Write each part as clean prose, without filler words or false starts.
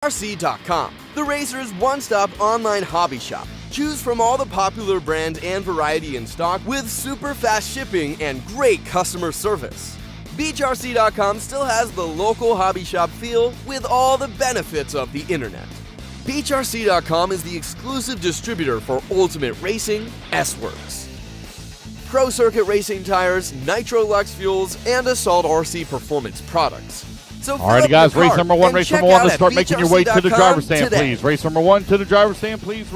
FRCC.com, the racer's one-stop online hobby shop. Choose from all the popular brands and variety in stock with super fast shipping and great customer service. BeachRC.com still has the local hobby shop feel with all the benefits of the internet. BeachRC.com is the exclusive distributor for Ultimate Racing, S-Works, Pro Circuit Racing tires, Nitro Lux fuels, and Assault RC performance products. So all right, guys, race number one. Let's start making your way to the driver's stand, please. Race number one to the driver's stand, please.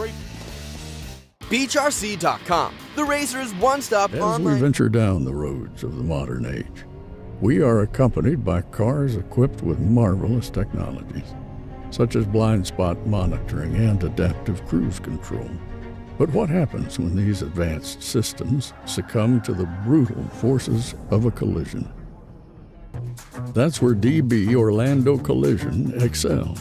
BeachRC.com, the racer's one-stop online. As we venture down the roads of the modern age, we are accompanied by cars equipped with marvelous technologies, such as blind spot monitoring and adaptive cruise control. But what happens when these advanced systems succumb to the brutal forces of a collision? That's where DB Orlando Collision excels.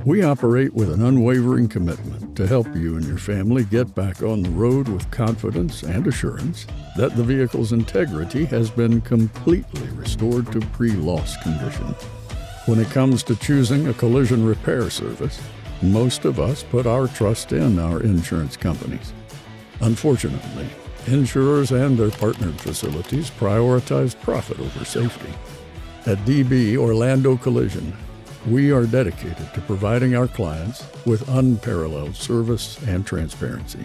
We operate with an unwavering commitment to help you and your family get back on the road with confidence and assurance that the vehicle's integrity has been completely restored to pre-loss condition. When it comes to choosing a collision repair service, most of us put our trust in our insurance companies. Unfortunately, insurers and their partnered facilities prioritize profit over safety. At DB Orlando Collision, we are dedicated to providing our clients with unparalleled service and transparency.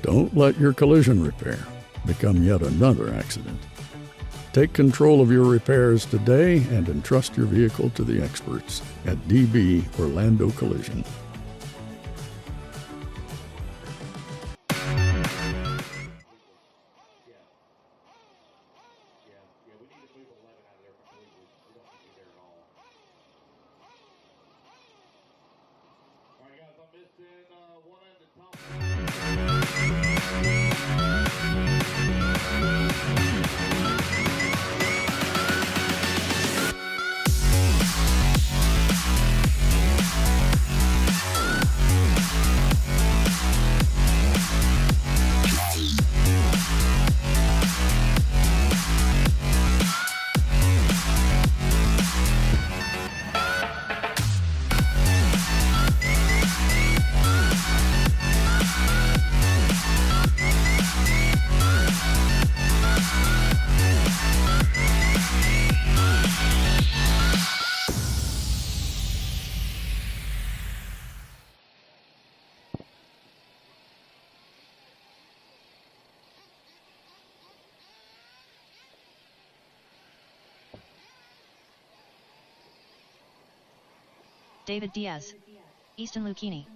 Don't let your collision repair become yet another accident. Take control of your repairs today and entrust your vehicle to the experts at DB Orlando Collision. David Diaz, Easton Lucchini,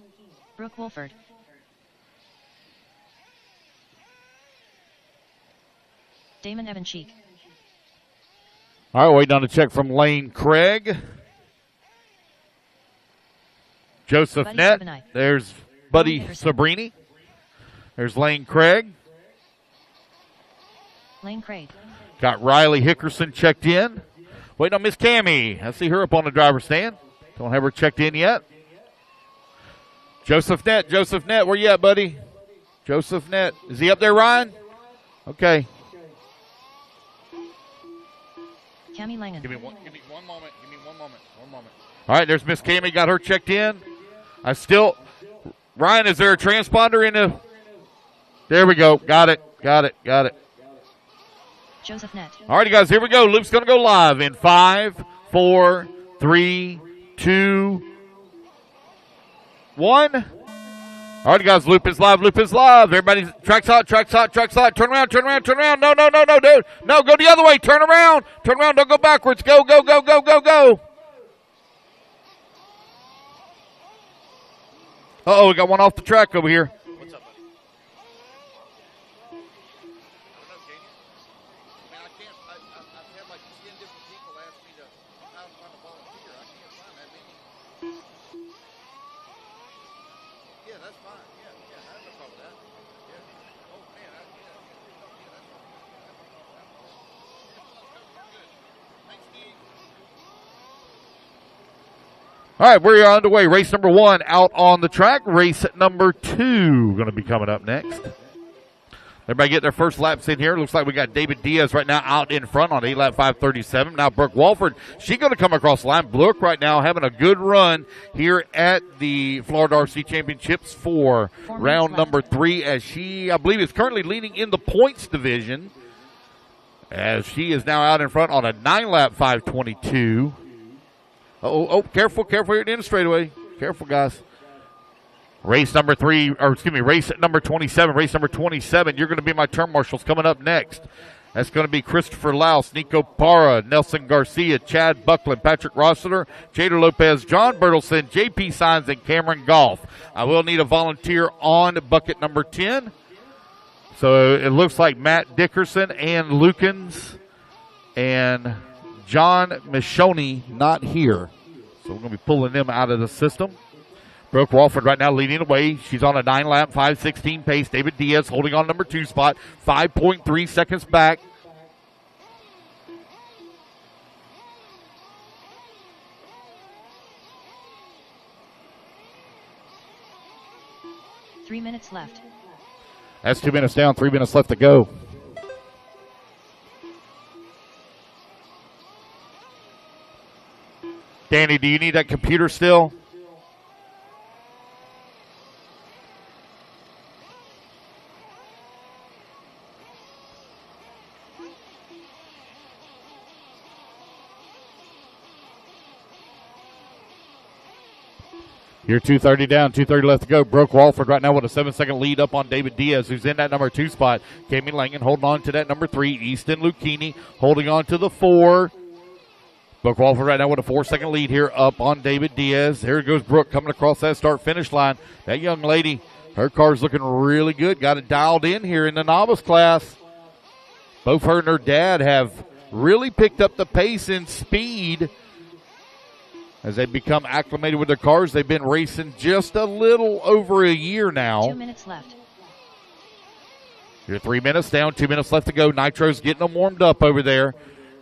Brooke Wolford, Damon Evan Cheek. All right, waiting on a check from Lane Craig. Joseph Buddy Nett. Sabinite. There's Buddy Sabrini. There's Lane Craig. Lane Craig. Got Riley Hickerson checked in. Waiting on Miss Cammie. I see her up on the driver's stand. Don't have her checked in yet. Joseph Nett, where you at, buddy? Joseph Nett. Is he up there, Ryan? Okay. Cammie Langan. Give me one moment. All right, there's Miss Cammie. Got her checked in. Ryan, is there a transponder in the... There we go. Got it. Joseph Nett. All right, guys, here we go. Luke's going to go live in 5, 4, 3, 2, 1. All right, guys, loop is live. Everybody, track's hot. Turn around. No, dude. No, go the other way. Turn around. Don't go backwards. Go. Uh-oh, we got one off the track over here. What's up, buddy? I don't know, can you? I mean, I can't. I've had like 10 different people ask me to how to find a volunteer. I can't find that many. Yeah, that's fine. Yeah, I have no problem with that. Yeah. Oh, man. That's good. Thanks, Steve. All right, we're underway. Race number 1 out on the track. Race number 2 going to be coming up next. Everybody get their first laps in here. Looks like we got David Diaz right now out in front on 8 lap 5:37. Now Brooke Walford, she's going to come across the line. Brooke right now having a good run here at the Florida RC Championships for round number 3, as she, I believe, is currently leading in the points division, as she is now out in front on a 9 lap 5:22. Careful here at the end straightaway. Careful, guys. Race number 3, or excuse me, race number 27. Race number 27, you're going to be my turn marshals coming up next. That's going to be Christopher Laus, Nico Parra, Nelson Garcia, Chad Buckland, Patrick Rossiter, Jader Lopez, John Bertelson, JP Signs, and Cameron Golf. I will need a volunteer on bucket number 10. So it looks like Matt Dickerson and Lukens and John Michoni not here. So we're going to be pulling them out of the system. Brooke Walford right now leading the way. She's on a 9 lap 5:16 pace. David Diaz holding on number 2 spot, 5.3 seconds back. Three minutes left. That's 2 minutes down, 3 minutes left to go. Danny, do you need that computer still? You're 2:30 down, 2:30 left to go. Brooke Walford right now with a 7-second lead up on David Diaz, who's in that number 2 spot. Kami Langen holding on to that number 3. Easton Lucchini holding on to the 4. Brooke Walford right now with a 4-second lead here up on David Diaz. Here goes Brooke coming across that start-finish line. That young lady, her car's looking really good. Got it dialed in here in the novice class. Both her and her dad have really picked up the pace and speed as they become acclimated with their cars. They've been racing just a little over a year now. 2 minutes left. You're 3 minutes down, 2 minutes left to go. Nitro's getting them warmed up over there.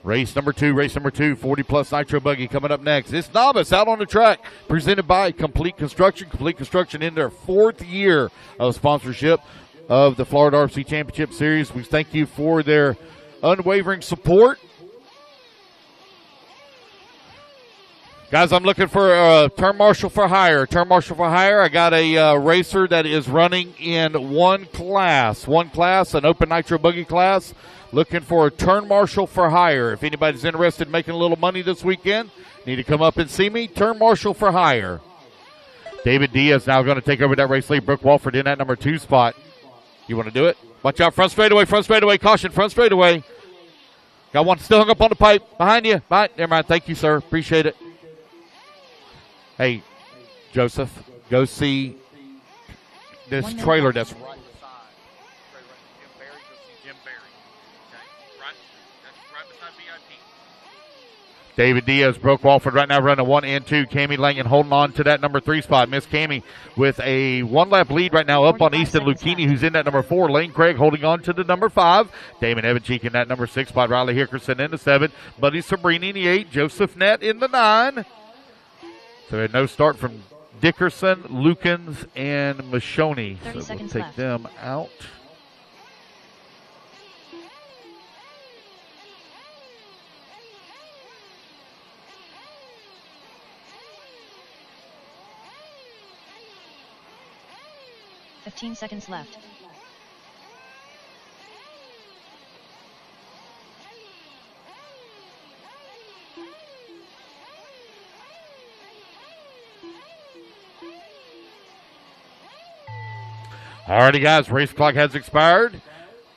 Race number 2, 40-plus Nitro Buggy coming up next. It's Novice out on the track, presented by Complete Construction. Complete Construction in their 4th year of sponsorship of the Florida RC Championship Series. We thank you for their unwavering support. Guys, I'm looking for a turn marshal for hire. I got a racer that is running in one class, an open Nitro Buggy class. Looking for a turn marshal for hire. If anybody's interested in making a little money this weekend, need to come up and see me. Turn marshal for hire. David Diaz now going to take over that race lead. Brooke Walford in that number 2 spot. You want to do it? Watch out, front straightaway, caution, front straightaway. Got one still hung up on the pipe. Behind you. Never mind. Thank you, sir. Appreciate it. Hey, Joseph, go see this trailer that's right beside Jim Berry. Go see Jim Berry. Okay? That's right beside VIP. David Diaz, Brooke Walford right now running 1 and 2. Kami Langen holding on to that number 3 spot. Miss Kami with a 1-lap lead right now up on Easton Lucchini, who's in that number 4. Lane Craig holding on to the number 5. Damon Evancheek in that number 6 spot. Riley Hickerson in the 7. Buddy Sabrini in the 8. Joseph Nett in the 9. So we had no start from Dickerson, Lukens, and Michoni. So we'll take them out. $15 seconds left. Alrighty, guys, race clock has expired.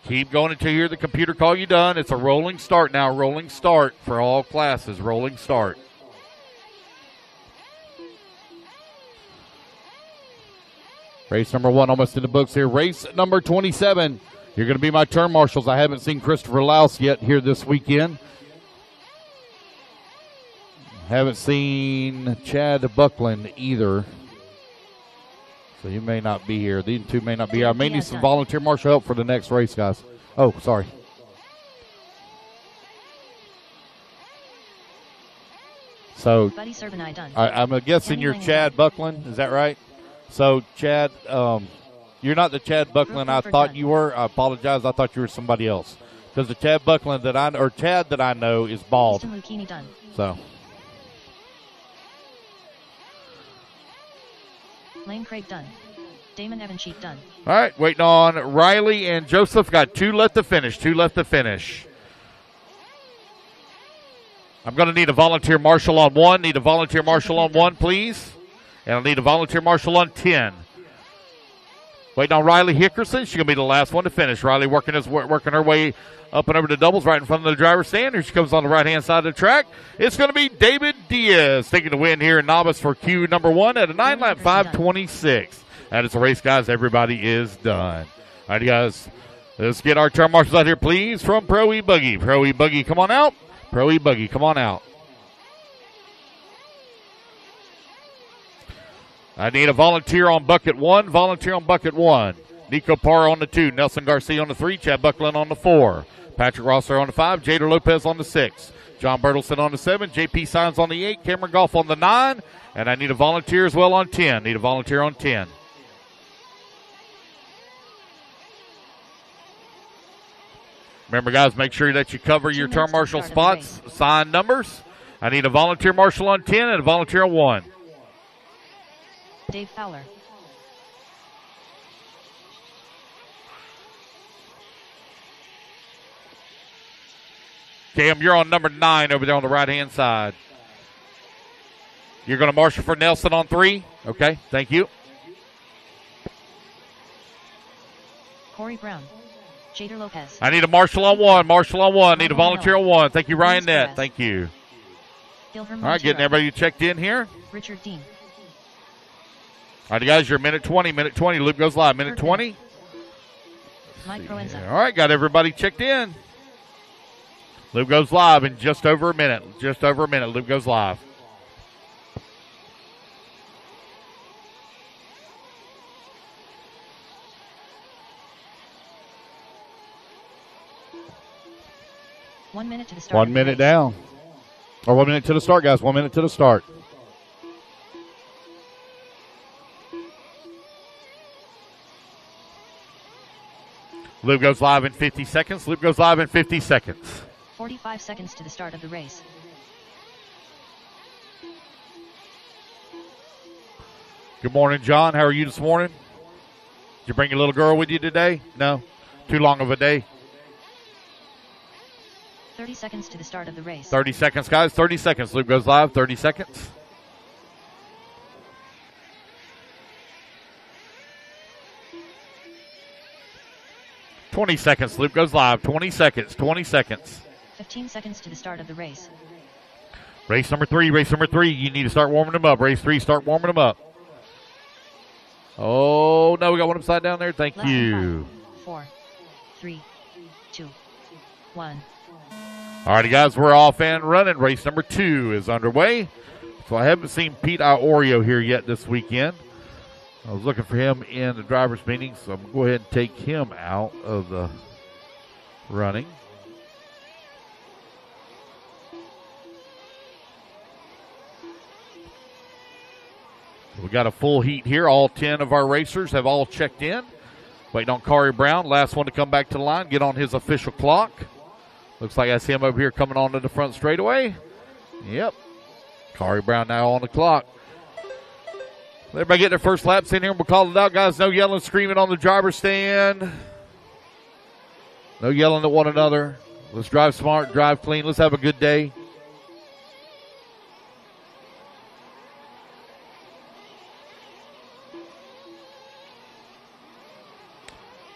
Keep going until you hear the computer call you done. It's a rolling start now. Rolling start for all classes. Rolling start. Race number 1 almost in the books here. Race number 27. You're going to be my turn marshals. I haven't seen Christopher Laus yet here this weekend. Haven't seen Chad Buckland either. So you may not be here. These two may not be here. I may need some volunteer marshal help for the next race, guys. Oh, sorry. So I'm guessing you're Chad Buckland. Is that right? So Chad, You're not the Chad Buckland I thought you were. I apologize. I thought you were somebody else. Because the Chad Buckland Chad that I know is bald. Easton Lucchini done. So. Lane Craig done. Damon Evansheet done. All right, waiting on Riley and Joseph. Got 2 left to finish. 2 left to finish. I'm going to need a volunteer marshal on 1. Need a volunteer marshal on 1, please. And I need a volunteer marshal on 10. Waiting on Riley Hickerson. She's going to be the last one to finish. Riley working her way up and over to doubles right in front of the driver's stand. Here she comes on the right-hand side of the track. It's going to be David Diaz taking the win here in Novice for Q number 1 at a 9-lap 5:26. That is the race, guys. Everybody is done. All right, guys. Let's get our turn marshals out here, please, from Pro E-Buggy. Pro E-Buggy, come on out. Pro E-Buggy, come on out. I need a volunteer on bucket 1. Volunteer on bucket 1. Nico Parr on the 2. Nelson Garcia on the 3. Chad Buckland on the 4. Patrick Rosser on the 5. Jader Lopez on the 6. John Bertelson on the 7. JP Signs on the 8. Cameron Goff on the 9. And I need a volunteer as well on 10. Need a volunteer on 10. Remember, guys, make sure that you cover your turn marshal spots, sign numbers. I need a volunteer marshal on 10 and a volunteer on 1. Dave Fowler. Cam, you're on number 9 over there on the right-hand side. You're going to marshal for Nelson on 3? Okay, thank you. Corey Brown. Jader Lopez. I need a marshal on 1. Marshal on 1. Need a volunteer on 1. Thank you, Ryan Nett. Thank you. All right, getting everybody checked in here. Richard Dean. All right, guys, you're minute 20. Minute 20. Loop goes live. Minute 20. Mike Proenza. All right, got everybody checked in. Loop goes live in just over a minute. Just over a minute. Loop goes live. One minute to the start. 1 minute down. Or 1 minute to the start, guys. 1 minute to the start. Loop goes live in 50 seconds. Loop goes live in 50 seconds. 45 seconds to the start of the race. Good morning, John. How are you this morning? Did you bring your little girl with you today? No? Too long of a day? 30 seconds to the start of the race. 30 seconds, guys. 30 seconds. Loop goes live. 30 seconds. $20 seconds. Loop goes live. 20 seconds. 20 seconds. 15 seconds to the start of the race. Race number 3. Race number 3. You need to start warming them up. Race 3. Start warming them up. Oh, no. We got one upside down there. Thank Less you. 5, 4, 3, 2, 1. All righty, guys. We're off and running. Race number 2 is underway. So I haven't seen Pete Iorio here yet this weekend. I was looking for him in the driver's meeting, so I'm going to go ahead and take him out of the running. We got a full heat here. All 10 of our racers have all checked in. Waiting on Corey Brown, last one to come back to the line, get on his official clock. Looks like I see him over here coming onto the front straightaway. Yep. Corey Brown now on the clock. Everybody get their first laps in here. We'll call it out, guys. No yelling, screaming on the driver's stand. No yelling at one another. Let's drive smart, drive clean. Let's have a good day.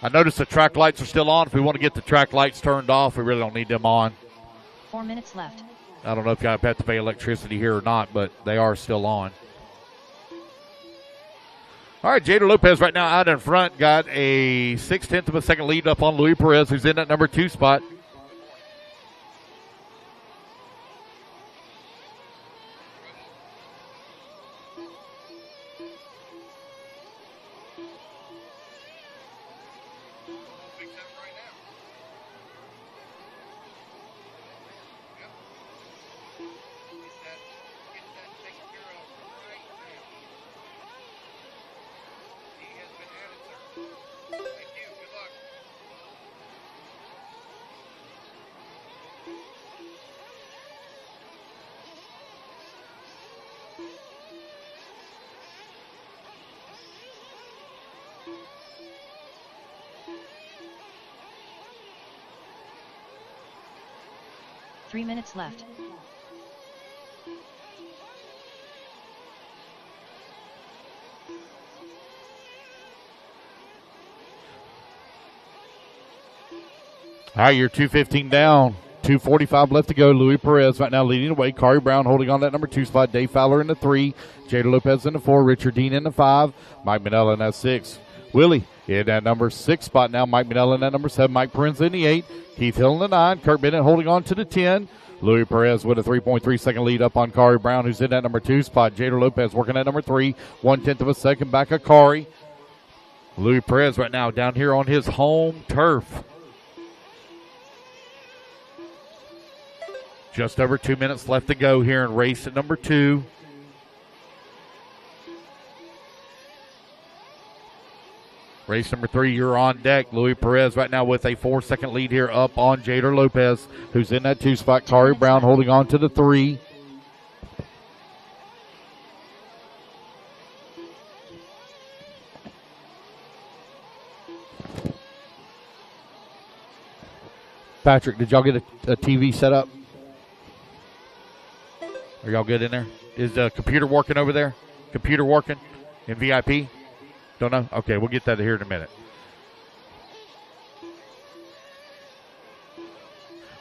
I noticed the track lights are still on. If we want to get the track lights turned off, we really don't need them on. 4 minutes left. I don't know if you have to pay electricity here or not, but they are still on. All right, Jader Lopez right now out in front. Got a 0.6 of a second lead up on Luis Perez, who's in that number 2 spot. 3 minutes left. All right, you're 2:15 down. 2:45 left to go. Louis Perez right now leading the way. Kari Brown holding on that number 2 spot. Dave Fowler in the 3. Jader Lopez in the 4. Richard Dean in the 5. Mike Manella in that 6. Willie in that number 6 spot now. Mike Manella in that number 7. Mike Prinz in the 8. Keith Hill in the 9. Kurt Bennett holding on to the 10. Louis Perez with a 3.3 second lead up on Kari Brown, who's in that number 2 spot. Jader Lopez working at number 3. 1/10 of a second back of Kari. Louis Perez right now down here on his home turf. Just over 2 minutes left to go here in race at number 2. Race number 3, you're on deck. Louis Perez right now with a 4-second lead here up on Jader Lopez, who's in that 2 spot. Kari Brown holding on to the 3. Patrick, did y'all get a TV set up? Are y'all good in there? Is the computer working over there? Computer working in VIP? Don't know? Okay, we'll get that here in a minute.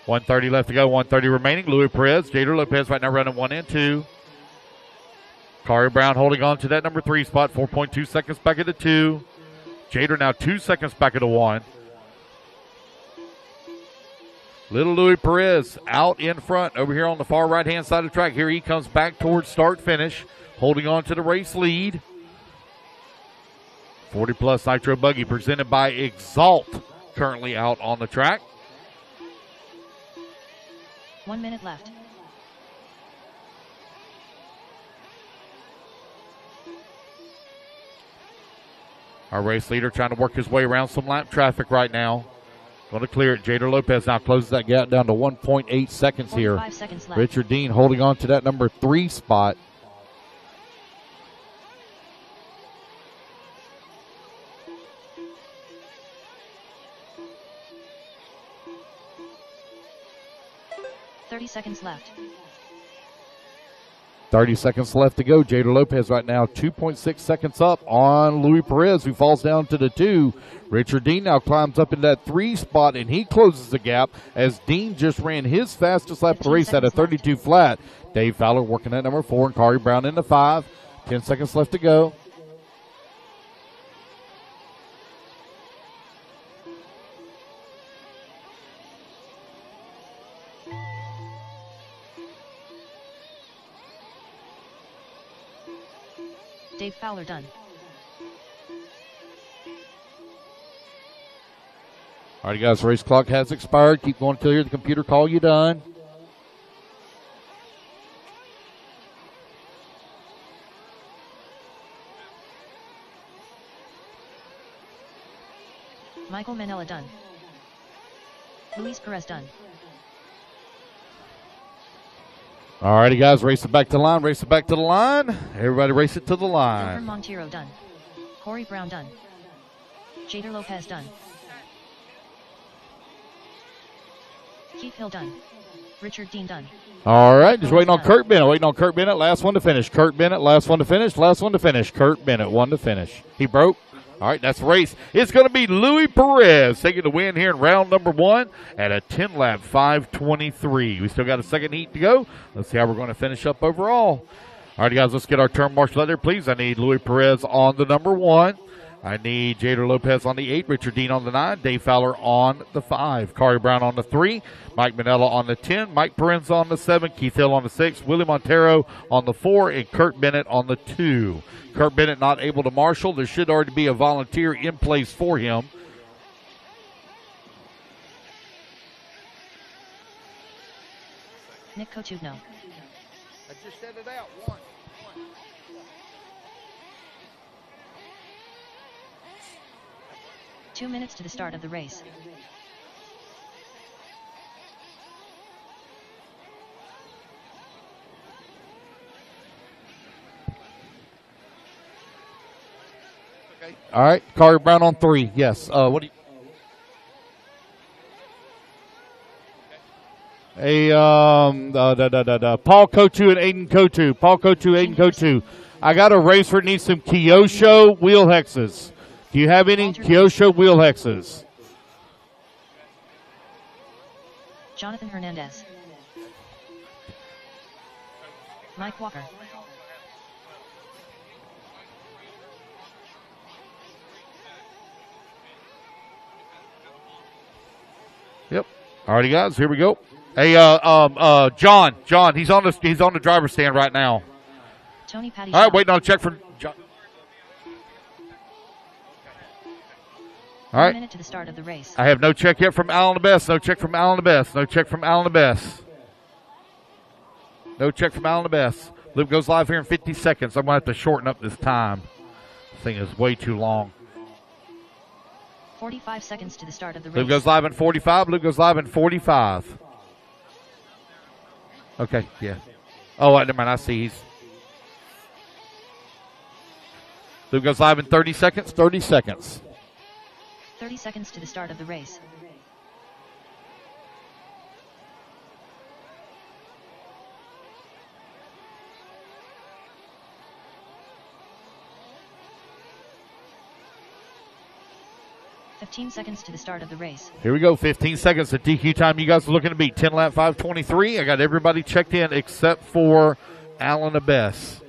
1:30 left to go, 1:30 remaining. Louis Perez, Jader Lopez right now running 1 and 2. Kari Brown holding on to that number 3 spot, 4.2 seconds back at the 2. Jader now 2 seconds back at the 1. Little Louis Perez out in front over here on the far right-hand side of the track. Here he comes back towards start-finish, holding on to the race lead. 40-plus Nitro Buggy presented by Exalt, currently out on the track. 1 minute left. Our race leader trying to work his way around some lap traffic right now. Going to clear it. Jader Lopez now closes that gap down to 1.8 seconds here. 45 seconds left. Richard Dean holding on to that number 3 spot. Seconds left. 30 seconds left to go. Jader Lopez right now 2.6 seconds up on Louis Perez, who falls down to the 2. Richard Dean now climbs up in that 3 spot, and he closes the gap as Dean just ran his fastest lap of the race at a 32 left. flat. Dave Fowler working at number 4, and Kari Brown in the 5. 10 seconds left to go. Dave Fowler done. All right, guys, race clock has expired. Keep going until you hear the computer call you done. Michael Manella done. Luis Perez done. All righty, guys, race it back to the line. Race it back to the line. Everybody race it to the line. Wilfred Montero done. Kari Brown done. Jader Lopez done. Keith Hill done. Richard Dean done. All right, just waiting on Kurt Bennett. Waiting on Kurt Bennett. Last one to finish. Kurt Bennett, last one to finish. Last one to finish. Kurt Bennett, 1 to finish. He broke. All right, that's the race. It's going to be Louis Perez taking the win here in round number 1 at a 10-lap 5:23. We still got a second heat to go. Let's see how we're going to finish up overall. All right, guys, let's get our turn marshal out there, please. I need Louis Perez on the number 1. I need Jader Lopez on the 8, Richard Dean on the 9, Dave Fowler on the 5, Kari Brown on the 3, Mike Manella on the 10, Mike Prinz on the 7, Keith Hill on the 6, Willie Montero on the 4, and Kurt Bennett on the 2. Kurt Bennett not able to marshal. There should already be a volunteer in place for him. Nick Kotugno. I just said it out. 1. 2 minutes to the start of the race. Okay. All right, Kari Brown on 3. Yes. What do you? Paul Kotu and Aiden Kotu. Paul Kotu, Aiden Kotu. I got a racer that needs some Kyosho wheel hexes. Do you have any Kyosho wheel hexes? Jonathan Hernandez. Mike Walker. Yep. Alrighty, guys. Here we go. Hey, John, he's on the driver's stand right now. Tony Patty. All right, waiting on a check from John. All right. 1 minute to the start of the race. I have no check yet from Alan the Best. No check from Alan the Best. No check from Alan the Best. No check from Alan the Best. Loop goes live here in 50 seconds. I'm going to have to shorten up this time. This thing is way too long. 45 seconds to the start of the race. Loop goes live in 45. Loop goes live in 45. Okay, yeah. Oh, never mind. I see. He's. Loop goes live in 30 seconds. 30 seconds. 30 seconds to the start of the race. $15 seconds to the start of the race. Here we go. 15 seconds. The DQ time you guys are looking to beat. 10 lap 5:23. I got everybody checked in except for Alan the Best.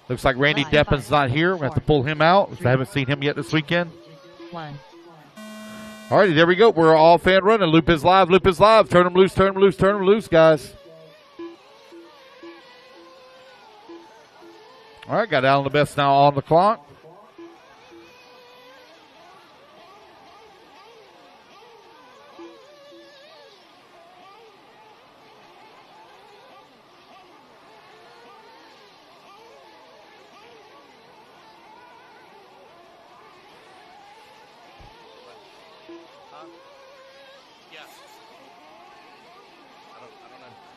Looks like Randy Deppin's not here. We have to pull him out. I haven't seen him yet this weekend. 1. All righty, there we go. We're all fan running. Loop is live. Loop is live. Turn them loose. Turn them loose. Turn them loose, guys. All right, got Alan the Best now on the clock.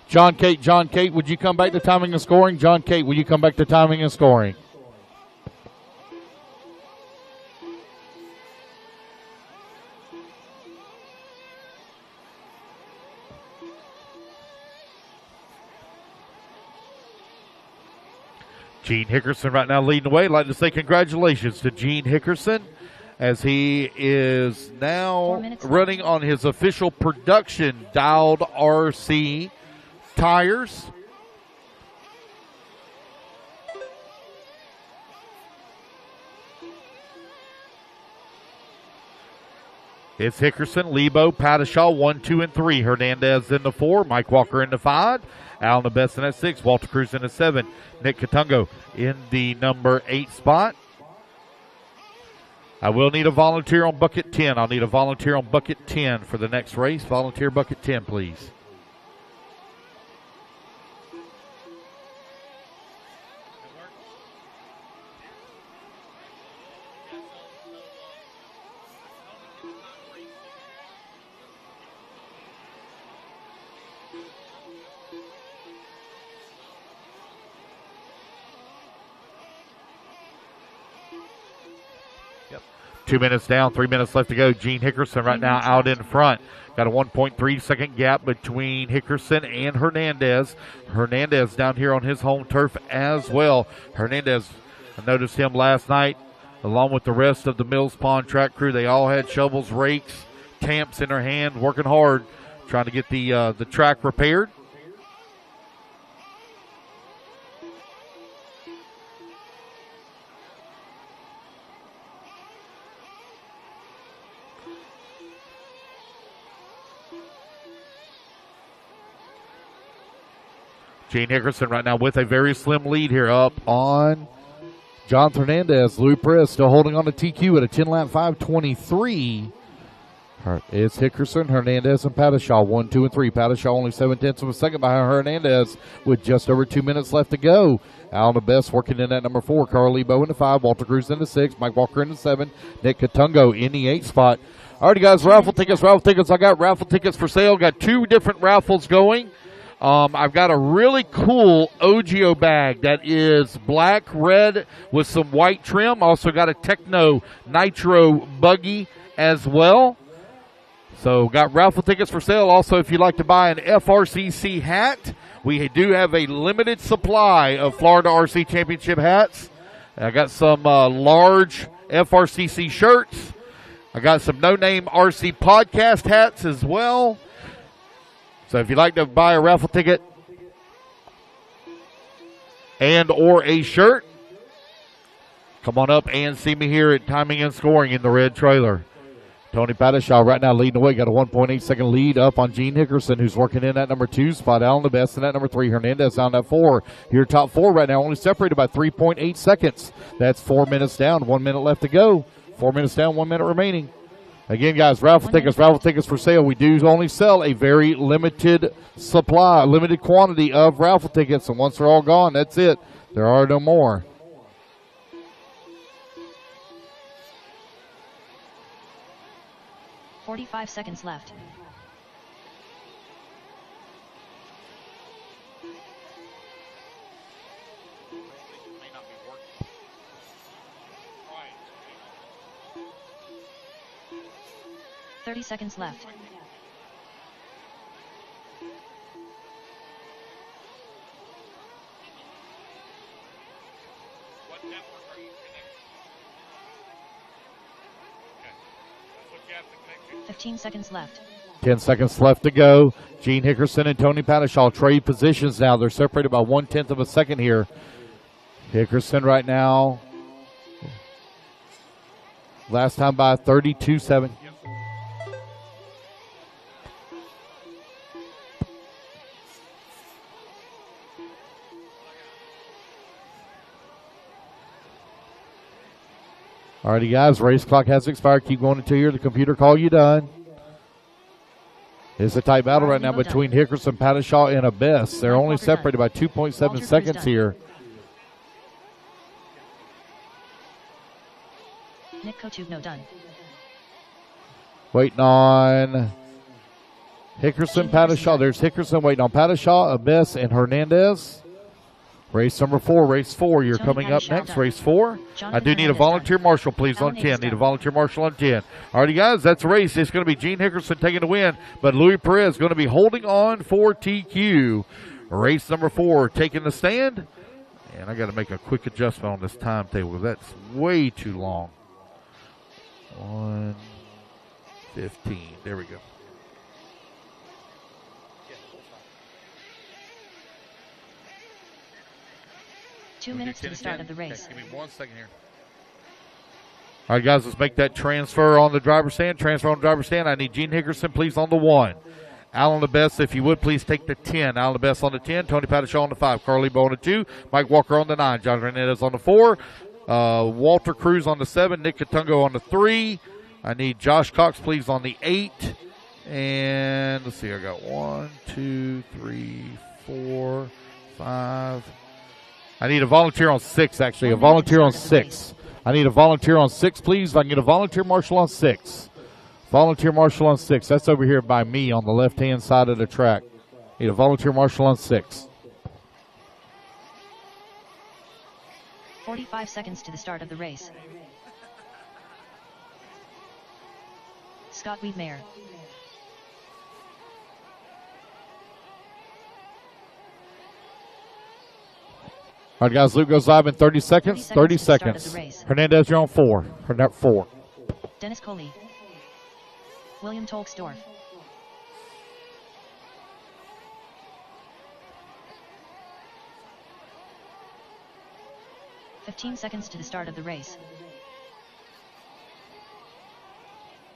John Kate, would you come back to timing and scoring? John Kate, will you come back to timing and scoring? Gene Hickerson right now leading the way. I'd like to say congratulations to Gene Hickerson as he is now running on his official production dialed RC tires. It's Hickerson, Lebo, Padishaw, 1, 2, and 3. Hernandez in the 4. Mike Walker in the 5. Alan the Best in the 6. Walter Cruz in the 7. Nick Katungo in the number 8 spot. I will need a volunteer on bucket 10. I'll need a volunteer on bucket 10 for the next race. Volunteer bucket 10, please. Yep. 2 minutes down, 3 minutes left to go. Gene Hickerson right now out in front. Got a 1.3 second gap between Hickerson and Hernandez. Hernandez down here on his home turf as well. Hernandez, I noticed him last night along with the rest of the Mills Pond track crew. They all had shovels, rakes, tamps in their hand, working hard, trying to get the track repaired. Gene Hickerson right now with a very slim lead here up on John Hernandez. Louis Perez still holding on to TQ at a 10-lap 5:23. It's Hickerson, Hernandez, and Padishaw, 1, 2, and 3. Padishaw only 7/10 of a second behind Hernandez with just over 2 minutes left to go. Alan the Best working in at number 4. Carl Lebo in the 5. Walter Cruz in the 6. Mike Walker in the 7. Nick Katungo in the 8 spot. All right, guys, raffle tickets. I got raffle tickets for sale. Got 2 different raffles going. I've got a really cool OGIO bag that is black, red with some white trim. Also got a Techno Nitro buggy as well. So got raffle tickets for sale. Also, if you'd like to buy an FRCC hat, we do have a limited supply of Florida RC Championship hats. I got some large FRCC shirts. I got some no-name RC podcast hats as well. So if you'd like to buy a raffle ticket and or a shirt, come on up and see me here at Timing and Scoring in the red trailer. Tony Pattishaw right now leading the way. Got a 1.8 second lead up on Gene Hickerson, who's working in at number 2 spot. Alan the best in at number 3. Hernandez down at 4. Your top 4 right now only separated by 3.8 seconds. That's 4 minutes down. 1 minute left to go. 4 minutes down, 1 minute remaining. Again, guys, raffle tickets for sale. We do only sell a very limited supply, limited quantity of raffle tickets. And once they're all gone, that's it. There are no more. 45 seconds left. May not be working. 30 seconds left. What network are you connected? Okay. That's what you have to connect to. 15 seconds left. 10 seconds left to go. Gene Hickerson and Tony Pattishaw trade positions now. They're separated by 1/10 of a second here. Hickerson right now. Last time by 32-7. Alrighty, guys, race clock has expired. Keep going until you hear the computer call you done. It's a tight battle right now between Hickerson, Pattishaw, and Abyss. They're only separated by 2.7 seconds here. Nick Kotugno done. Waiting on Hickerson, Pattishaw. There's Hickerson waiting on Pattishaw, Abyss, and Hernandez. Race number 4, race 4. You're coming up next, race 4. I do need a volunteer marshal, please, on 10. Need a volunteer marshal on 10. Alrighty, guys, that's a race. It's going to be Gene Hickerson taking the win, but Louis Perez going to be holding on for TQ. Race number 4 taking the stand. And I got to make a quick adjustment on this timetable. That's way too long. 1:15. There we go. 2 minutes to the start of the race. Okay, give me 1 second here. All right, guys, let's make that transfer on the driver's stand. Transfer on the driver's stand. I need Gene Hickerson, please, on the 1. Alan the best, if you would, please take the 10. Alan the best on the 10. Tony Pattishaw on the 5. Carly Bow on the 2. Mike Walker on the 9. John Hernandez on the 4. Walter Cruz on the 7. Nick Katungo on the 3. I need Josh Cox, please, on the 8. And let's see, I got 1, 2, 3, 4, 5. I need a volunteer on 6, actually. A volunteer on 6. I need a volunteer on 6, please. If I can get a volunteer marshal on 6. Volunteer marshal on 6. That's over here by me on the left-hand side of the track. Need a volunteer marshal on 6. 45 seconds to the start of the race. Scott Wiedmeyer. All right, guys, Luke goes live in 30 seconds. 30 seconds. Hernandez, you're on 4. 4. Dennis Coley. William Tolksdorf. "15 seconds to the start of the race.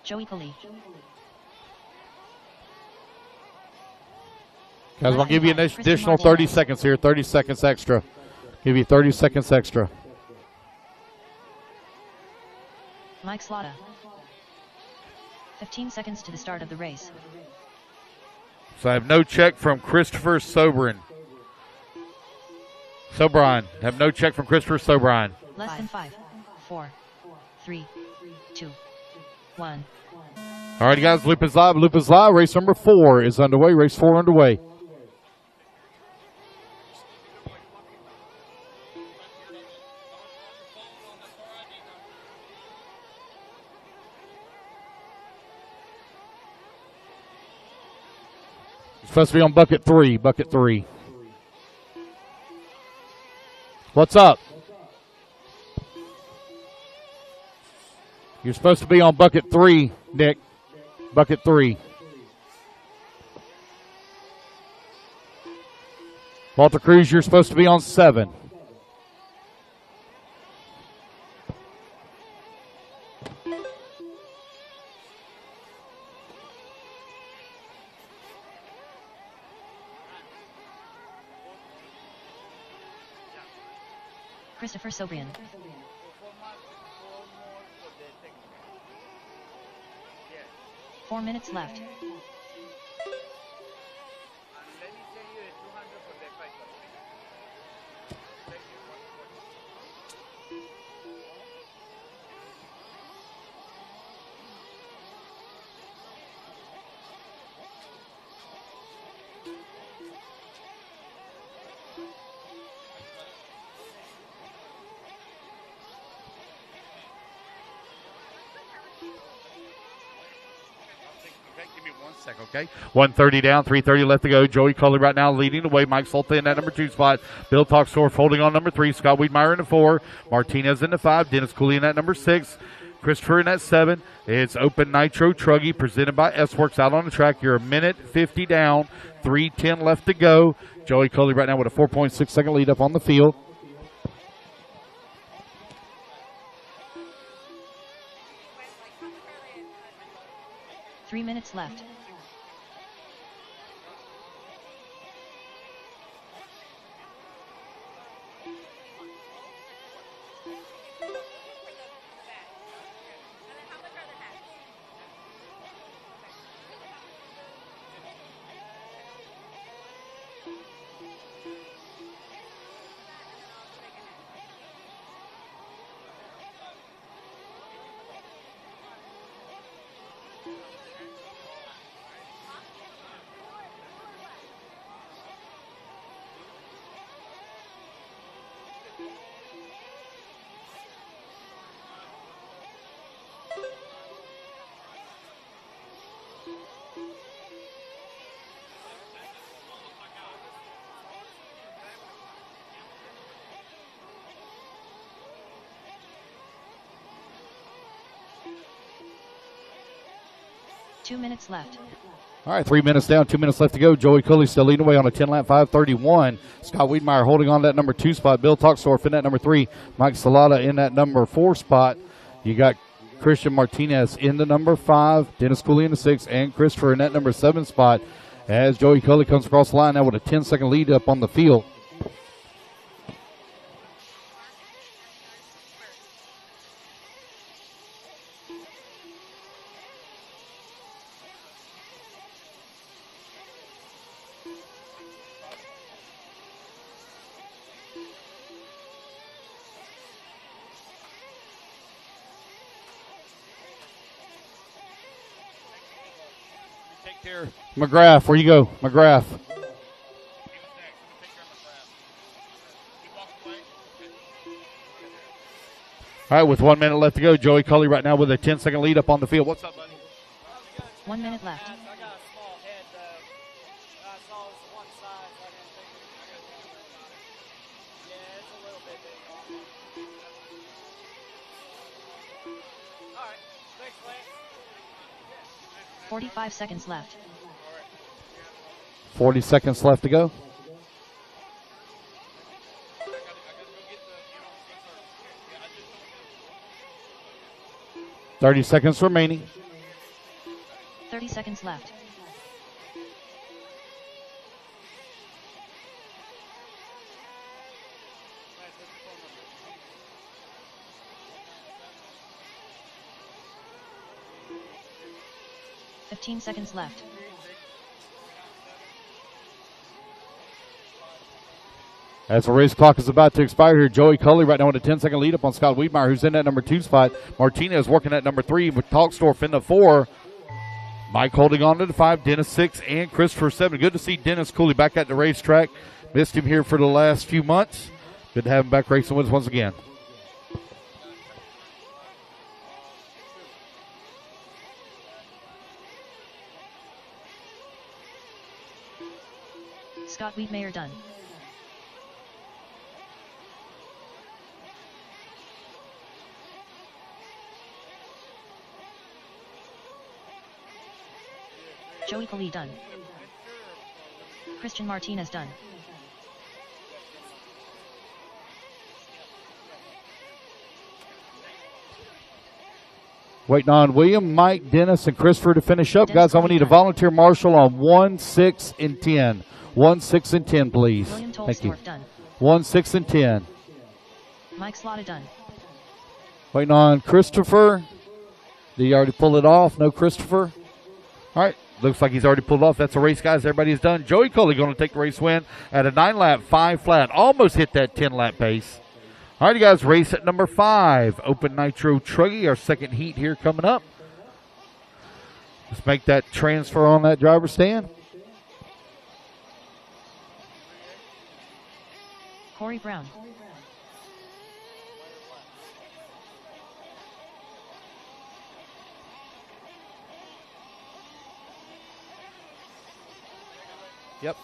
Joey Coley. Guys, I'll give you an additional 30 seconds here. 30 seconds extra. Give you 30 seconds extra. Mike Slaughter. 15 seconds to the start of the race. So I have no check from Christopher Sobrin. Have no check from Christopher Sobrin. Less than 5, 4, 3, 2, 1. All right, guys, loop is live. Loop is live. Race number 4 is underway. Race 4 underway. Supposed to be on bucket 3. Bucket 3. What's up? You're supposed to be on bucket 3, Nick. Bucket 3. Walter Cruz, you're supposed to be on 7. Christopher Sobrian. 4 minutes left. Okay, 1:30 down, 3:30 left to go. Joey Cully right now leading the way. Mike Solta in that number 2 spot. Bill Talksdorf holding on number 3. Scott Wiedmeyer in the 4. Martinez in the 5. Dennis Cooley in that number 6. Christopher in that 7. It's Open Nitro Truggy presented by S-Works out on the track. You're a minute 50 down, 3:10 left to go. Joey Cully right now with a 4.6 second lead up on the field. Three minutes left. Two minutes left. All right, 3 minutes down, 2 minutes left to go. Joey Cooley still leading away on a 10-lap 5:31. Scott Wiedmeyer holding on to that number 2 spot. Bill Talksdorf in that number 3. Mike Salata in that number 4 spot. You got Christian Martinez in the number 5. Dennis Cooley in the 6. And Christopher in that number 7 spot. As Joey Cooley comes across the line now with a 10-second lead up on the field. McGrath, where you go? McGrath. All right, with 1 minute left to go, Joey Cully right now with a 10-second lead up on the field. What's up, buddy? 1 minute left. I got a small head, though. I saw this one side, so I didn't think it. Yeah, it's a little bit big. All right, thanks, Lance. 45 seconds left. 40 seconds left to go. $30 seconds remaining. 30 seconds left. $15 seconds left. As the race clock is about to expire here, Joey Cully right now with a 10-second lead up on Scott Wiedmeyer, who's in that number 2 spot. Martinez working at number 3 with Talksdorf in the 4. Mike holding on to the 5, Dennis 6, and Christopher 7. Good to see Dennis Cooley back at the racetrack. Missed him here for the last few months. Good to have him back racing with us once again. Scott Wiedmeyer done. Joey Coley done. Christian Martinez done. Waiting on William, Mike, Dennis, and Christopher to finish up. Guys, I'm going to need a volunteer marshal on 1, 6, and 10. 1, 6, and 10, please. Thank you. Done. 1, 6, and 10. Mike Slotta done. Waiting on Christopher. Did he already pull it off? No, Christopher. All right. Looks like he's already pulled off. That's a race, guys. Everybody's done. Joey Coley going to take the race win at a 9-lap, 5 flat. Almost hit that 10-lap pace. All right, you guys, race at number 5. Open Nitro Truggy, our second heat here coming up. Let's make that transfer on that driver's stand. Corey Brown. Yep.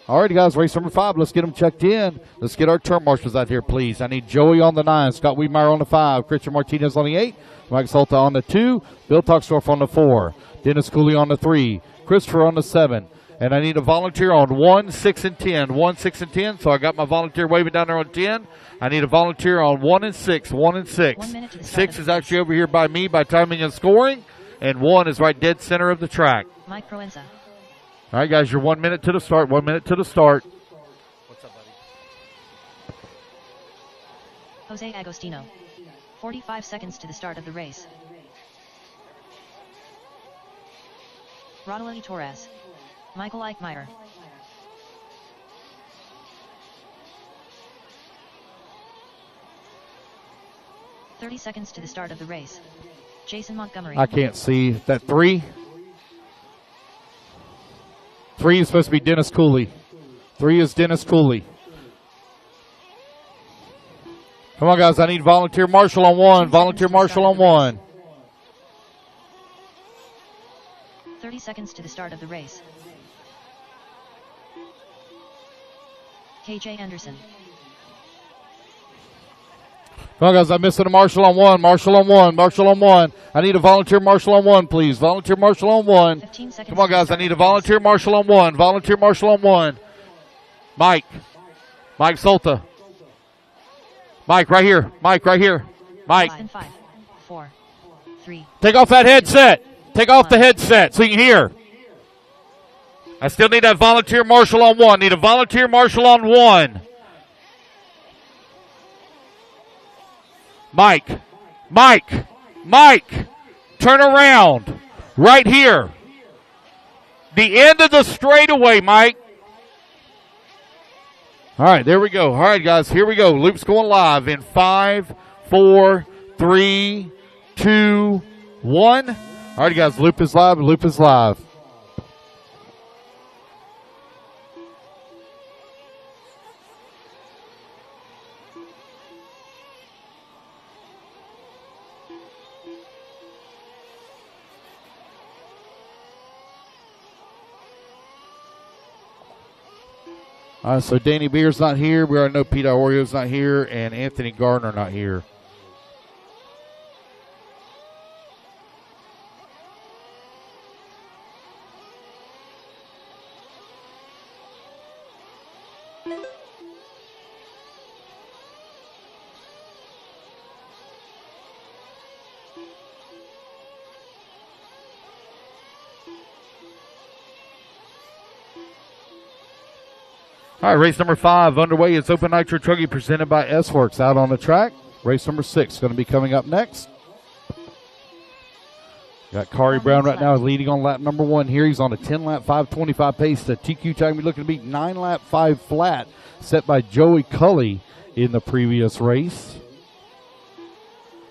All right, guys, race number 5. Let's get them checked in. Let's get our turn marshals out here, please. I need Joey on the 9, Scott Wiedmeyer on the 5, Christian Martinez on the 8, Mike Salta on the 2, Bill Toxdorf on the 4, Dennis Cooley on the 3, Christopher on the 7, and I need a volunteer on 1, 6, and 10. 1, 6, and 10, so I got my volunteer waving down there on 10. I need a volunteer on 1 and 6, 1 and 6. 6 is actually over here by me by timing and scoring, and 1 is right dead center of the track. Mike Proenza. All right, guys, you're 1 minute to the start. 1 minute to the start. What's up, buddy? Jose Agostino. 45 seconds to the start of the race. Rodolfo Torres. Michael Eichmeyer. "30 seconds to the start of the race. Jason Montgomery. I can't see that 3. 3 is supposed to be Dennis Cooley. 3 is Dennis Cooley. Come on, guys. I need volunteer marshal on 1. Volunteer marshal on 1. 30 seconds to the start of the race. KJ Anderson. Come on, guys. I'm missing a marshal on 1. Marshal on 1. Marshal on 1. I need a volunteer marshal on 1, please. Volunteer marshal on 1. 15 seconds. Come on, guys. I need a volunteer marshal on 1. Volunteer marshal on 1. Mike. Mike Solta. Mike, right here. Mike, right here. Mike. 5, 4, 3. Take off that headset. Take off the headset so you can hear. I still need that volunteer marshal on 1. Need a volunteer marshal on 1. Mike. Mike. Mike. Turn around. Right here. The end of the straightaway, Mike. All right, there we go. All right, guys, here we go. Loop's going live in 5, 4, 3, 2, 1. All right, guys, loop is live. Loop is live. So Danny Beer's not here. We already know Pete Orio's not here, and Anthony Gardner not here. All right, race number 5 underway. It's Open Nitro Truggy presented by S-Works out on the track. Race number 6 going to be coming up next. Got Corey Brown right now leading on lap number 1 here. He's on a 10-lap 5:25 pace. The TQ time we're looking to beat 9-lap 5 flat set by Joey Cully in the previous race.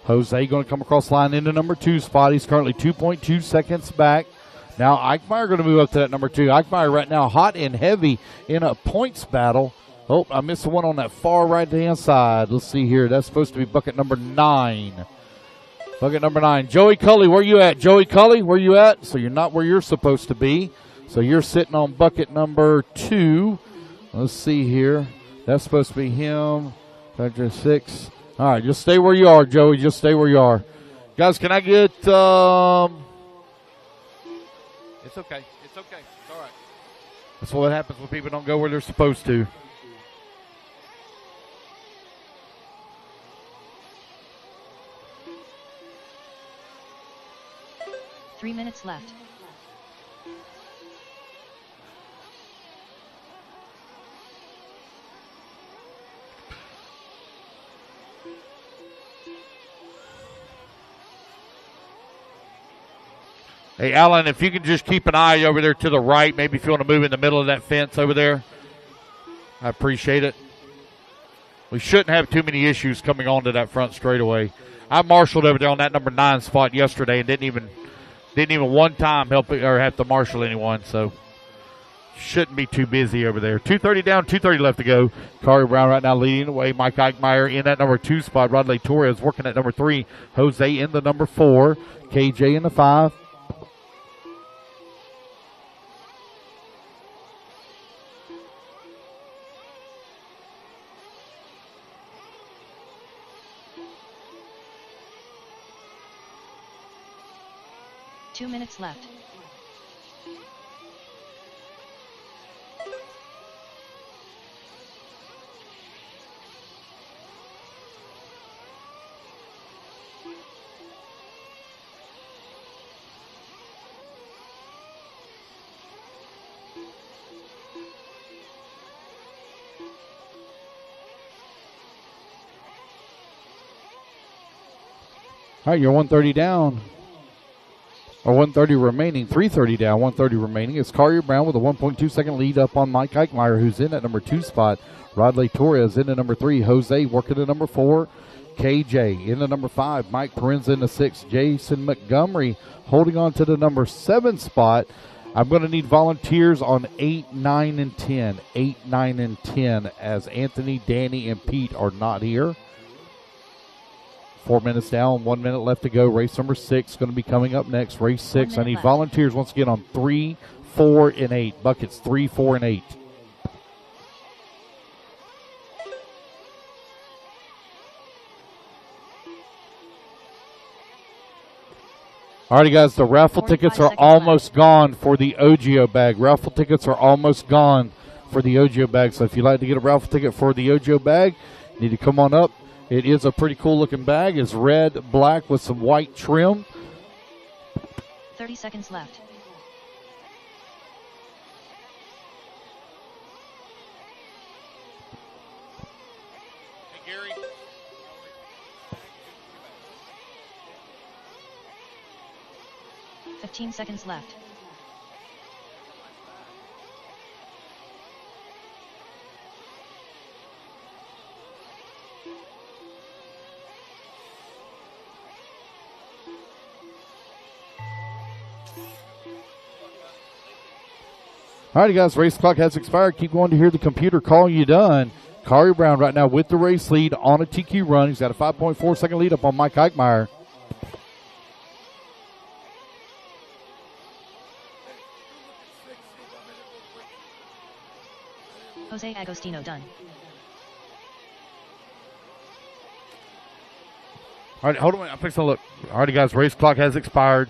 Jose going to come across the line into number 2 spot. He's currently 2.2 seconds back. Now Eichmeyer going to move up to that number 2. Eichmeyer right now hot and heavy in a points battle. Oh, I missed the one on that far right-hand side. Let's see here. That's supposed to be bucket number 9. Bucket number 9. Joey Cully, where you at? Joey Cully, where you at? So you're not where you're supposed to be. So you're sitting on bucket number 2. Let's see here. That's supposed to be him. Factor 6. All right, just stay where you are, Joey. Just stay where you are. Guys, can I get It's okay. It's okay. It's all right. That's what happens when people don't go where they're supposed to. Three minutes left. Hey, Alan, if you can just keep an eye over there to the right, maybe if you want to move in the middle of that fence over there, I appreciate it. We shouldn't have too many issues coming onto that front straightaway. I marshaled over there on that number 9 spot yesterday and didn't even one time help or have to marshal anyone, so shouldn't be too busy over there. 2:30 down, 2:30 left to go. Kari Brown right now leading the way. Mike Eichmeyer in that number 2 spot. Rodley Torres working at number 3. Jose in the number 4. KJ in the 5. Two minutes left. All right, you're 130 down. Or 130 remaining, 330 down, 130 remaining. It's Kari Brown with a 1.2 second lead up on Mike Eichmeyer, who's in at number 2 spot. Rodley Torres in at number 3. Jose working at number 4. KJ in the number 5. Mike Parenza in the 6. Jason Montgomery holding on to the number 7 spot. I'm going to need volunteers on 8, 9, and 10. 8, 9, and 10 as Anthony, Danny, and Pete are not here. 4 minutes down, 1 minute left to go. Race number 6 going to be coming up next. Race 6. I need volunteers once again on 3, 4, and 8. Buckets 3, 4, and 8. Alrighty, guys, the raffle tickets are almost gone for the OGO bag. Raffle tickets are almost gone for the OGO bag. So if you'd like to get a raffle ticket for the OGO bag, you need to come on up. It is a pretty cool looking bag. It's red, black with some white trim. 30 seconds left. Hey, Gary. 15 seconds left. All right, guys, race clock has expired. Keep going to hear the computer call you done. Kari Brown right now with the race lead on a TQ run. He's got a 5.4 second lead up on Mike Eichmeyer. Jose Agostino done. All right, hold on. I'm fixing to look. All right, guys, race clock has expired.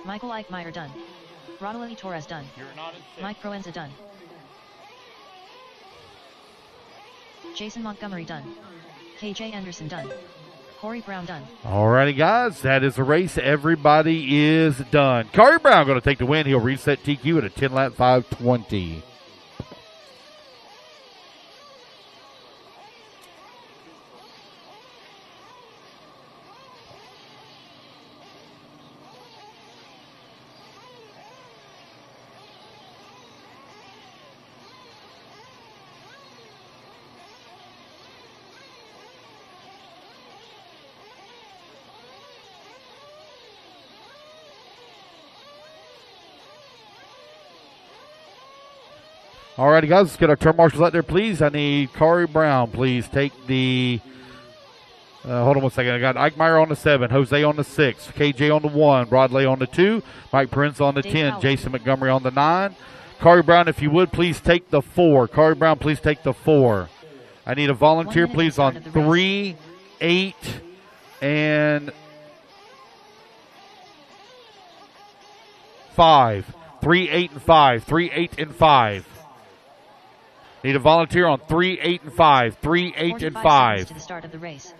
Michael Eichmeyer done. Rodolfo Torres done. Mike Proenza done. Jason Montgomery done. KJ Anderson done. Kari Brown done. All righty, guys, that is the race. Everybody is done. Kari Brown going to take the win. He'll reset TQ at a 10-lap 5:20. All righty, guys, let's get our turn marshals out there, please. I need Kari Brown, please. Take the, hold on one second. I got Eichmeyer on the 7, Jose on the 6, KJ on the 1, Rodley on the 2, Mike Prince on the 10, Jason Montgomery on the 9, Corey Brown, if you would, please take the 4. Corey Brown, please take the 4. I need a volunteer, please, on 3, 8, and 5. 3, 8, and 5. 3, 8, and 5. Need a volunteer on 3, 8, and 5. 3, 8, and 5. To the start of the race.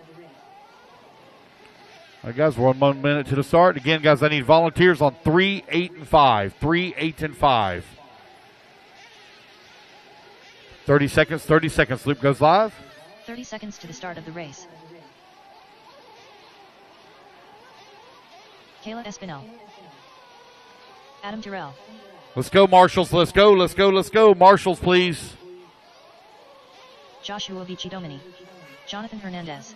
All right, guys, we're 1 minute to the start. Again, guys, I need volunteers on 3, 8, and 5. 3, 8, and 5. 30 seconds, 30 seconds. Loop goes live. 30 seconds to the start of the race. Kayla Espinel. Adam Terrell. Let's go, Marshals. Let's go, let's go, let's go. Marshals, please. Joshua Vici-Domini. Jonathan Hernandez.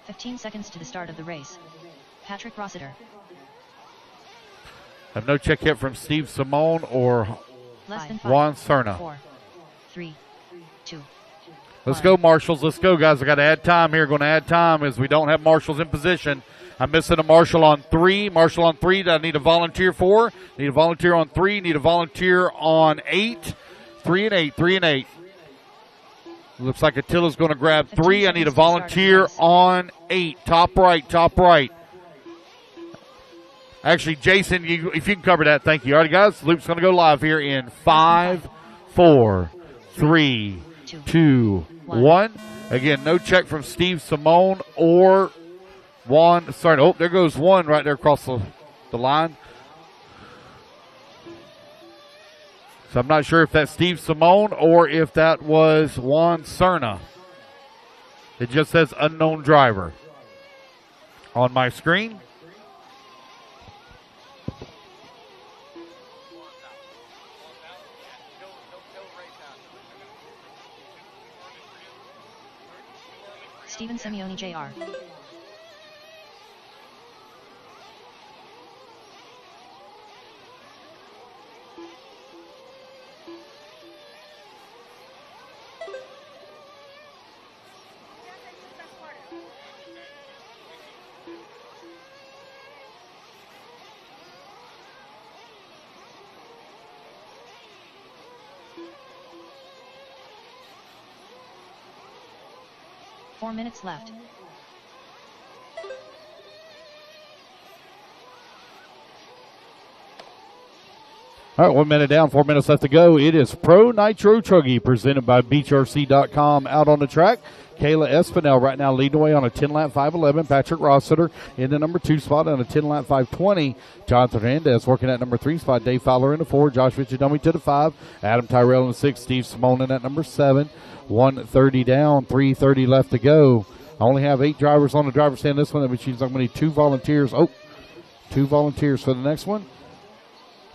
15 seconds to the start of the race. Patrick Rossiter. Have no check yet from Steve Simone or Less than 5, Juan Cerna. 4, 3, 2. Let's go, Marshals. Let's go, guys. I got to add time here. Going to add time as we don't have Marshals in position. I'm missing a Marshal on 3. Marshal on 3 that I need a volunteer for. Need a volunteer on 3. Need a volunteer on 8. 3 and 8. 3 and 8. Looks like Attila's going to grab 3. I need a volunteer on 8. Top right. Top right. Actually, Jason, if you can cover that, thank you. All right, guys. Loop's going to go live here in 5, 4, 3, 2, 1. Again, no check from Steve Simone or Juan. Sorry, oh, there goes 1 right there across the line. So I'm not sure if that's Steve Simone or if that was Juan Cerna. It just says unknown driver on my screen. Steven Simeone Jr. Four minutes left. All right, 1 minute down, 4 minutes left to go. It is Pro Nitro Truggy presented by BeachRC.com out on the track. Kayla Espinel right now leading away on a 10-lap 5:11. Patrick Rossiter in the number 2 spot on a 10-lap 5:20. Jonathan Hernandez working at number 3 spot. Dave Fowler in the 4. Josh Vici-Domini to the 5. Adam Tyrell in the 6. Steve Simone in at number 7. 1:30 down, 3:30 left to go. I only have 8 drivers on the driver's stand this one, which means I'm going to need 2 volunteers. Oh, 2 volunteers for the next one.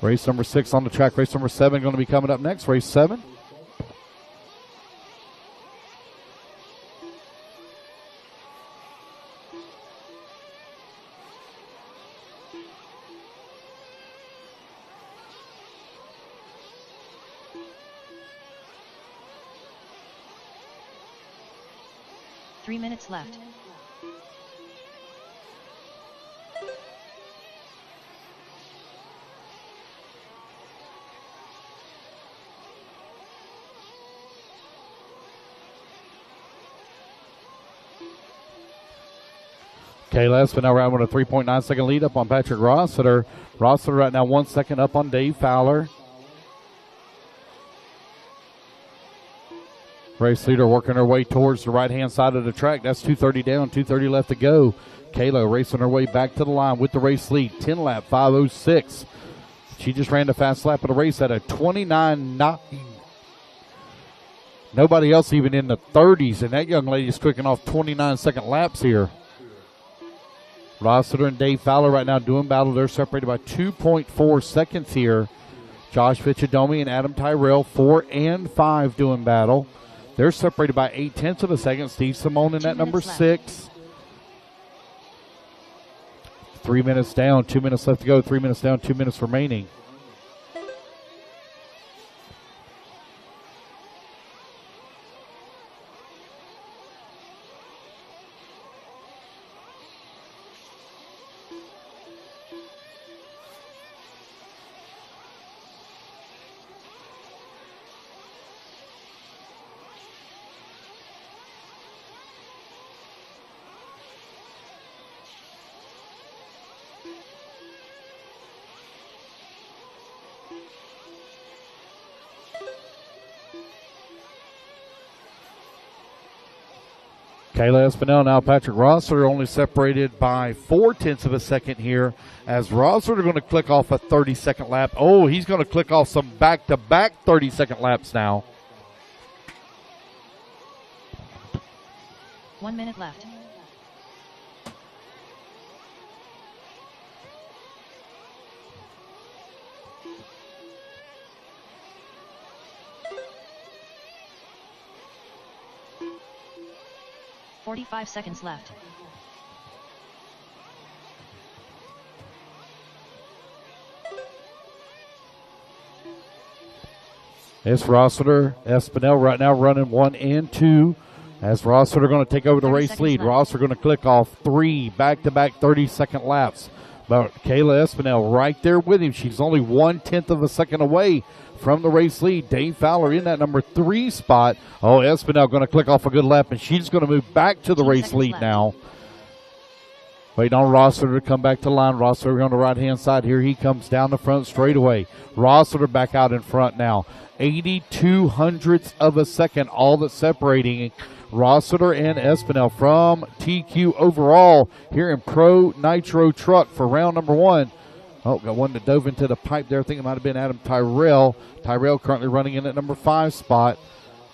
Race number 6 on the track. Race number 7 going to be coming up next. Race 7. Three minutes left. Kayla Espinel right with a 3.9 second lead up on Patrick Rossiter. Rossiter right now 1 second up on Dave Fowler. Race leader working her way towards the right-hand side of the track. That's 2:30 down, 2:30 left to go. Kayla racing her way back to the line with the race lead. 10-lap, 5:06. She just ran the fast lap of the race at a 29.9. Nobody else even in the 30s, and that young lady's clicking off 29-second laps here. Rossiter and Dave Fowler right now doing battle. They're separated by 2.4 seconds here. Josh Vici-Domini and Adam Tyrell, 4 and 5 doing battle. They're separated by 0.8 of a second. Steve Simone in at number 6. 3 minutes down, 2 minutes left to go. 3 minutes down, 2 minutes remaining. Kayla Espinel, now Patrick Rossler, only separated by 0.4 of a second here, as Rossler are going to click off a 30-second lap. Oh, he's going to click off some back-to-back 30-second laps now. 1 minute left. "45 seconds left. It's Rossiter, Espinel right now running 1 and 2. As Rossiter going to take over the race lead. Rossiter going to click off 3 back-to-back 30-second laps. But Kayla Espinel right there with him. She's only 1/10 of a second away from the race lead. Dave Fowler in that number 3 spot. Oh, Espinel going to click off a good lap, and she's going to move back to the race lead now. Waiting on Rossiter to come back to the line. Rossiter on the right-hand side. Here he comes down the front straightaway. Rossiter back out in front now. 82 hundredths of a second, all that's separating Rossiter and Espinel from TQ overall here in Pro Nitro Truck for round number 1. Oh, got one that dove into the pipe there. I think it might have been Adam Tyrell. Tyrell currently running in at number 5 spot.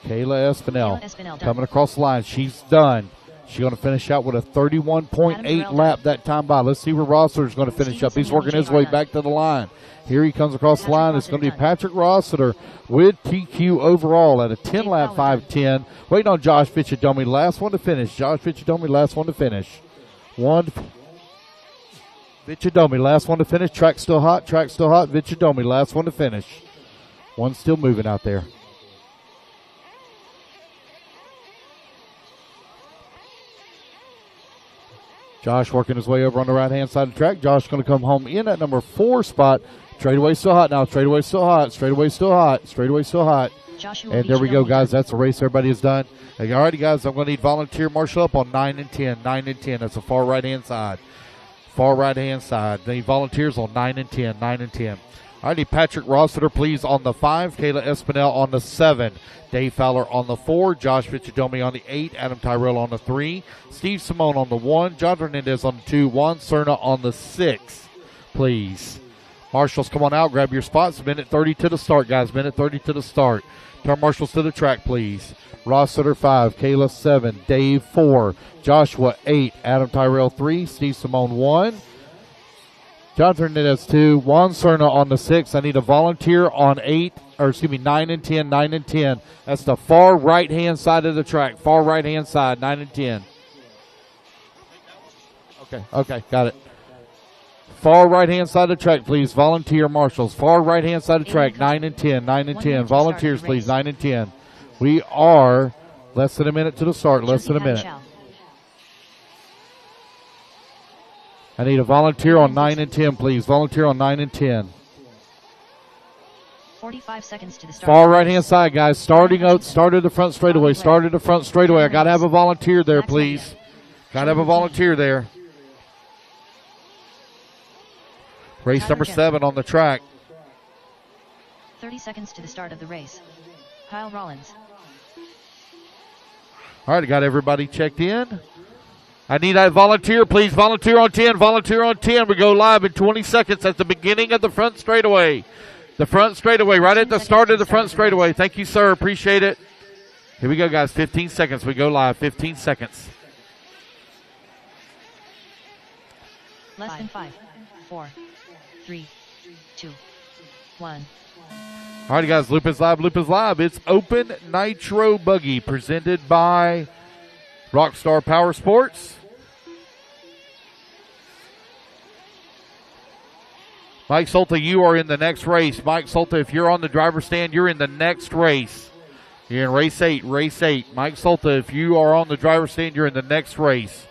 Kayla Espinel coming across the line. She's done. She's going to finish out with a 31.8 lap that time by. Let's see where Rossiter is going to finish up. He's working his way back to the line. Here he comes across the line. It's going to be Patrick Rossiter with TQ overall at a 10-lap 5:10. Waiting on Josh Fitchadomi, last one to finish. Josh Fitchadomi, last one to finish. Fitchadomi, last one to finish. Track still hot. Fitchadomi, last one to finish. One still moving out there. Josh working his way over on the right-hand side of the track. Josh going to come home in at number 4 spot. Straightaway still hot now. Straightaway still hot. And there we go, guys. That's the race everybody has done. Hey, all righty, guys. I'm going to need volunteer marshal up on 9 and 10. 9 and 10. That's the far right-hand side. They need volunteers on 9 and 10. I need Patrick Rossiter, please, on the 5. Kayla Espinel on the 7. Dave Fowler on the 4. Josh Fitchadomi on the 8. Adam Tyrell on the 3. Steve Simone on the 1. John Hernandez on the 2. Juan Cerna on the 6. Please. Marshals, come on out. Grab your spots. Minute 30 to the start, guys. Minute 30 to the start. Turn marshals to the track, please. Rossiter 5. Kayla 7. Dave 4. Joshua 8. Adam Tyrell 3. Steve Simone 1. John Hernandez 2. Juan Cerna on the 6. I need a volunteer on 9 and 10. 9 and 10. That's the far right-hand side of the track. Far right-hand side, 9 and 10. Okay, got it. Far right-hand side of the track, please. Volunteer marshals. Far right-hand side of the track, 9 and 10. 9 and 10. Volunteers, please, 9 and 10. We are less than a minute to the start. Less than a minute. I need a volunteer on 9 and 10, please. Volunteer on 9 and 10. 45 seconds to the start. Far right-hand side, guys. Started the front straightaway. I got to have a volunteer there, please. Got to have a volunteer there. Race number 7 on the track. 30 seconds to the start of the race. Kyle Rollins. All right, I got everybody checked in. I need a volunteer, please. Volunteer on 10. We go live in 20 seconds at the beginning of the front straightaway. Right at the start of the front straightaway. Thank you, sir. Appreciate it. Here we go, guys. 15 seconds. We go live. 15 seconds. Less than 5, 4, 3, 2, 1. All right, guys. Loop is live. It's Open Nitro Buggy presented by Rockstar Power Sports. Mike Solta, you are in the next race. Mike Solta, if you're on the driver's stand, you're in the next race. You're in race 8. Mike Solta, if you are on the driver's stand, you're in the next race.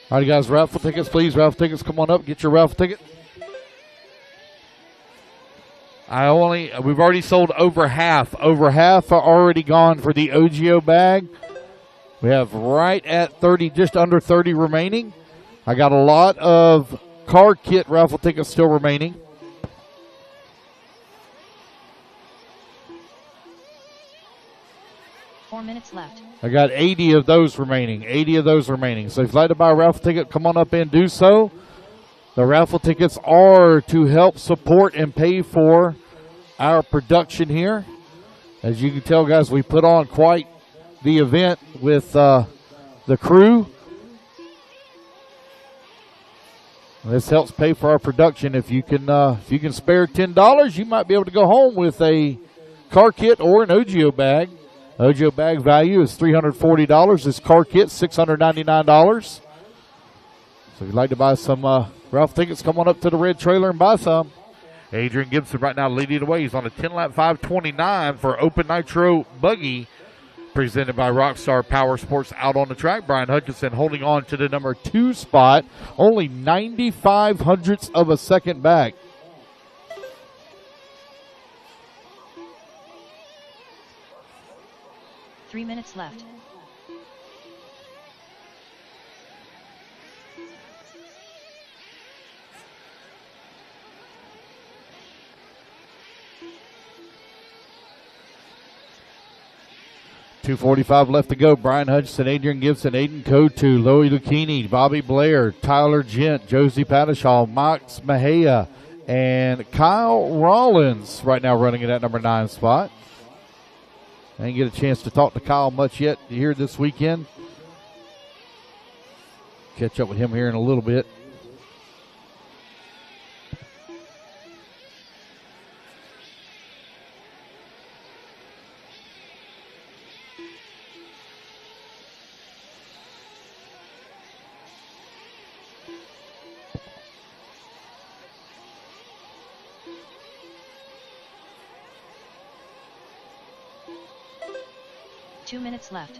All right, guys, raffle tickets, please. Raffle tickets, come on up. Get your raffle ticket. We've already sold over half. Over half are already gone for the OGO bag. We have right at 30, just under 30 remaining. I got a lot of car kit raffle tickets still remaining. Four minutes left. I got 80 of those remaining. 80 of those remaining. So if you'd like to buy a raffle ticket, come on up and do so. The raffle tickets are to help support and pay for our production here. As you can tell, guys, we put on quite the event with the crew. This helps pay for our production. If you can spare $10, you might be able to go home with a car kit or an OGO bag. OGO bag value is $340. This car kit, $699. So if you'd like to buy some raffle tickets, come on up to the red trailer and buy some. Adrian Gibson right now leading the way. He's on a 10-lap 5:29 for Open Nitro Buggy, presented by Rockstar Power Sports out on the track. Brian Hutchinson holding on to the number 2 spot, only 95 hundredths of a second back. Three minutes left. .245 left to go. Brian Hutchinson, Adrian Gibson, Aiden Kotu, Loie Lucchini, Bobby Blair, Tyler Gent, Josie Padishaw, Max Mejia, and Kyle Rollins right now running in that number 9 spot. I didn't get a chance to talk to Kyle much yet here this weekend. Catch up with him here in a little bit. Two minutes left.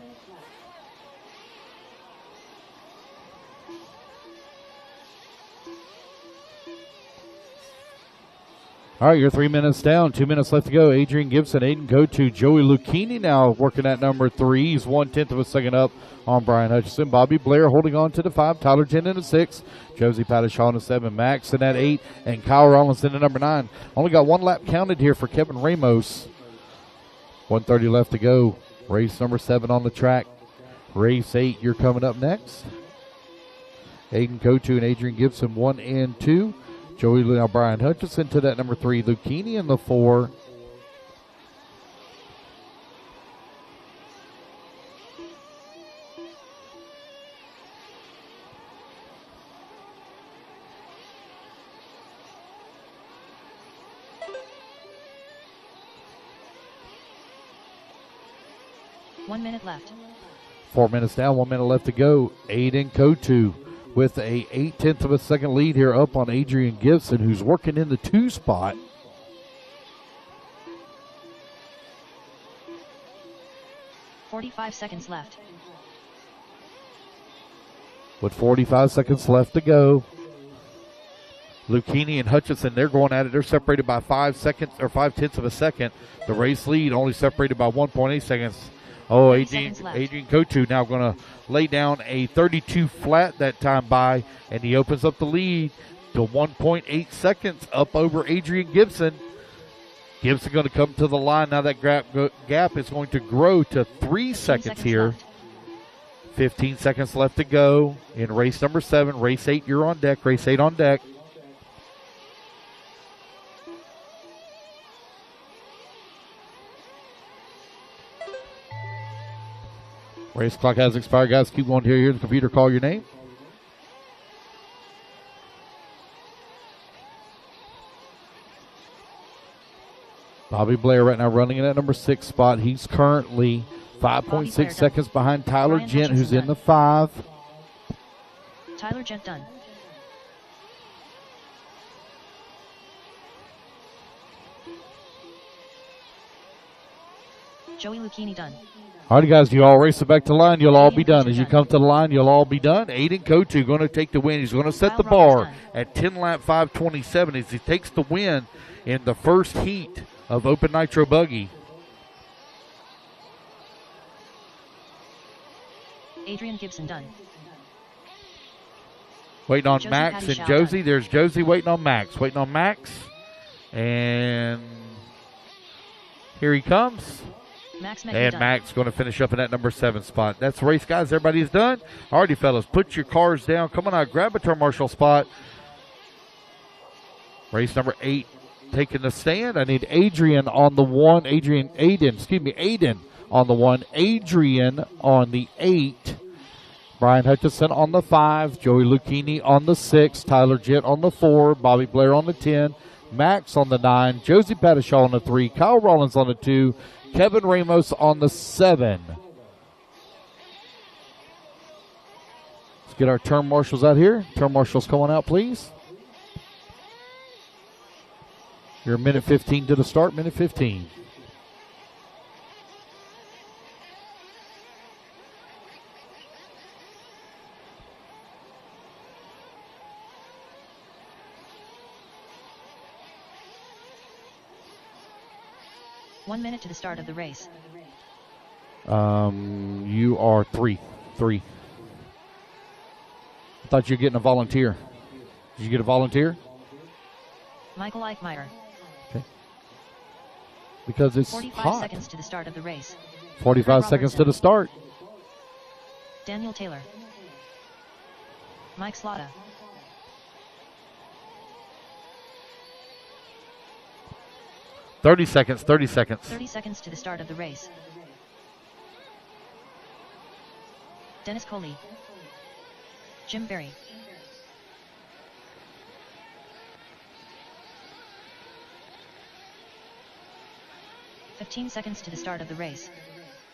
All right, you're 3 minutes down. 2 minutes left to go. Adrian Gibson, Aiden Kotu, Joey Lucchini now working at number 3. He's 1/10 of a second up on Brian Hutchinson. Bobby Blair holding on to the 5. Tyler Jen in the 6. Josie Padishaw in the 7. Max in that 8. And Kyle Rollins in the number 9. Only got 1 lap counted here for Kevin Ramos. 1:30 left to go. Race number 7 on the track. Race 8, you're coming up next. Aiden Kotu and Adrian Gibson, 1 and 2. Joey now Brian Hutchinson to that number 3. Lucchini in the 4. One minute left. 4 minutes down, 1 minute left to go. Aiden Kotu with a 8/10 of a second lead here up on Adrian Gibson, who's working in the 2 spot. .45 seconds left. With 45 seconds left to go. Lucchini and Hutchinson, they're going at it. They're separated by 5 seconds or 5/10 of a second. The race lead only separated by 1.8 seconds. Oh, Adrian Kotu now going to lay down a 32 flat that time by, and he opens up the lead to 1.8 seconds up over Adrian Gibson. Gibson going to come to the line. Now that gap is going to grow to 3 seconds here. Left. 15 seconds left to go in race number 7. Race 8, you're on deck. Race 8 on deck. Race clock has expired, guys. Keep going here. Hear the computer call your name. Bobby Blair right now running in at number 6 spot. He's currently 5.6 seconds behind Tyler Gent, who's in the 5. Tyler Gent done. Joey Lucchini done. All right, guys, you all race it back to the line. You'll all be done. As you come to the line, you'll all be done. Aiden Kotu going to take the win. He's going to set the bar at 10-lap 5:27 as he takes the win in the first heat of Open Nitro Buggy. Adrian Gibson done. Waiting on Josie Max Patty and Shaw Josie. done. There's Josie waiting on Max. Waiting on Max. And here he comes. Max And done. Max going to finish up in that number 7 spot. That's the race, guys. Everybody's done. Alrighty, fellas. Put your cars down. Come on out. Grab a turn marshal spot. Race number 8 taking the stand. I need Adrian on the 1. Aiden on the 1. Adrian on the 8. Brian Hutchison on the 5. Joey Lucchini on the 6. Tyler Jett on the 4. Bobby Blair on the 10. Max on the 9. Josie Pattishaw on the 3. Kyle Rollins on the 2. Kevin Ramos on the 7. Let's get our turn marshals out here. Turn marshals coming out, please. You're a minute 15 to the start, minute 15. One minute to the start of the race. You are 3. I thought you were getting a volunteer. Did you get a volunteer? Michael Eichmeyer. Okay. Because it's 45 hot. seconds to the start of the race. 45 Kurt seconds to Robertson. the start. Daniel Taylor. Mike Slaughter. Thirty seconds. 30 seconds to the start of the race. Dennis Coley. Jim Berry. "15 seconds to the start of the race.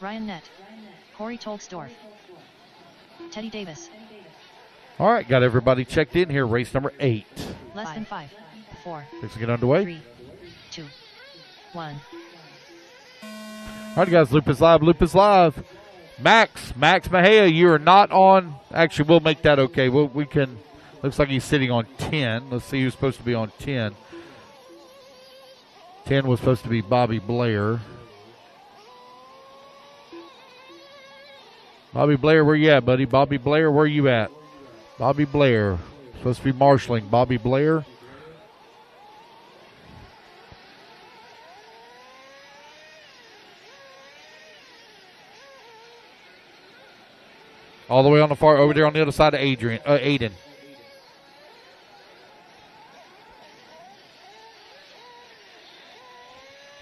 Ryan Nett. Corey Tolksdorf. Teddy Davis. All right, got everybody checked in here. Race number 8. Less than 5, 4, Let's get underway. 3, 2, 1. All right, guys, Loop is live. Max Mejia, you are not on. Actually, we'll make that okay. We can. Looks like he's sitting on 10. Let's see who's supposed to be on 10. 10 was supposed to be Bobby Blair. Bobby Blair, where you at, buddy? Bobby Blair, where you at? Bobby Blair. Supposed to be marshalling. Bobby Blair. All the way on the far, over there on the other side of Aiden.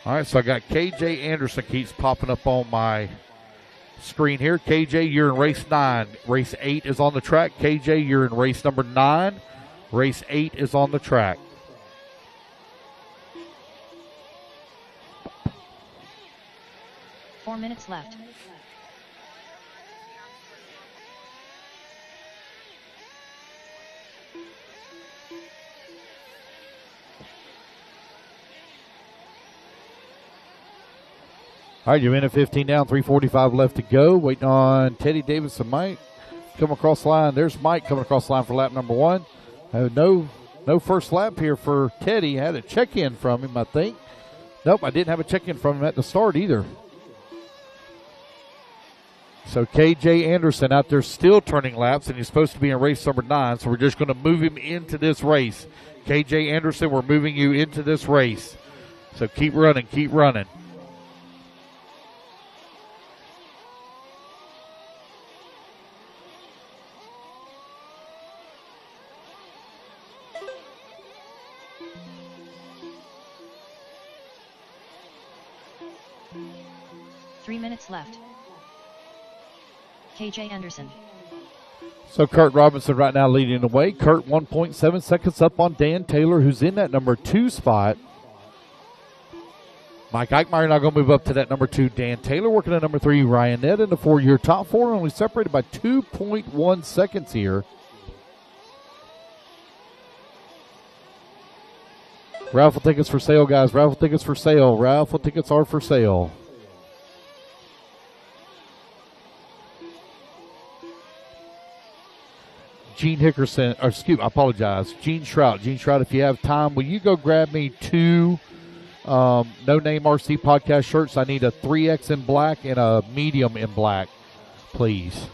All right, so I got KJ Anderson keeps popping up on my screen here. KJ, you're in race 9. Race 8 is on the track. KJ, you're in race number 9. Race 8 is on the track. Four minutes left. All right, you're in at 15 down, 3:45 left to go. Waiting on Teddy Davis and Mike. Come across the line. There's Mike coming across the line for lap number 1. No first lap here for Teddy. Had a check-in from him, I think. Nope, I didn't have a check-in from him at the start either. So KJ Anderson out there still turning laps, and he's supposed to be in race number 9, so we're just going to move him into this race. KJ Anderson, we're moving you into this race. So keep running, keep running. Three minutes left. KJ Anderson. So Kurt Robinson right now leading the way. Kurt 1.7 seconds up on Dan Taylor, who's in that number 2 spot. Mike Eichmeyer now going to move up to that number 2. Dan Taylor working at number 3. Ryan Nett in the 4-year top 4, only separated by 2.1 seconds here. Raffle tickets for sale, guys. Raffle tickets for sale. Raffle tickets are for sale. Gene Hickerson, or excuse me, I apologize. Gene Shrout. Gene Shrout, if you have time, will you go grab me 2 No Name RC podcast shirts? I need a 3X in black and a medium in black, please.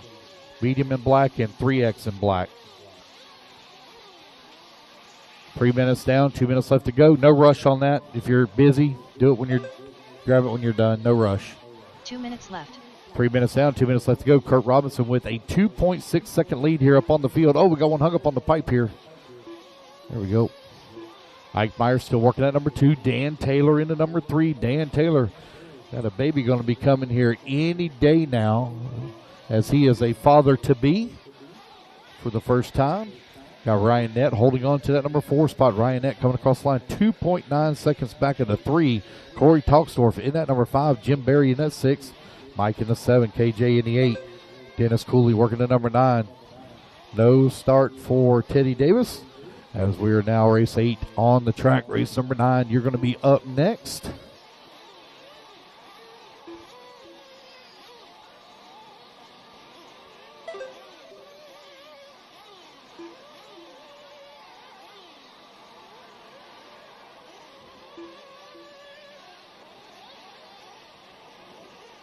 Medium in black and 3X in black. 3 minutes down, 2 minutes left to go. No rush on that. If you're busy, do it when you're, grab it when you're done. No rush. 2 minutes left. 3 minutes down, 2 minutes left to go. Kurt Robinson with a 2.6 second lead here up on the field. Oh, we got one hung up on the pipe here. There we go. Ike Myers still working at number 2. Dan Taylor into number 3. Dan Taylor got a baby going to be coming here any day now, as he is a father-to-be for the first time. Got Ryan Nett holding on to that number 4 spot. Ryan Nett coming across the line 2.9 seconds back in the 3. Corey Talksdorf in that number 5. Jim Berry in that 6. Mike in the 7. KJ in the 8. Dennis Cooley working the number 9. No start for Teddy Davis, as we are now race 8 on the track. Race number 9, you're going to be up next.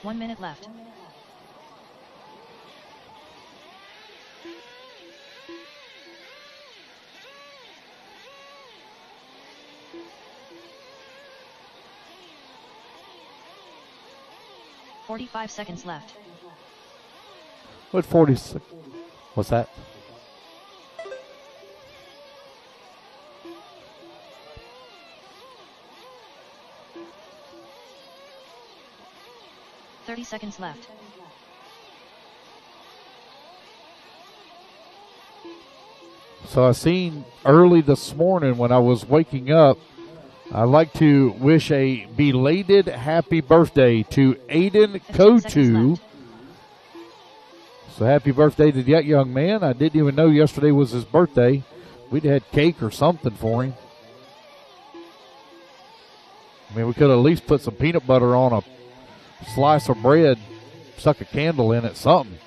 One minute left. "45 seconds left. What 40? What's that? "30 seconds left. So I seen early this morning when I was waking up, I'd like to wish a belated happy birthday to Aiden 15 seconds Kotu. left. So happy birthday to that young man. I didn't even know yesterday was his birthday. We'd had cake or something for him. I mean, we could at least put some peanut butter on a slice of bread, stuck a candle in it, something.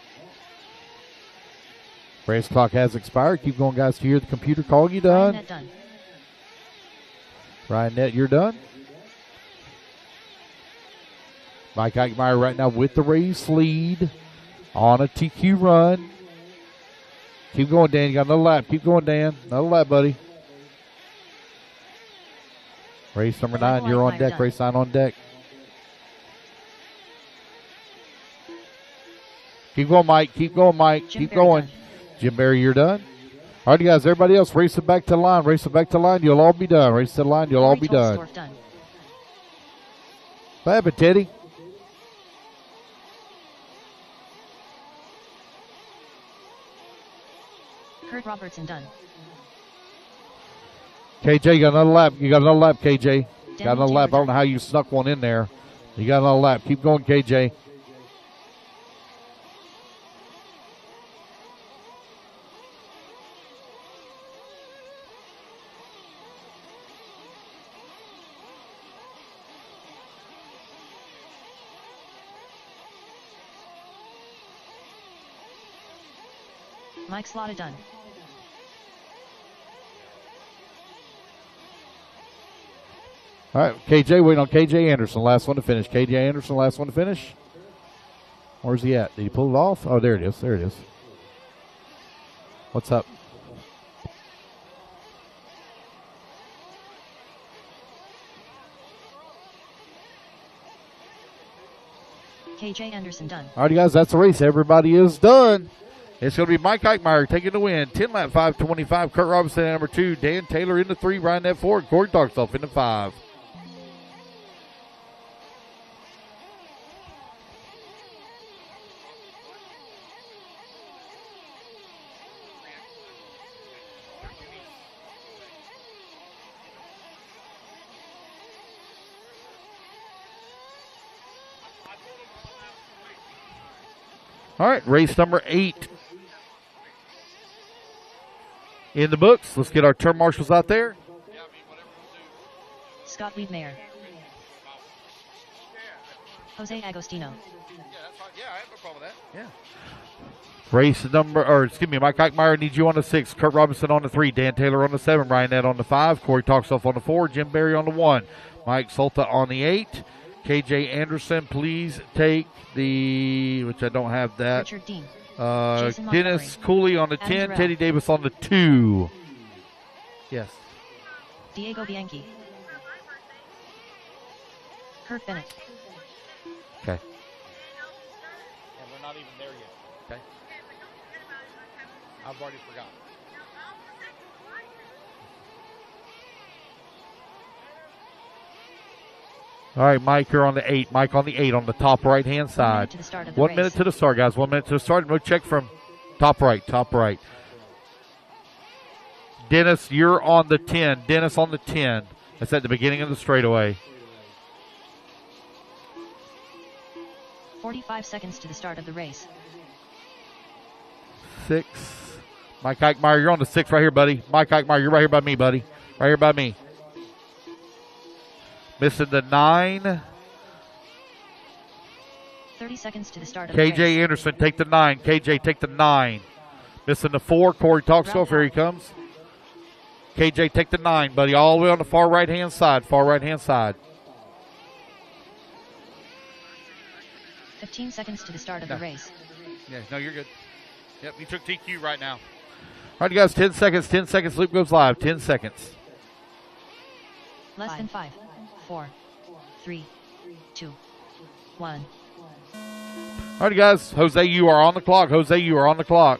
Race clock has expired. Keep going, guys, to hear the computer call. You Ryan done? Nett done. Ryan Nett, you're done. Mike Eichmeyer right now with the race lead on a TQ run. Keep going, Dan. You got another lap. Keep going, Dan. Another lap, buddy. Race number 9, you're on deck. Race 9 on deck. Keep going, Mike. Keep going, Mike. Jim Keep Berry going. done. Jim Berry, you're done. All right, guys, everybody else, race it back to the line. Race it back to the line. You'll all be done. Race to the line. You'll all Corey be done. Tolsdorf done. What happened, Teddy? Kurt Robertson done. KJ, you got another lap. You got another lap, KJ. Got Daniel another lap. I Taylor don't know how you snuck one in there. You got another lap. Keep going, KJ. Mike Slotta done. All right, KJ waiting on KJ Anderson. Last one to finish. KJ Anderson, last one to finish. Where's he at? Did he pull it off? Oh, there it is. There it is. What's up? KJ Anderson done. All right, guys, that's the race. Everybody is done. It's going to be Mike Eichmeyer taking the win. 10 lap 5:25. Kurt Robinson at number 2. Dan Taylor in the 3. Ryan Nett 4. Corey Darkself in the 5. All right, race number 8 in the books. Let's get our turn marshals out there. Scott Wiedmeyer. Jose Agostino. Race number, Mike Eichmeyer needs you on the 6. Kurt Robinson on the 3. Dan Taylor on the 7. Ryan Nett on the 5. Corey Talkself on the 4. Jim Berry on the 1. Mike Solta on the 8. KJ Anderson, please take the, which I don't have that. Richard Dean. Dennis Cooley on the 10. Terrell. Teddy Davis on the 2. Yes. Diego Bianchi. Kurt Bennett. Okay. And we're not even there yet. Okay. I've already forgotten. All right, Mike, you're on the 8. Mike on the 8 on the top right-hand side. 1 minute to the start, guys. 1 minute to the start. No check from top right, top right. Dennis, you're on the 10. Dennis on the 10. That's at the beginning of the straightaway. 45 seconds to the start of the race. 6. Mike Eichmeyer, you're on the 6 right here, buddy. Mike Eichmeyer, you're right here by me, buddy. Right here by me. Missing the 9. 30 seconds to the start of the race. KJ Anderson, take the 9. KJ, take the 9. Missing the 4. Corey Talksdorf, here he comes. KJ, take the 9, buddy. All the way on the far right-hand side. Far right-hand side. 15 seconds to the start of the race. Yeah, no, you're good. Yep, you took TQ right now. All right, you guys, 10 seconds. 10 seconds. Loop goes live. 10 seconds. Less than 5, 4, 3, 2, 1. All right, guys. Jose, you are on the clock. Jose, you are on the clock.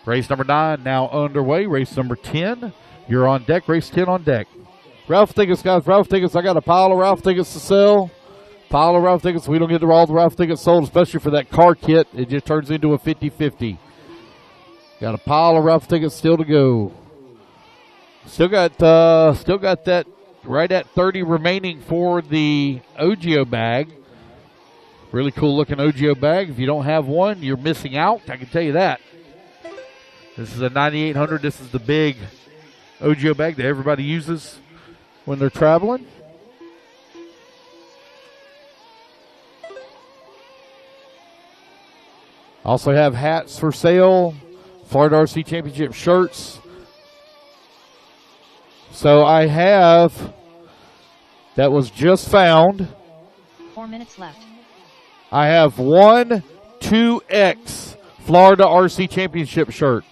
Race number 9 now underway. Race number 10. You're on deck. Race 10 on deck. Ralph tickets, guys. Ralph tickets. I got a pile of Ralph tickets to sell. Pile of Ralph tickets. We don't get all the Ralph tickets sold, especially for that car kit. It just turns into a 50-50. Got a pile of Ralph tickets still to go. Still got that right at 30 remaining for the OGIO bag. Really cool looking OGIO bag. If you don't have one, you're missing out. I can tell you that. This is a 9800. This is the big OGIO bag that everybody uses when they're traveling. Also have hats for sale, Florida RC Championship shirts. So I have, that was just found. 4 minutes left. I have one 2X Florida RC Championship shirt.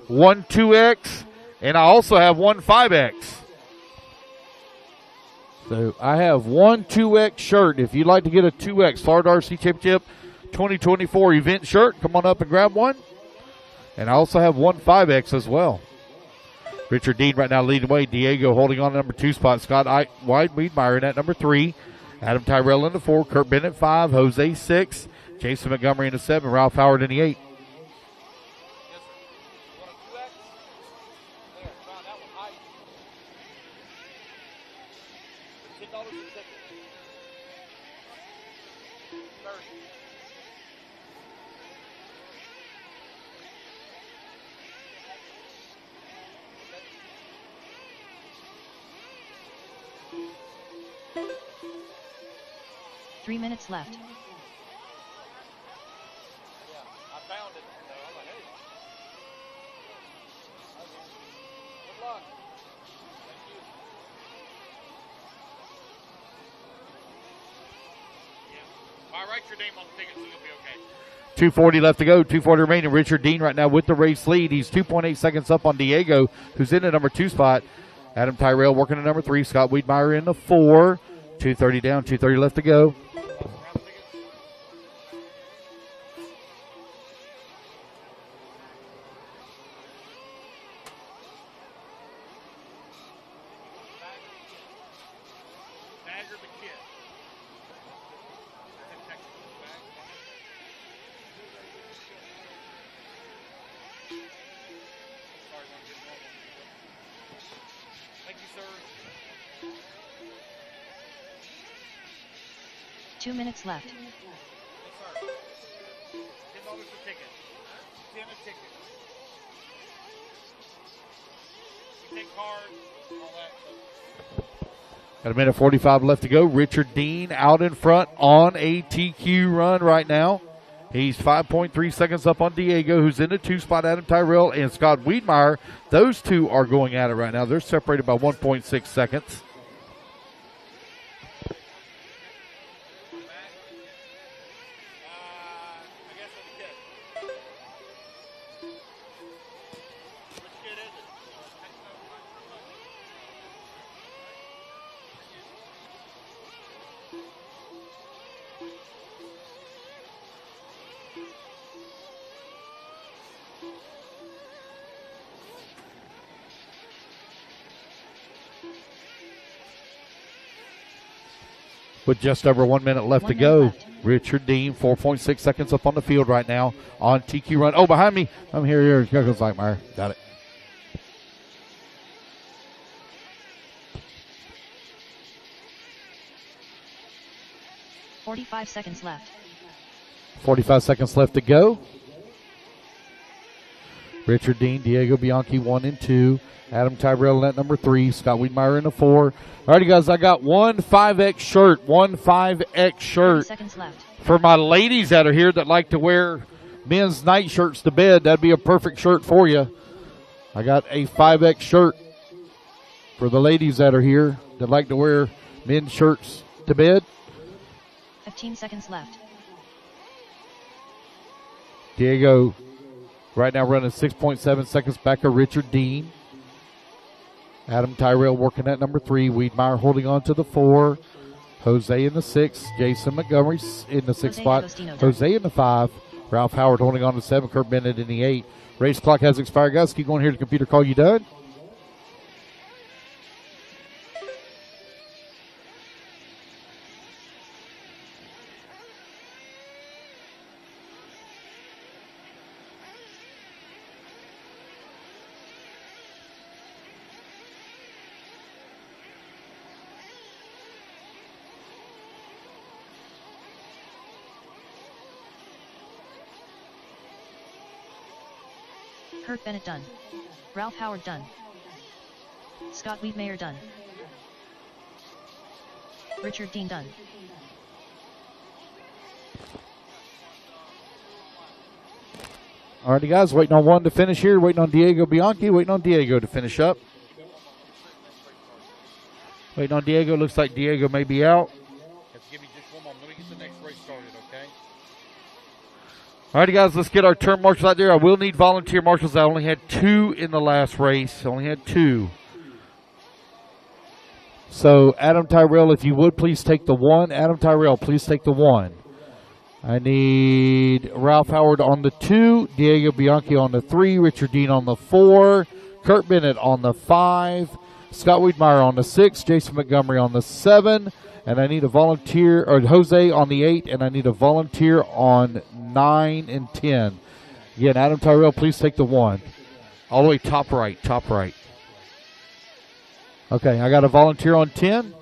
One 2X, and I also have one 5X. So I have one 2X shirt. If you'd like to get a 2X Florida RC Championship 2024 event shirt, come on up and grab one. And I also have one 5X as well. Richard Dean right now leading the way. Diego holding on to number 2 spot. Scott Wiedmeyer in at number 3. Adam Tyrell in the 4. Kurt Bennett 5. Jose 6. Jason Montgomery in the 7. Ralph Howard in the 8. Three minutes left. Yeah, I found it. So I'm like, hey. Good luck. Thank you. Yeah. All right, write your name on the ticket so you'll be okay. 2:40 left to go. 2:40 remaining. Richard Dean right now with the race lead. He's 2.8 seconds up on Diego, who's in the number 2 spot. Adam Tyrell working at number 3. Scott Wiedmeyer in the 4. 2:30 down. 2:30 left to go. Thank you, sir. 2 minutes left. Yes, sir. $10 a ticket. 10 a ticket. We take cards, all that stuff. Got a minute 45 left to go. Richard Dean out in front on a TQ run right now. He's 5.3 seconds up on Diego, who's in the 2 spot. Adam Tyrell and Scott Wiedmeyer. Those two are going at it right now. They're separated by 1.6 seconds. I guess it's a kid. Which kid is it? with just over 1 minute left 1 to minute go. left. Richard Dean, 4.6 seconds up on the field right now on TQ run. Oh, behind me. I'm here. Here goes Lightmeyer. Got it. .45 seconds left. 45 seconds left to go. Richard Dean, Diego Bianchi 1 and 2. Adam Tyrell in at number 3. Scott Wiedmeyer in a 4. All right, guys, I got one 5X shirt. One 5X 30 shirt seconds left. for my ladies that are here that like to wear men's night shirts to bed. That'd be a perfect shirt for you. I got a 5X shirt for the ladies that are here that like to wear men's shirts to bed. 15 seconds left. Diego right now running 6.7 seconds back of Richard Dean. Adam Tyrell working at number 3. Wiedmeyer holding on to the 4. Jose in the 6. Jason Montgomery in the 6th Jose spot. Agostino done. Jose in the 5. Ralph Howard holding on to 7. Kurt Bennett in the 8. Race clock has expired. Guys, keep going here. The computer call you done. Kurt Bennett done. Ralph Howard done. Scott Wiedmeyer done. Richard Dean done. Alrighty, guys, waiting on one to finish here. Waiting on Diego Bianchi. Waiting on Diego to finish up. Waiting on Diego. Looks like Diego may be out. Give me just 1 moment. Let me get the next race started, okay? Alrighty, guys, let's get our turn marshals out there. I will need volunteer marshals. I only had 2 in the last race. Only had 2. So, Adam Tyrell, if you would, please take the 1. Adam Tyrell, please take the 1. I need Ralph Howard on the 2, Diego Bianchi on the 3, Richard Dean on the 4, Kurt Bennett on the 5, Scott Wiedmeyer on the 6, Jason Montgomery on the 7, and I need a volunteer, or Jose on the 8, and I need a volunteer on 9 and 10. Again, Adam Tyrell, please take the 1. All the way top right, top right. Okay, I got a volunteer on 10.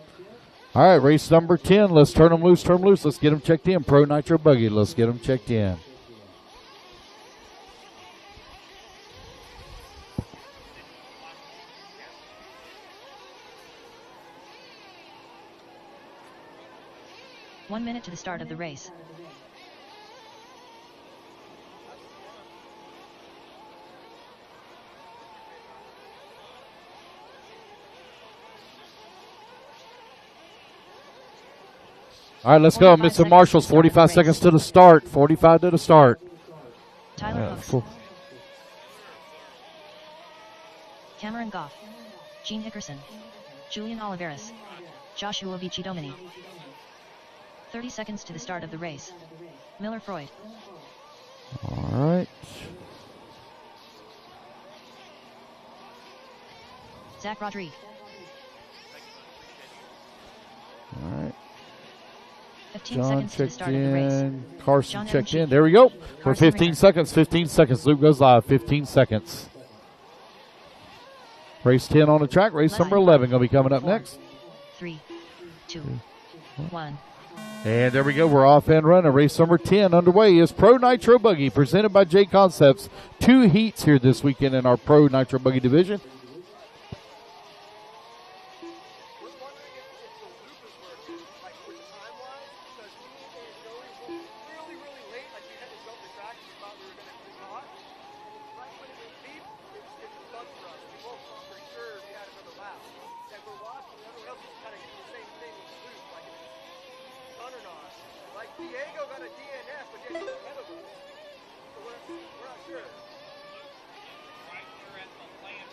All right, race number 10. Let's turn them loose, turn them loose. Let's get them checked in. Pro Nitro Buggy, let's get them checked in. One minute to the start of the race. All right, let's go. 45 Mr. Marshall's, seconds to the 45 start of the seconds race. to the start. 45 to the start. Tyler Hooks. Cameron Goff. Gene Hickerson. Julian Oliveras. Joshua Vici-Domini. 30 seconds to the start of the race. Miller Freud. All right. Zach Rodriguez. All right. 15 John seconds to the checked start of the race. in. Carson John checked Evan in. There we go. For Carson 15 Ringer. seconds. 15 seconds. Loop goes live. 15 seconds. Race 10 on the track. Race number 11 going to be coming up 4, next. 3, 2, 1. And there we go. We're off and running. Race number 10 underway is Pro Nitro Buggy, presented by J Concepts. 2 heats here this weekend in our Pro Nitro Buggy division. We're wondering if the loop is working, like with the time-wise, because me and Joey were really, really late. Like we had to jump the track and we thought we were going to be caught. Right when it was deep, it was bug for us. We both thought for sure we had another lap. And we're watching, and everyone else was kind of doing the same thing with the loop, like if it's done or not. Like Diego got a DNF, but yet he's ahead of us. So we're not sure. Right here at the land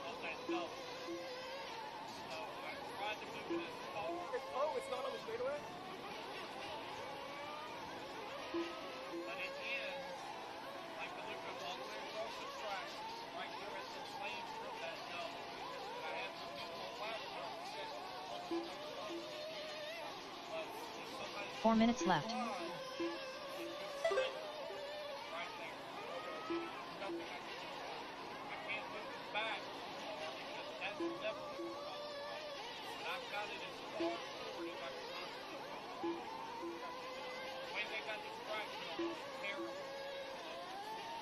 of that double. So I tried to move it as far. It's not on the straightaway? But it ends like the loop goes all the way across the track, right here at the lane of that double. And I had some people on lap time set on the number. 4 minutes left. Right there. Nothing I can do. I can't move it back because that's definitely a problem. But I've got it as far forward as I can possibly go. The way they got this track built is terrible.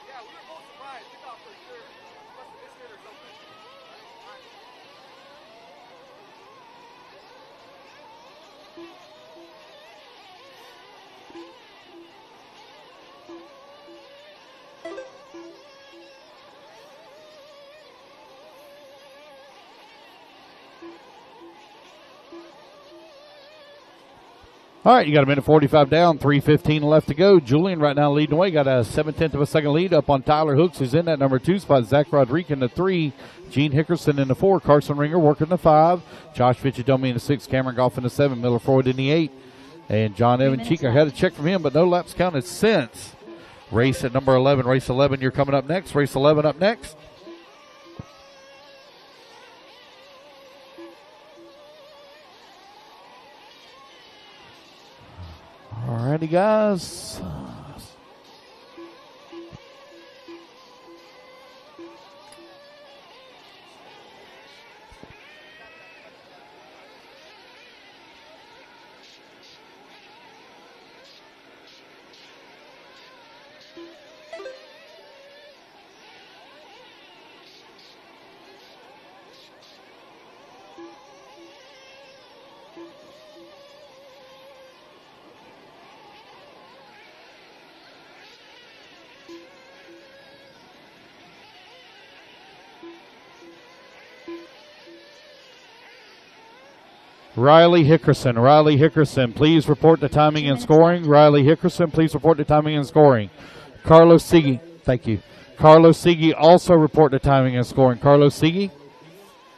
Yeah, we were both surprised. We thought for sure. Must have missed it or something. Right. All right, you got a minute 45 down, 3:15 left to go. Julian right now leading away, got a 7/10 of a second lead up on Tyler Hooks, who's in that number 2 spot. Zach Rodriguez in the 3, Gene Hickerson in the 4, Carson Ringer working the 5, Josh Fichadomi in the 6, Cameron Goff in the 7, Miller Freud in the 8, and John Evan Cheek. I had a check from him, but no laps counted since. Race at number 11. Race 11, you're coming up next. Race 11 up next. Alrighty, guys. Riley Hickerson, please report the timing and scoring. Riley Hickerson, please report the timing and scoring. Carlos Sigui, thank you. Carlos Sigui also report the timing and scoring. Carlos Sigui,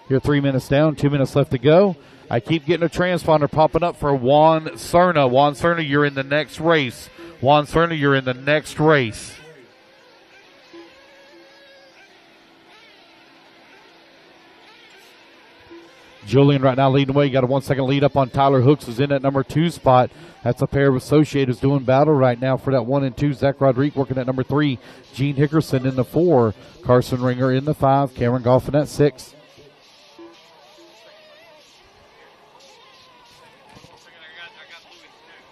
you're 3 minutes down, 2 minutes left to go. I keep getting a transponder popping up for Juan Cerna. Juan Cerna, you're in the next race. Juan Cerna, you're in the next race. Julian right now leading away. You got a 1 second lead up on Tyler Hooks, who's in that number 2 spot. That's a pair of associators doing battle right now for that 1 and 2. Zach Rodriguez working at number 3. Gene Hickerson in the 4. Carson Ringer in the 5. Cameron Goff in that 6. I got Louis too.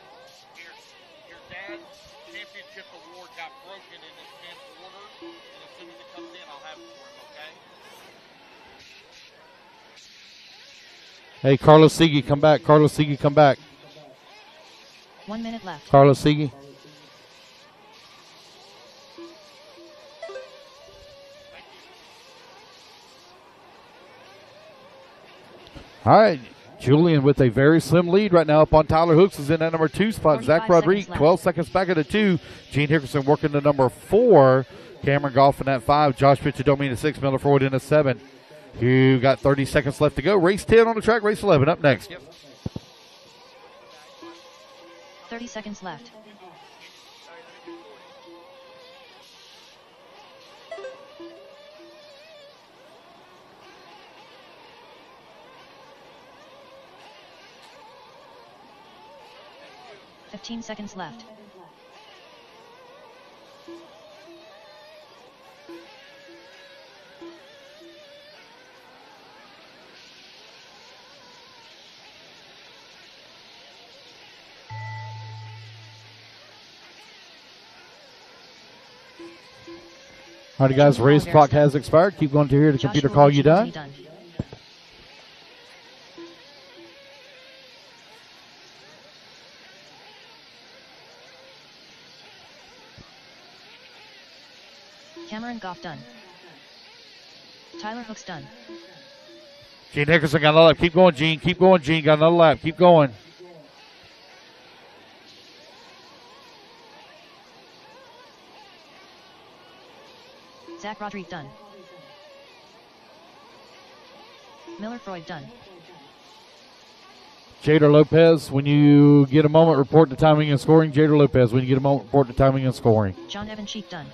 Your dad's championship award got broken in its 10th order, and as soon as it comes in, I'll have it for him, okay? Hey, Carlos Sigui, come back. Carlos Sigui, come back. 1 minute left. Carlos Sigui. All right, Julian with a very slim lead right now up on Tyler Hooks is in that number 2 spot. Zach 45 Rodriguez, seconds 12 seconds back at the 2. Gene Hickerson working the number 4. Cameron Goff in that 5. Josh Fichadomi in the 6. Miller Freud in the 7. You got 30 seconds left to go. Race 10 on the track. Race 11 up next. 30 seconds left. Fifteen seconds left. All right, guys, race clock has expired. Keep going to hear the computer call you done. Cameron Goff done. Tyler Hooks done. Gene Hickerson got another lap. Keep going, Gene. Keep going, Gene. Got another lap. Keep going. Zach Rodriguez done. Miller Freud done. Jader Lopez, when you get a moment, report the timing and scoring. Jader Lopez, when you get a moment, report the timing and scoring. John Evan Cheek done.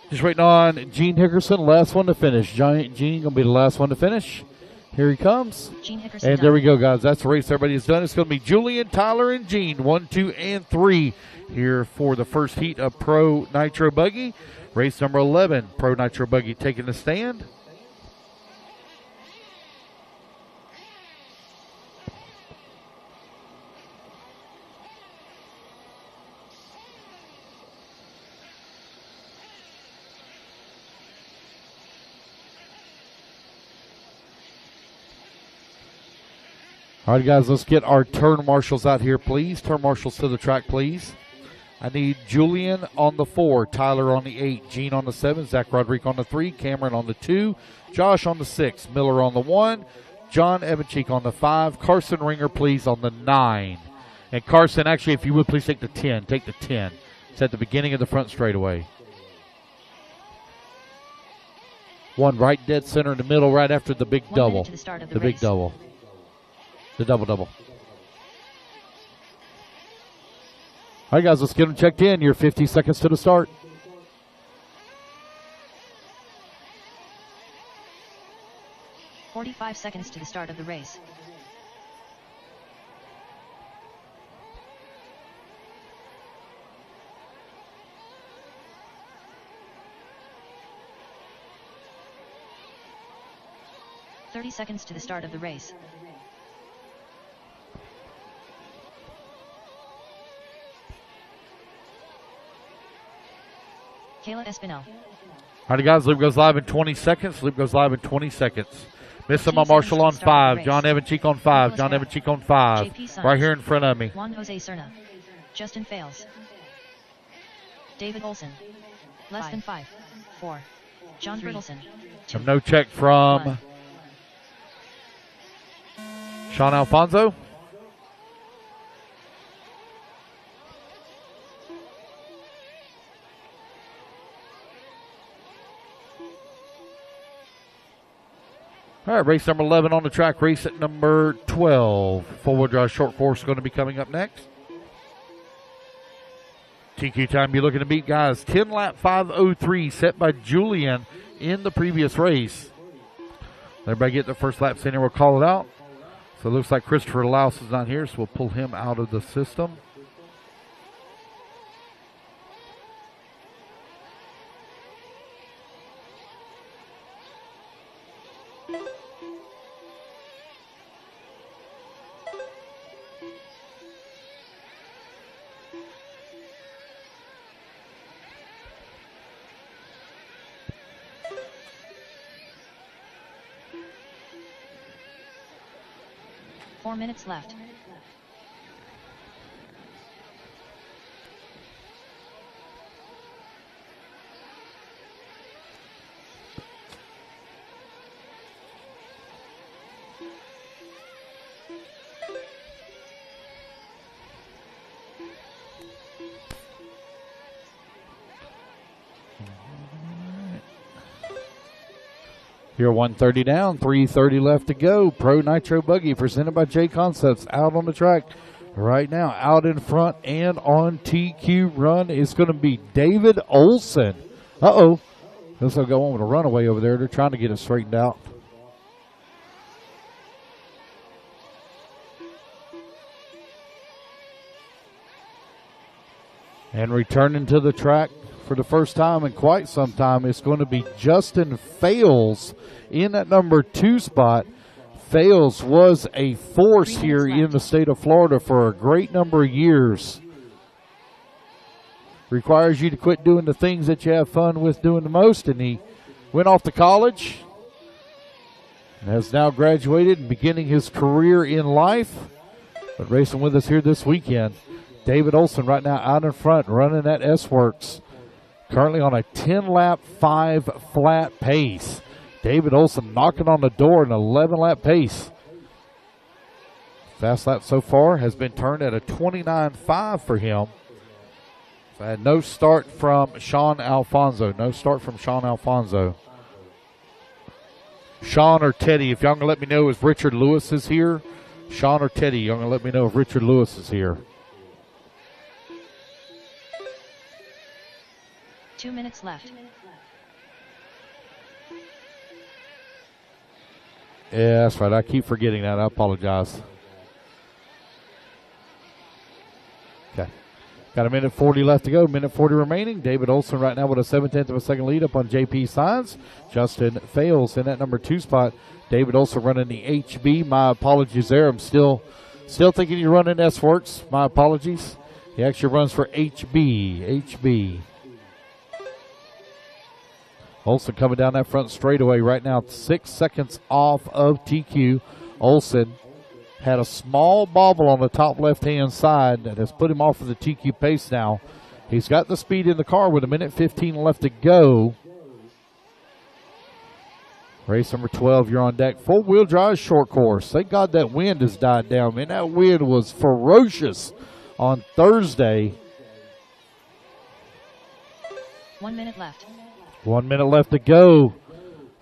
Just waiting on Gene Hickerson, last one to finish. Gene going to be the last one to finish. Here he comes. Gene Hickerson And there done. we go, guys. That's the race everybody has done. It's going to be Julian, Tyler, and Gene, 1, 2, and 3 here for the first heat of Pro Nitro Buggy. Race number 11, Pro Nitro Buggy taking the stand. All right, guys, let's get our turn marshals out here, please. Turn marshals to the track, please. I need Julian on the 4, Tyler on the 8, Gene on the 7, Zach Rodriguez on the 3, Cameron on the 2, Josh on the 6, Miller on the 1, John Evancheek on the 5, Carson Ringer, please, on the 9. And Carson, actually, if you would, please take the 10. Take the 10. It's at the beginning of the front straightaway. One right dead center in the middle, right after the big 1 double. minute to the start of the Big race. double. The double-double. All right, guys, let's get them checked in. You're 50 seconds to the start. "45 seconds to the start of the race. "30 seconds to the start of the race. Kayla Espinel. All right, guys, loop goes live in 20 seconds. Loop goes live in 20 seconds. Missing my 15 Marshall on seconds to start 5. the race. John Evancheek on 5. Nicholas John Barrett. Evancheek on 5. JP Sons. Right here in front of me. Juan Jose Cerna. Justin Fales. David Olson. Less than 5. 4. John Brittleson. 2. No check from 1. Sean Alfonso. All right, race number 11 on the track. Race at number 12. Four-wheel drive short course going to be coming up next. TQ time you're looking to beat, guys. 10 lap 5:03 set by Julian in the previous race. Everybody get the first laps in here. We'll call it out. So it looks like Christopher Louse is not here, so we'll pull him out of the system. Four minutes left. Here, 130 down, 3:30 left to go. Pro Nitro Buggy presented by J Concepts out on the track right now. Out in front and on TQ run is going to be David Olson. Uh-oh. Looks like go on with a runaway over there. They're trying to get it straightened out. And returning to the track for the first time in quite some time, it's going to be Justin Fales in that number 2 spot. Fales was a force here in the state of Florida for a great number of years. Requires you to quit doing the things that you have fun with doing the most, and he went off to college and has now graduated and beginning his career in life. But racing with us here this weekend, David Olson right now out in front running that S-Works. Currently on a 10-lap, 5 flat pace. David Olson knocking on the door an 11-lap pace. Fast lap so far has been turned at a 29.5 for him. So I had no start from Sean Alfonso. No start from Sean Alfonso. Sean or Teddy, if y'all going to let me know if Richard Lewis is here. Sean or Teddy, y'all going to let me know if Richard Lewis is here. 2 minutes left. Yeah, that's right. I keep forgetting that. I apologize. Okay. Got a minute 40 left to go. Minute 40 remaining. David Olson right now with a 7/10 of a second lead up on JP Signs. Justin Fales in that number 2 spot. David Olson running the HB. My apologies there. I'm still thinking you're running S-Works. My apologies. He actually runs for HB. Olson coming down that front straightaway right now. 6 seconds off of TQ. Olson had a small bobble on the top left-hand side that has put him off of the TQ pace now. He's got the speed in the car with a minute 15 left to go. Race number 12, you're on deck. Four-wheel drive short course. Thank God that wind has died down. Man, that wind was ferocious on Thursday. 1 minute left. 1 minute left to go.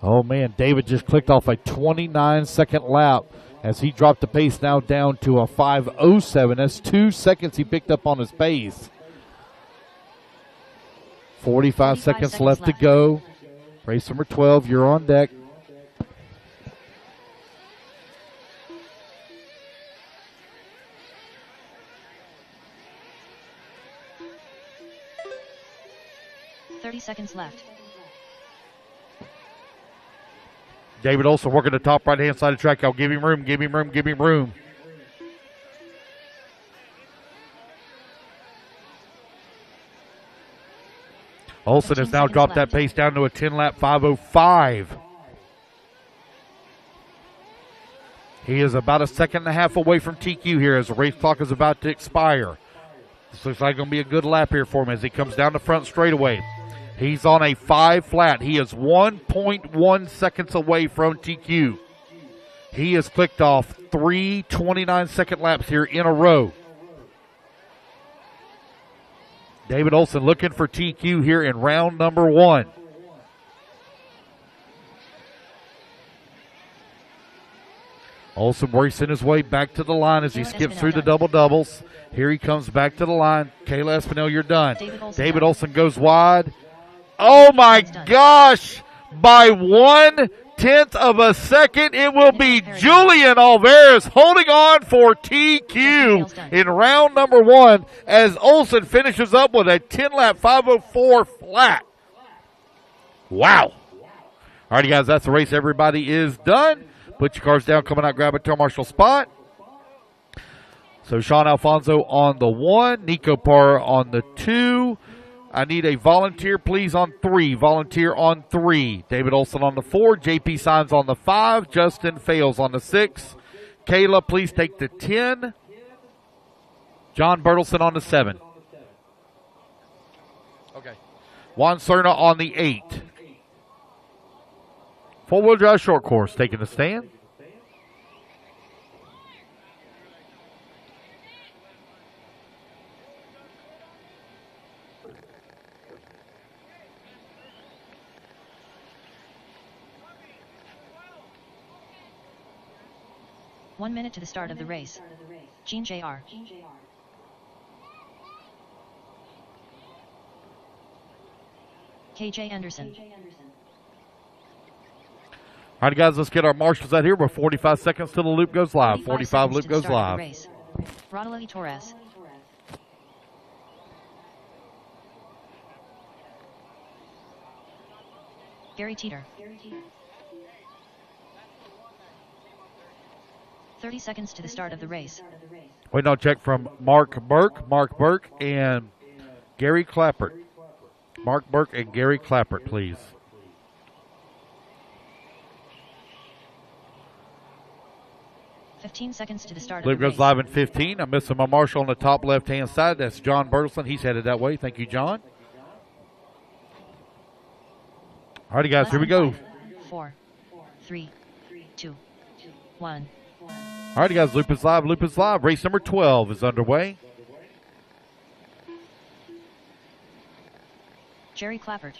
Oh, man, David just clicked off a 29-second lap as he dropped the pace now down to a 5:07. That's 2 seconds he picked up on his pace. 45 seconds left to go. Race number 12, you're on deck. Seconds left. David Olson working the top right-hand side of the track. I'll give him room, give him room, give him room. Olson has now dropped that pace down to a 10-lap 5:05. He is about a second and a half away from TQ here as the race clock is about to expire. This looks like going to be a good lap here for him as he comes down the front straightaway. He's on a 5 flat. He is 1.1 seconds away from TQ. He has clicked off 3 29-second laps here in a row. David Olson looking for TQ here in round number 1. Olson racing his way back to the line as he skips through the double-doubles. Here he comes back to the line. Kayla Espinel, you're done. David Olson goes wide. Oh, my gosh. By 1/10 of a second, it will be Julian Alvarez holding on for TQ in round number 1 as Olson finishes up with a 10-lap 5:04 flat. Wow. All righty, guys, that's the race. Everybody is done. Put your cars down, coming out, grab a turn marshal spot. So Sean Alfonso on the 1, Nico Parr on the 2. I need a volunteer, please, on 3. Volunteer on 3. David Olson on the 4. JP Signs on the 5. Justin Fales on the 6. Kayla, please take the 10. John Bertelson on the 7. Okay. Juan Cerna on the 8. Four-wheel drive short course taking the stand. One minute to the start of the race. Gene Jr. KJ Anderson. All right, guys, let's get our marshals out here. We're 45 seconds till the loop goes live. 45 loop goes live. Rodolfo Torres. Gary Teeter. 30 seconds to the start of the race. Wait, no, check from Mark Burke and Gary Clappert. Mark Burke and Gary Clappert, please. Fifteen seconds to the start Loop of the race. goes live in 15. I'm missing my marshal on the top left-hand side. That's John Bertelson. He's headed that way. Thank you, John. All righty, guys, here we go. 4, 3, 2, 1. All righty, guys, loop is live. Loop is live. Race number 12 is underway. Jerry Clappert.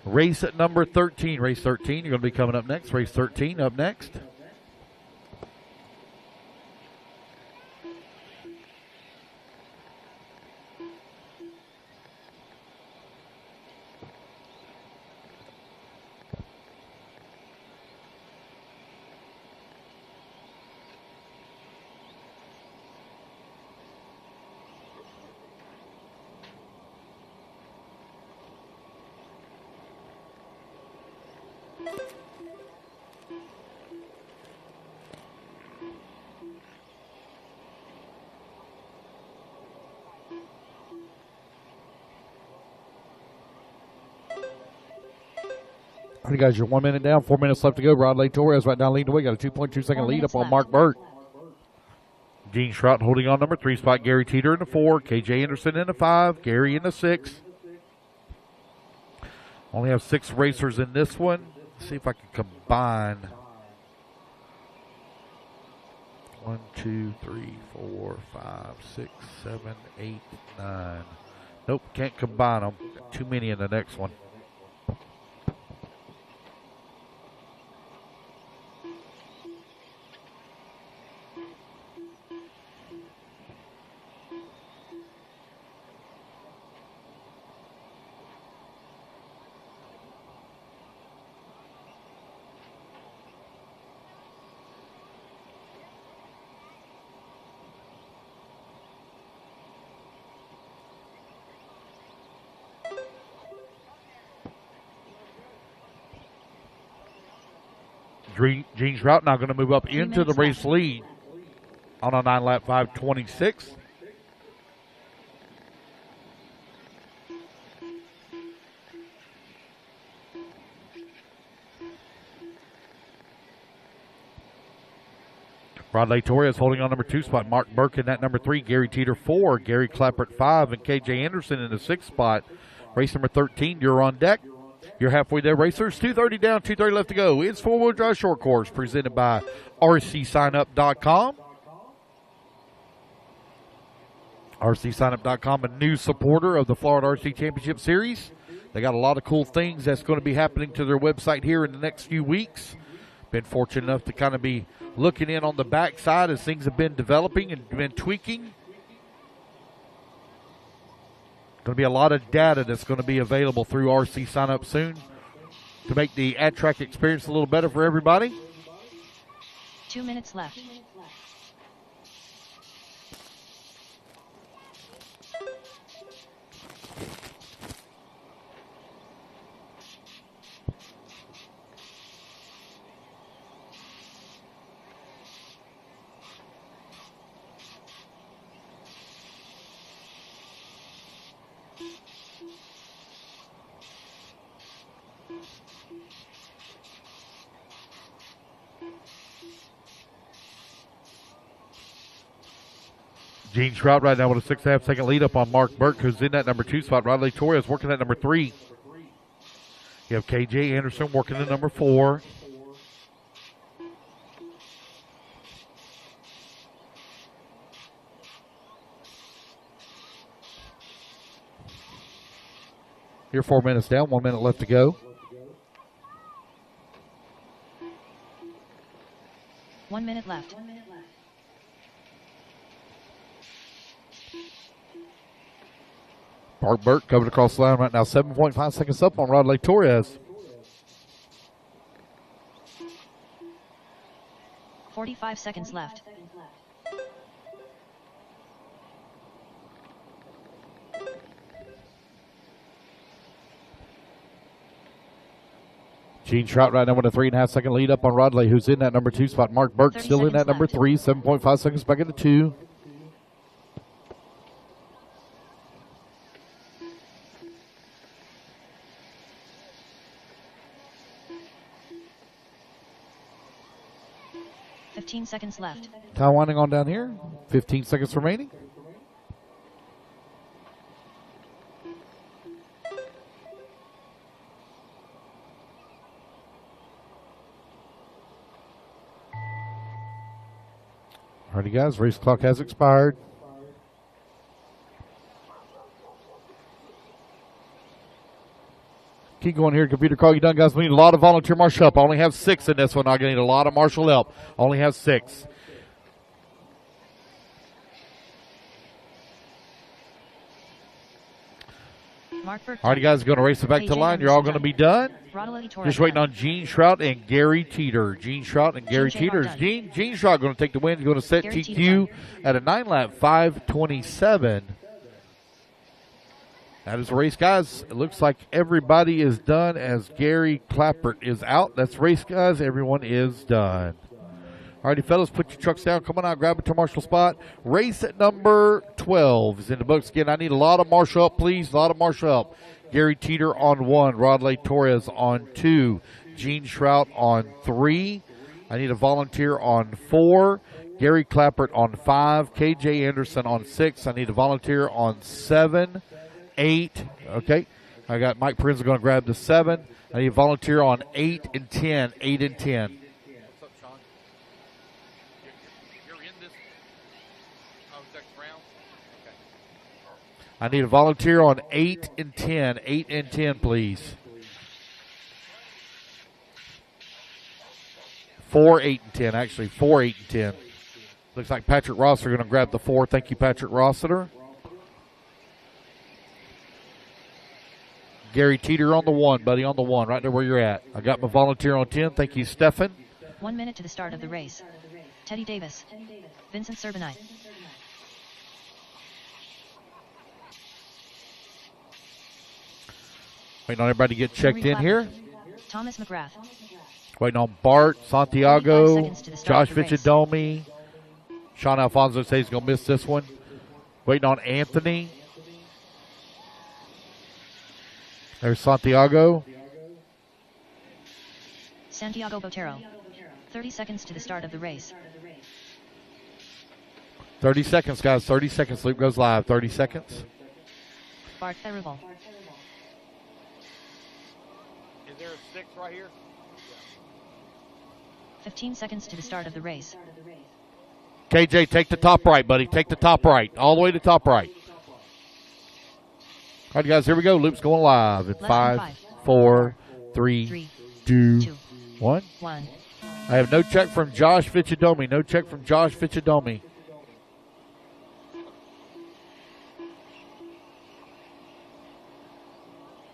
Race at number 13. Race 13, you're going to be coming up next. Race 13 up next. All right, guys, you're 1 minute down, 4 minutes left to go. Rodley Torres right now leading the way. Got a 2.2-second lead up on Mark Burt. Gene Schrout holding on number 3 spot. Gary Teeter in the 4. KJ Anderson in the 5. Gary in the 6. Only have 6 racers in this one. Let's see if I can combine. 1, 2, 3, 4, 5, 6, 7, 8, 9. Nope, can't combine them. Got too many in the next one. Gene Schrout now going to move up into the race lead on a 9-lap 5:26. Rodley Torres holding on number 2 spot. Mark Burke in that number 3. Gary Teeter 4. Gary Clappert 5. And KJ Anderson in the 6th spot. Race number 13, you're on deck. You're halfway there, racers. 2:30 down, 2:30 left to go. It's 4-wheel drive short course presented by RCSignup.com. RCSignup.com, a new supporter of the Florida RC Championship Series. They got a lot of cool things that's going to be happening to their website here in the next few weeks. Been fortunate enough to kind of be looking in on the backside as things have been developing and been tweaking. Going to be a lot of data that's going to be available through RC Sign Up soon to make the at-track experience a little better for everybody. 2 minutes left. Gene Schrout right now with a 6.5-second lead up on Mark Burke, who's in that number 2 spot. Rodley Torres working at number 3. You have KJ Anderson working at number 4. You're 4 minutes down, 1 minute left to go. 1 minute left. Mark Burke coming across the line right now, 7.5 seconds up on Rodley Torres. 45 seconds left. Gene Schrout right now with a 3.5-second lead up on Rodley, who's in that number 2 spot. Mark Burke still in that number 3, 7.5 seconds back into 2. Seconds left. Time winding on down here. 15 seconds remaining. Alrighty, guys. Race clock has expired. Keep going here, computer call. You done, guys? We need a lot of volunteer marshal help. I only have 6 in this one. I'm going to need a lot of marshal help. I only have 6. Alrighty, guys, going to race it back to the line. You're all going to be done. Just waiting on Gene Schrout and Gary Teeter. Gene Schrout and Gary Teeter. Gene Schrout going to take the win. He's going to set TQ at a 9-lap 5:27. That is the race, guys. It looks like everybody is done as Gary Clappert is out. That's race, guys. Everyone is done. Alrighty, fellas, put your trucks down. Come on out, grab a to marshal spot. Race at number 12 is in the books. Again, I need a lot of marshal help, please. A lot of marshal help. Gary Teeter on 1. Rodley Torres on 2. Gene Shrout on 3. I need a volunteer on 4. Gary Clappert on 5. KJ Anderson on 6. I need a volunteer on 7. 8. Okay. I got Mike Prinz going to grab the 7. I need a volunteer on 8 and 10. 8 and 10. I need a volunteer on 8 and 10. 8 and 10, please. 4, 8, and 10, actually. 4, 8, and 10. Looks like Patrick Rossiter going to grab the 4. Thank you, Patrick Rossiter. Gary Teeter on the 1, buddy, on the 1, right there where you're at. I got my volunteer on 10. Thank you, Stefan. 1 minute to the start of the race. Teddy Davis. Vincent Serbanite. Waiting on everybody to get checked in here. Thomas McGrath. Waiting on Bart, Santiago, 45 seconds to the start Josh of the race. Ficcidomi. Sean Alfonso says he's going to miss this one. Waiting on Anthony. There's Santiago. Santiago Botero. 30 seconds to the start of the race. 30 seconds, guys. 30 seconds. Loop goes live. 30 seconds. Bart Therival. Is there a 6 right here? 15 seconds to the start of the race. KJ, take the top right, buddy. Take the top right. All the way to top right. All right, guys, here we go. Loop's going live in 5, 4, 3, 2, 1. 1. I have no check from Josh Ficcidomi. No check from Josh Ficcidomi.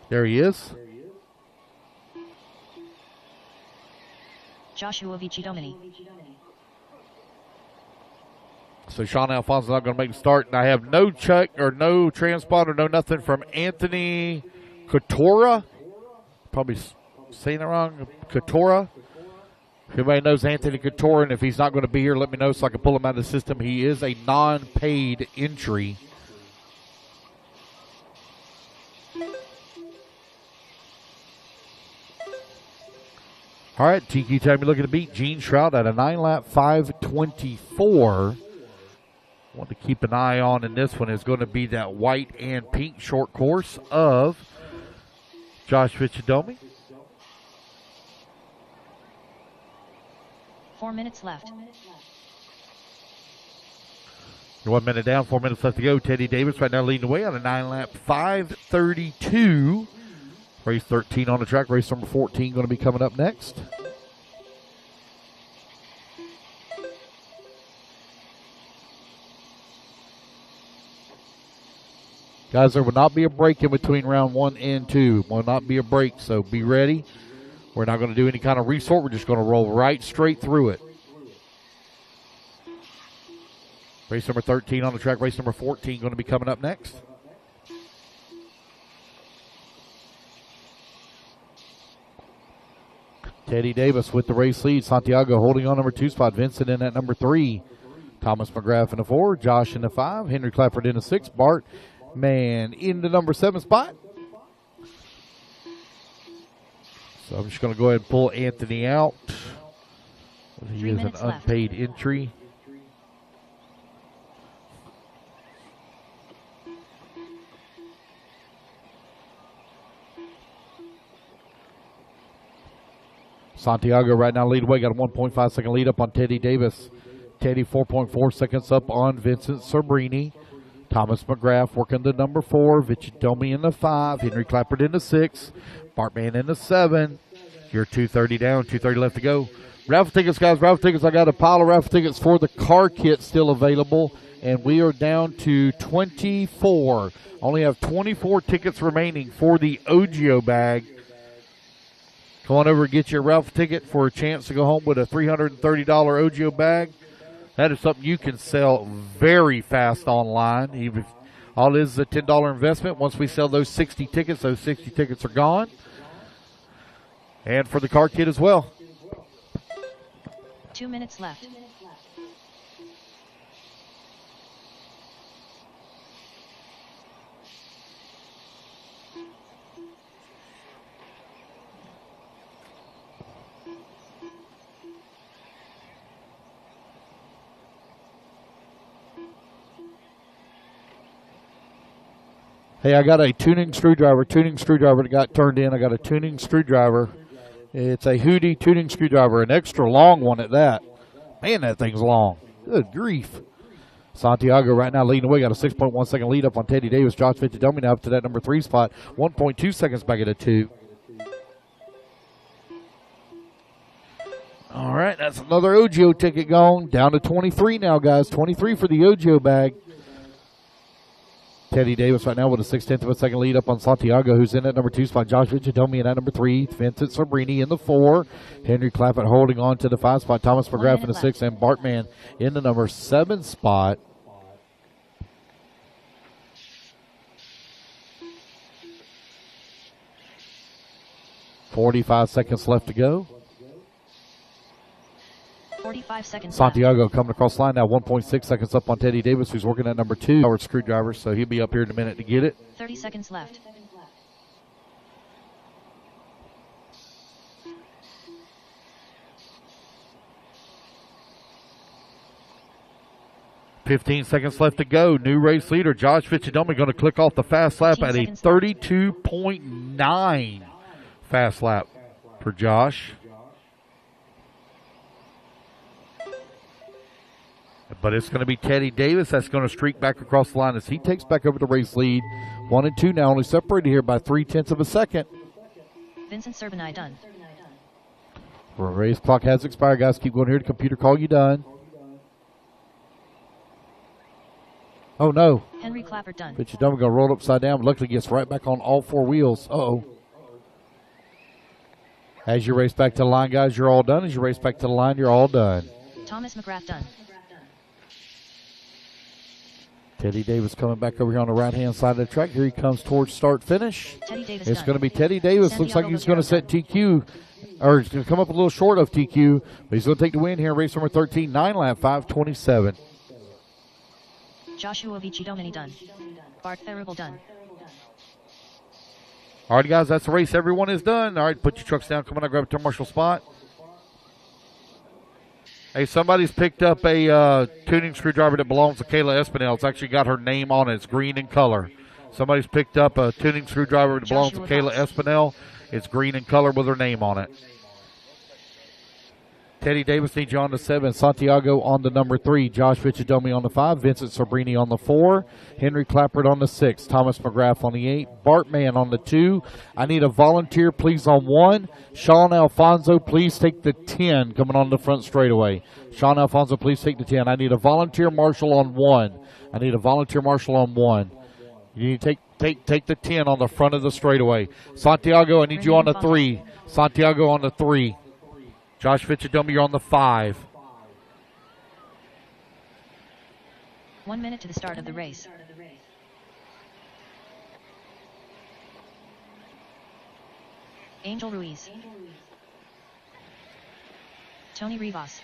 There he is. Joshua Vici-Domini. So Sean Alfonso's not going to make the start. And I have no check or no transponder, no nothing from Anthony Coutura. Probably saying it wrong. Coutura. If anybody knows Anthony Couture, and if he's not going to be here, let me know so I can pull him out of the system. He is a non-paid entry. All right, TQ time you're looking to beat Gene Shrout at a 9-lap 5:24. Want to keep an eye on in this one is going to be that white and pink short course of Josh Ficcidomi. 4 minutes left. You're 1 minute down, 4 minutes left to go. Teddy Davis right now leading the way on a 9-lap 5:32. Race 13 on the track. Race number 14 going to be coming up next. Guys, there will not be a break in between round 1 and 2. Will not be a break, so be ready. We're not going to do any kind of resort. We're just going to roll right straight through it. Race number 13 on the track. Race number 14 going to be coming up next. Teddy Davis with the race lead. Santiago holding on number 2 spot. Vincent in at number 3. Thomas McGrath in the 4. Josh in the 5. Henry Clafford in the 6. Bart Man in the number 7 spot. So I'm just going to go ahead and pull Anthony out. He is an unpaid entry. Santiago right now lead away. Got a 1.5 second lead up on Teddy Davis. Teddy 4.4 seconds up on Vincent Cerbrini. Thomas McGrath working the number 4. Vici-Domi in the 5. Henry Clappert in the 6. Bartman in the 7. You're 2:30 down, 2:30 left to go. Raffle tickets, guys. Raffle tickets. I got a pile of raffle tickets for the car kit still available. And we are down to 24. Only have 24 tickets remaining for the Ogio bag. Come on over and get your raffle ticket for a chance to go home with a $330 Ogio bag. That is something you can sell very fast online. Even if all it is a $10 investment. Once we sell those 60 tickets are gone. And for the car kit as well. 2 minutes left. Hey, I got a tuning screwdriver that got turned in. I got a tuning screwdriver. It's a Hootie tuning screwdriver, an extra long one at that. Man, that thing's long. Good grief. Santiago right now leading the way. Got a 6.1 second lead up on Teddy Davis. Josh Fitzdomi now up to that number 3 spot. 1.2 seconds back at a 2. All right, that's another OGO ticket gone. Down to 23 now, guys. 23 for the OGO bag. Teddy Davis right now with a 0.6 of a second lead up on Santiago, who's in at number 2 spot. Josh Fitzdomi in at number 3. Vincent Sabrini in the 4. Henry Clappett holding on to the 5 spot. Thomas McGrath in the 6. And Bartman in the number 7 spot. .45 seconds left to go. 45 seconds Santiago left. coming across the line now, 1.6 seconds up on Teddy Davis, who's working at number 2. Howard screwdriver, so he'll be up here in a minute to get it. 30 seconds left. .15 seconds left to go. New race leader, Josh Fitzdomi, going to click off the fast lap at a 32.9 fast lap for Josh. But it's going to be Teddy Davis that's going to streak back across the line as he takes back over the race lead. 1 and 2 now, only separated here by 0.3 of a second. Vincent Serbanai done. Race clock has expired, guys. Keep going here. The computer call you done. Oh, no. Henry Clappert done. Fitzdomi going to roll upside down. Luckily gets right back on all 4 wheels. Uh-oh. As you race back to the line, guys, you're all done. As you race back to the line, you're all done. Thomas McGrath done. Teddy Davis coming back over here on the right-hand side of the track. Here he comes towards start-finish. Teddy Davis It's done. going to be Teddy Davis. Looks like Santiago he's going to set TQ, or he's going to come up a little short of TQ, but he's going to take the win here in race number 13, 9-lap, 5:27. Joshua Vichidomini done. Bart Therigal done. All right, guys, that's the race. Everyone is done. All right, put your trucks down. Come on, grab a turn marshal spot. Hey, somebody's picked up a tuning screwdriver that belongs to Kayla Espinel. It's actually got her name on it. It's green in color. Somebody's picked up a tuning screwdriver that belongs to Kayla Espinel. It's green in color with her name on it. Teddy Davis needs you on the 7. Santiago on the number 3. Josh Fitzdomi on the 5. Vincent Sabrini on the 4. Henry Clappert on the 6. Thomas McGrath on the 8. Bartman on the 2. I need a volunteer, please, on 1. Sean Alfonso, please take the 10 coming on the front straightaway. Sean Alfonso, please take the 10. I need a volunteer marshal on 1. I need a volunteer marshal on 1. You need to take the 10 on the front of the straightaway. Santiago, I need you on the 3. Santiago on the 3. Josh Fitzdomi, you're on the 5. 1 minute to the start of the race. Angel Ruiz. Tony Rivas.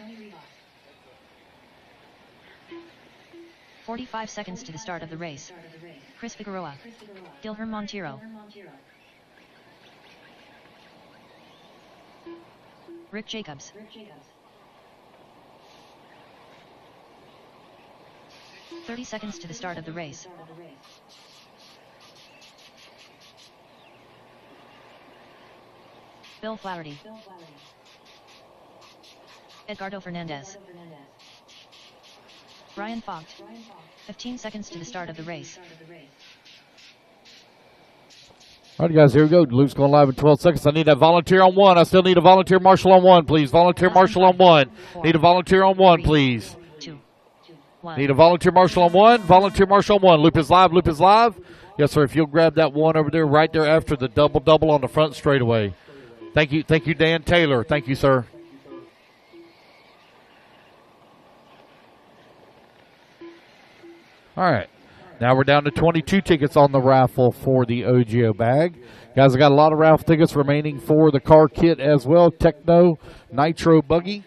45 seconds to the start of the race. Chris Figueroa. Gilherme Monteiro. Rick Jacobs. 30 seconds to the start of the race. Bill Flaherty. Edgardo Fernandez. Brian Fogt. 15 seconds to the start of the race. All right, guys, here we go. Luke's going live in 12 seconds. I need a volunteer on 1. I still need a volunteer marshal on 1, please. Volunteer marshal on 1. Need a volunteer on 1, please. 2, 1. Need a volunteer marshal on 1. Volunteer marshal on 1. Loop is live. Loop is live. Yes, sir. If you'll grab that 1 over there, right there after the double on the front straightaway. Thank you, Dan Taylor. Thank you, sir. All right. Now we're down to 22 tickets on the raffle for the OGO bag. Guys, I got a lot of raffle tickets remaining for the car kit as well. Techno Nitro Buggy.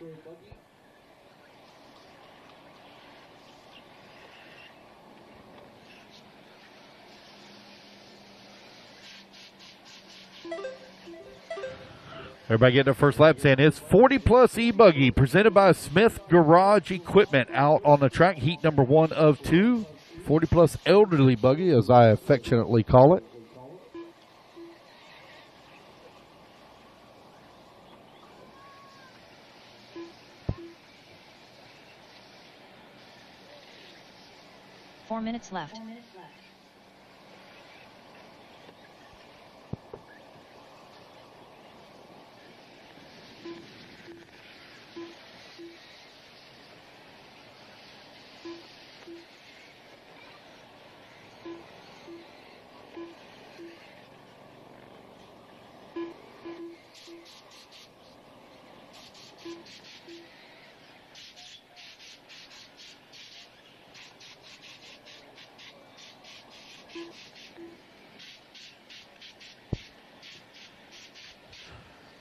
Everybody getting their first laps in. It's 40-plus E-Buggy presented by Smith Garage Equipment out on the track. Heat number 1 of 2. 40-plus elderly buggy, as I affectionately call it. Four minutes left.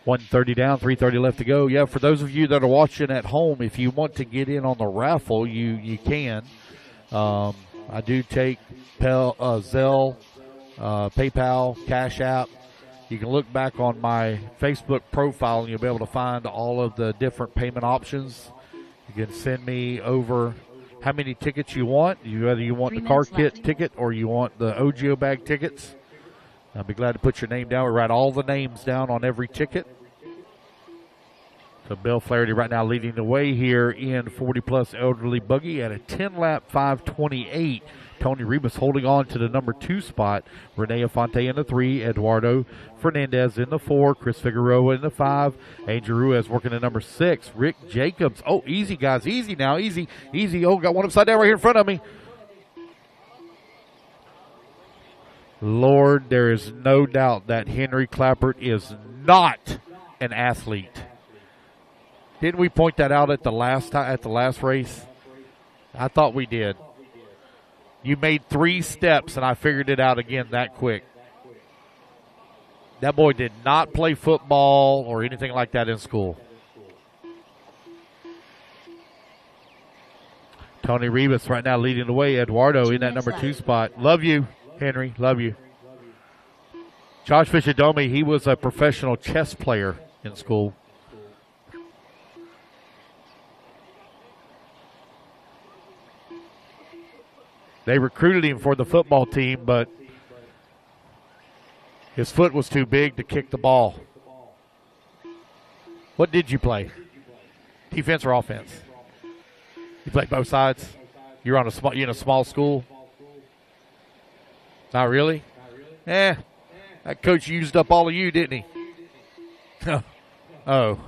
$130 down, $330 left to go. Yeah, for those of you that are watching at home, if you want to get in on the raffle, you can. I do take Zelle, PayPal, Cash App. You can look back on my Facebook profile and you'll be able to find all of the different payment options. You can send me over how many tickets you want, whether you want the car kit ticket or you want the OGO bag tickets. I'll be glad to put your name down. We write all the names down on every ticket. So Bill Flaherty right now leading the way here in 40-plus elderly buggy at a 10-lap 5:28. Tony Rebus holding on to the number 2 spot. Rene Afonte in the 3. Eduardo Fernandez in the 4. Chris Figueroa in the 5. Angel Ruiz working the number 6. Rick Jacobs. Oh, easy, guys. Easy now. Easy. Easy. Oh, got one upside down right here in front of me. Lord, there is no doubt that Henry Clappert is not an athlete. Didn't we point that out at the last race? I thought we did. You made 3 steps, and I figured it out again that quick. That boy did not play football or anything like that in school. Tony Rebus right now leading the way. Eduardo in that number 2 spot. Love you, Henry. Love you. Josh Fisher-Domi, he was a professional chess player in school. They recruited him for the football team, but his foot was too big to kick the ball. What did you play? Defense or offense? You played both sides? You're in a small school? Not really? That coach used up all of you, didn't he? Oh.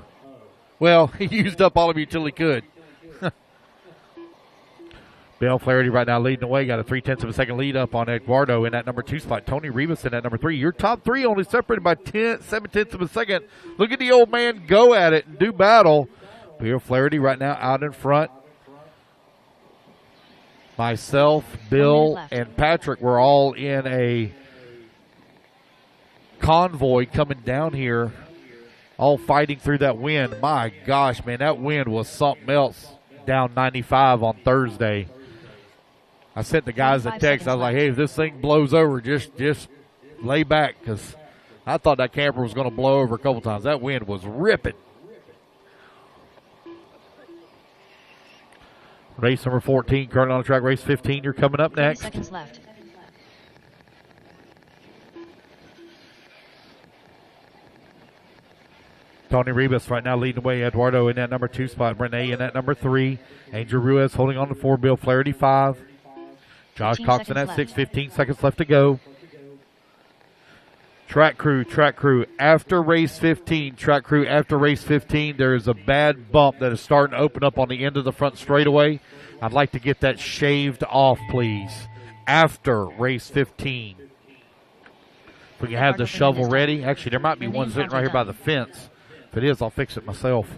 Well, he used up all of you till he could. Bill Flaherty right now leading the way. Got a 0.3 of a second lead up on Eduardo in that number 2 spot. Tony Rebus in that number 3. Your top 3 only separated by 0.7 of a second. Look at the old man go at it and do battle. Bill Flaherty right now out in front. Myself, Bill, and Patrick were all in a convoy coming down here, all fighting through that wind. My gosh, man, that wind was something else down 95 on Thursday. I sent the guys a text. I was like, hey, if this thing blows over, just lay back, because I thought that camper was going to blow over a couple times. That wind was ripping. Race number 14, currently on the track. Race 15, you're coming up next. 30 seconds left. Tony Rebus right now leading the way. Eduardo in that number 2 spot. Renee in that number 3. Angel Ruiz holding on to 4. Bill Flaherty 5. Josh Cox in that 6. 15 seconds left to go. Track crew. After race 15, there is a bad bump that is starting to open up on the end of the front straightaway. I'd like to get that shaved off, please, after race 15. If we can have the shovel ready. Actually, there might be one sitting right here by the fence. If it is, I'll fix it myself.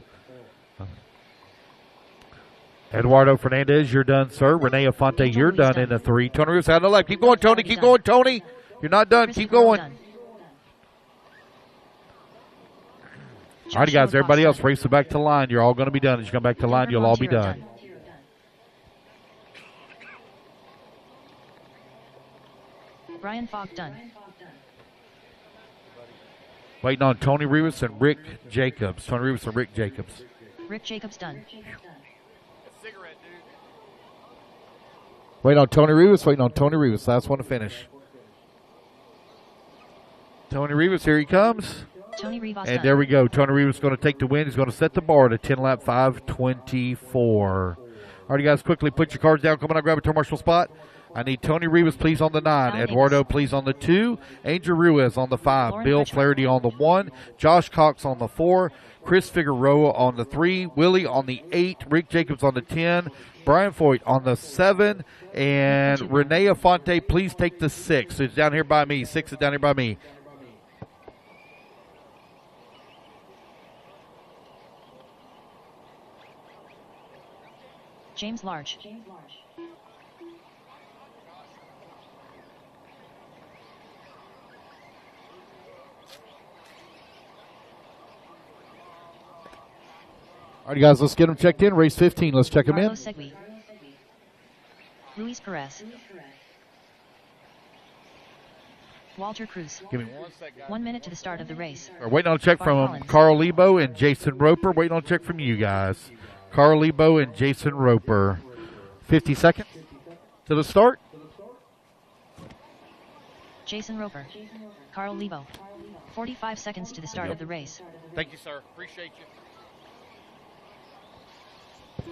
Eduardo Fernandez, you're done, sir. Renee Afonte, you're done in the 3. Tony Ruiz out of the left. Keep going, Tony. Keep going, Tony. You're not done. Keep going. All right, guys, everybody else, race it back to the line. You're all going to be done. As you come back to the line, you'll all be done. Brian Fogg done. Waiting on Tony Rivas and Rick Jacobs. Tony Rivas and Rick Jacobs. Rick Jacobs done. A cigarette, dude. Waiting on Tony Rivas. Waiting on Tony Rivas. Last one to finish. Tony Rivas, here he comes. Tony Rivas And done. there we go. Tony Rivas is going to take the win. He's going to set the bar at a 10-lap 5:24. All right, guys, quickly put your cards down. Come on, grab a turn marshal spot. I need Tony Rivas, please, on the 9. Alan Eduardo, Davis. please, on the 2. Angel Ruiz on the 5. Lauren Bill Fletcher. Flaherty on the 1. Josh Cox on the 4. Chris Figueroa on the 3. Willie on the 8. Rick Jacobs on the 10. Brian Foyt on the 7. And Renee Afonte, please take the 6. It's down here by me. 6 is down here by me. James Large. All right, guys, let's get them checked in. Race 15, let's check them in. Carlos Segui. Luis Perez. Walter Cruz. Give me 1 minute to the start of the race. We're waiting on a check Bart from Collins. Carl Lebo and Jason Roper. Waiting on a check from you guys. Carl Lebo and Jason Roper. 50 seconds to the start. Jason Roper. Carl Lebo. 45 seconds to the start of the race. Thank you, sir. Appreciate you. Oh,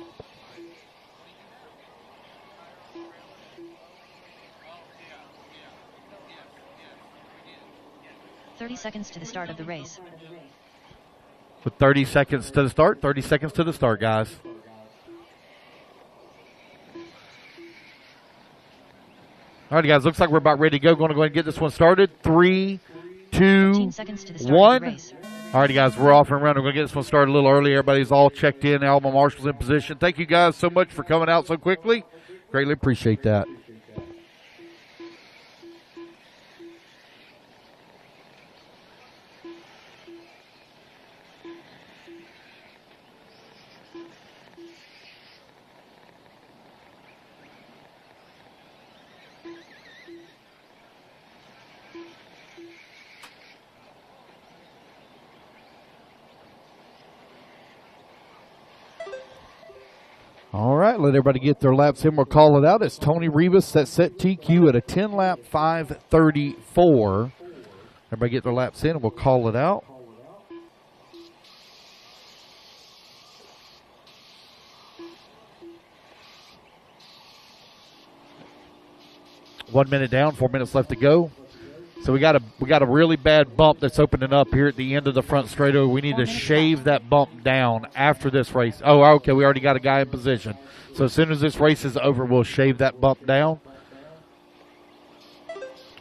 yeah. 30 seconds to the start of the race. With 30 seconds to the start. 30 seconds to the start, guys. All right, guys. Looks like we're about ready to go. Going to go ahead and get this one started. 3, 2, 15 seconds to the start 1. of the race. All righty, guys, we're off and running. We're going to get this one started a little early. Everybody's all checked in. Alma Marshall's in position. Thank you guys so much for coming out so quickly. Greatly appreciate that. All right, let everybody get their laps in. We'll call it out. It's Tony Rivas that set TQ at a 10-lap 5:34. Everybody get their laps in, and we'll call it out. One minute down, 4 minutes left to go. So we got a really bad bump that's opening up here at the end of the front straightaway. We need to shave that bump down after this race. Oh, okay, we already got a guy in position. So as soon as this race is over, we'll shave that bump down.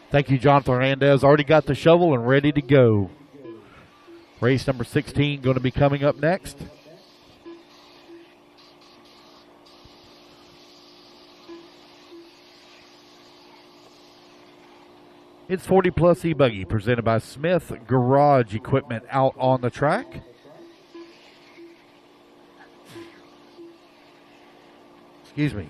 Thank you, Jonathan Hernandez. Already got the shovel and ready to go. Race number 16 going to be coming up next. It's 40 Plus E-Buggy presented by Smith Garage Equipment out on the track. Excuse me.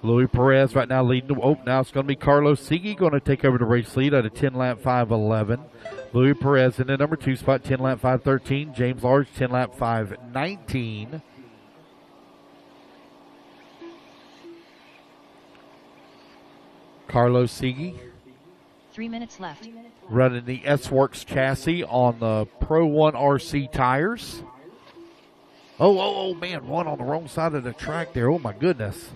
Louis Perez right now leading. Oh, now it's going to be Carlos Segui going to take over the race lead at a 10-lap 5:11. Louis Perez in the number 2 spot, 10-lap 5:13. James Large, 10-lap 5:19. Carlos Segui 3 minutes left. running the S-Works chassis on the Pro 1 RC tires. Oh, man, one on the wrong side of the track there. Oh, my goodness.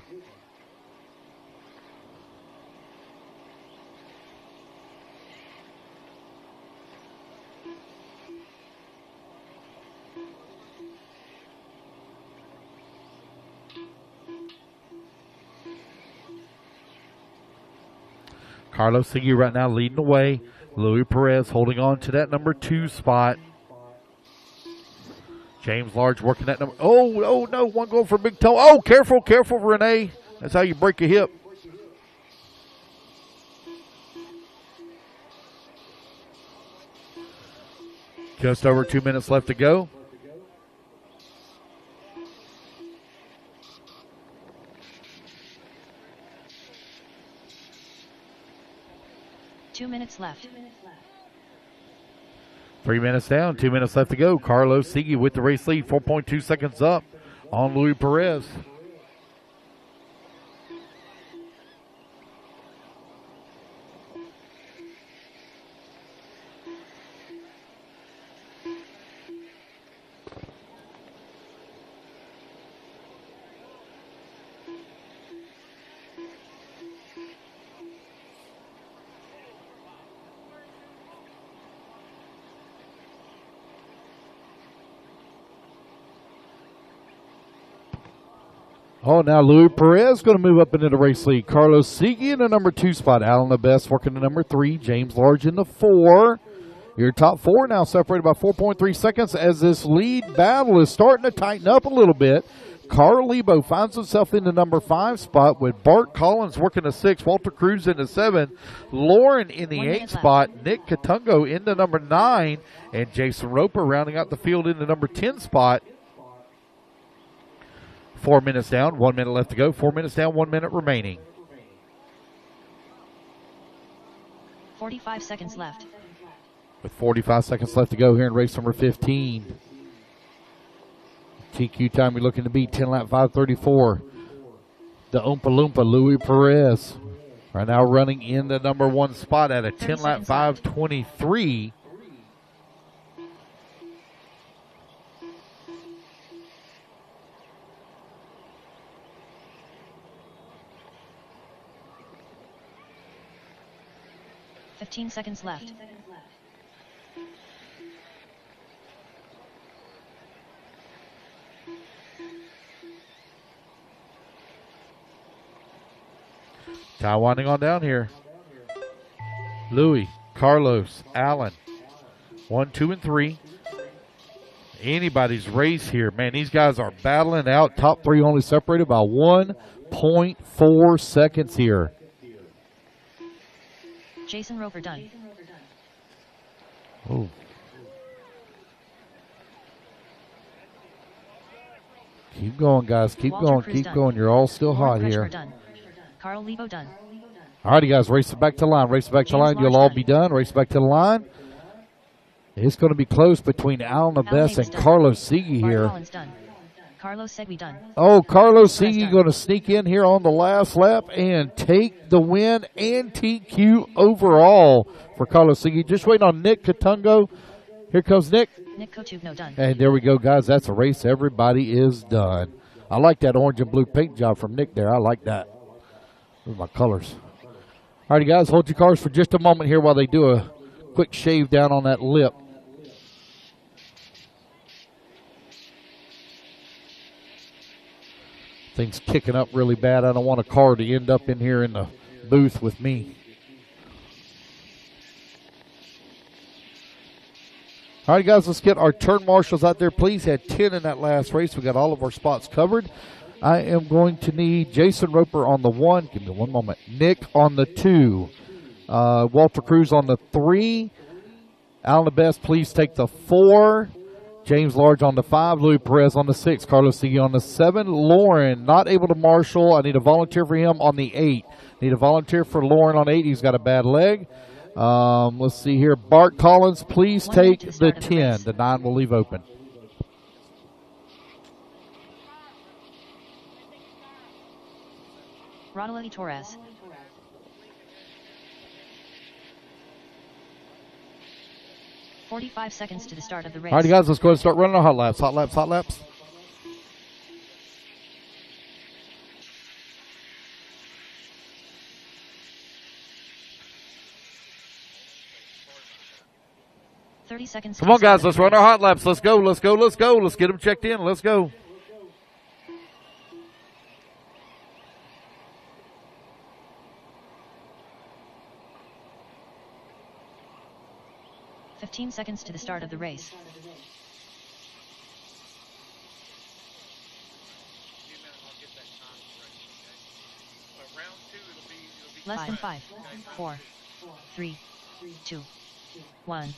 Carlos Segui right now leading the way. Louis Perez holding on to that number 2 spot. James Large working that number. Oh, no, one going for a big toe. Oh, careful, Renee. That's how you break a hip. Just over 2 minutes left to go. minutes left. 3 minutes down, 2 minutes left to go. Carlos Sigui with the race lead, 4.2 seconds up on Louis Perez. Oh, now Louis Perez going to move up into the race lead. Carlos Sigui in the number 2 spot. Alan the Best working the number 3. James Large in the 4. Your top 4 now separated by 4.3 seconds as this lead battle is starting to tighten up a little bit. Carl Lebo finds himself in the number 5 spot with Bart Collins working the 6. Walter Cruz in the 7. Lauren in the 8 spot. Nick Katungo in the number 9. And Jason Roper rounding out the field in the number 10 spot. 4 minutes down, 1 minute left to go. 4 minutes down, 1 minute remaining. 45 seconds left. With 45 seconds left to go here in race number 15. TQ time we're looking to beat 10 lap 5:34. The Oompa Loompa Louis Perez right now running in the number 1 spot at a 10 lap 5:23. Seconds left. Time winding on down here. Louis, Carlos, Allen. 1, 2, and 3. Anybody's race here. Man, these guys are battling out. Top 3 only separated by 1.4 seconds here. Jason Roper done. Oh. Keep going, guys. Keep Walter going. Cruz Keep done. going. You're all still Lauren hot here. Kretschmer done. Carl Lebo done. All righty, guys. Race it back to the line. Race it back to the James line. You'll Large all done. be done. Race it back to the line. It's going to be close between Alan the Best Davis and done. Carlos Sigui Bart here. Collins done. Carlos Segui done. Oh, Carlos Perez Sigui done. going to sneak in here on the last lap and take the win and TQ overall for Carlos Sigui. Just waiting on Nick Katungo. Here comes Nick. Nick Kotugno done. And there we go, guys. That's a race. Everybody is done. I like that orange and blue paint job from Nick there. I like that. Those are my colors. All righty, guys. Hold your cars for just a moment here while they do a quick shave down on that lip. Things kicking up really bad. I don't want a car to end up in here in the booth with me. All right, guys, let's get our turn marshals out there. Please had 10 in that last race. We got all of our spots covered. I am going to need Jason Roper on the 1. Give me one moment. Nick on the 2. Walter Cruz on the 3. Alan the Best, please take the 4. James Large on the 5, Louis Perez on the 6, Carlos Sigui on the 7. Lauren, not able to marshal. I need a volunteer for him on the 8. Need a volunteer for Lauren on 8. He's got a bad leg. Let's see here. Bart Collins, please 1 minute take to the the start of the 10. race. The 9 will leave open. Rodolfo Torres. .45 seconds to the start of the race. All right, guys, let's go ahead and start running our hot laps. Hot laps, hot laps. .30 Come on, guys, let's run our hot laps. Let's go, let's go, let's go. Let's get them checked in. Let's go. .15 seconds to the start of the race. Less than 5, 4, 3, 2, 1.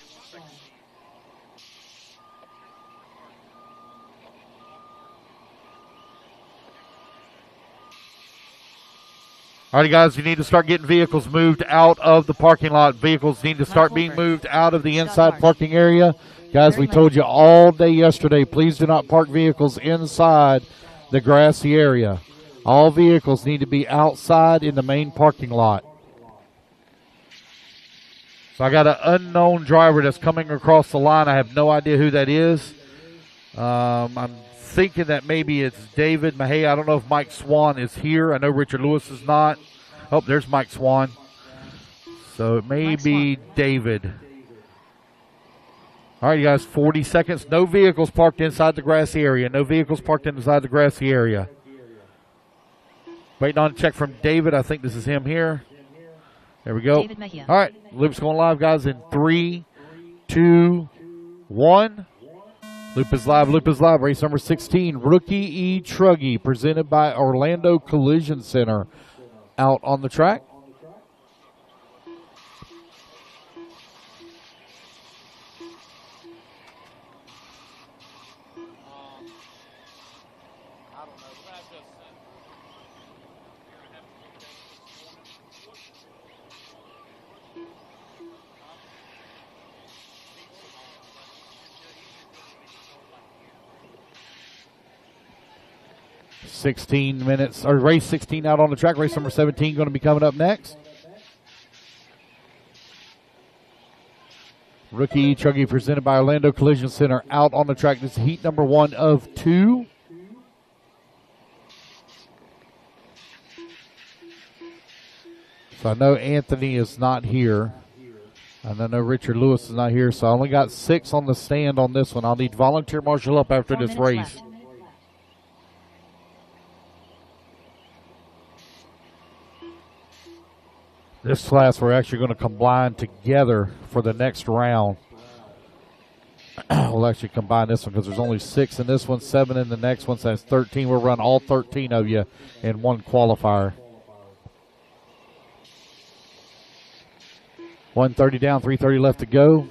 All right, guys, you need to start getting vehicles moved out of the parking lot. Vehicles need to start being moved out of the inside parking area. Guys, we told you all day yesterday, please do not park vehicles inside the grassy area. All vehicles need to be outside in the main parking lot. So I got an unknown driver that's coming across the line. I have no idea who that is. I'm thinking that maybe it's David Mahey. I don't know if Mike Swan is here. I know Richard Lewis is not. Oh, there's Mike Swan. So it may be David. All right, you guys, 40 seconds. No vehicles parked inside the grassy area. No vehicles parked inside the grassy area. Waiting on a check from David. I think this is him here. There we go. All right, loop's going live, guys, in 3, 2, 1. Loop is live, loop is live. Race number 16, Rookie E-Truggy, presented by Orlando Collision Center. Out on the track. I don't know. But I just said, you're going to have to look at this 16 minutes, or race 16 out on the track. Race number 17 going to be coming up next. Rookie E-Truggy presented by Orlando Collision Center out on the track. This is heat number 1 of 2. So I know Anthony is not here. And I know Richard Lewis is not here. So I only got 6 on the stand on this one. I'll need volunteer marshal up after this race. Left. This class, we're actually going to combine together for the next round. We'll actually combine this one because there's only 6 in this one, 7 in the next one, so that's 13. We'll run all 13 of you in one qualifier. 1:30 down, 3:30 left to go.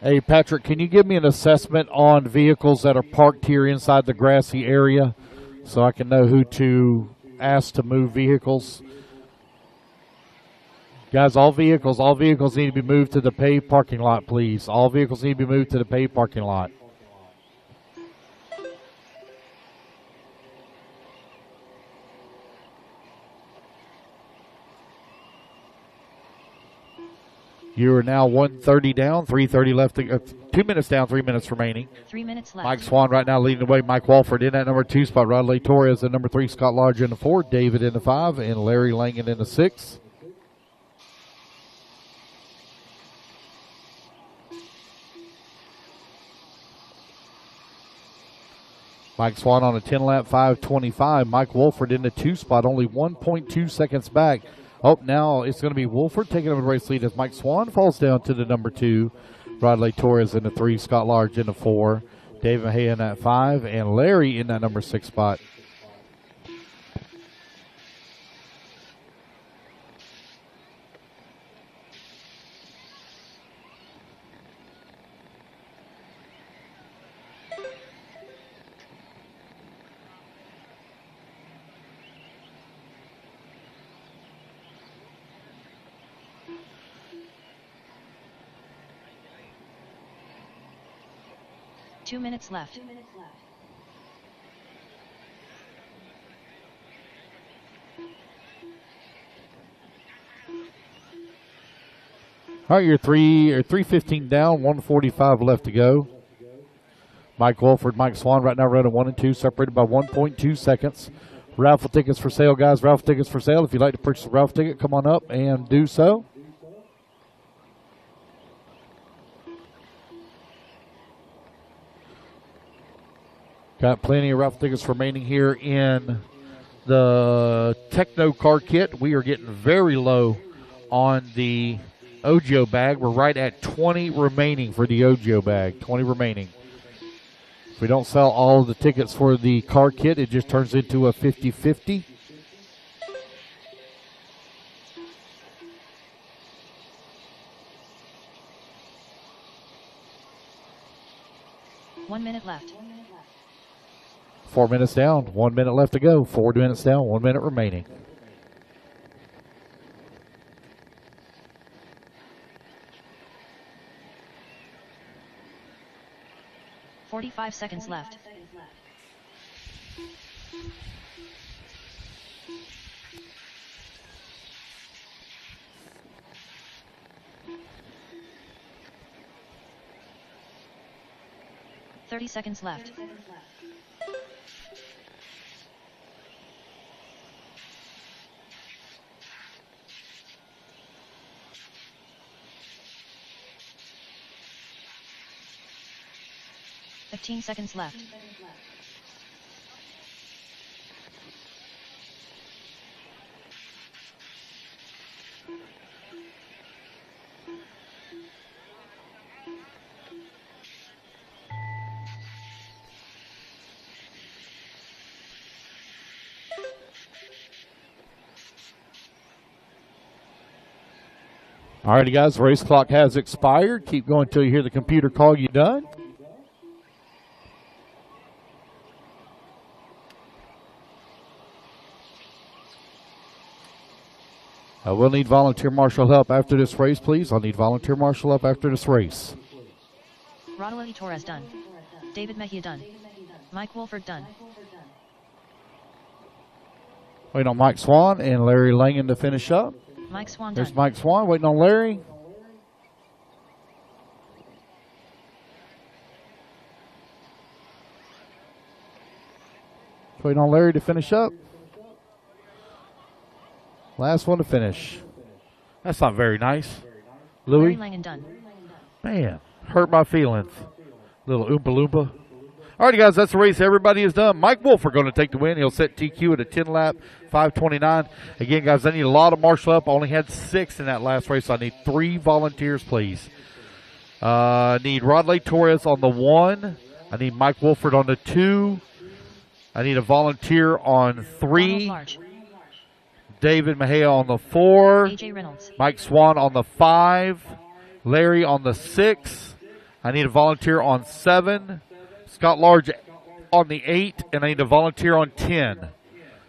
Hey, Patrick, can you give me an assessment on vehicles that are parked here inside the grassy area so I can know who to ask to move vehicles? Guys, all vehicles need to be moved to the paved parking lot, please. All vehicles need to be moved to the paved parking lot. You are now 1:30 down, 3:30 left. 2 minutes down, 3 minutes remaining. 3 minutes left. Mike Swan right now leading the way. Mike Walford in that number 2 spot. Rodley Torres in number 3. Scott Lodge in the 4. David in the 5. And Larry Langan in the 6. Mike Swan on a 10-lap 5:25. Mike Wolford in the 2 spot, only 1.2 seconds back. Oh, now it's going to be Wolford taking over the race lead as Mike Swan falls down to the number 2. Rodley Torres in the 3, Scott Large in the 4, David Hay in that 5, and Larry in that number 6 spot. Two minutes left. All right, you're 3:15 down, 1:45 left to go. Mike Wolford, Mike Swan right now running 1 and 2, separated by 1.2 seconds. Raffle tickets for sale, guys. Raffle tickets for sale. If you'd like to purchase a raffle ticket, come on up and do so. Got plenty of raffle tickets remaining here in the Techno car kit. We are getting very low on the Ojo bag. We're right at 20 remaining for the Ojo bag. 20 remaining. If we don't sell all of the tickets for the car kit, it just turns into a 50-50. 4 minutes down, 1 minute left to go. 4 minutes down, 1 minute remaining. "45 seconds left. "30 seconds left. "15 seconds left. All righty, guys, the race clock has expired. Keep going until you hear the computer call you done. I will need volunteer marshal help after this race, please. I'll need volunteer marshal help after this race. Rodolfo Torres done. David Mejia done. Mike Wolford done. Waiting on Mike Swan and Larry Langan to finish up. Mike Swan There's done. Mike Swan waiting on Larry. Waiting on Larry to finish up. Last one to finish. That's not very nice. Larry Louis, Langan done. man, hurt my feelings. Little Oompa Loompa. All right, guys, that's the race. Everybody is done. Mike Wolf are going to take the win. He'll set TQ at a 10-lap, 5:29. Again, guys, I need a lot of marshal help. I only had 6 in that last race, so I need 3 volunteers, please. I need Rodley Torres on the 1. I need Mike Wolford on the 2. I need a volunteer on 3. Ronald Large. David Mejia on the 4. AJ Reynolds. Mike Swan on the 5. Larry on the 6. I need a volunteer on 7. Scott Large on the 8. And I need a volunteer on 10.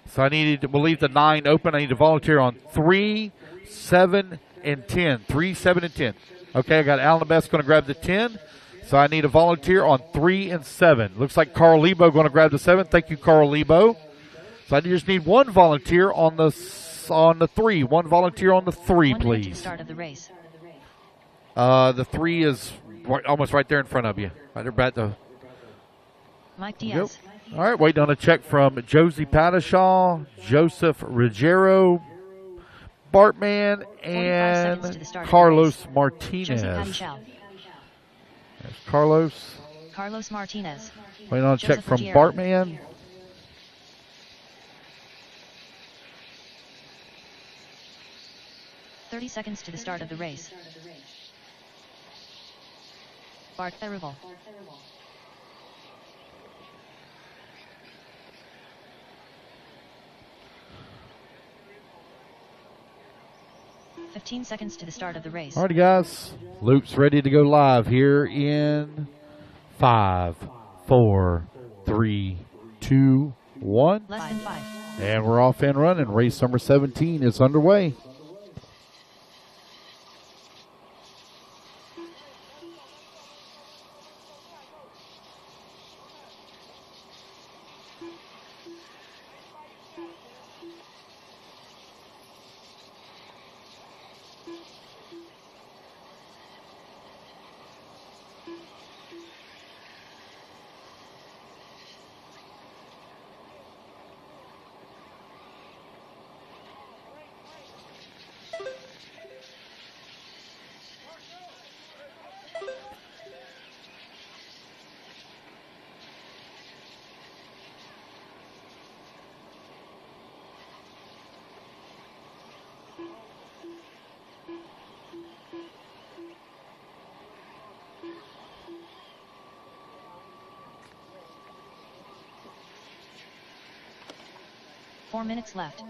So I needed to leave the 9 open. I need a volunteer on 3, 7, and 10. 3, 7, and 10. Okay, I got Alan the Best going to grab the 10. So I need a volunteer on 3 and 7. Looks like Carl Lebo going to grab the 7. Thank you, Carl Lebo. So I just need 1 volunteer on the 3. 1 volunteer on the 3, 1 minute to the please. start of the race. The 3 is almost right there in front of you. Right there at the. Mike Yep. Diaz. All right, waiting on a check from Josie Padishaw, Joseph Ruggiero, Bartman, 45 seconds to and the start of the Carlos race. Martinez. Josie Padishal. There's Carlos. Carlos Martinez. Waiting on a check Joseph from Ruggiero. Bartman. "30 seconds to the start of the race. Bart Therival. "15 seconds to the start of the race. All righty, guys. Loop's ready to go live here in 5, 4, 3, 2, 1. Less than 5. And we're off and running. Race number 17 is underway. Four minutes left.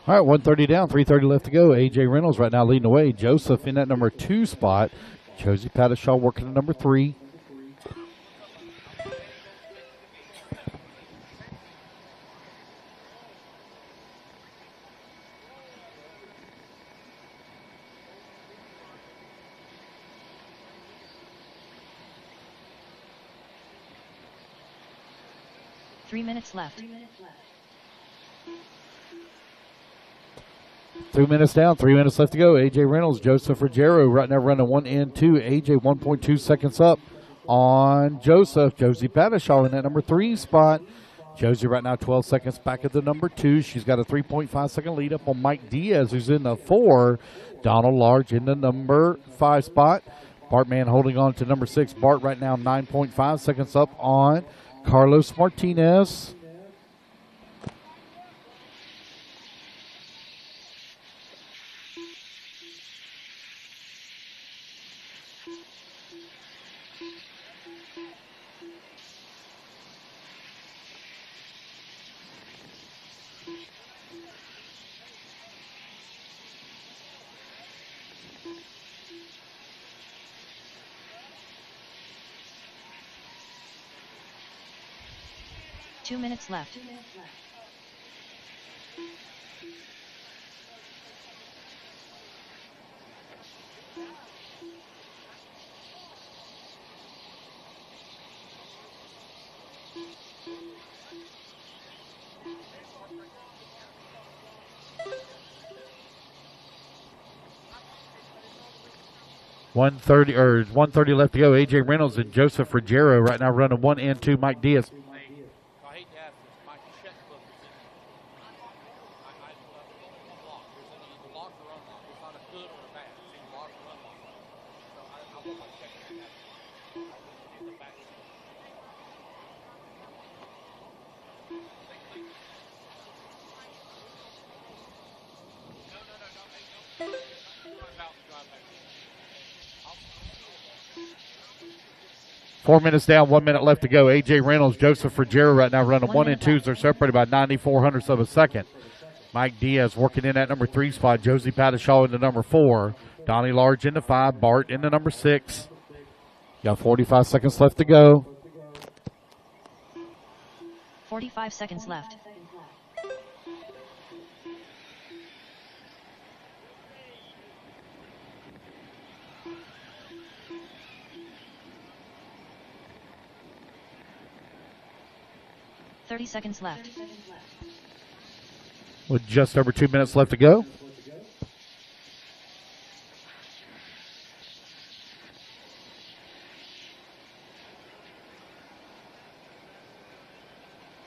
All right, 130 down, 3:30 left to go. A.J. Reynolds right now leading the way. Joseph in that number 2 spot. Josie Pattishaw working at number 3. Three minutes left. 2 minutes down, 3 minutes left to go. A.J. Reynolds, Joseph Ruggiero right now running 1 and 2. A.J. 1.2 seconds up on Joseph. Josie Pattishaw in that number 3 spot. Josie right now 12 seconds back at the number 2. She's got a 3.5 second lead up on Mike Diaz, who's in the 4. Donald Large in the number 5 spot. Bartman holding on to number 6. Bart right now 9.5 seconds up on Carlos Martinez. Two minutes left. One thirty left to go. A.J. Reynolds and Joseph Ruggiero right now running 1 and 2. Mike Diaz. I hate to ask this. My checkbook is in. I left a lock. There's either lock or unlock. It's not a good or a bad. It's either lock or unlock. So I want my check in that. In the back. No. Drive out and drive back in. 4 minutes down, 1 minute left to go. A.J. Reynolds, Joseph Ruggiero right now running 1 and 2s. They're separated by 94 hundredths of a second. Mike Diaz working in that number 3 spot. Josie Pattishaw in the number 4. Donnie Large in the 5. Bart in the number 6. Got 45 seconds left to go. 45 seconds left. Thirty seconds left. With just over 2 minutes left to go.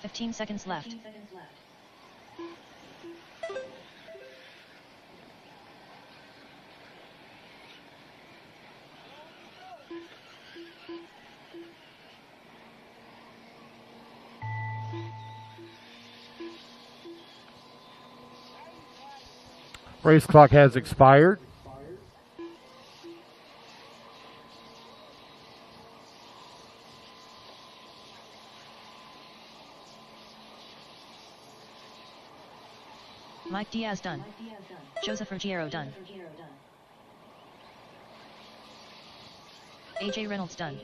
Fifteen seconds left. Race clock has expired. Mike Diaz done. Joseph Ruggiero done. A.J. Reynolds done.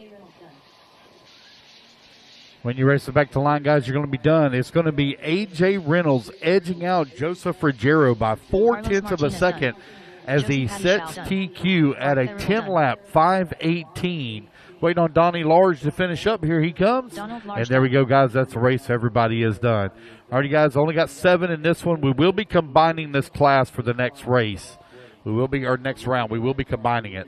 When you race it back to the line, guys, you're going to be done. It's going to be A.J. Reynolds edging out Joseph Ruggiero by 4/10 of a second as he sets TQ at a 10-lap 5:18. Waiting on Donnie Large to finish up. Here he comes. And there we go, guys. That's the race. Everybody is done. All right, guys, only got 7 in this one. We will be combining this class for the next race. Our next round. We will be combining it.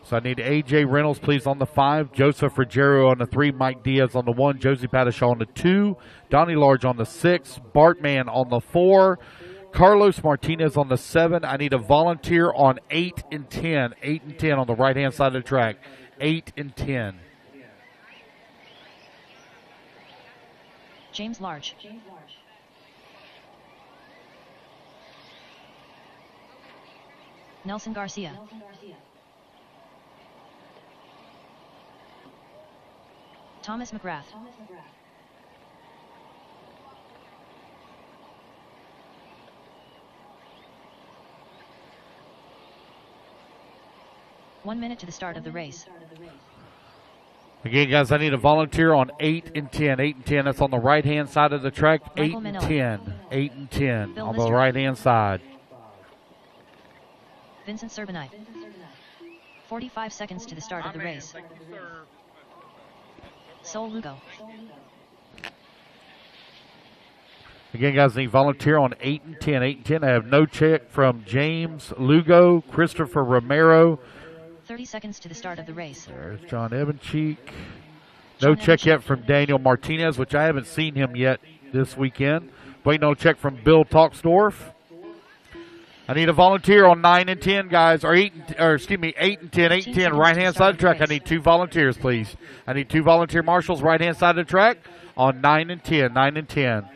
So I need A.J. Reynolds, please, on the 5. Joseph Ruggiero on the 3. Mike Diaz on the 1. Josie Pattishaw on the 2. Donnie Large on the 6. Bartman on the 4. Carlos Martinez on the 7. I need a volunteer on 8 and 10. 8 and 10 on the right-hand side of the track. 8 and 10. James Large. Nelson Garcia. Thomas McGrath. 1 minute to the start of the race. Again, guys, I need a volunteer on 8 and 10. 8 and 10, that's on the right-hand side of the track. 8 Michael and Manila. 10. 8 and 10 Bill on the Lister. right-hand side. Vincent Serbanite. 45 seconds to the start of the race. Thank you, sir. Sol Lugo. Again, guys, I need volunteer on 8 and 10. 8 and 10, I have no check from James Lugo, Christopher Romero. 30 seconds to the start of the race. There's John Evancheek. No John check Evancheek. yet from Daniel Martinez, which I haven't seen him yet this weekend. Waiting on a check from Bill Toxdorf. I need a volunteer on 9 and 10, guys, or 8 and 10, 8 and 10, 8 and 10, right-hand side of the track. I need 2 volunteers, please. I need 2 volunteer marshals, right-hand side of the track on 9 and 10, 9 and 10.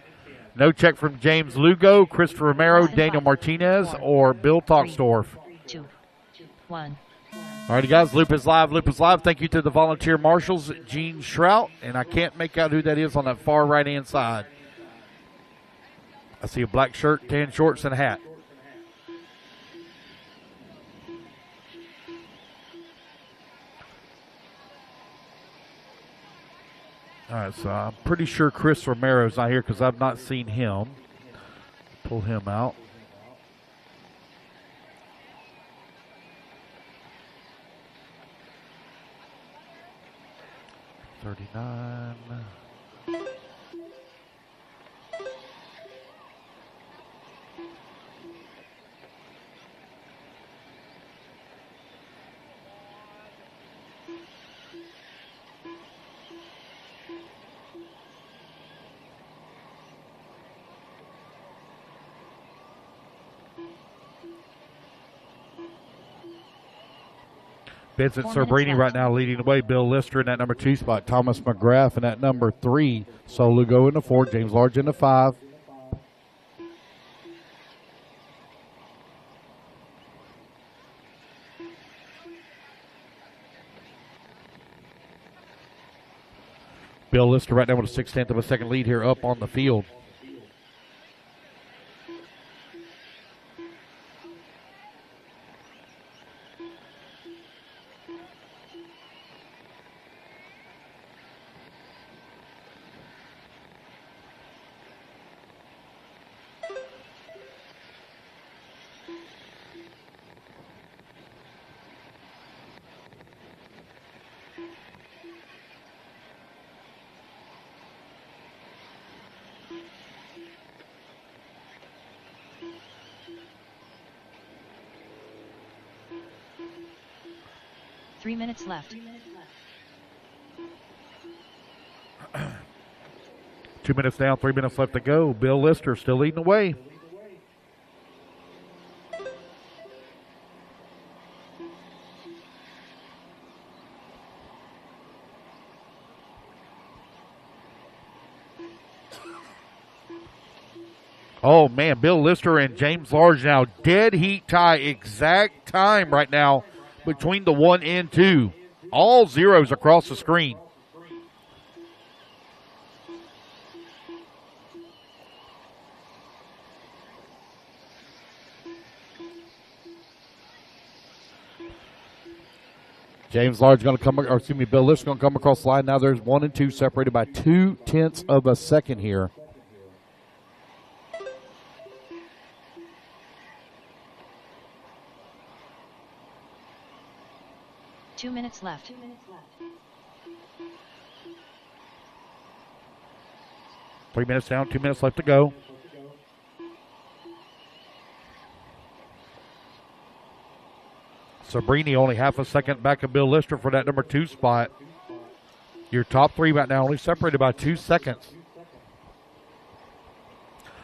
No check from James Lugo, Christopher Romero, Less than Daniel 5, Martinez, 4, or Bill 3, Toxdorf. 2, 1. All righty, guys, Loop is live, Loop is live. Thank you to the volunteer marshals, Gene Shrout, and I can't make out who that is on that far right-hand side. I see a black shirt, tan shorts, and a hat. All right, so I'm pretty sure Chris Romero's not here because I've not seen him. Pull him out. $39. Vincent 4 minutes Cerbrini left. right now leading the way. Bill Lister in that number 2 spot. Thomas McGrath in that number 3. Sol Lugo in the 4. James Large in the 5. Bill Lister right now with a 6/10 of a second lead here up on the field. Three minutes left. 2 minutes down, 3 minutes left to go. Bill Lister still leading the way. Oh, man, Bill Lister and James Large now dead heat tie, exact time right now between the 1 and 2. All zeros across the screen. James Large going to come, or excuse me, Bill Lister going to come across the line. Now there's 1 and 2 separated by 0.2 of a second here. Two minutes left. 3 minutes down, 2 minutes left to go. Sabrini only half a second back of Bill Lister for that number 2 spot. Your top 3 right now only separated by 2 seconds.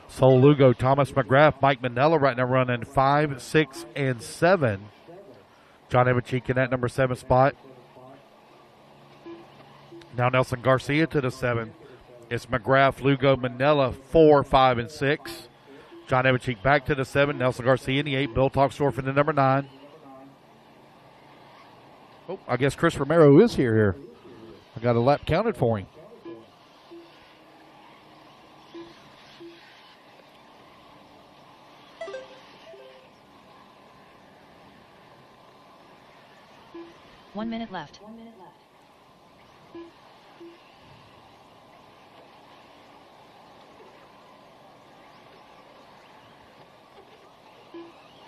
Sol Lugo, Thomas McGrath, Mike Manella right now running 5, 6, and 7. John Evancheek in that number 7 spot. Now Nelson Garcia to the 7. It's McGrath, Lugo, Manella, 4, 5, and 6. John Evancheek back to the 7. Nelson Garcia in the 8. Bill Toxdorf in the number 9. Oh, I guess Chris Romero is here. I got a lap counted for him. 1 minute left.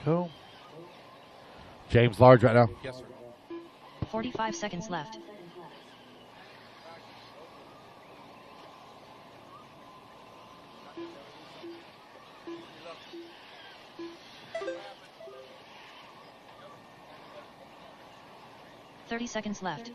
Cool. James Large right now. Yes, sir. 45 seconds left. Thirty seconds left.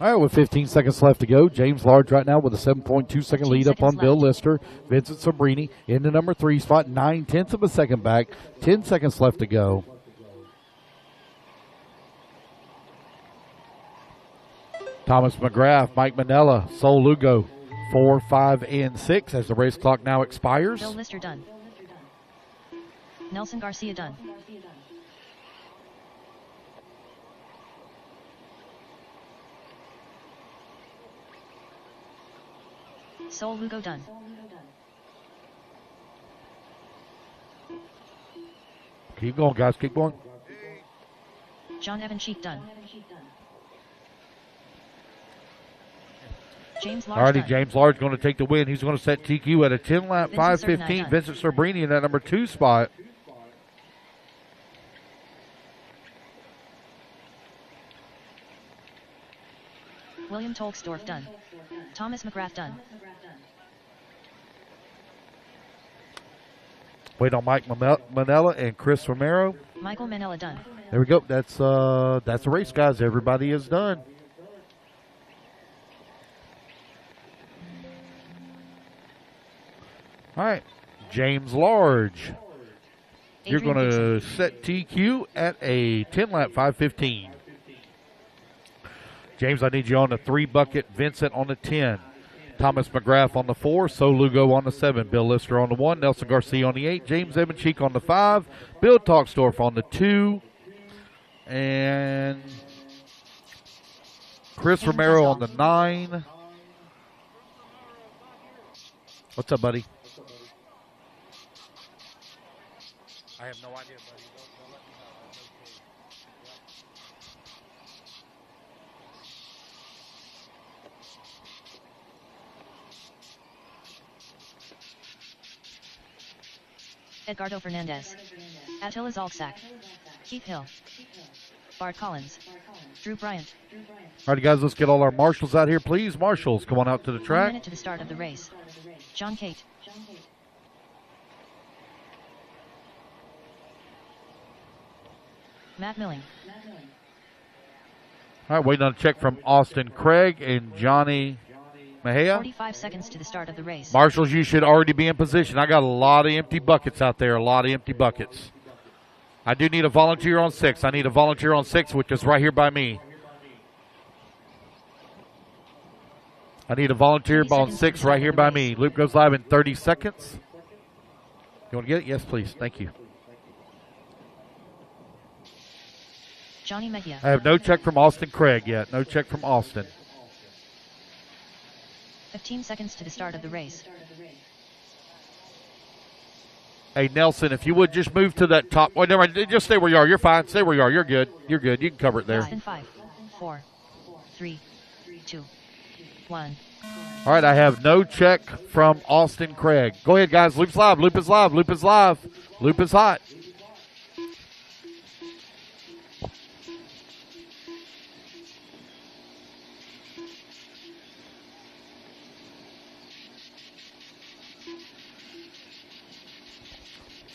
All right, with 15 seconds left to go, James Large right now with a 7.2 second lead up on Bill Lister. Vincent Sabrini in the number 3 spot, 9/10 of a second back. 10 seconds left to go. Thomas McGrath, Mike Manella, Sol Lugo, 4, 5, and 6 as the race clock now expires. Bill Lister done. Nelson Garcia done. Sol Lugo done. Keep going, guys. Keep going. John Evan Cheek done. James Large Alrighty, done. James Large going to take the win. He's going to set TQ at a 10 lap, Vincent 5:15. Cerbrini Vincent Cerbrini in that number 2 spot. William Tolksdorf done. Thomas McGrath done. Wait on Mike Manella and Chris Romero. Michael Manella done. There we go. That's the race, guys. Everybody is done. All right, James Large. You're Adrian going to Gibson. set TQ at a 10 lap, 5:15. James, I need you on the 3 bucket. Vincent on the 10. Thomas McGrath on the 4. Sol Lugo on the 7. Bill Lister on the 1. Nelson Garcia on the 8. James Evancheek on the 5. Bill Talksdorf on the 2. And Chris Hayden Romero Westall. on the 9. What's up, buddy? I have no idea, buddy. Don't let me know. I have no clue. Edgardo Fernandez. Attila Zalczak. Keith Hill. Bart Collins. Drew Bryant. All right, guys, let's get all our marshals out here, please. Marshals, come on out to the 1 track. minute to the start of the race. John Cate. Matt Milling. All right, waiting on a check from Austin Craig and Johnny Mejia. 45 seconds to the start of the race. Marshals, you should already be in position. I got a lot of empty buckets out there, a lot of empty buckets. I do need a volunteer on 6. I need a volunteer on 6, which is right here by me. I need a volunteer 30 on seconds 6 to the right start here of the by race. me. Loop goes live in 30 seconds. You want to get it? Yes, please. Thank you. Johnny Mejia. I have no check from Austin Craig yet. No check from Austin. 15 seconds to the start of the race. Hey, Nelson, if you would just move to that top. Oh, never mind. Just stay where you are. You're fine. Stay where you are. You're good. You're good. You can cover it there. Less than 5, 4, 3, 2, 1. All right, I have no check from Austin Craig. Go ahead, guys. Loop's live. Loop is live. Loop is live. Loop is hot.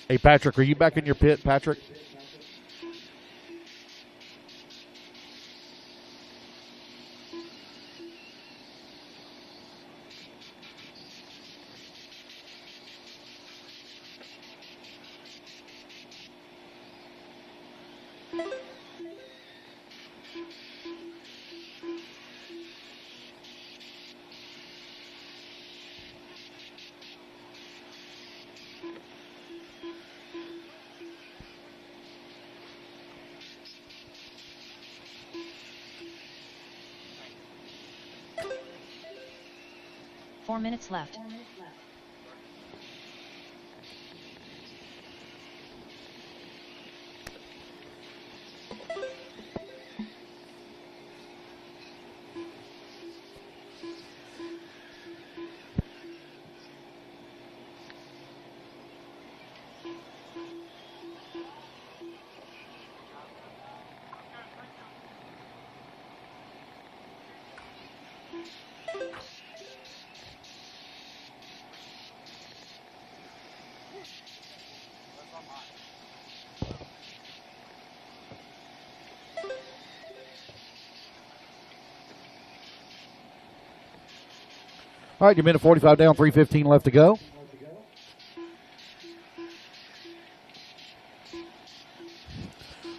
Hey, Patrick, are you back in your pit, Patrick? 4 minutes left. All right, your minute 45 down, 3:15 left to go.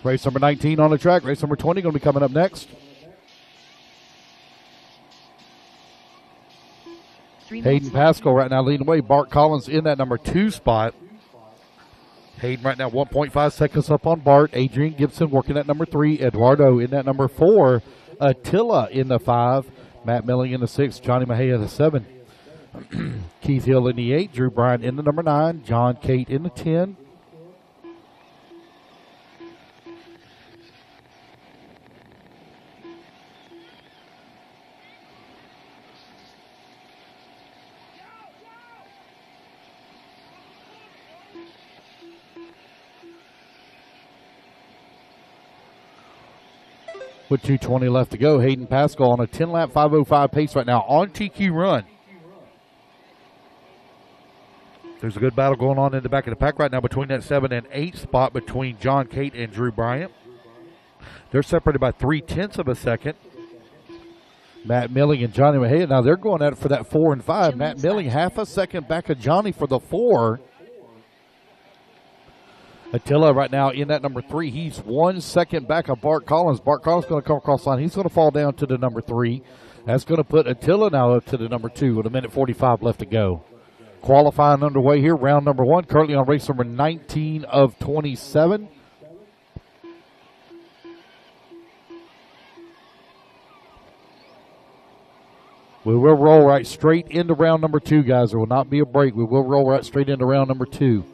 Race number 19 on the track. Race number 20 going to be coming up next. Hayden Pascal right now leading the way. Bart Collins in that number 2 spot. Hayden right now 1.5 seconds up on Bart. Adrian Gibson working at number 3. Eduardo in that number 4. Attila in the 5. Matt Milling in the 6. Johnny Mejia in the 7. Keith Hill in the 8. Drew Bryant in the number 9. John Cate in the 10. With 2:20 left to go, Hayden Pascal on a 10-lap 5:05 pace right now on TQ Run. There's a good battle going on in the back of the pack right now between that 7 and 8 spot between John Cate and Drew Bryant. They're separated by 0.3 of a second. Matt Milling and Johnny Mejia, now they're going at it for that 4 and 5. Matt Milling half a second back of Johnny for the 4. Attila right now in that number 3. He's 1 second back of Bart Collins. Bart Collins going to come across the line. He's going to fall down to the number 3. That's going to put Attila now up to the number 2 with a minute 45 left to go. Qualifying underway here, round number 1. Currently on race number 19 of 27. We will roll right straight into round number 2, guys. There will not be a break. We will roll right straight into round number 2.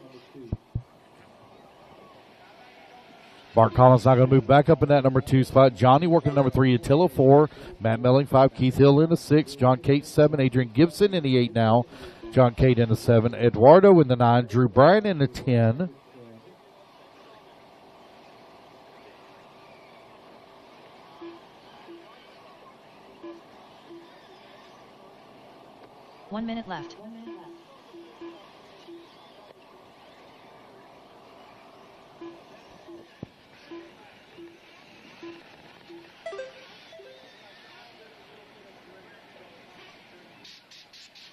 Bart Collins now going to move back up in that number 2 spot. Johnny working number 3, Attila 4, Matt Milling 5, Keith Hill in the 6, John Cate 7, Adrian Gibson in the 8 now, John Cate in the 7, Eduardo in the 9, Drew Bryant in the 10. One minute left.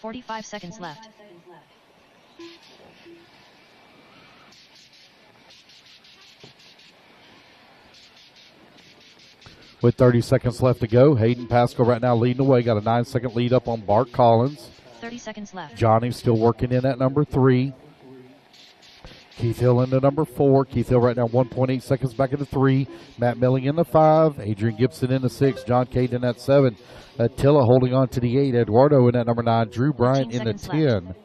.45 seconds left. With 30 seconds left to go, Hayden Pascal right now leading the way. Got a 9-second lead up on Bart Collins. 30 seconds left. Johnny's still working in at number 3. Keith Hill in the number 4. Keith Hill right now 1.8 seconds back in the 3. Matt Milling in the 5. Adrian Gibson in the 6. John Cate in that 7. Attila holding on to the 8. Eduardo in that number 9. Drew Bryant in the 10. Left.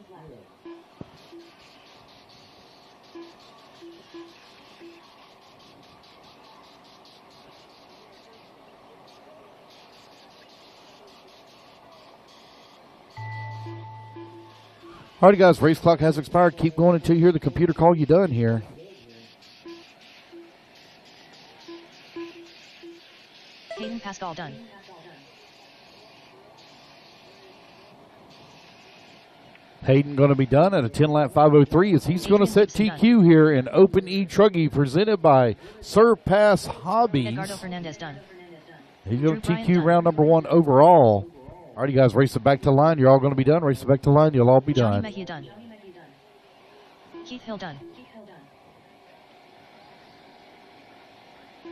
All right, guys, race clock has expired. Keep going until you hear the computer call you done here. Hayden Pascal done. Hayden going to be done at a 10-lap 5:03 as he's going to set TQ here in Open E-Truggy presented by Surpass Hobbies. Edgardo Fernandez done. He's going to TQ round number 1 overall. All right, you guys, race it back to the line. You're all going to be done. Race it back to the line. You'll all be Johnny done. Mejia done. Keith Hill done.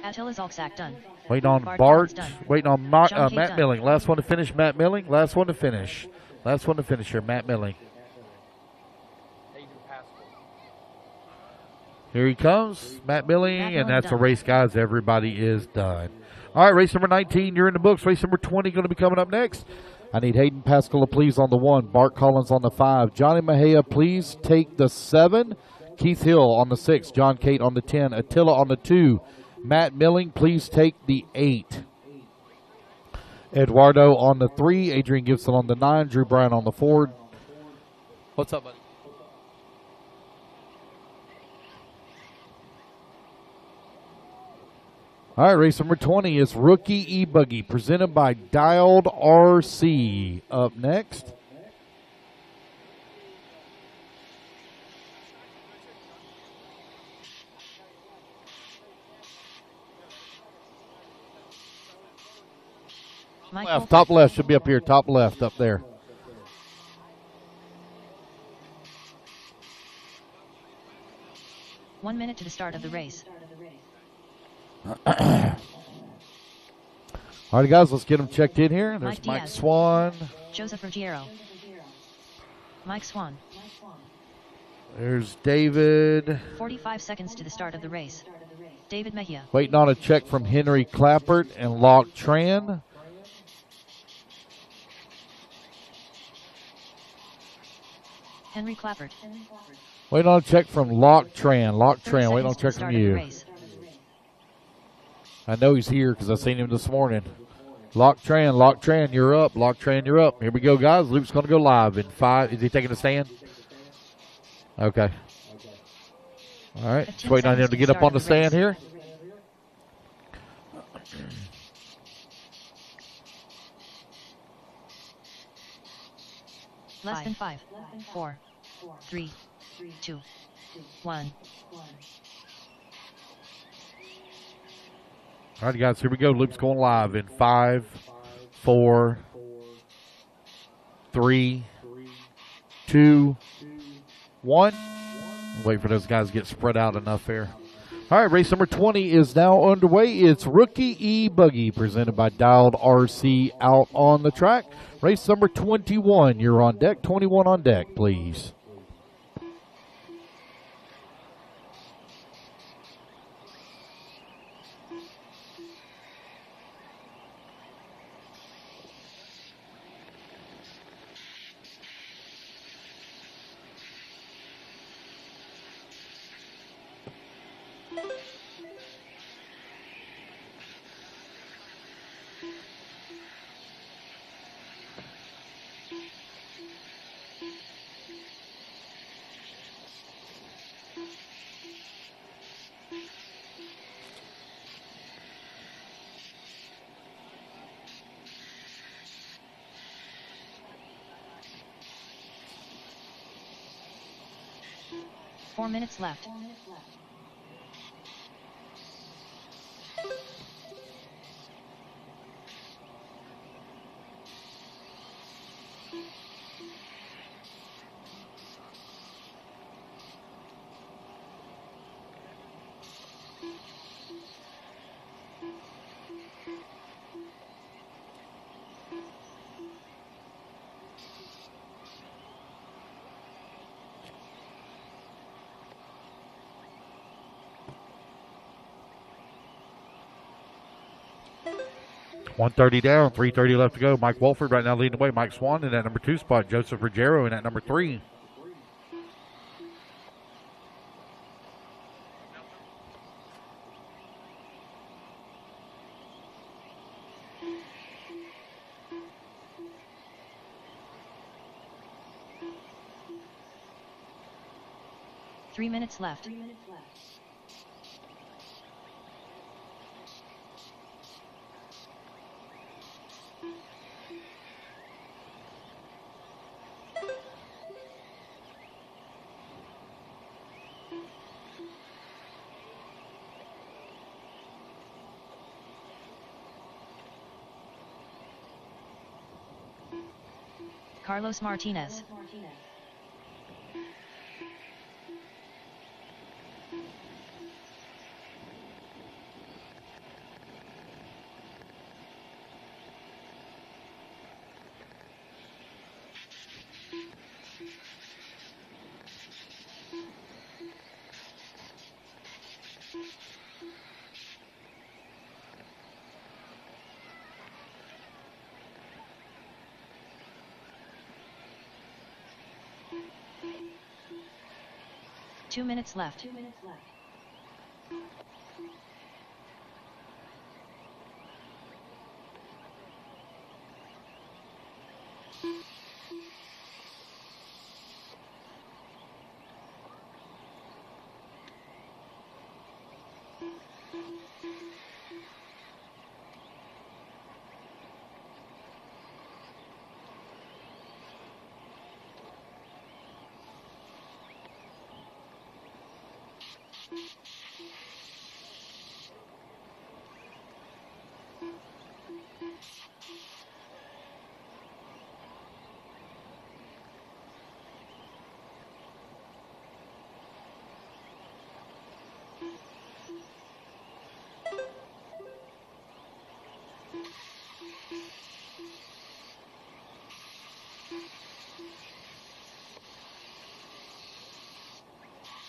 Attila Zalczak done. Waiting on Bart. Waiting on Matt Milling. Last one to finish, Matt Milling. Last one to finish. Last one to finish here, Matt Milling. Here he comes, Matt Milling, and that's a race, guys. Everybody is done. All right, race number 19, you're in the books. Race number 20 going to be coming up next. I need Hayden Pascola, please, on the 1. Bart Collins on the 5. Johnny Mejia, please take the 7. Keith Hill on the 6. John Cate on the 10. Attila on the 2. Matt Milling, please take the 8. Eduardo on the 3. Adrian Gibson on the 9. Drew Brown on the 4. What's up, buddy? All right, race number 20 is Rookie E-Buggy, presented by Dialed RC. Up next. Top left should be up here. Top left up there. One minute to the start of the race. All right, guys, let's get them checked in here. There's Mike Diaz. Swan. Joseph Ruggiero. Mike Swan. There's David. 45 seconds to the start of the race. David Mejia. Waiting on a check from Henry Clappert and Locke Tran. Henry Clappert. Waiting on a check from Locke Tran. Locke Tran, waiting on a check from you. I know he's here because I've seen him this morning. Locke Tran, you're up. Locke Tran, you're up. Here we go, guys. Luke's going to go live in 5. Is he taking a stand? Okay. All right. Just waiting on him to get up on the stand here. Less than 5, 4, 3, 2, 1. All right, guys, here we go. Luke's going live in 5, 4, 3, 2, 1. Wait for those guys to get spread out enough here. All right, race number 20 is now underway. It's Rookie E-Buggy, presented by Dialed RC, out on the track. Race number 21, you're on deck. 21 on deck, please. Four minutes left. .130 down, 3:30 left to go. Mike Wolford right now leading the way. Mike Swan in that number 2 spot. Joseph Ruggiero in that number 3. Three minutes left. Carlos Martinez. 2 minutes left.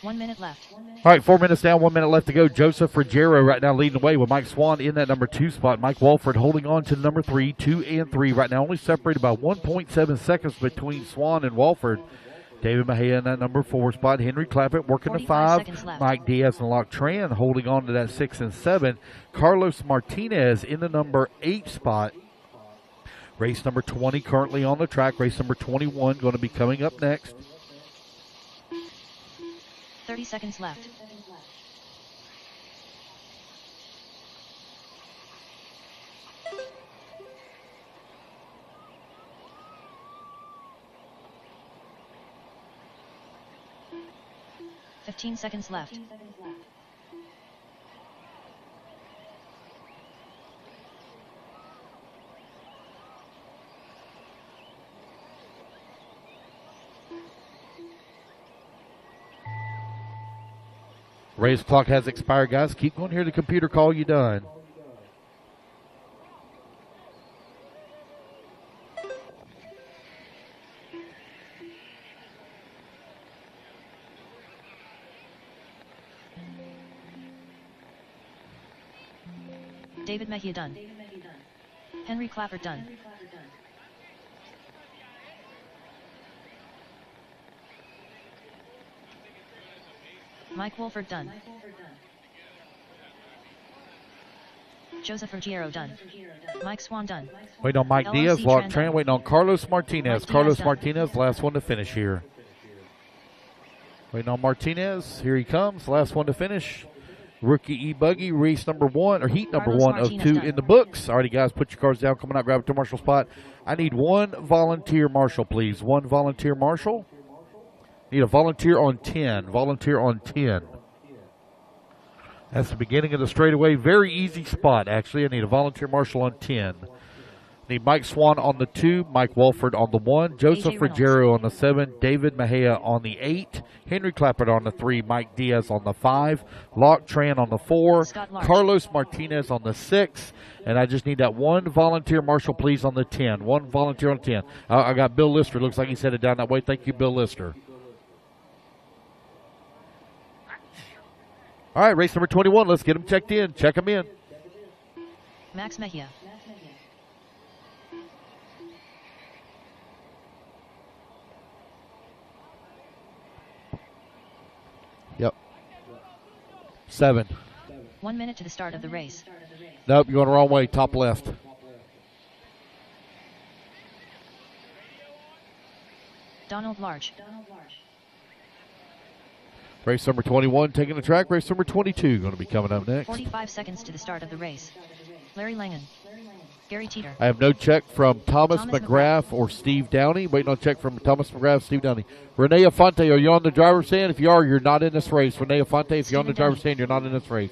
One minute left. All right, 4 minutes down, 1 minute left to go. Joseph Ruggiero right now leading the way with Mike Swan in that number 2 spot. Mike Walford holding on to number 3, 2 and 3 right now, only separated by 1.7 seconds between Swan and Walford. David Mejia in that number 4 spot. Henry Clappett working the 5. Mike Diaz and Locke Tran holding on to that 6 and 7. Carlos Martinez in the number 8 spot. Race number 20 currently on the track. Race number 21 going to be coming up next. 30 seconds left. Fifteen seconds left. Race clock has expired, guys. Keep going here. The computer call you done. David Mejia done. Henry Clappert done. Mike Wolford done. Joseph Ruggiero done. Mike Swan done. Waiting on Mike LOC Diaz. Locke Tran Tran done. waiting on Carlos Martinez. Mike Carlos Diaz done. Martinez, last one to finish here. Waiting on Martinez. Here he comes. Last one to finish. Rookie E-Buggy, race number 1, or heat number Carlos 1 of Martinez 2 done. in the books. Alrighty, guys, put your cards down. Coming out, grab it to marshal spot. I need one volunteer marshal, please. One volunteer marshal. Need a volunteer on 10. Volunteer on 10. That's the beginning of the straightaway. Very easy spot, actually. I need a volunteer marshal on 10. Need Mike Swan on the 2, Mike Walford on the 1, Joseph AJ Ruggiero on the 7, David Mejia on the 8, Henry Clappert on the 3, Mike Diaz on the 5, Locke Tran on the 4, Scott Large. Carlos Martinez on the 6, and I just need that one volunteer marshal, please, on the 10. One volunteer on 10. I got Bill Lister. Looks like he set it down that way. Thank you, Bill Lister. All right, race number 21. Let's get them checked in. Check them in. Max Mejia. Yep. 7. 1 minute to the start of the race. Nope, you're going the wrong way. Top left. Donald Large. Race number 21 taking the track. Race number 22 going to be coming up next. 45 seconds to the start of the race. Larry Langen. Gary Teeter. I have no check from Thomas Thomas McGrath or Steve Downey. Waiting on check from Thomas McGrath, Steve Downey. Renee Afonte, are you on the driver's stand? If you are, you're not in this race. Renee Afonte, if you're on the Stephen driver's Downey. stand, you're not in this race.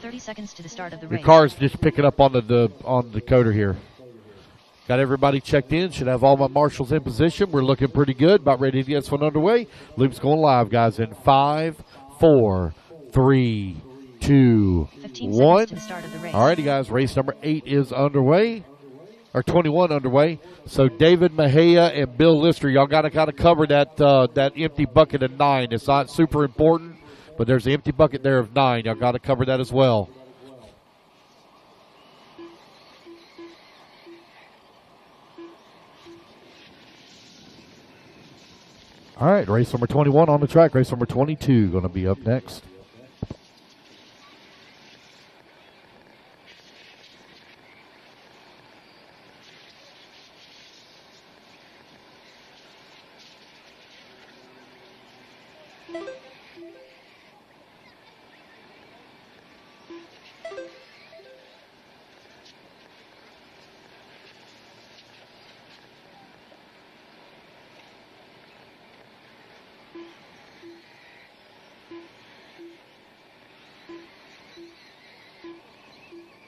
30 seconds to the start of the Your race. car's just picking up on the coder here. Got everybody checked in. Should have all my marshals in position. We're looking pretty good. About ready to get this one underway. Loop's going live, guys, in 5, 4, 3, 2, 15 1. seconds to the start of the race. All righty, guys. Race number 8 is underway, or 21 underway. So David Mejia and Bill Lister, y'all got to kind of cover that empty bucket of 9. It's not super important, but there's an empty bucket there of 9. Y'all got to cover that as well. All right, race number 21 on the track. Race number 22 going to be up next.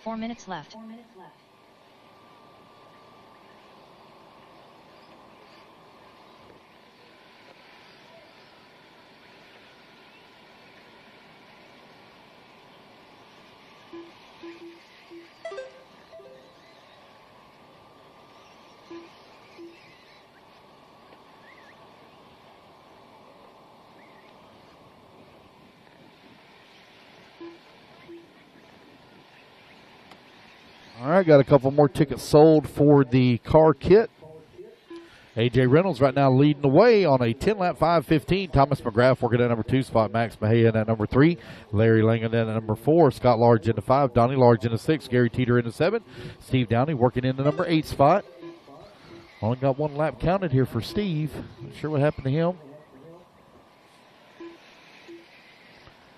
Four minutes left. All right, got a couple more tickets sold for the car kit. A.J. Reynolds right now leading the way on a 10-lap 5:15. Thomas McGrath working at number 2 spot. Max Mahia at number 3. Larry Langan at number 4. Scott Large into 5. Donnie Large into 6. Gary Teeter into 7. Steve Downey working in the number 8 spot. Only got 1 lap counted here for Steve. Not sure what happened to him.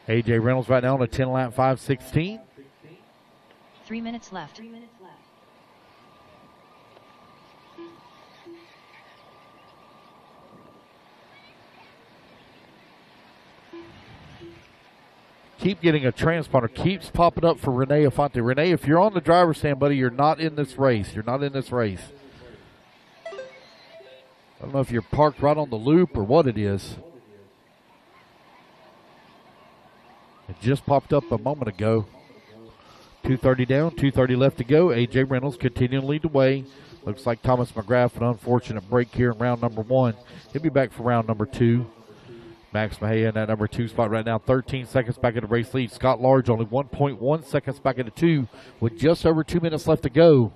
A.J. Reynolds right now on a 10-lap 5:16. 3 minutes left. Keep getting a transponder. Keeps popping up for Renee Afonte. Renee, if you're on the driver's stand, buddy, you're not in this race. You're not in this race. I don't know if you're parked right on the loop or what it is. It just popped up a moment ago. 2:30 down, 2:30 left to go. A.J. Reynolds continuing to lead the way. Looks like Thomas McGrath, an unfortunate break here in round number 1. He'll be back for round number 2. Max Mahia in that number 2 spot right now. 13 seconds back in the race lead. Scott Large only 1.1 seconds back into 2 with just over 2 minutes left to go.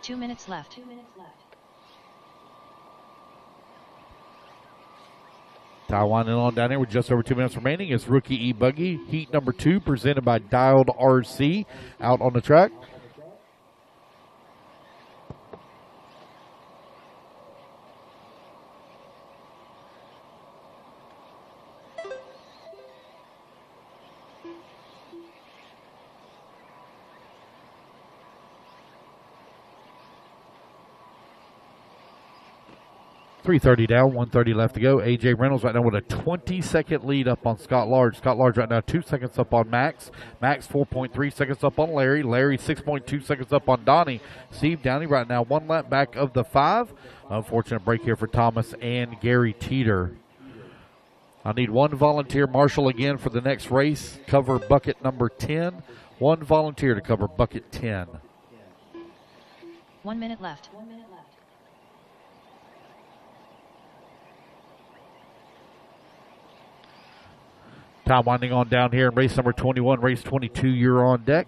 Two minutes left. Taiwan and on down there with just over 2 minutes remaining is rookie E-Buggy Heat number 2 presented by Dialed RC out on the track. .330 down, 1:30 left to go. A.J. Reynolds right now with a 20-second lead up on Scott Large. Scott Large right now 2 seconds up on Max. Max 4.3 seconds up on Larry. Larry 6.2 seconds up on Donnie. Steve Downey right now 1 lap back of the 5. Unfortunate break here for Thomas and Gary Teeter. I need 1 volunteer marshal again for the next race. Cover bucket number 10. 1 volunteer to cover bucket 10. 1 minute left. Time winding on down here in race number 21. Race 22, you're on deck.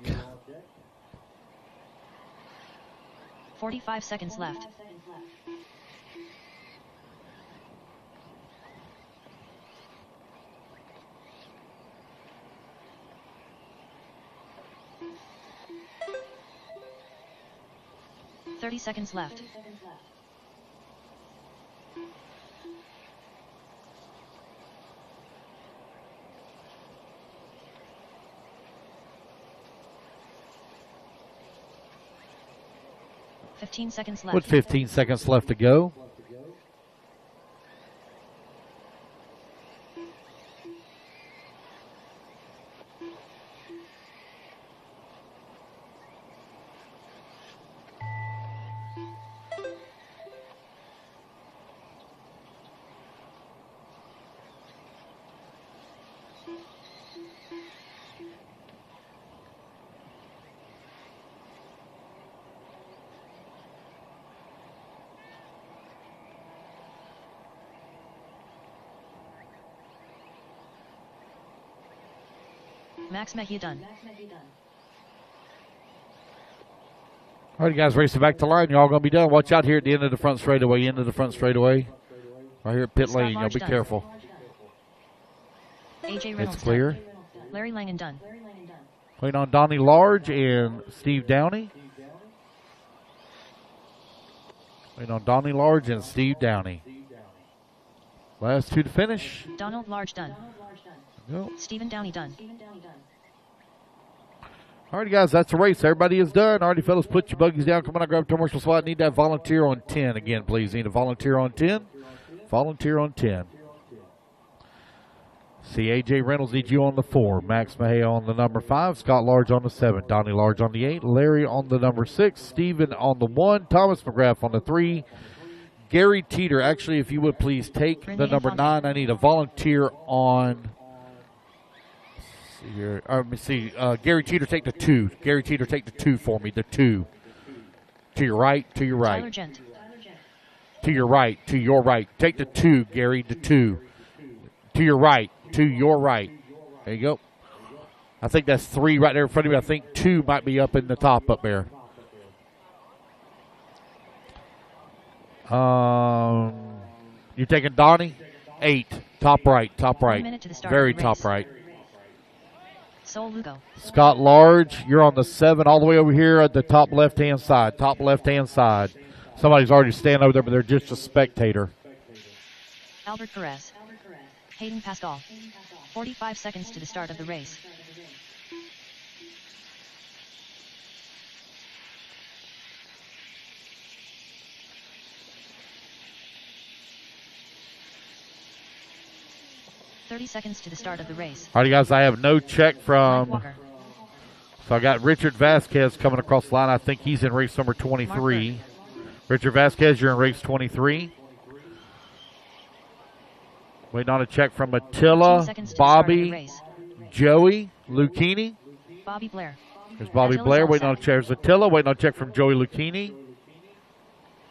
45 seconds left. .30 seconds left. .15 seconds left. With 15 seconds left to go. Max Mejia done. All right, guys, racing back to line. You're all going to be done. Watch out here at the end of the front straightaway. End of the front straightaway. Right here at pit lane. Y'all be careful. AJ Reynolds It's clear. done. Larry Langan done. Waiting on Donnie Large and Steve Downey. Waiting on Donnie Large and Steve Downey. Last two to finish. Donald Large done. Go. Stephen Downey done. All right, guys, that's the race. Everybody is done. All right, fellas, put your buggies down. Come on, I grab a commercial spot. Need that volunteer on 10 again, please. Need a volunteer on 10. Volunteer on 10. See, AJ Reynolds needs you on the 4. Max Mejia on the number 5. Scott Large on the 7. Donnie Large on the 8. Larry on the number 6. Steven on the 1. Thomas McGrath on the 3. Gary Teeter, actually, if you would please take the number 9. I need a volunteer on... Here. Let me see. Gary Teeter, take the 2. Gary Teeter, take the 2 for me. The 2. To your right. To your right. Tyler Gent. To your right. To your right. Take the 2, Gary. The 2. To your right. To your right. There you go. I think that's 3 right there in front of me. I think 2 might be up in the top up there. You taking Donnie? 8. Top right. Top right. Very top right. Sol Lugo. Scott Large, you're on the 7 all the way over here at the top left-hand side. Top left-hand side. Somebody's already standing over there, but they're just a spectator. Albert Perez. Hayden Pascal. 45 seconds to the start of the race. "30 seconds to the start of the race." All right, guys, I have no check from... Walker. So I got Richard Vasquez coming across the line. I think he's in race number 23. Richard Vasquez, you're in race 23. Waiting on a check from Attila, Bobby, Joey, Lucchini. Bobby Blair. There's Bobby Attila's Blair. all Waiting on a set. check. There's Attila. Waiting on a check from Joey Lucchini.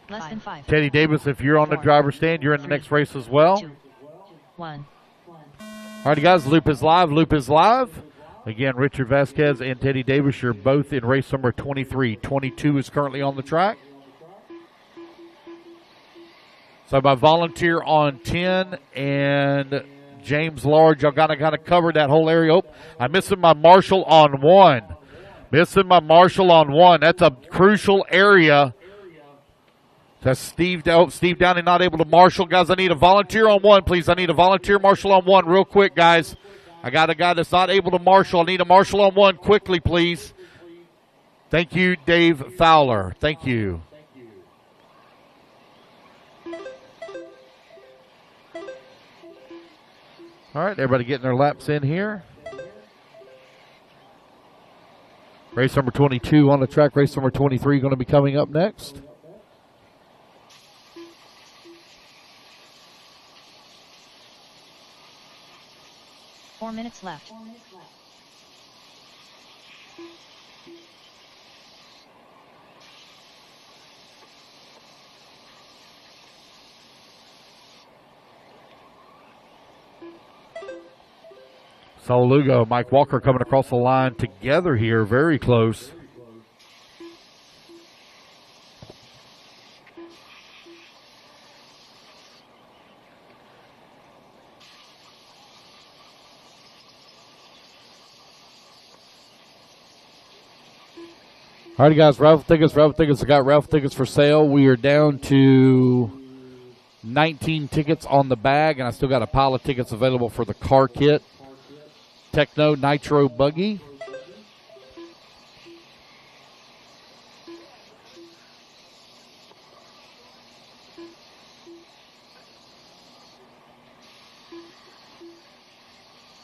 Less than 5. Teddy Davis, if you're on the driver's stand, you're in the next race as well. 2, 1. All right, guys, Loop is live. Loop is live. Again, Richard Vasquez and Teddy Davis, you're both in race number 23. 22 is currently on the track. So my volunteer on 10 and James Large, y'all got to kind of cover that whole area. Oh, I'm missing my marshal on 1. Missing my marshal on 1. That's a crucial area. That's Steve Downey not able to marshal. Guys, I need a volunteer on 1, please. I need a volunteer marshal on 1 real quick, guys. I got a guy that's not able to marshal. I need a marshal on 1 quickly, please. Thank you, Dave Fowler. Thank you. All right, everybody getting their laps in here. Race number 22 on the track. Race number 23 going to be coming up next. Four minutes left. So Lugo, Mike Walker coming across the line together here, very close. All right, guys, raffle tickets. I got raffle tickets for sale. We are down to 19 tickets on the bag, and I still got a pile of tickets available for the car kit. Techno Nitro Buggy.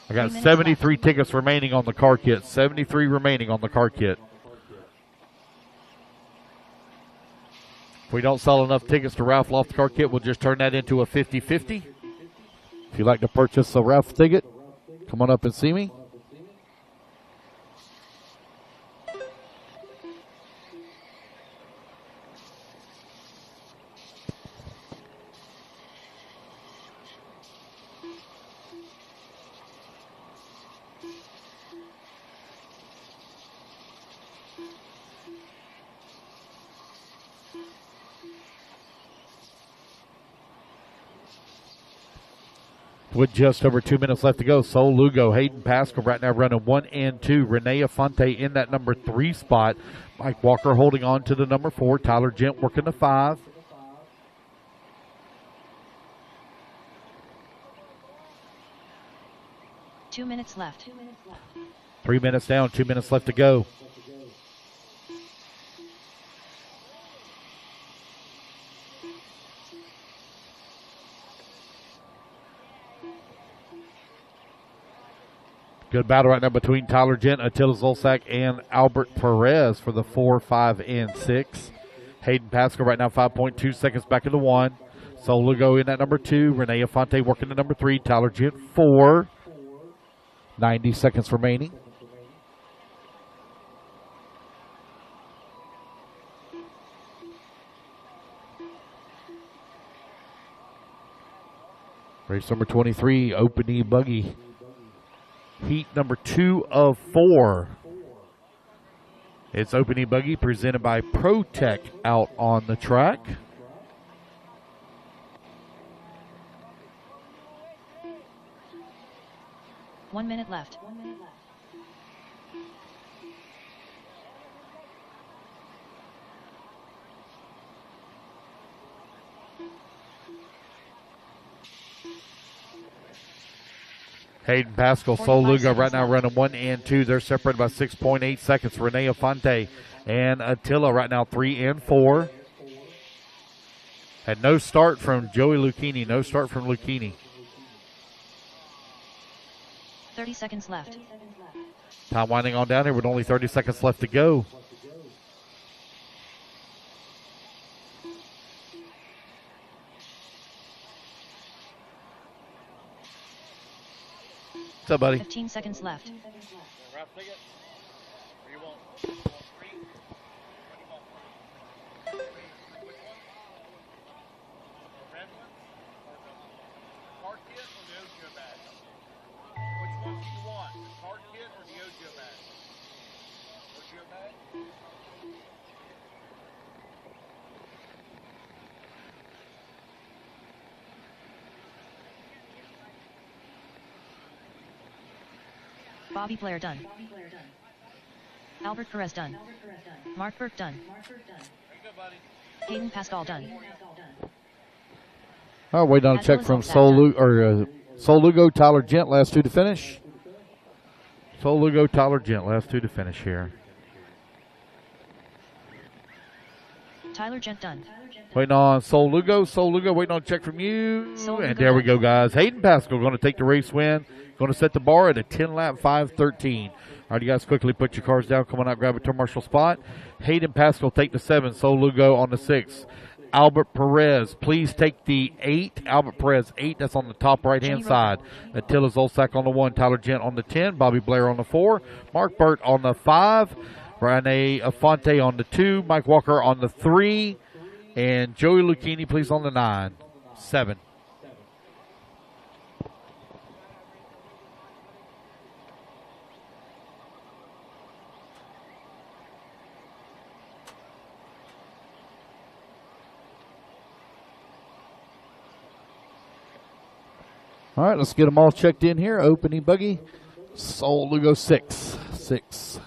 I got 73 tickets remaining on the car kit. 73 remaining on the car kit. If we don't sell enough tickets to raffle off the car kit, we'll just turn that into a 50-50. If you'd like to purchase a raffle ticket, come on up and see me. with just over 2 minutes left to go. Sol Lugo, Hayden Pascal right now running 1 and 2. Renee Afonte in that number 3 spot. Mike Walker holding on to the number 4. Tyler Gent working the 5. Two minutes left. 3 minutes down, 2 minutes left to go. Good battle right now between Tyler Gent, Attila Zolsak, and Albert Perez for the 4, 5, and 6. Hayden Pascal right now 5.2 seconds back in the 1. Sol Lugo in that number 2. Renee Afonte working the number 3. Tyler Gent 4. 90 seconds remaining. Race number 23, Open E-Buggy Heat number 2 of 4. It's Open E-Buggy presented by ProTech out on the track. One minute left. Hayden Pascal, Sol Lugo right now running 1 and 2. They're separated by 6.8 seconds. Renee Afonte and Attila right now 3 and 4. And no start from Joey Lucchini. No start from Lucchini. 30 seconds left. Time winding on down here with only 30 seconds left to go. What's up, buddy? 15 seconds left. Ralph, take it. Or you want 3? What do you want? Which one? The red one? Or the card kit or the Ojo bag? Which one do you want? The card kit or the Ojo bag? Ojo bag? Bobby Blair done. Albert Perez done. Mark Burke done. There you go, buddy. Hayden Pascal done. All right, waiting on a check from Sol Lugo, Tyler Gent, last 2 to finish. Sol Lugo, Tyler Gent, last 2 to finish here. Tyler Gent done. Waiting on Sol Lugo, waiting on a check from you. And there we go, guys. Hayden Pascal going to take the race win. Going to set the bar at a 10-lap 5:13. All right, you guys quickly put your cars down. Come on out, grab a turn marshal spot. Hayden Pascal take the 7. Sol Lugo on the 6. Albert Perez, please take the 8. Albert Perez, 8. That's on the top right-hand side. Attila Zolsak on the 1. Tyler Gent on the 10. Bobby Blair on the 4. Mark Burt on the 5. Renee Afonte on the 2. Mike Walker on the 3. And Joey Lucchini, please, on the 9. 7. All right, let's get them all checked in here. Open E-Buggy. Sol Lugo 6. 6.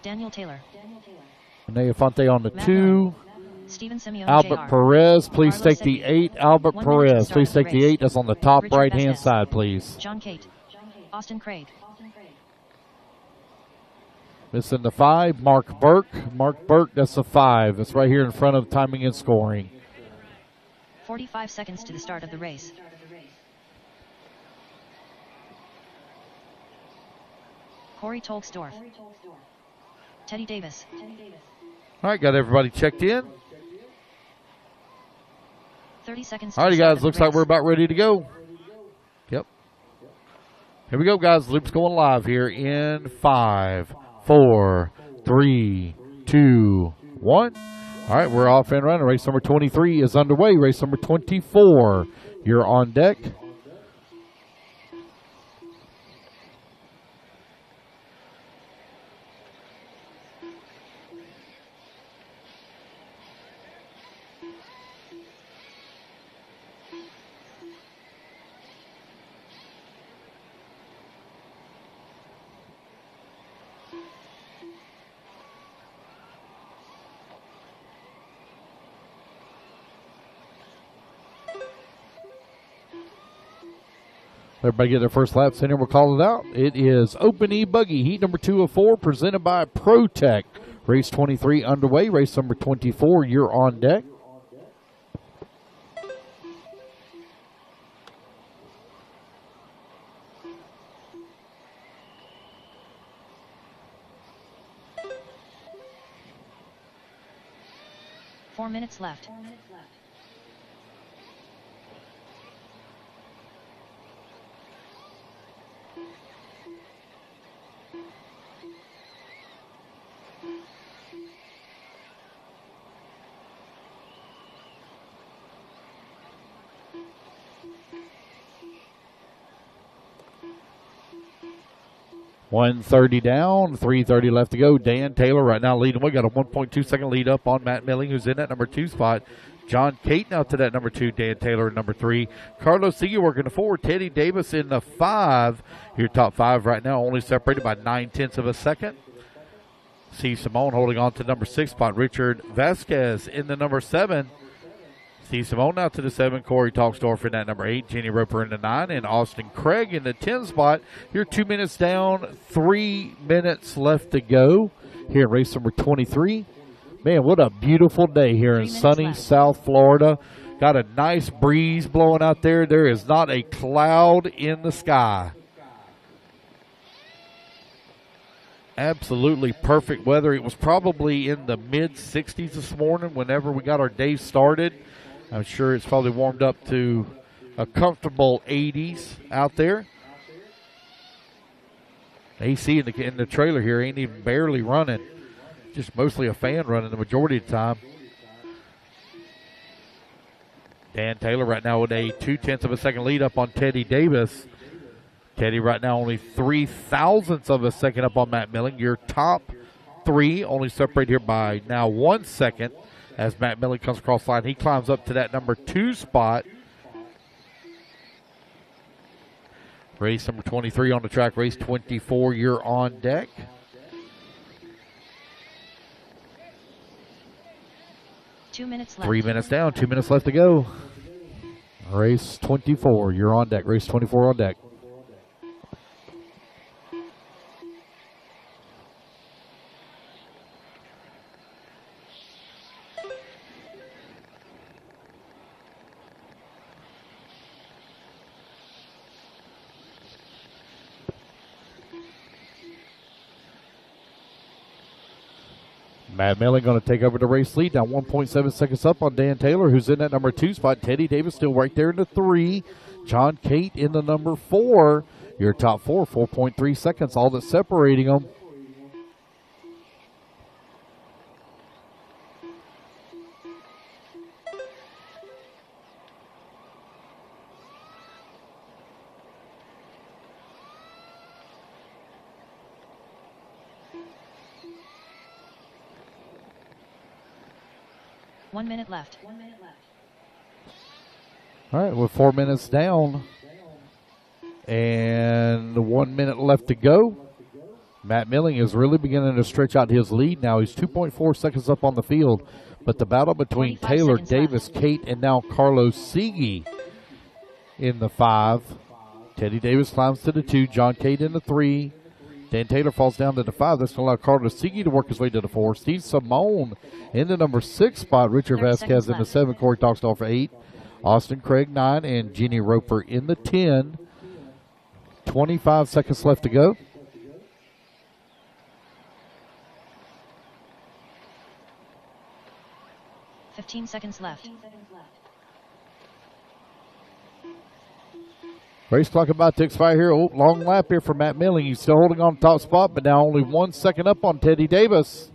Daniel Taylor. Renee Afonte on the 2. Steven Simeone Albert Jr. Perez, please Carlos take the Segui. 8. Albert 1 minute to Perez, start please the take the race. 8. That's on the top Richard right-hand Vasquez. side, please. John Cate. Austin Craig. Missing the 5. Mark Burke. Mark Burke, that's the 5. That's right here in front of timing and scoring. 45 seconds to the start of the race. Corey Tolksdorf. Teddy Davis. All right, got everybody checked in. 30 seconds. All right, guys, looks like we're about ready to go. Yep. Here we go, guys. Loop's going live here in 5, 4, 3, 2, 1. All right, we're off and running. Race number 23 is underway. Race number 24, you're on deck. Everybody get their first laps in here. We'll call it out. It is Open E-Buggy Heat number 2 of 4, presented by ProTech. Race 23 underway. Race number 24, you're on deck. Four minutes left. $130 down, $330 left to go. Dan Taylor right now leading. We got a 1.2 second lead up on Matt Milling, who's in that number 2 spot. John Cate now to that number 2. Dan Taylor in number 3. Carlos Sigue working the 4. Teddy Davis in the 5. Your top 5 right now, only separated by 9/10 of a second. C. Simone holding on to number 6 spot. Richard Vasquez in the number 7. Steve Simone now to the 7. Corey Talksdorf in that number 8. Jenny Roper in the 9. And Austin Craig in the 10 spot. You're 2 minutes down. 3 minutes left to go here in race number 23. Man, what a beautiful day here in sunny left. South Florida. Got a nice breeze blowing out there. There is not a cloud in the sky. Absolutely perfect weather. It was probably in the mid-60s this morning whenever we got our day started. I'm sure it's probably warmed up to a comfortable 80s out there. AC in the trailer here ain't even barely running. Just mostly a fan running the majority of the time. Dan Taylor right now with a 2/10 of a second lead up on Teddy Davis. Teddy right now only 3/1000ths of a second up on Matt Milling. Your top 3 only separated here by now 1 second. As Matt Milling comes across the line, he climbs up to that number 2 spot. Race number 23 on the track. Race 24, you're on deck. Two minutes left. 3 minutes down, 2 minutes left to go. Race 24, you're on deck. Race 24 on deck. Matt Milling going to take over the race lead. Now 1.7 seconds up on Dan Taylor, who's in that number 2 spot. Teddy Davis still right there in the 3. John Cate in the number 4. Your top 4, 4.3 seconds, all that's separating them. One minute left. All right, we're 4 minutes down and 1 minute left to go. Matt Milling is really beginning to stretch out his lead now. He's 2.4 seconds up on the field, but the battle between Taylor, Davis, Cate, and now Carlos Sigue in the 5. Teddy Davis climbs to the 2, John Cate in the 3. Dan Taylor falls down to the 5. That's going to allow Carlos Sigue to work his way to the 4. Steve Simone in the number 6 spot. Richard Vasquez in the 7. Corey Talksdorf for 8. Austin Craig 9. And Jenny Roper in the 10. 25 seconds left to go. $15 seconds left. Race clock about to expire here. Oh, long lap here for Matt Milling. He's still holding on top spot, but now only 1 second up on Teddy Davis.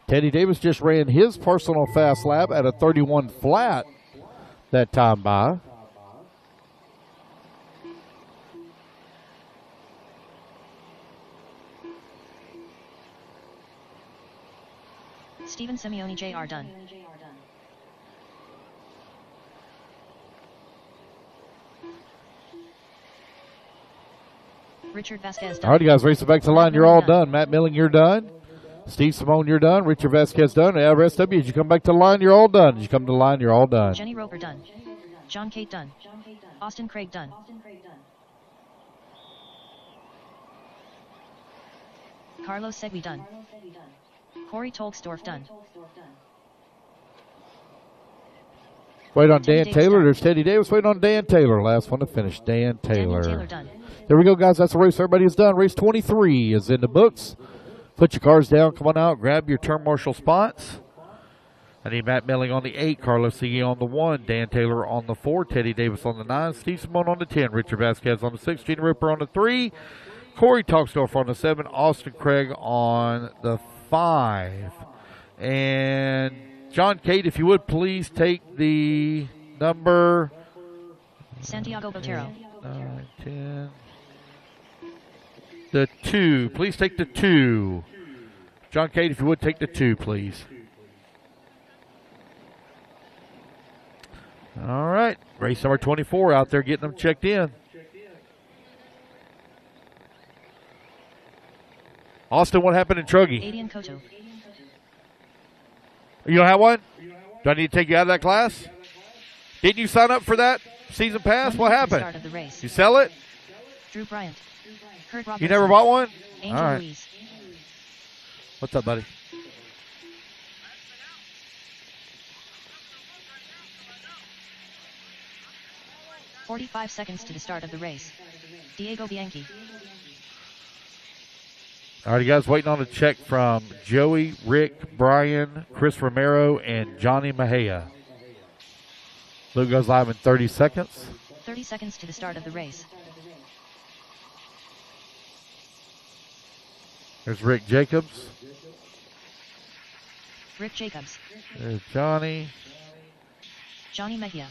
Teddy Davis just ran his personal fast lap at a 31 flat that time by. Steven Simeone Jr. done. Richard Vasquez done. All right, you guys, race it back to the line. You're all done. Matt Milling, you're done. Steve Simone, you're done. Richard Vasquez done. And rest of you, as you come back to the line, you're all done. As you come to the line, you're all done. Jenny Roper done. John Cate done. Austin Craig done. Carlos Segui done. Corey Tolksdorf done. Wait on Teddy Dan Davis Taylor. done. There's Teddy Davis. Wait on Dan Taylor. Last one to finish. Dan Daniel Taylor. Taylor done. There we go, guys. That's the race. Everybody is done. Race 23 is in the books. Put your cars down. Come on out. Grab your turn marshal spots. I need Matt Milling on the 8, Carlos Segui on the 1, Dan Taylor on the 4, Teddy Davis on the 9, Steve Simone on the 10, Richard Vasquez on the 6, Gene Ripper on the 3, Corey Talksdorf on the 7, Austin Craig on the 5. And John Cade, if you would please take the number Santiago Botero. 9, 10. The 2. Please take the 2. John Cade, if you would take the 2, please. All right. Race number 24 out there getting them checked in. Austin, what happened in Truggy? Adian Koto. You don't have one? Do I need to take you out of that class? Didn't you sign up for that season pass? What happened? Start of the race. You sell it? Drew Bryant. Kurt You Robertson. never bought one? Angel All right. Louise. What's up, buddy? "45 seconds to the start of the race. Diego Bianchi. All right, you guys, waiting on a check from Joey, Rick, Brian, Chris Romero, and Johnny Mejia. Luke goes live in 30 seconds. 30 seconds to the start of the race. There's Rick Jacobs. Rick Jacobs. There's Johnny. Johnny Mejia.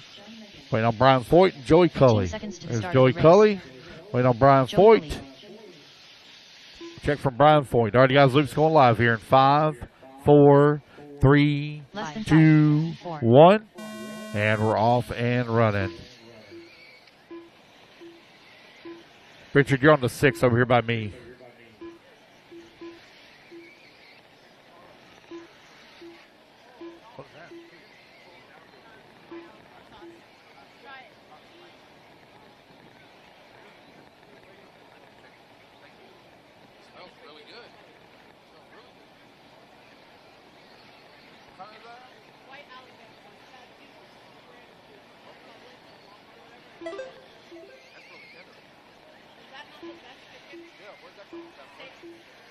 Waiting on Brian Foyt and Joey 15 Cully. seconds to the There's start Joey of the race. Cully. Waiting on Brian Joey Foyt. Cully. Check from Brian Foyt. All right, guys, Luke's going live here in 5, 4, 3, Less than 2, 5, 4. 1. And we're off and running. Richard, you're on the 6 over here by me. Smells really good. Smells really good. What kind is that? That's really tender. Yeah, where's that from?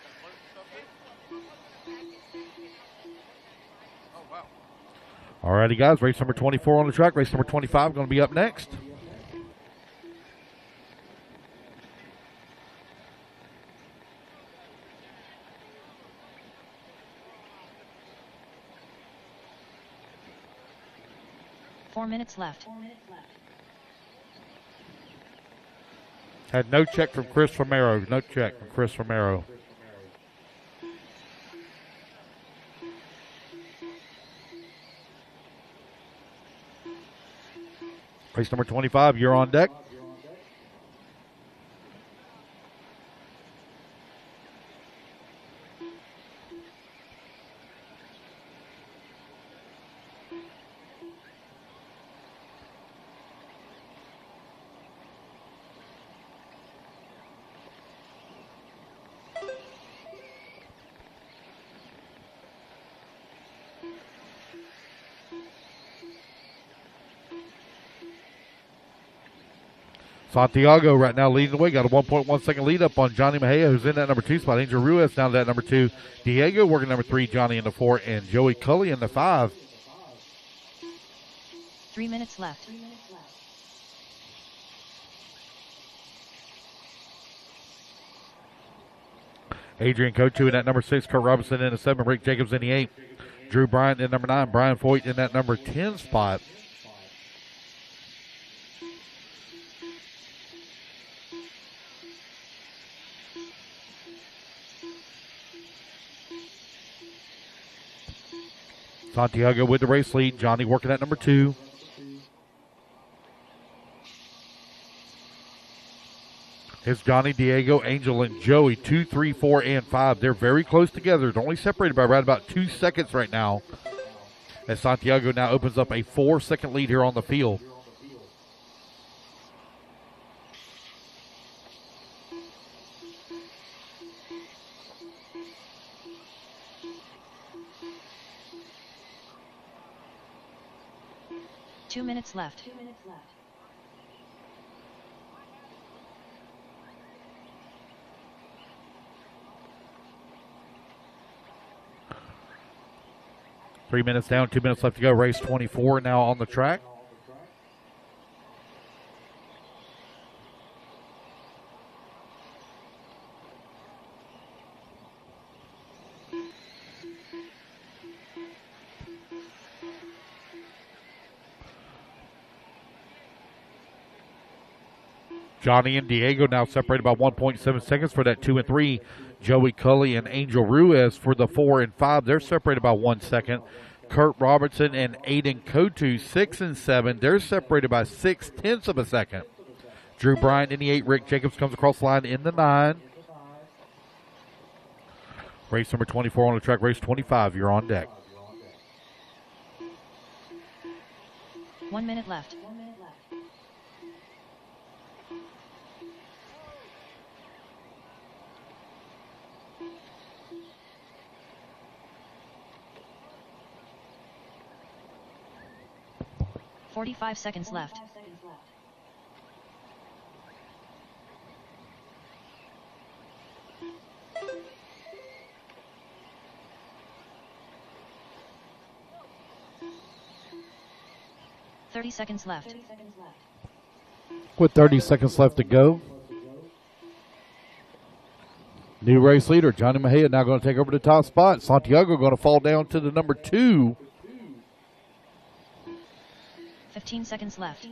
That float stuff in? Oh, wow. All righty, guys, race number 24 on the track. Race number 25 going to be up next. Four minutes left. Had no check from Chris Romero. No check from Chris Romero. Race number 25, you're on deck. Santiago right now leading the way. Got a 1.1 second lead up on Johnny Mejia, who's in that number 2 spot. Angel Ruiz down to that number 2. Diego working number 3. Johnny in the 4. And Joey Cully in the 5. 3 minutes left. Adrian Kochu in that number 6. Kurt Robinson in the 7. Rick Jacobs in the 8. Drew Bryant in number 9. Brian Foyt in that number 10 spot. Santiago with the race lead. Johnny working at number 2. Here's Johnny, Diego, Angel, and Joey. 2, 3, 4, and 5. They're very close together. They're only separated by right about 2 seconds right now. As Santiago now opens up a 4-second lead here on the field. 2 minutes left. Three minutes down, 2 minutes left to go. Race 24 now on the track. Johnny and Diego now separated by 1.7 seconds for that 2 and 3. Joey Cully and Angel Ruiz for the 4 and 5. They're separated by 1 second. Kurt Robertson and Aiden Kotu, 6 and 7. They're separated by 0.6 of a second. Drew Bryant in the 8. Rick Jacobs comes across the line in the 9. Race number 24 on the track. Race 25, you're on deck. 1 minute left. 45 seconds left. $30 seconds left. With 30 seconds left to go. New race leader, Johnny Mejia, now going to take over the top spot. Santiago going to fall down to the number 2. 15 seconds left.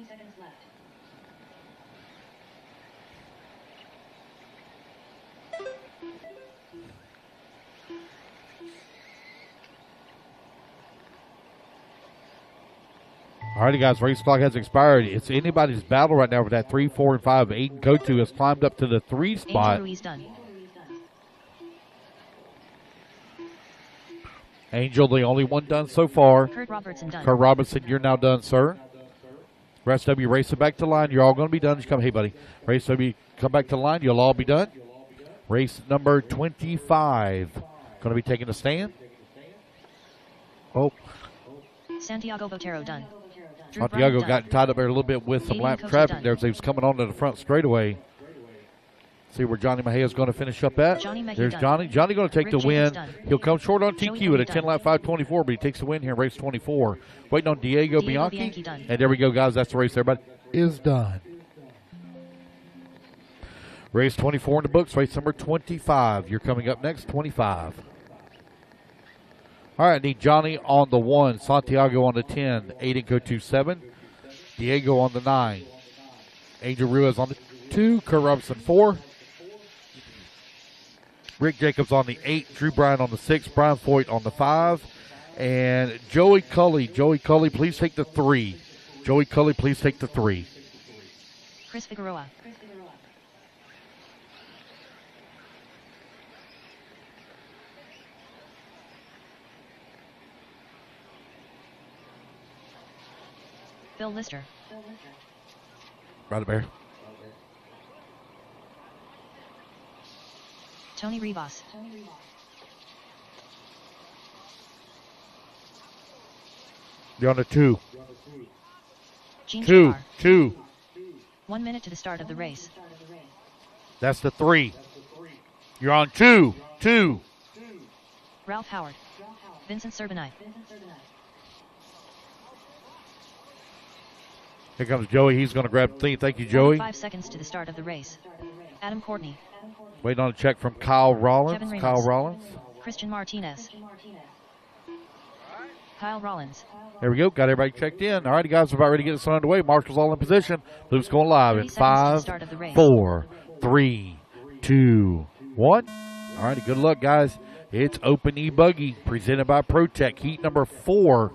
All righty, guys, race clock has expired. It's anybody's battle right now with that 3, 4, and 5. Aiden Kotu has climbed up to the 3 spot. Angel Ruiz done. Angel, the only one done so far. Kurt Robertson done. Kurt Robertson, you're now done, sir. Rest of you racing back to the line. You're all going to be done. Just come, hey, buddy. Race of you come back to the line. You'll all be done. Race number 25. Going to be taking a stand. Oh, Santiago Botero done. Drew Santiago Bryant got done. tied up there a little bit with some Aiden lap Kotu traffic done. there as he was coming onto the front straightaway. See where Johnny Mejia is going to finish up at. Johnny Mejia There's done. Johnny. Johnny going to take Rick the win. Jacobs done. He'll come short on Joey TQ at a done. 10-lap 5:24, but he takes the win here in race 24. Waiting on Diego Bianchi. Bianchi done. And there we go, guys. That's the race. Everybody is done. Race 24 in the books. Race number 25. You're coming up next, 25. All right, need Johnny on the 1, Santiago on the 10, Aiden Kotu 7, Diego on the 9, Angel Ruiz on the 2, Kurt Robinson 4, Rick Jacobs on the 8, Drew Bryant on the 6, Brian Foyt on the 5, and Joey Cully. Joey Cully, please take the 3. Joey Cully, please take the 3. Chris Figueroa. Bill Lister. Right up there. Tony Rivas. You're on the 2. Gene 2. Chapar. 2. 1 minute to the start of the race. That's the 3. You're on 2. 2. Ralph Howard. Vincent Serbanite. Here comes Joey. He's going to grab the thing. Thank you, Joey. 5 seconds to the start of the race. Adam Courtney. Waiting on a check from Kyle Rollins. Kevin Ramos. Kyle Rollins. Christian Martinez. Kyle Rollins. There we go. Got everybody checked in. All righty, guys. We're about ready to get this one underway. Marshall's all in position. Luke's going live 30 in seconds to the 5, start of the race. 4, 3, 2, 1. All righty, good luck, guys. It's Open E-Buggy presented by ProTech. Heat number 4.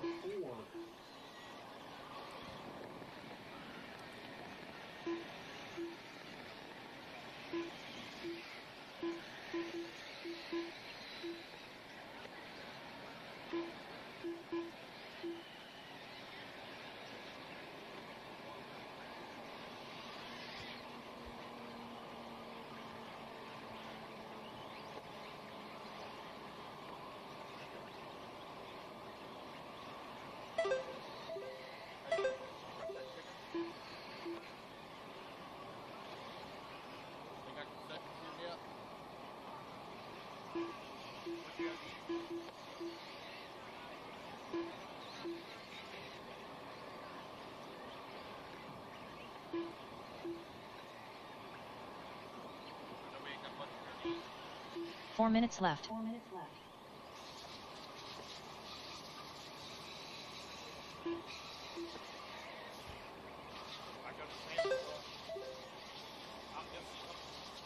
4 minutes left. I go to Santa Claus. I'm just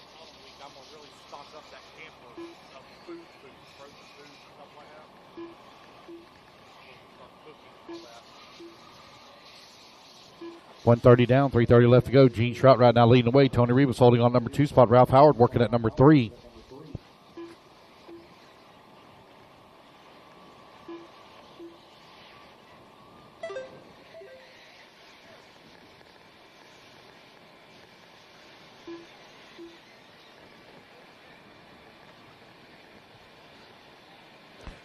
following week. I'm gonna really stock up that camper of food, frozen food, stuff like that. I'm gonna start cooking all that. 1:30 down, 3:30 left to go. Gene Trout right now leading the way. Tony Rivas holding on number 2 spot. Ralph Howard working at number 3.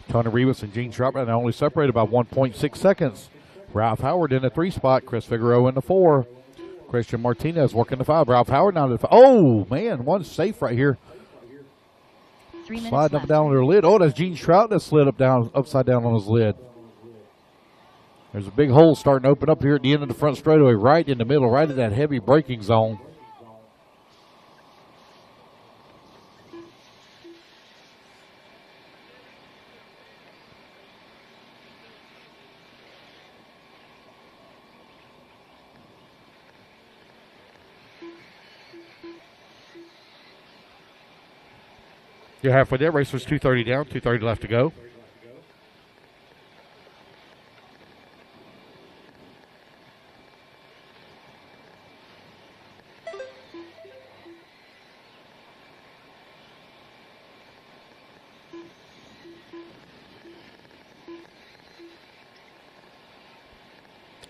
Tony Rivas and Gene Trout right now only separated by 1.6 seconds. Ralph Howard in the 3 spot. Chris Figueroa in the 4. Christian Martinez working the 5. Ralph Howard now to the 5. Oh, man, one safe right here. 3 minutes Sliding up left. and down on their lid. Oh, that's Gene Trout that slid upside down on his lid. There's a big hole starting to open up here at the end of the front straightaway, right in the middle, right in that heavy braking zone. You're halfway there. Race was 2:30 down, 2:30 left to go.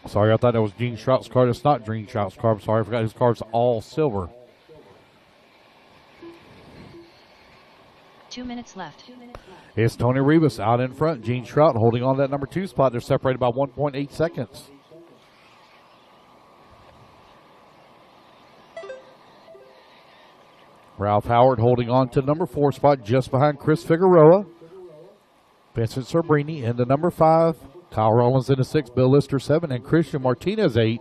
Sorry, I thought that was Gene Trout's car. It's not Gene Trout's car. I'm sorry, I forgot his car's all silver. 2 minutes left. It's Tony Rivas out in front. Gene Trout holding on to that number 2 spot. They're separated by 1.8 seconds. Ralph Howard holding on to the number 4 spot just behind Chris Figueroa. Vincent Sorbrini in the number 5. Kyle Rollins in the 6. Bill Lister 7. And Christian Martinez 8.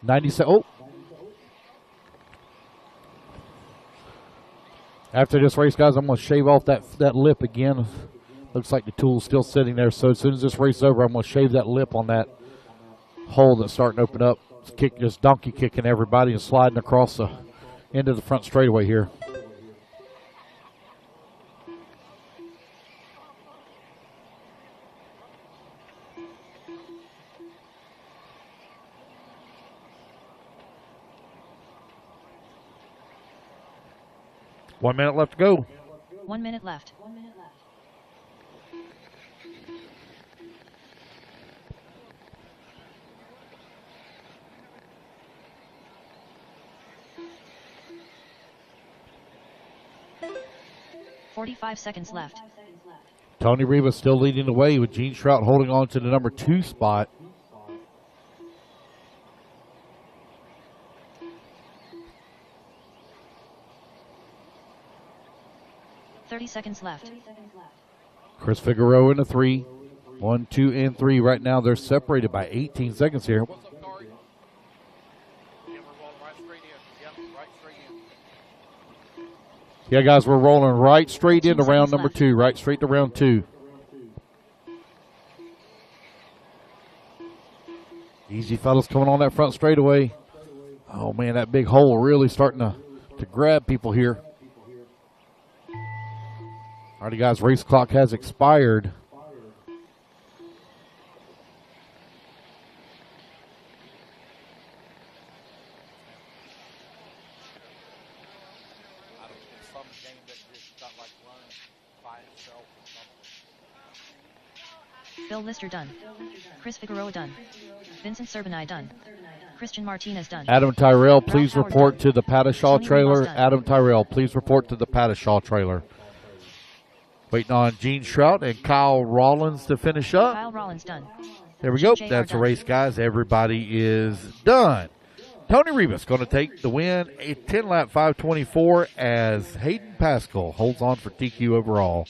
97. Oh. After this race, guys, I'm going to shave off that lip again. Looks like the tool's still sitting there. So as soon as this race is over, I'm going to shave that lip on that hole that's starting to open up. Just donkey kicking everybody and sliding across the end of the front straightaway here. One minute left to go. 1 minute left. $45 seconds left. Tony Rivas still leading the way with Gene Trout holding on to the number 2 spot. $30 seconds left. Chris Figueroa in the 3. 1, 2, and 3. Right now they're separated by 18 seconds here. What's up, Corey? Yeah, we're rolling right straight in. Yep, right straight in. Yeah, guys, we're rolling right straight into 2 round seconds number left. 2. Right straight to round 2. Easy fellas coming on that front straightaway. Oh, man, that big hole really starting to grab people here. All right, guys, race clock has expired. I don't know, it's some game that just got like running by itself or something. Bill Lister done. Chris Figueroa done. Vincent Serbanai done. Christian Martinez done. Adam Tyrell, please Howard report done. to the Padishaw Tony trailer. Rivas done. Adam Tyrell, please report to the Padishaw trailer. Waiting on Gene Trout and Kyle Rollins to finish up. Kyle Rollins done. There we go. JR That's a done. race, guys. Everybody is done. Tony Rivas going to take the win, a 10-lap 524, as Hayden Pascal holds on for TQ overall.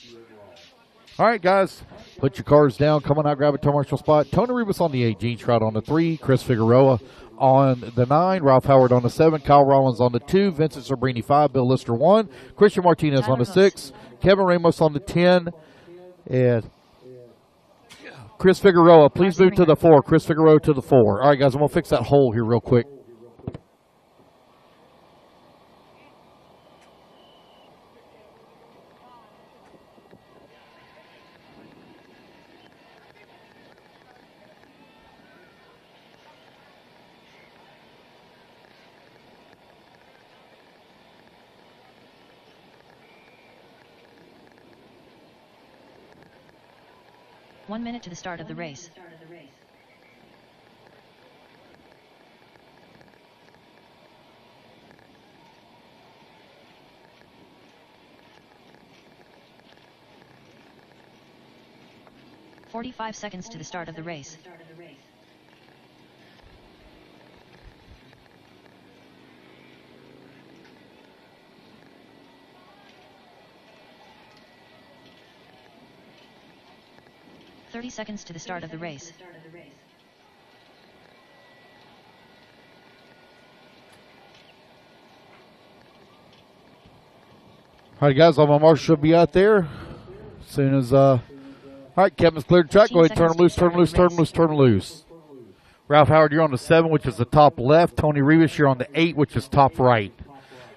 All right, guys, put your cars down. Come on out, grab a tow marshal spot. Tony Rivas on the 8, Gene Trout on the 3, Chris Figueroa on the 9, Ralph Howard on the 7, Kyle Rollins on the 2, Vincent Sorbrini 5, Bill Lister 1, Christian Martinez on the 6, Kevin Ramos on the 10. And Chris Figueroa, please move to the 4. Chris Figueroa to the 4. All right, guys, I'm going to fix that hole here real quick. One minute to the start of the race. "45 seconds to the start of the race. 30 seconds to the start of the race. All right, guys, all my marshals should be out there as soon as, all right, Kevin's cleared the track. Go ahead, turn him loose, turn him loose, turn him loose, turn him loose. Ralph Howard, you're on the 7, which is the top left. Tony Rivas, you're on the 8, which is top right.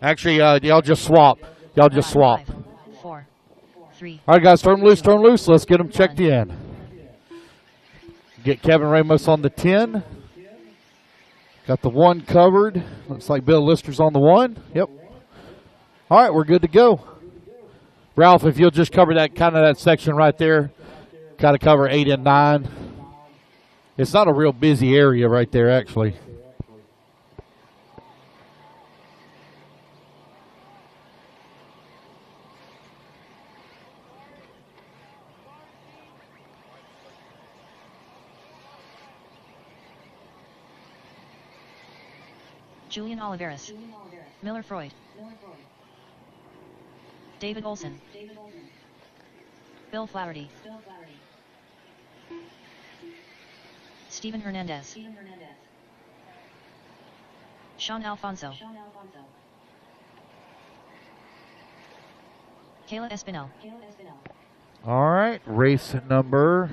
Actually, y'all just swap. Y'all just swap. 5, 4, 3. All right, guys, turn them loose, turn them loose. Let's get them checked in. Get Kevin Ramos on the 10. Got the 1 covered. Looks like Bill Lister's on the 1. Yep. All right, we're good to go. Ralph, if you'll just cover that kind of that section right there. Got to cover 8 and 9. It's not a real busy area right there, actually. Julian Oliveras. Miller Freud. David Olson. Bill Flaherty. Steven Hernandez. Sean Alfonso. Kayla Espinel. All right, race number.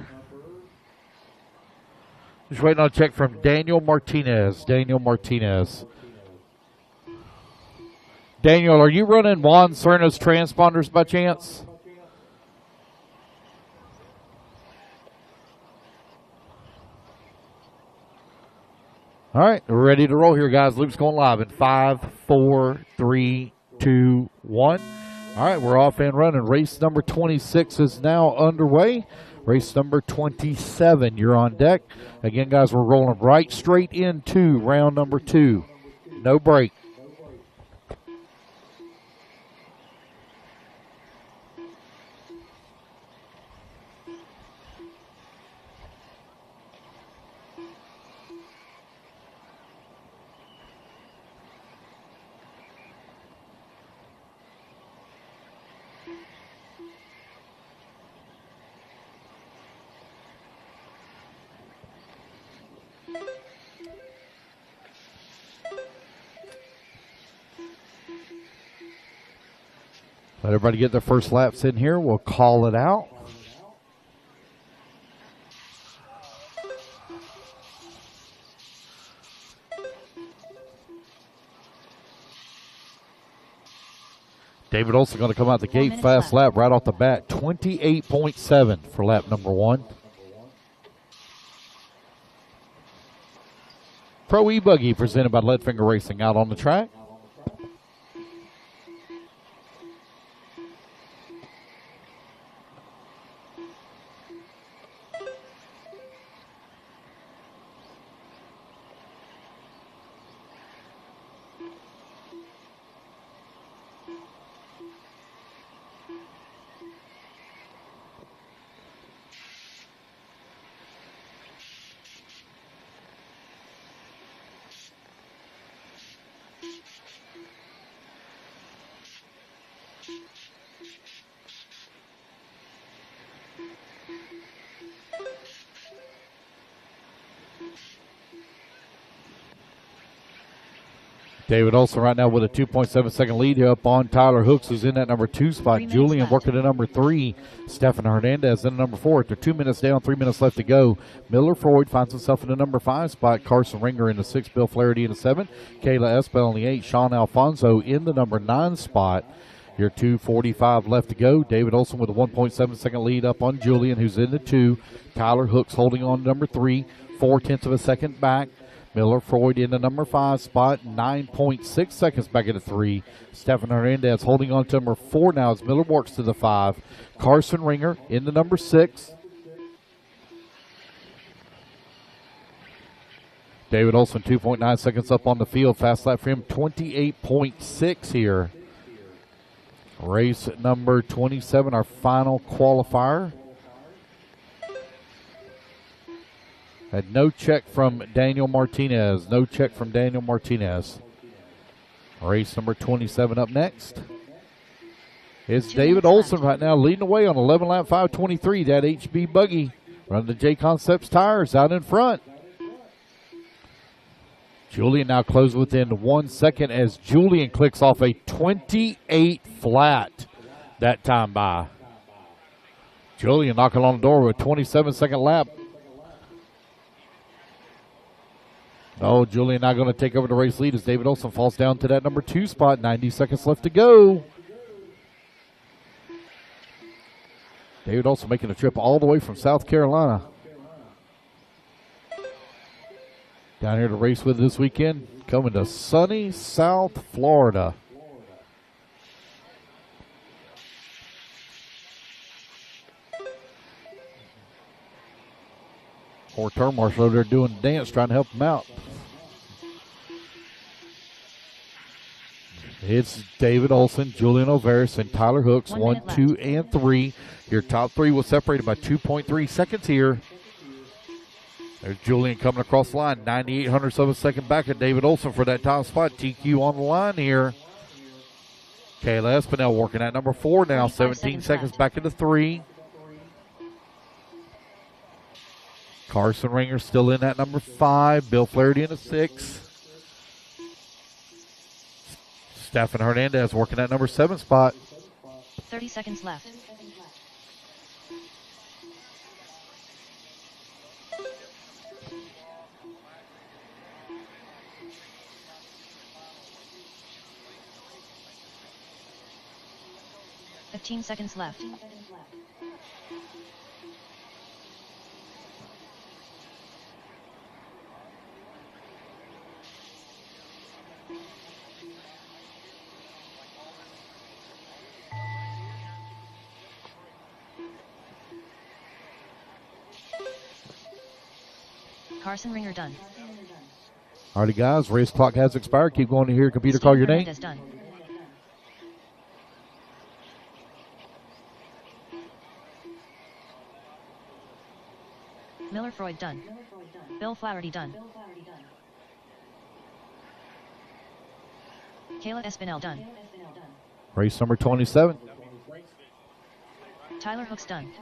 Just waiting on a check from Daniel Martinez. Daniel Martinez. Daniel, are you running Juan Serna's transponders by chance? All right, we're ready to roll here, guys. Loop's going live in 5, 4, 3, 2, 1. All right, we're off and running. Race number 26 is now underway. Race number 27, you're on deck. Again, guys, we're rolling right straight into round number 2. No break. Let everybody get their first laps in here. We'll call it out. David Olson going to come out the gate, fast lap right off the bat. 28.7 for lap number 1. Pro E-Buggy presented by Leadfinger Racing out on the track. David Olson right now with a 2.7 second lead here up on Tyler Hooks, who's in that number 2 spot. 3 minutes Julian left. working at number 3. Stefan Hernandez in number 4. They're 2 minutes down, 3 minutes left to go. Miller Freud finds himself in the number 5 spot. Carson Ringer in the 6. Bill Flaherty in the 7. Kayla Espel in the 8. Sean Alfonso in the number 9 spot. Your 2:45 left to go. David Olson with a 1.7 second lead up on Julian, who's in the 2. Tyler Hooks holding on to number 3. 0.4 of a second back. Miller Freud in the number 5 spot, 9.6 seconds back at the 3. Stefan Hernandez holding on to number 4 now as Miller works to the 5. Carson Ringer in the number 6. David Olson 2.9 seconds up on the field. Fast lap for him, 28.6 here. Race number 27, our final qualifier. Had no check from Daniel Martinez. No check from Daniel Martinez. Race number 27 up next. It's 2 David minutes Olson left. right now leading the way on 11 lap 5:23. That HB buggy running the J Concepts tires out in front. Julian now closed within 1 second as Julian clicks off a 28 flat that time by. Julian knocking on the door with a 27-second lap. Oh, Julian now going to take over the race lead as David Olson falls down to that number 2 spot. 90 seconds left to go. David Olson making a trip all the way from South Carolina down here to race with this weekend. Coming to sunny South Florida. Or turn marshal over there doing the dance, trying to help him out. It's David Olson, Julian O'Veris, and Tyler Hooks, 1 1, minute 2, and 3. Your top 3 was separated by 2.3 seconds here. There's Julian coming across the line, 9,800ths of a second back at David Olson for that top spot. TQ on the line here. Kayla Espinel working at number 4 now, 45 17 seconds seconds left. back into 3. Carson Ringer still in at number 5. Bill Flaherty in the 6. Stefan Hernandez working at number 7 spot. 30 seconds left. Fifteen seconds left. Carson Ringer done. Alrighty, guys, race clock has expired. Keep going to hear computer call your name. Hernandez done. Miller Freud done. Bill Flaherty done. Kayla Espinel done. Race number 27. Tyler Hooks done.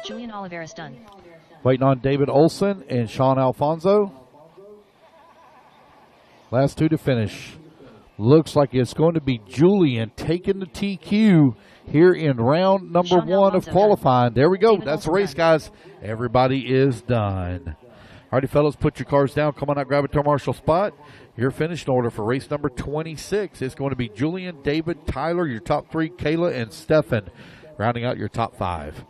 Julian Oliveris done. Waiting on David Olson and Sean Alfonso. Last 2 to finish. Looks like it's going to be Julian taking the TQ here in round number Sean 1 of Alfonso qualifying. There we go. David That's the Olson race, done. guys. Everybody is done. Alrighty, fellas, put your cars down. Come on out, grab a turn marshal spot. Your finished order for race number 26 is going to be Julian, David, Tyler, your top 3, Kayla, and Stefan, rounding out your top 5.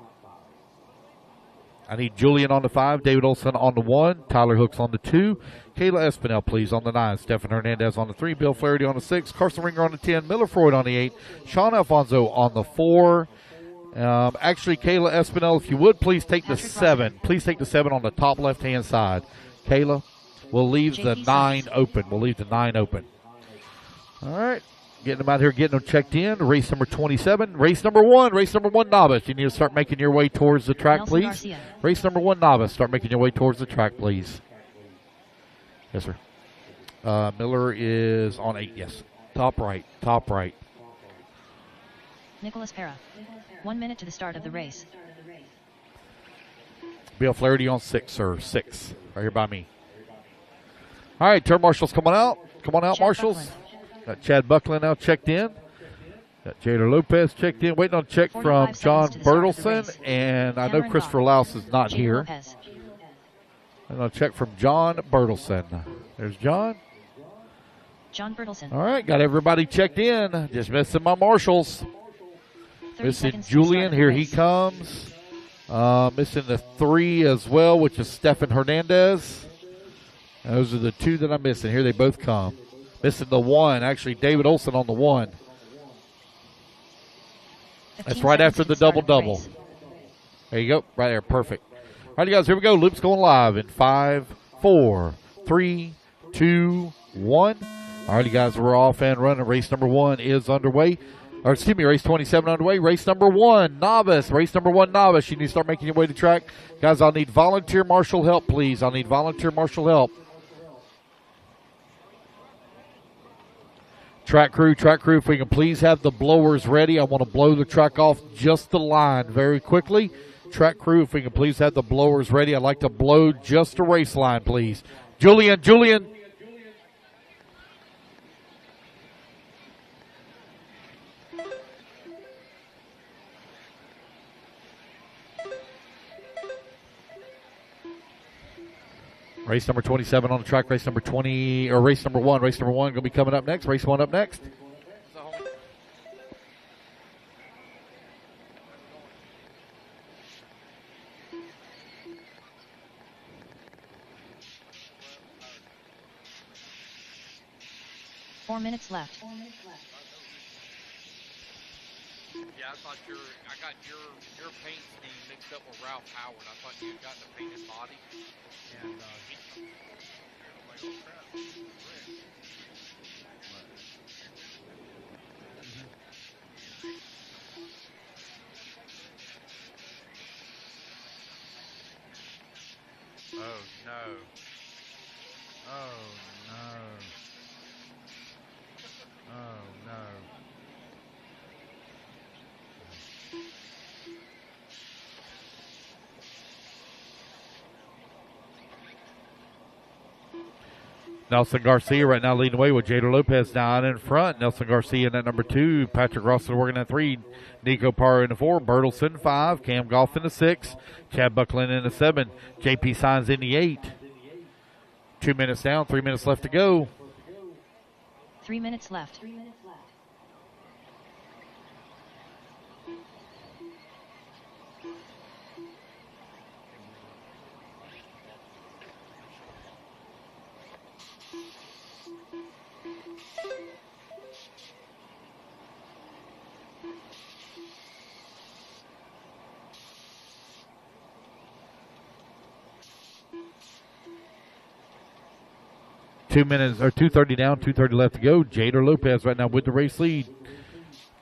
I need Julian on the 5, David Olson on the 1, Tyler Hooks on the 2, Kayla Espinel, please, on the 9, Stefan Hernandez on the 3, Bill Flaherty on the 6, Carson Ringer on the 10, Miller Freud on the 8, Sean Alfonso on the 4. Actually, Kayla Espinel, if you would, please take the Patrick 7. Please take the 7 on the top left-hand side. Kayla, we'll leave the JP 9 Sons. open. We'll leave the 9 open. All right. Getting them out here, getting them checked in. Race number 27. Race number 1. Race number 1 novice. You need to start making your way towards the track, Nelson please. Garcia. Race number 1 novice. Start making your way towards the track, please. Yes, sir. Miller is on 8. Yes. Top right. Top right. Nicholas Pera. 1 minute to the start of the race. Bill Flaherty on 6, sir. 6. Right here by me. All right, turn marshals coming out. Come on out, Chad marshals. Buckland. Got Chad Buckland now checked in. Got Jada Lopez checked in. Waiting on a check 45 from John seconds to the start of the Bertelson. race. And I know Cameron Christopher Goff. Louse is not Jada here. Lopez. I'm going to check from John Bertelson. There's John. John Bertelson. All right, got everybody checked in. Just missing my marshals. 30 Missing seconds to the start Julian. of the Here he race. comes. Missing the 3 as well, which is Stefan Hernandez. Those are the 2 that I'm missing. Here they both come. Missing the 1. Actually, David Olson on the 1. 15 That's right seconds after to the start of double-double. race. There you go. Right there. Perfect. All right, you guys, here we go. Loop's going live in 5, 4, 3, 2, 1. All right, you guys, we're off and running. Race number 1 is underway. Or excuse me, race 27 underway. Race number 1, novice. Race number 1, novice. You need to start making your way to track. Guys, I'll need volunteer marshal help, please. I'll need volunteer marshal help. Track crew, if we can please have the blowers ready. I want to blow the track off just the line very quickly. Track crew, if we can please have the blowers ready. I'd like to blow just the race line, please. Julian. Race number 27 on the track. Race number 20, or race number 1. Race number 1 going to be coming up next. Race 1 up next. Four minutes left. Yeah, I thought I got your paint scheme mixed up with Ralph Howard. I thought you had gotten a painted body. And he like, oh crap, this is red. Oh no. Oh no. Oh no. Nelson Garcia right now leading the way with Jada Lopez down in front. Nelson Garcia in at number 2. Patrick Rossler working at 3. Nico Parra in the 4. Bertelson 5. Cam Goff in the 6. Chad Buckland in the 7. JP Signs in the 8. 2 minutes down. 3 minutes left to go. 3 minutes left. 2 minutes, or 2:30 down, 2:30 left to go. Jada Lopez right now with the race lead.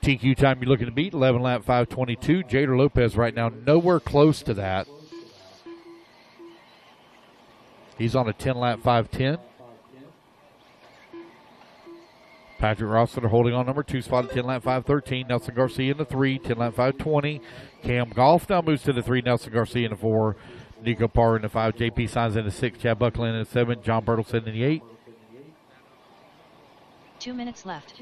TQ time you're looking to beat, 11 lap 5:22. Jada Lopez right now nowhere close to that. He's on a 10 lap 5:10. Patrick Rossler holding on number 2 spot at 10 lap 5:13. Nelson Garcia in the 3, 10 lap 5:20. Cam Goff now moves to the 3. Nelson Garcia in the 4. Nico Parr in the 5. JP Signs in the 6. Chad Buckland in the 7. John Bertelson in the 8. 2 minutes left.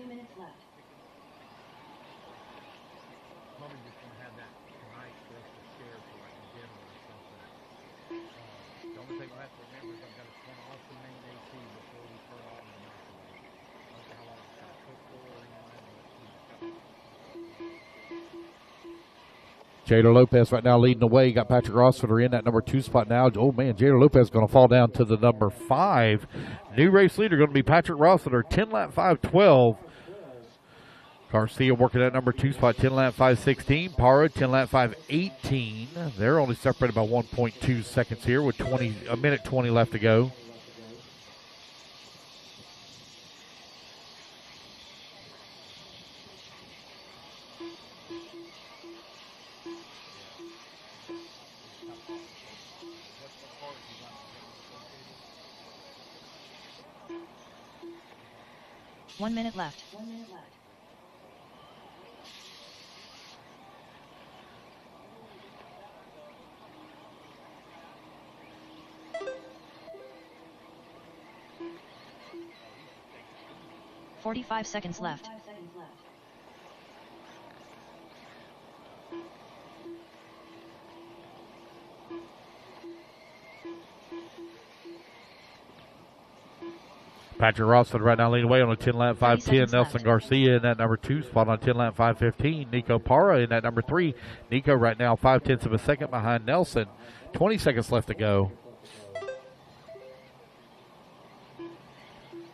Jada Lopez right now leading the way. Got Patrick Rossler in that number 2 spot now. Oh, man, Jada Lopez is going to fall down to the number 5. New race leader going to be Patrick Rossler, 10 lap 5:12. Garcia working at number 2 spot, 10 lap 5:16. Parra, 10 lap 5:18. They're only separated by 1.2 seconds here with a minute 20 left to go. One minute left. 45 seconds left. Patrick Rossford right now leading away on a 10-lap 5:10. seconds Nelson left. Garcia in that number 2 spot on a 10-lap 5:15. Nico Parra in that number 3. Nico right now 0.5 of a second behind Nelson. 20 seconds left to go.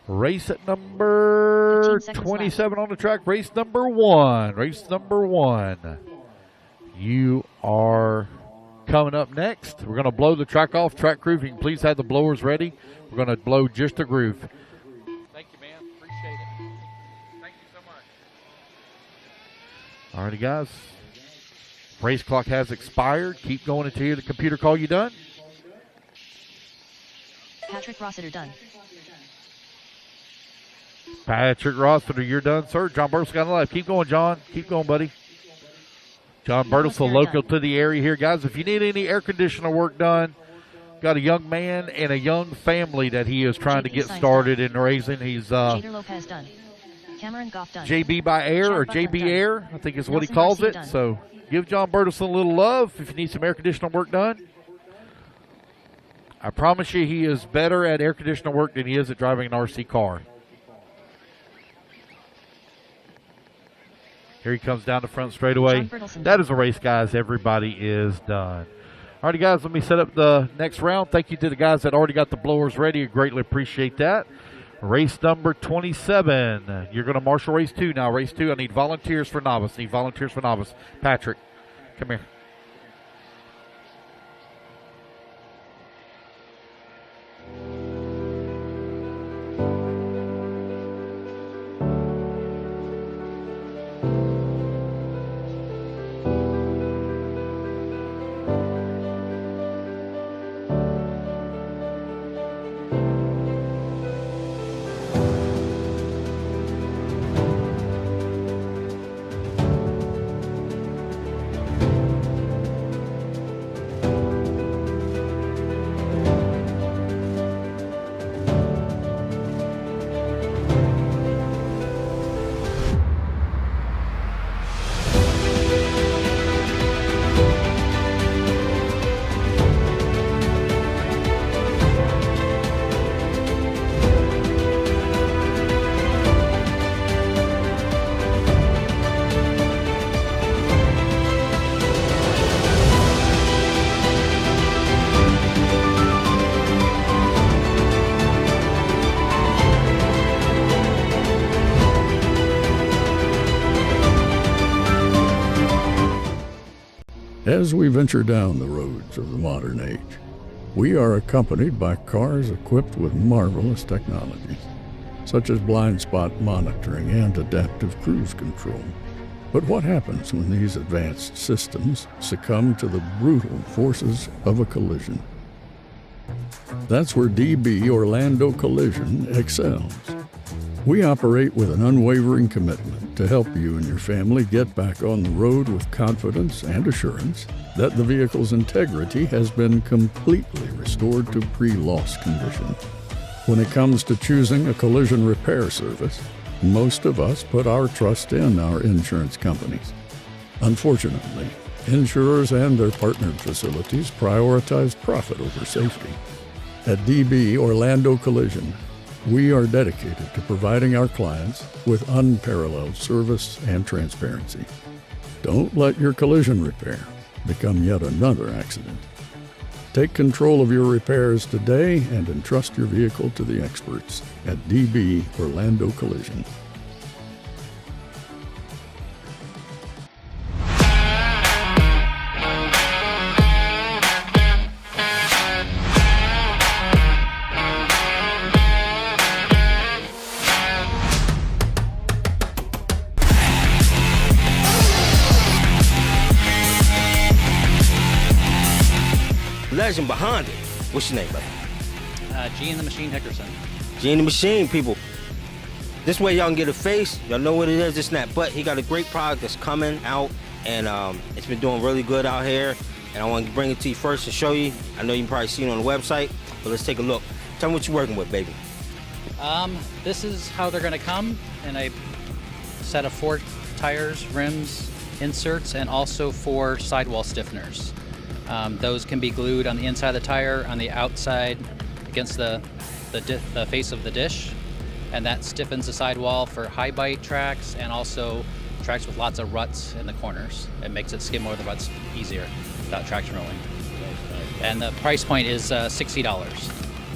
Race at number 27 on the track. Race number 1. Race number 1. You are coming up next. We're going to blow the track off. Track crew, if you can please have the blowers ready. We're going to blow just a groove. Thank you, man. Appreciate it. Thank you so much. Alrighty, guys. Race clock has expired. Keep going until you hear the computer call you done. Patrick Rossiter done. Patrick Rossiter, you're done, sir. John Burtles got on the left. Keep going, John. Keep going, buddy. John Burtles, the local to the area here, guys. If you need any air conditioner work done, got a young man and a young family that he is trying to get started in raising. He's Jader Lopez done. Cameron Goff done. JB by Air or Chad Butler JB done. Air, I think is what he Nelson calls Garcia it. done. So give John Burtles a little love if you need some air conditioner work done. I promise you he is better at air conditioner work than he is at driving an RC car. Here he comes down the front straightaway. That is a race, guys. Everybody is done. All right, guys, let me set up the next round. Thank you to the guys that already got the blowers ready. I greatly appreciate that. Race number 27. You're going to marshal race 2 now. Race 2, I need volunteers for novice. Patrick, come here. As we venture down the roads of the modern age, we are accompanied by cars equipped with marvelous technologies, such as blind spot monitoring and adaptive cruise control. But what happens when these advanced systems succumb to the brutal forces of a collision? That's where DB Orlando Collision excels. We operate with an unwavering commitment to help you and your family get back on the road with confidence and assurance that the vehicle's integrity has been completely restored to pre-loss condition. When it comes to choosing a collision repair service, most of us put our trust in our insurance companies. Unfortunately, insurers and their partnered facilities prioritize profit over safety. At DB Orlando Collision, we are dedicated to providing our clients with unparalleled service and transparency. Don't let your collision repair become yet another accident. Take control of your repairs today and entrust your vehicle to the experts at DB Orlando Collision. Legend behind it. What's your name, brother? G and the Machine Hickerson. G and the Machine, people. This way y'all can get a face. Y'all know what it is, this and that. But he got a great product that's coming out, and it's been doing really good out here. And I want to bring it to you first and show you. I know you can probably see it on the website, but let's take a look. Tell me what you're working with, baby. This is how they're going to come in a set of 4 tires, rims, inserts, and also 4 sidewall stiffeners. Those can be glued on the inside of the tire, on the outside against the face of the dish, and that stiffens the sidewall for high bite tracks and also tracks with lots of ruts in the corners. It makes it skim over the ruts easier without traction rolling. And the price point is $60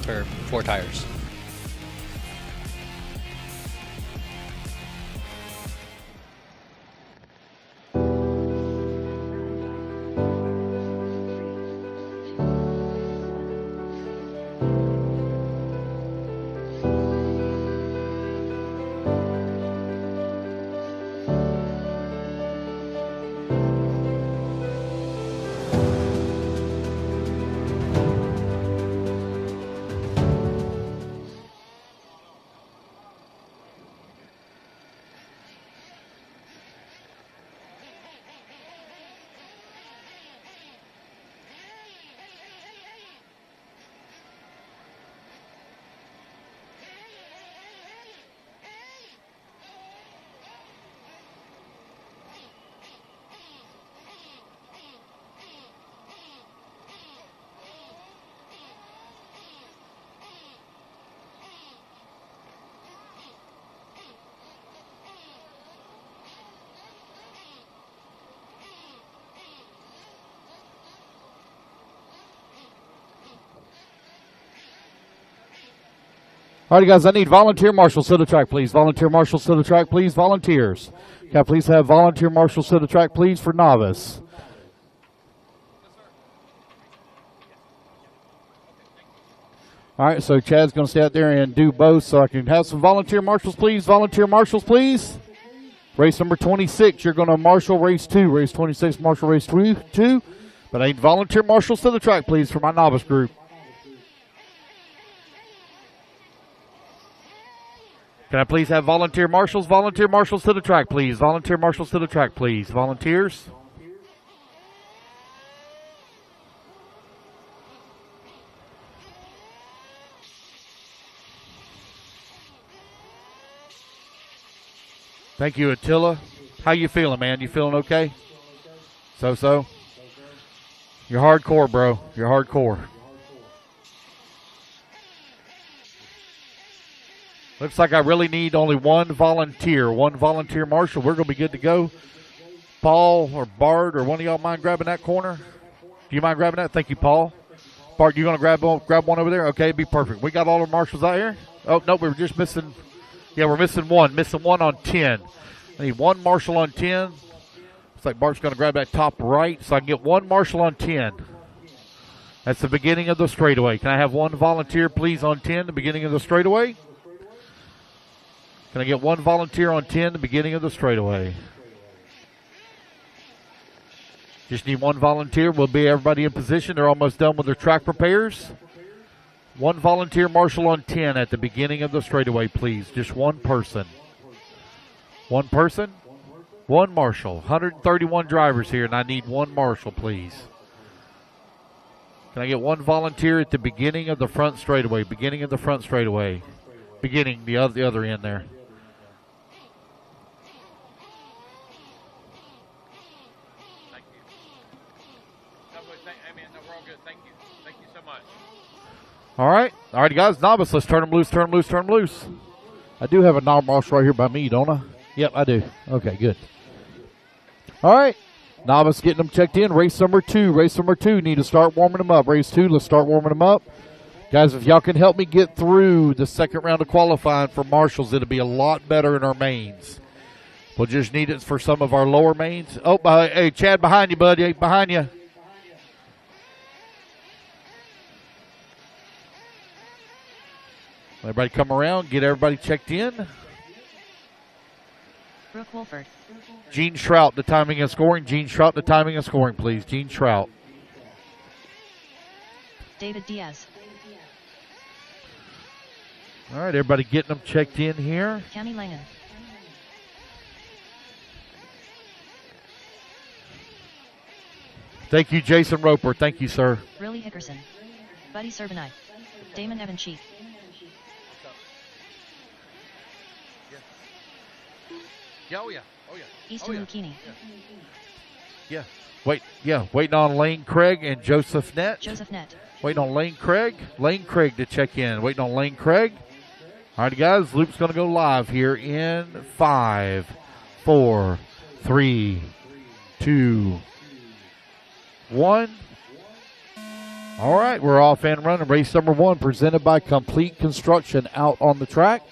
for 4 tires. All right, guys, I need volunteer marshals to the track, please. Volunteer marshals to the track, please. Volunteers. Can I please have volunteer marshals to the track, please, for novice? All right, so Chad's going to stay out there and do both, so I can have some volunteer marshals, please. Volunteer marshals, please. Race number 26, you're going to marshal race 2. Race 26, marshal race 2. But I need volunteer marshals to the track, please, for my novice group. Can I please have volunteer marshals? Volunteer marshals to the track, please. Volunteer marshals to the track, please. Volunteers. Thank you, Attila. How you feeling, man? You feeling okay? So? You're hardcore, bro. You're hardcore. Looks like I really need only one volunteer marshal. We're going to be good to go. Paul or Bart or one of y'all mind grabbing that corner? Do you mind grabbing that? Thank you, Paul. Bart, you going to grab one over there? Okay, be perfect. We got all our marshals out here? Oh, no, we were just missing. Yeah, we're missing one. Missing one on 10. I need one marshal on 10. Looks like Bart's going to grab that top right so I can get one marshal on 10. That's the beginning of the straightaway. Can I have one volunteer, please, on 10, the beginning of the straightaway? Can I get one volunteer on 10, the beginning of the straightaway? Just need one volunteer. We'll be everybody in position. They're almost done with their track repairs. One volunteer marshal on 10 at the beginning of the straightaway, please. Just one person. One person, one marshal. 131 drivers here, and I need one marshal, please. Can I get one volunteer at the beginning of the front straightaway? Beginning of the front straightaway. Beginning, the other end there. Thank you. No, we're all good. Thank you. Thank you so much. All right, guys, novice, let's turn them loose. I do have a knob marshal right here by me, don't I? Yep, I do. Okay, good. All right, novice getting them checked in. Race number 2. Need to start warming them up. Race 2, let's start warming them up. Guys, if y'all can help me get through the second round of qualifying for marshals, it'll be a lot better in our mains. We'll just need it for some of our lower mains. Oh, hey, Chad, behind you, buddy. Behind you. Everybody come around, get everybody checked in. Brooke Wolford. Gene Trout, the timing and scoring. Please. Gene Trout. David Diaz. All right, everybody getting them checked in here. Cami Langen. Thank you, Jason Roper. Thank you, sir. Riley Hickerson. Buddy Serbanite. Damon Evan Cheek. Yeah, oh yeah. Oh yeah. Easton Lucchini. Yeah. Waiting on Lane Craig and Joseph Nett. Joseph Nett. Waiting on Lane Craig. Lane Craig to check in. Waiting on Lane Craig. All right, guys. Loop's going to go live here in 5, 4, 3, 2, 1. All right, we're off and running. Race number 1 presented by Complete Construction out on the track.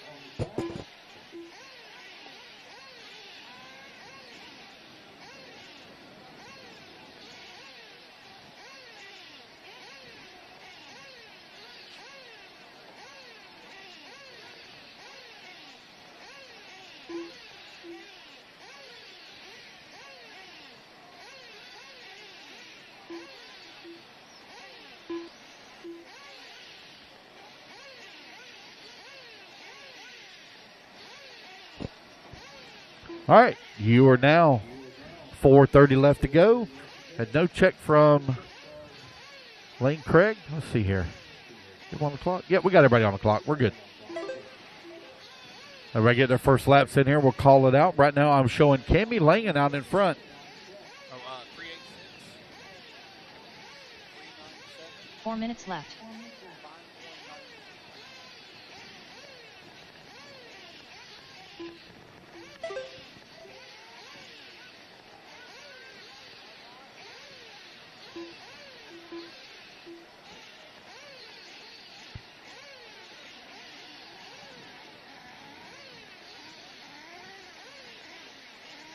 All right, you are now 4:30 left to go. Had no check from Lane Craig. Let's see here. You on the clock? Yeah, we got everybody on the clock. We're good. Everybody get their first laps in here. We'll call it out. Right now I'm showing Cammie Langen out in front. 4 minutes left.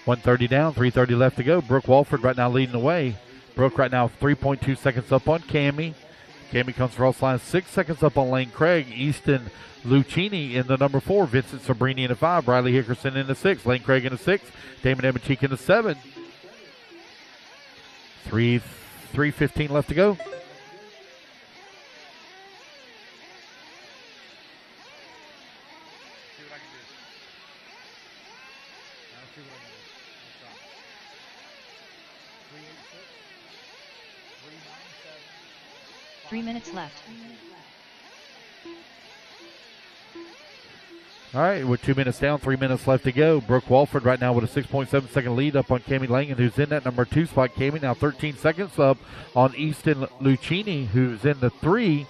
$130 down, 3:30 left to go. Brooke Walford right now leading the way. Brooke right now 3.2 seconds up on Cammie. Cammie comes across line 6 seconds up on Lane Craig. Easton Lucchini in the number 4. Vincent Sabrini in the 5. Riley Hickerson in the 6. Lane Craig in the 6. Damon Ebencheek in the 7. 3:15 left to go. See what I can do. I'll see what I can do. Let's try. 386, 397. 3 minutes left. All right, we're 2 minutes down, 3 minutes left to go. Brooke Walford right now with a 6.7 second lead up on Cammie Langen, who's in that number 2 spot. Cammie now 13 seconds up on Easton Lucchini, who's in the 3.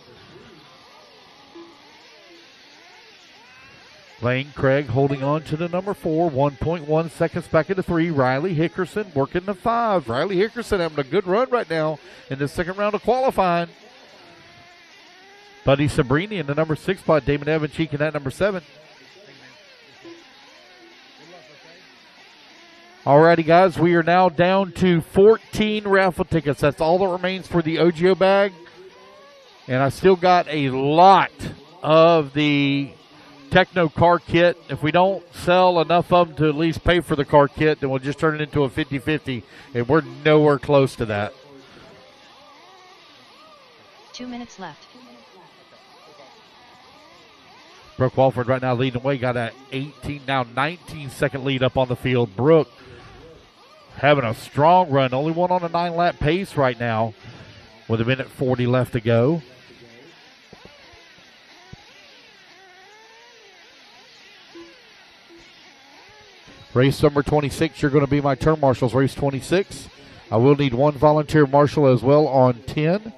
Lane Craig holding on to the number 4, 1.1 seconds back into 3. Riley Hickerson working the 5. Riley Hickerson having a good run right now in the second round of qualifying. Buddy Sabrini in the number 6 spot. Damon Ebencheek in that number 7. Alrighty, guys, we are now down to 14 raffle tickets. That's all that remains for the OGO bag. And I still got a lot of the Techno car kit. If we don't sell enough of them to at least pay for the car kit, then we'll just turn it into a 50-50, and we're nowhere close to that. 2 minutes left. Brooke Walford right now leading the way. Got a 19 second lead up on the field. Brooke having a strong run. Only one on a 9-lap pace right now with a minute 40 left to go. Race number 26, you're going to be my turn marshals. Race 26. I will need one volunteer marshal as well on 10.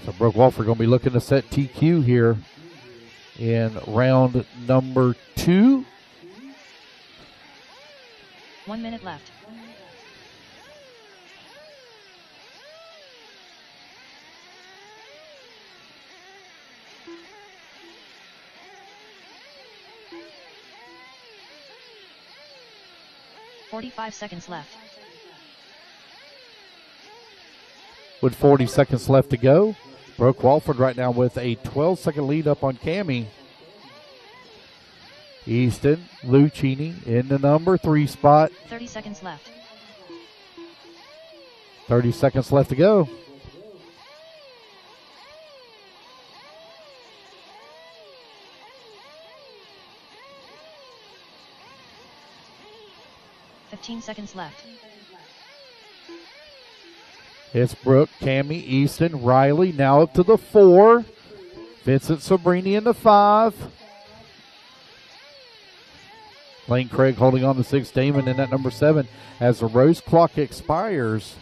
So Brooke Walford going to be looking to set TQ here in round number 2. 1 minute left. $45 seconds left. With 40 seconds left to go. Brooke Walford right now with a 12-second lead up on Cammie. Easton Lucchini in the number 3 spot. 30 seconds left. 30 seconds left to go. 15 seconds left. It's Brooke, Cammy, Easton, Riley now up to the 4. Vincent Sabrini in the 5. Lane Craig holding on to 6. Damon in at number 7 as the race clock expires.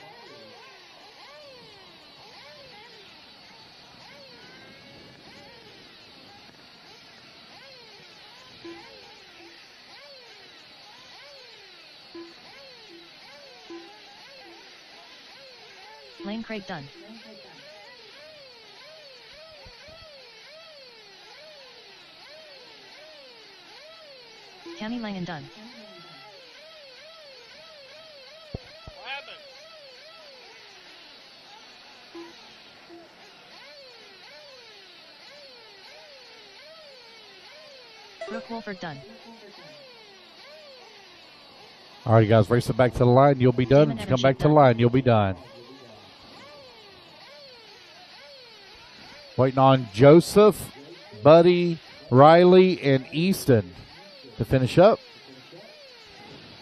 Lane Craig done. Cammy Langen done. What happened? Brooke Wolford done. All right, guys, race it back to the line. You'll be done. Damon If you come Evanchik back to the done. line, you'll be done. Waiting on Joseph, Buddy, Riley, and Easton to finish up.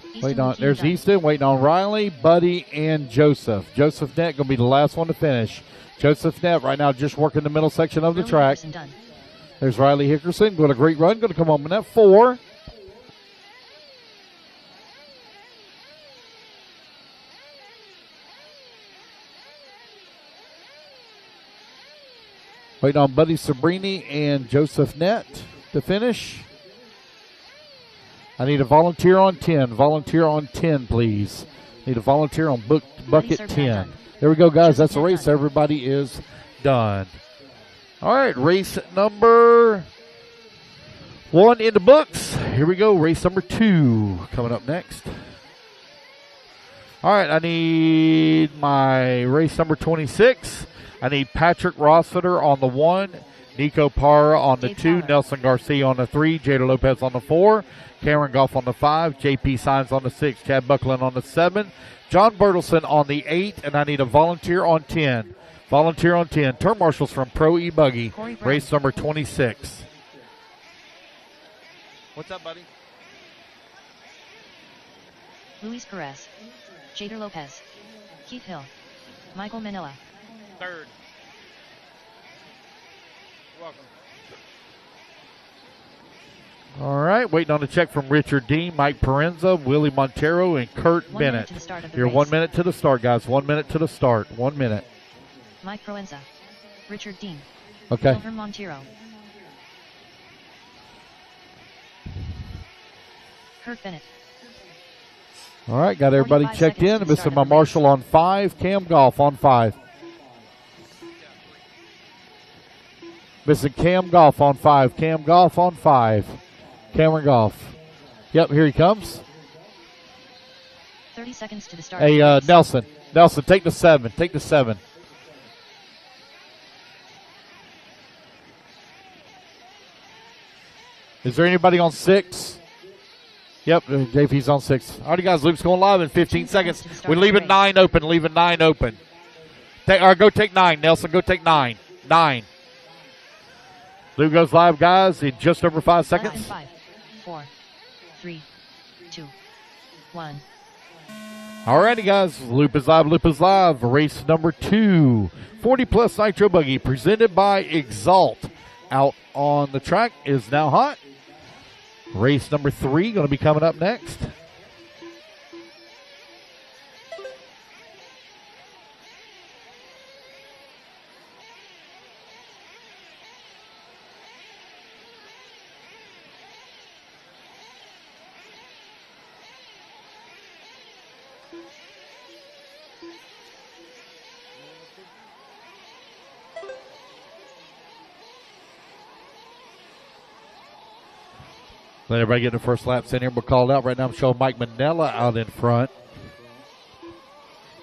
Easton Waiting on, Lukey there's done. Easton, waiting on Riley, Buddy, and Joseph. Joseph Net going to be the last one to finish. Joseph Net right now just working the middle section of the Riley track. Hickerson done. There's Riley Hickerson, going a great run, going to come home in that 4. Waiting on Buddy Sabrini and Joseph Net to finish. I need a volunteer on 10. Volunteer on 10, please. Need a volunteer on bucket Serpent 10. done. There we go, guys. Joseph That's the Net race. done. Everybody is done. All right, race number 1 in the books. Here we go. Race number 2 coming up next. All right, I need my race number 26. I need Patrick Rossiter on the 1, Nico Parra on the Dave 2, Parra. Nelson Garcia on the 3, Jada Lopez on the 4, Cameron Goff on the 5, JP Signs on the 6, Chad Buckland on the 7, John Bertelson on the 8, and I need a volunteer on 10. Volunteer on 10. Turn marshals from Pro E-Buggy, Corey Brown. race number 26. What's up, buddy? Luis Perez. Jader Lopez. Keith Hill. Michael Manila. Third. Welcome. All right, waiting on a check from Richard Dean, Mike Parenza, Willie Montero, and Kurt 1 minute Bennett. to the start of the You're race. 1 minute to the start, guys. 1 minute to the start. 1 minute. Mike Proenza. Richard Dean. Okay. Wilmer Montero. Kurt Bennett. All right, got everybody 45 checked seconds in. to the Mr. start My of the Marshall on 5, Cam Goff on 5. Mr. Cam Goff on 5, Cam Goff on 5. Cameron Goff. Yep, here he comes. 30 seconds to the start Hey, of the race. Nelson. Nelson, take the 7. Take the 7. Is there anybody on 6? Yep, JP's on 6. All right, guys, loop's going live in 15 seconds. to the start We're of the leaving race. 9 open, leaving 9 open. All right, go take 9. Nelson, go take 9. 9. Loop goes live, guys, in just over 5 Less than seconds. 5, 4, 3, 2, 1. All righty, guys, loop is live, loop is live. Race number 2, 40-plus Nitro Buggy, presented by Exalt. Out on the track is now hot. Race number 3 going to be coming up next. Let everybody get the first laps in here. We're called out right now. I'm showing Mike Manella out in front.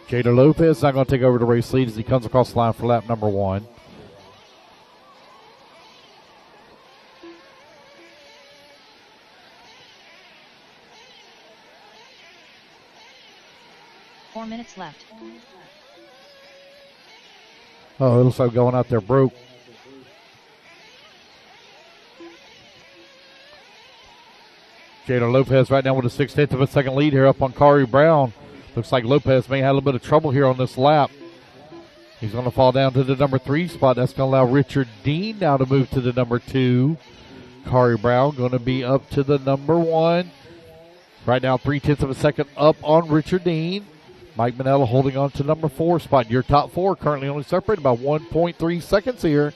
Jader Lopez not going to take over the race lead as he comes across the line for lap number 1. Four minutes left. Oh, it looks like going out there broke. Jada Lopez right now with a 6/10 of a second lead here up on Kari Brown. Looks like Lopez may have a little bit of trouble here on this lap. He's going to fall down to the number 3 spot. That's going to allow Richard Dean now to move to the number 2. Kari Brown going to be up to the number 1. Right now, 3/10 of a second up on Richard Dean. Mike Manella holding on to number 4 spot. Your top 4 currently only separated by 1.3 seconds here.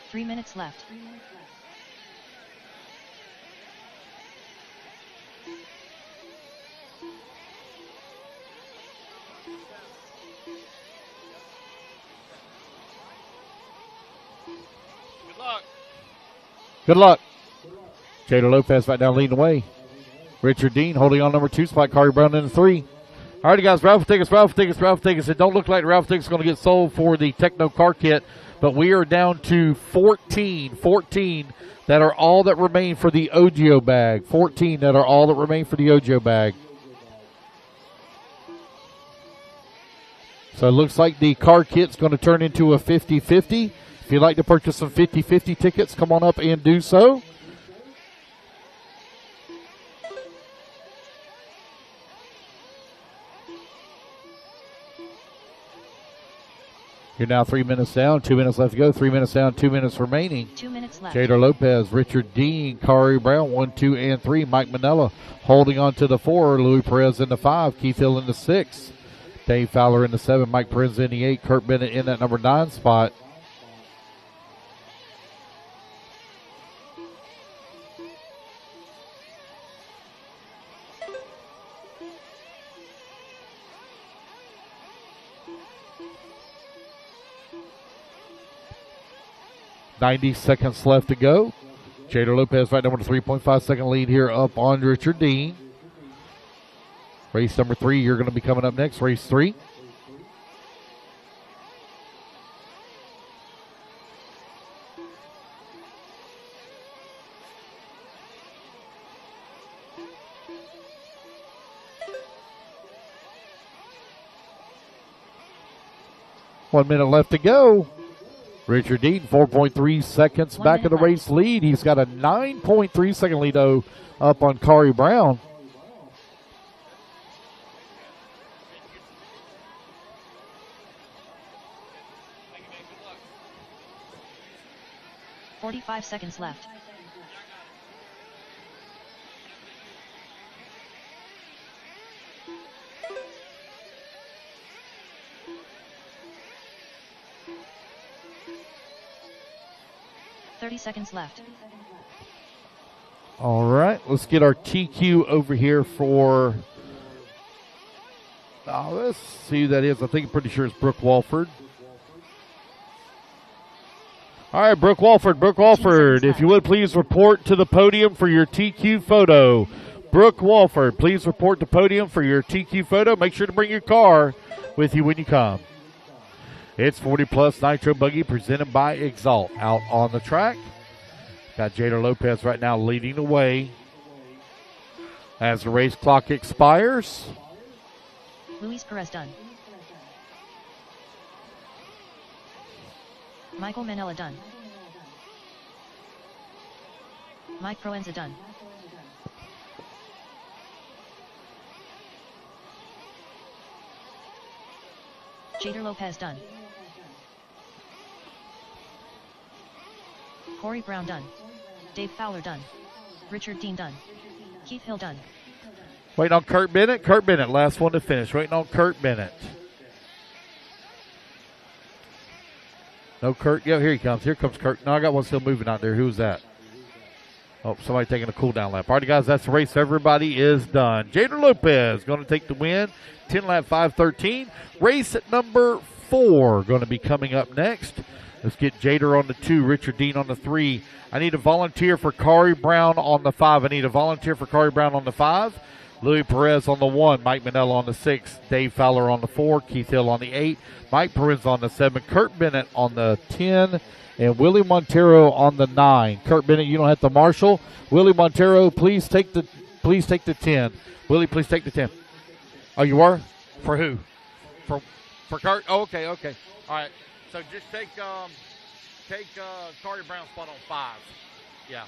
Three minutes left. Good luck. Good luck. Jada Lopez right now leading the way. Richard Dean holding on number 2 spot. Kari Brown in the 3. All right, guys, raffle tickets. It don't look like the raffle tickets going to get sold for the Techno car kit, but we are down to 14 that are all that remain for the OGO bag. 14 that are all that remain for the OGO bag. So it looks like the car kit's going to turn into a 50-50. If you'd like to purchase some 50-50 tickets, come on up and do so. You're now 3 minutes down, 2 minutes left to go. 3 minutes down, 2 minutes remaining. 2 minutes left. Jada Lopez, Richard Dean, Kari Brown, 1, 2, and 3. Mike Manella holding on to the 4. Louis Perez in the 5. Keith Hill in the 6. Dave Fowler in the 7. Mike Perez in the 8. Kurt Bennett in that number 9 spot. .90 seconds left to go. Jada Lopez right now with a 3.5 second lead here up on Richard Dean. Race number 3, you're going to be coming up next. Race 3. One minute left to go. Richard Dean, 4.3 seconds back of the race lead. He's got a 9.3 second lead, though, up on Kari Brown. .45 seconds left. .30 seconds left. All right, let's get our TQ over here for. Let's see who that is. I think I'm pretty sure it's Brooke Walford. All right, Brooke Walford, if you would please report to the podium for your TQ photo. Brooke Walford, please report to podium for your TQ photo. Make sure to bring your car with you when you come. It's 40 Plus Nitro Buggy presented by Exalt out on the track. Got Jada Lopez right now leading the way as the race clock expires. Luis Perez done. Michael Manella done. Mike Proenza done. Jada Lopez done. Corey Brown done. Dave Fowler done. Richard Dean done. Keith Hill done. Waiting on Kurt Bennett. Kurt Bennett, last one to finish. Waiting on Kurt Bennett. No Kurt. Yeah, here he comes. Here comes Kurt. No, I got one still moving out there. Who's that? Oh, somebody taking a cool down lap. All right, guys, that's the race. Everybody is done. Jada Lopez going to take the win. 10 lap 5:13. Race at number 4 going to be coming up next. Let's get Jader on the 2, Richard Dean on the 3. I need a volunteer for Kari Brown on the 5. Louis Perez on the 1, Mike Manella on the 6, Dave Fowler on the 4, Keith Hill on the 8, Mike Perez on the 7, Kurt Bennett on the 10, and Willie Montero on the 9. Kurt Bennett, you don't have to marshal. Willie Montero, please take the 10. Willie, please take the 10. Oh, you are? For who? For Kurt? Oh, okay. All right. So just take Carter Brown's spot on 5. Yeah.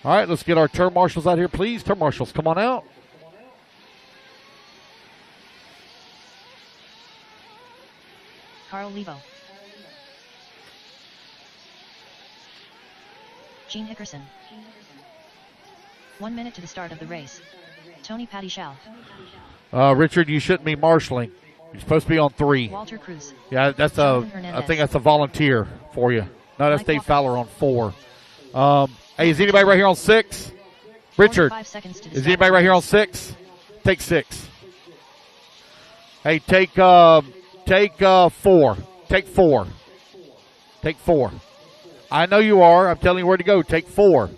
All right, let's get our turn marshals out here, please. Turn marshals, come on out. Carl Levo. Gene Hickerson. 1 minute to the start of the race. Tony Patty Shao. Richard, you shouldn't be marshaling. You're supposed to be on 3. Walter Cruz. Yeah, I think that's a volunteer for you. No, that's Dave Fowler on 4. Hey, is anybody right here on 6? Richard, is anybody right here on 6? Take 6. Hey, take 4. Take 4. Take 4. I know you are. I'm telling you where to go. Take 4.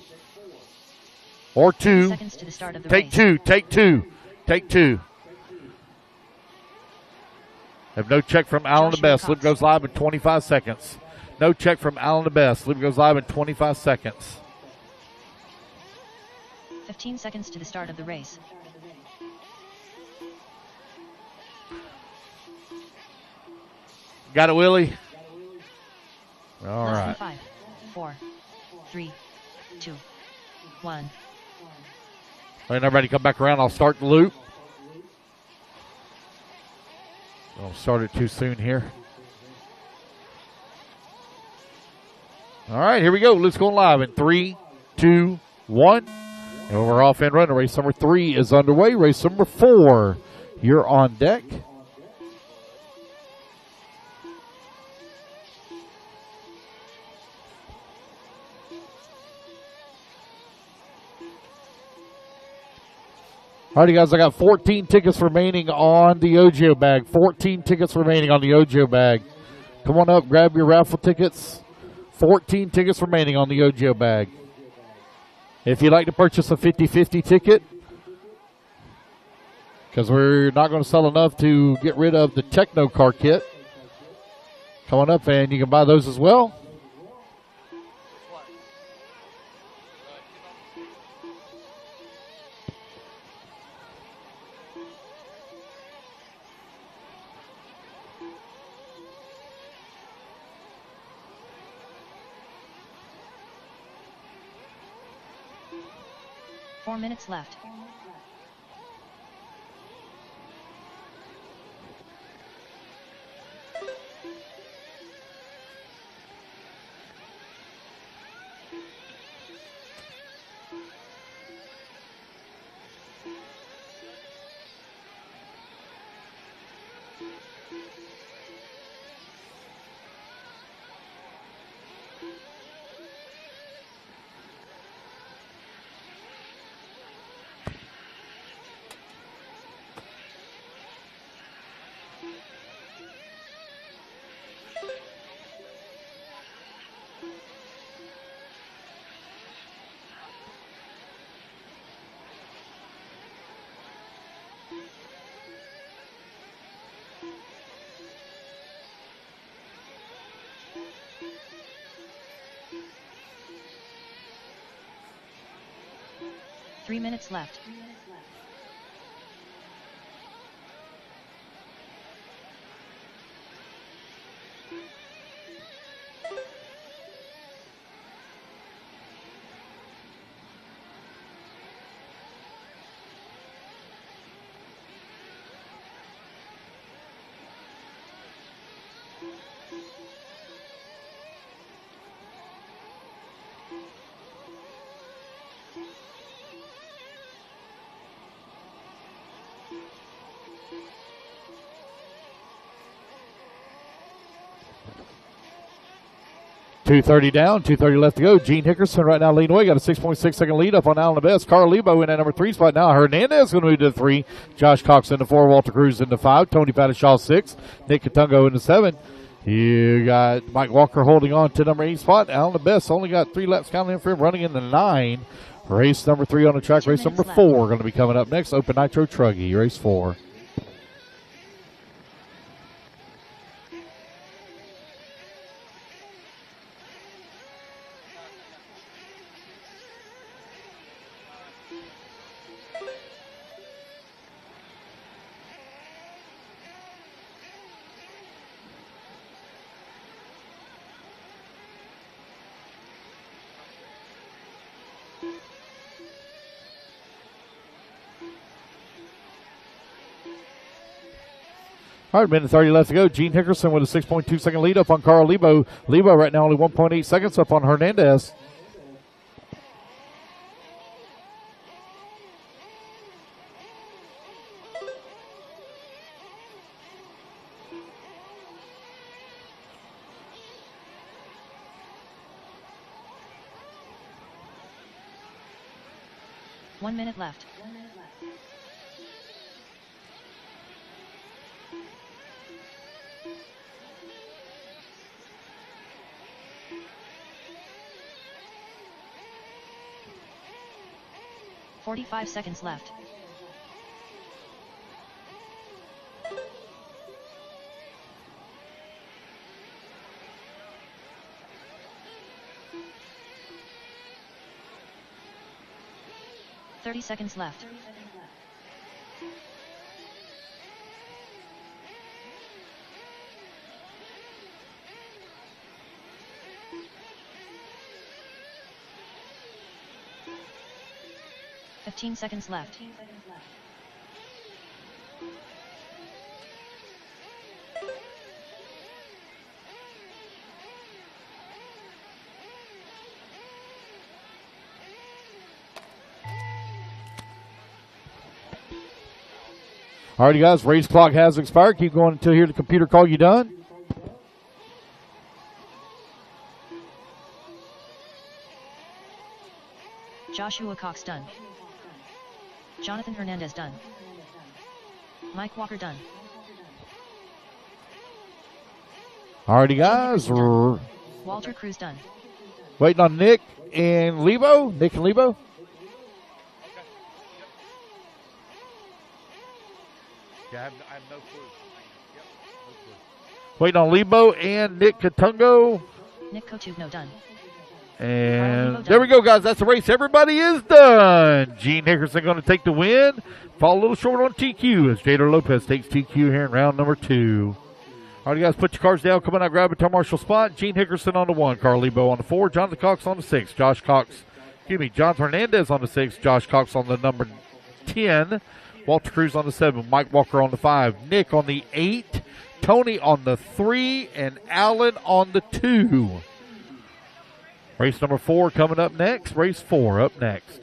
Or 2. Take 2. Take 2. Take 2. Have no check from Alan the Best. Slip goes live in 25 seconds. No check from Alan the Best. Slip goes live in 25 seconds. 15 seconds to the start of the race. Got it, Willie? All Less right. than 5, 4, 3, 2, 1. Letting everybody come back around. I'll start the loop. Don't start it too soon here. All right, here we go. Let's go live in 3, 2, 1. And we're off and running. Race number 3 is underway. Race number 4, you're on deck. All right, guys, I got 14 tickets remaining on the OGO bag. 14 tickets remaining on the OGO bag. Come on up, grab your raffle tickets. 14 tickets remaining on the OGO bag. If you'd like to purchase a 50-50 ticket, because we're not going to sell enough to get rid of the Techno car kit, come on up and you can buy those as well. Four minutes left. Three minutes left. .230 down, 2:30 left to go. Gene Hickerson right now leading away. Got a 6.6 second lead up on Alan the Best. Carl Lebo in at number 3 spot now. Hernandez going to move to the 3. Josh Cox in the 4. Walter Cruz in the 5. Tony Pattishaw 6. Nick Katungo in the 7. You got Mike Walker holding on to number 8 spot. Alan the Best only got 3 laps counting in for him, running in the 9. Race number 3 on the track. 2 Race minutes number left. 4 going to be coming up next. Open Nitro Truggy, race 4. All right, minute 30 left to go. Gene Hickerson with a 6.2 second lead up on Carl Lebo. Lebo right now only 1.8 seconds up on Hernandez. One minute left. .45 seconds left. .30 seconds left. .15 seconds left. Alrighty, guys, race clock has expired. Keep going until you hear the computer call you done. Joshua Cox done. Jonathan Hernandez done. Mike Walker done. Alrighty, guys, Done. we're Walter Cruz done. waiting on Nick and Lebo. Nick and Lebo. Yeah, I have no clue. Yep, no clue. Waiting on Lebo and Nick Katungo. Nick Kotugno done. And there we go, guys. That's the race. Everybody is done. Gene Hickerson going to take the win. Fall a little short on TQ as Jader Lopez takes TQ here in round number 2. All right, guys, put your cards down. Come on out, grab a Tom Marshall spot. Gene Hickerson on the 1. Carl Lebo on the 4. Jonathan Cox on the 6. Jonathan Hernandez on the 6. Josh Cox on the number 10. Walter Cruz on the 7. Mike Walker on the 5. Nick on the 8. Tony on the 3. And Alan on the 2. Race number 4 coming up next. Race 4 up next.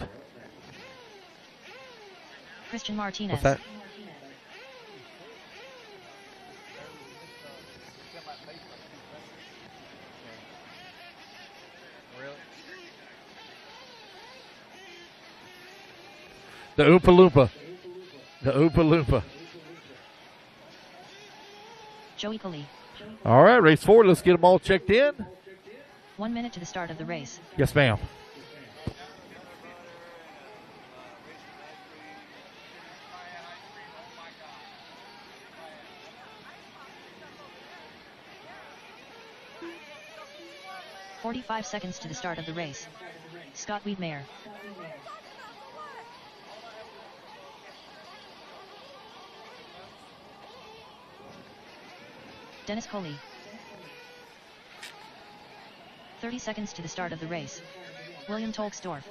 Christian Martinez. What's that? The Oompa Loompa. The Oompa Loompa. Joey Coley. All right, race 4. Let's get them all checked in. 1 minute to the start of the race. Yes, ma'am. .45 seconds to the start of the race. Scott Wiedmeyer. Dennis Coley. 30 seconds to the start of the race. William Tolksdorf.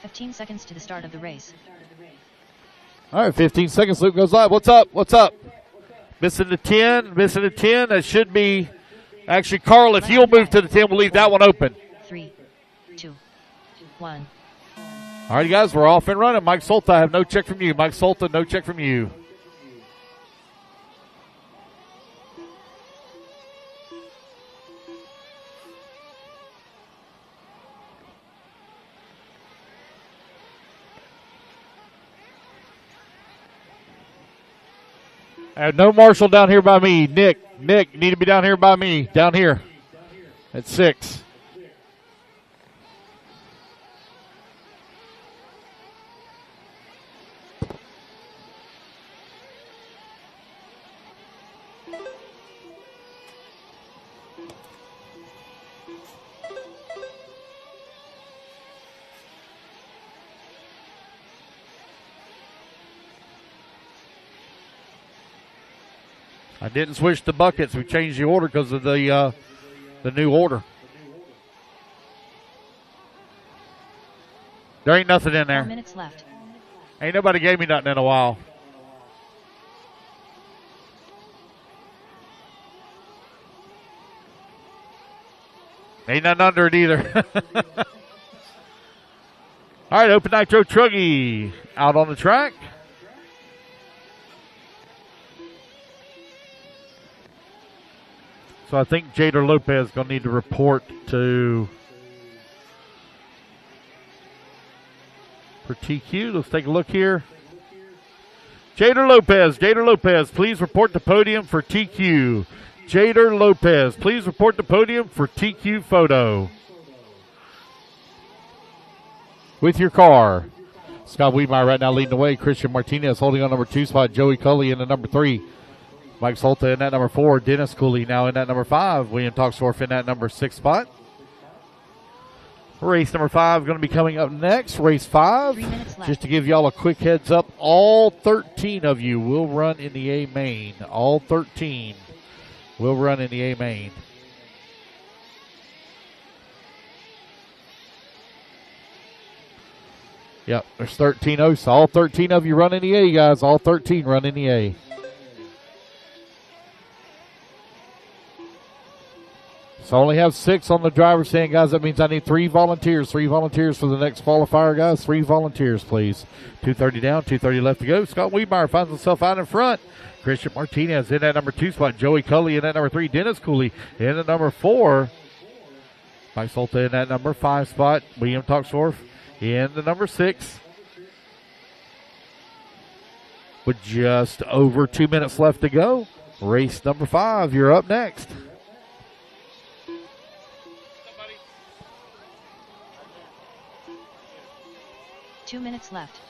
.15 seconds to the start of the race. All right, 15 seconds. Luke goes live. What's up? What's up? Missing the 10. Missing the 10. That should be... Actually, Carl, if you'll move to the 10, we'll leave that one open. 3, 2, 1. All right, guys, we're off and running. Mike Solta, I have no check from you. Mike Solta, no check from you. No Marshall down here by me. Nick, you need to be down here by me. Down here at 6. I didn't switch the buckets. We changed the order because of the new order. There ain't nothing in there. 4 minutes left. Ain't nobody gave me nothing in a while. Ain't nothing under it either. All right, Open Nitro Truggy out on the track. So I think Jader Lopez is going to need to report for TQ. Let's take a look here. Jader Lopez, please report the podium for TQ. Jader Lopez, please report the podium for TQ photo. With your car. Scott Wiedmeyer right now leading the way. Christian Martinez holding on number 2 spot. Joey Cully in the number 3. Mike Solta in that number 4. Dennis Cooley now in that number 5. William Toxdorf in that number 6 spot. Race number 5 going to be coming up next. Race 5. 3 minutes left. Just to give y'all a quick heads up, all 13 of you will run in the A main. All 13 will run in the A main. Yep, there's 13 hosts. All 13 of you run in the A, guys. All 13 run in the A. So I only have 6 on the driver's stand, guys. That means I need 3 volunteers. 3 volunteers for the next qualifier, guys. 3 volunteers, please. 2:30 down, 2:30 left to go. Scott Wiedmeyer finds himself out in front. Christian Martinez in that number 2 spot. Joey Cully in that number 3. Dennis Cooley in the number 4. Mike Solta in that number 5 spot. William Toxdorf in the number 6. With just over 2 minutes left to go. Race number 5, you're up next. 2 minutes left.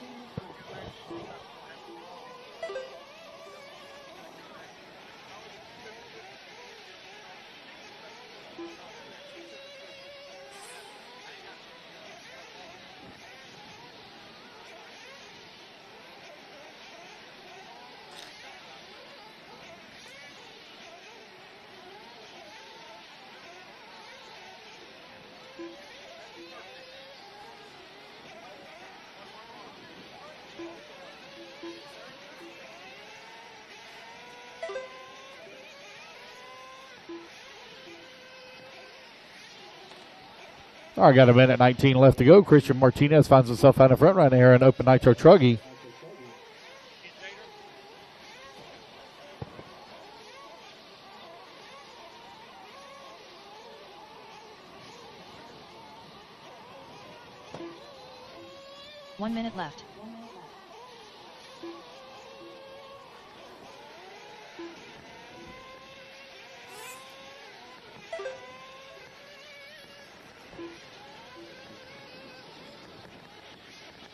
All right, got a minute 19 left to go. Christian Martinez finds himself out in front right here in Open Nitro Truggy. One minute left.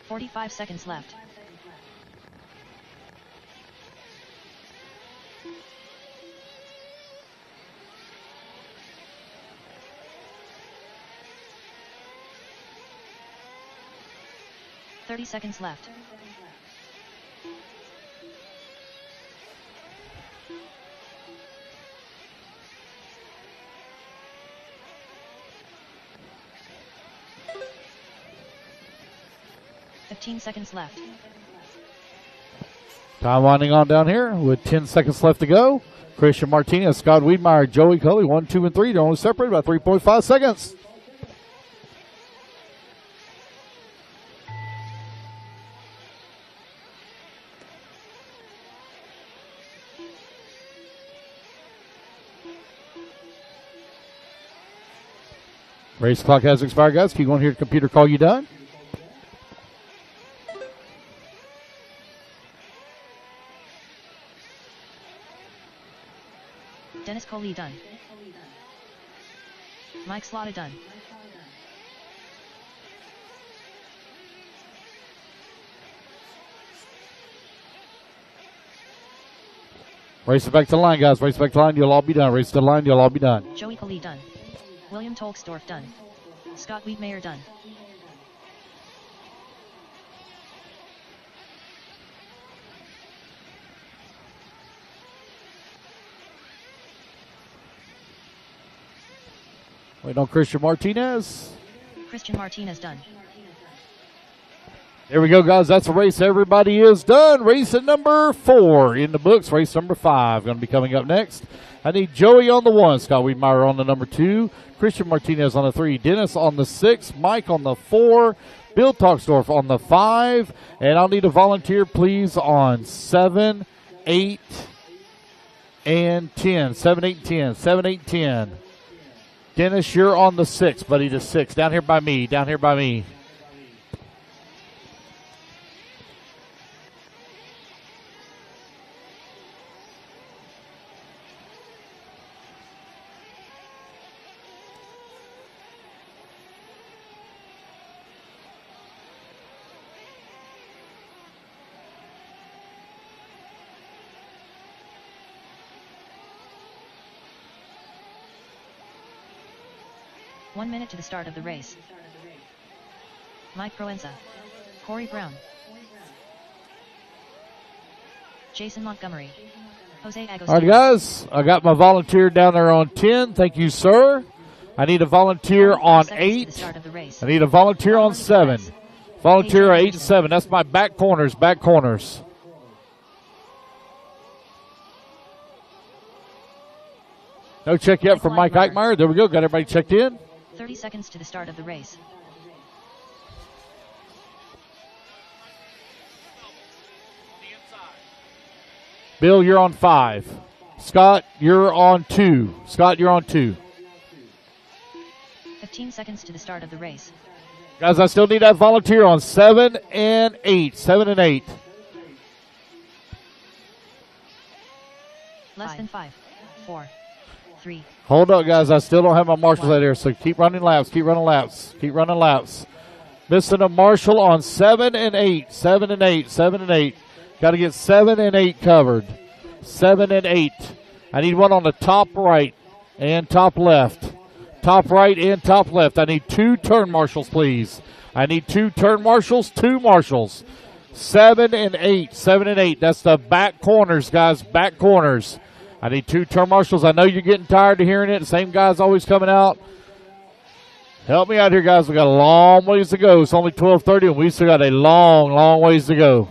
.45 seconds left. .30 seconds left. .15 seconds left. Time winding on down here with 10 seconds left to go. Christian Martinez, Scott Wiedmeyer, Joey Cully, 1, 2, and 3. They're only separated by 3.5 seconds. Race clock has expired, guys. Keep going here to computer call you done. Dennis Coley done. Mike Slaughter done. Race it back to the line, guys. Race it back to the line. You'll all be done. Race to the line. You'll all be done. Joey Coley done. William Tolksdorf done. Scott Wiedmeyer done. Wait on Christian Martinez. Christian Martinez done. There we go, guys. That's the race. Everybody is done. Race at number 4 in the books. Race number 5 going to be coming up next. I need Joey on the 1, Scott Wiedmeyer on the number 2, Christian Martinez on the 3, Dennis on the 6, Mike on the 4, Bill Toxdorf on the 5, and I'll need a volunteer, please, on 7, 8, and 10. 7, 8, 10. 7, 8, 10. Dennis, you're on the 6, buddy, the 6. Down here by me. Down here by me. One minute to the start of the race. Mike Proenza. Corey Brown. Jason Montgomery. Jose Agostino. All right, guys. I got my volunteer down there on 10. Thank you, sir. I need a volunteer on 8. I need a volunteer on 7. Volunteer 8 and 7. That's my back corners, back corners. No check yet from Mike Eichmeyer. There we go. Got everybody checked in. 30 seconds to the start of the race. Bill, you're on 5. Scott, you're on 2. Scott, you're on 2. 15 seconds to the start of the race. Guys, I still need that volunteer on 7 and 8. 7 and 8. Less than 5, 4, 3. Hold up, guys. I still don't have my marshals out here, so keep running laps. Keep running laps. Keep running laps. Missing a marshal on 7 and 8. 7 and 8. 7 and 8. Got to get 7 and 8 covered. 7 and 8. I need one on the top right and top left. Top right and top left. I need 2 turn marshals, please. I need 2 turn marshals, 2 marshals. 7 and 8. 7 and 8. That's the back corners, guys. Back corners. I need 2 turn marshals. I know you're getting tired of hearing it. The same guy's always coming out. Help me out here, guys. We got a long ways to go. It's only 12:30, and we still got a long, long ways to go.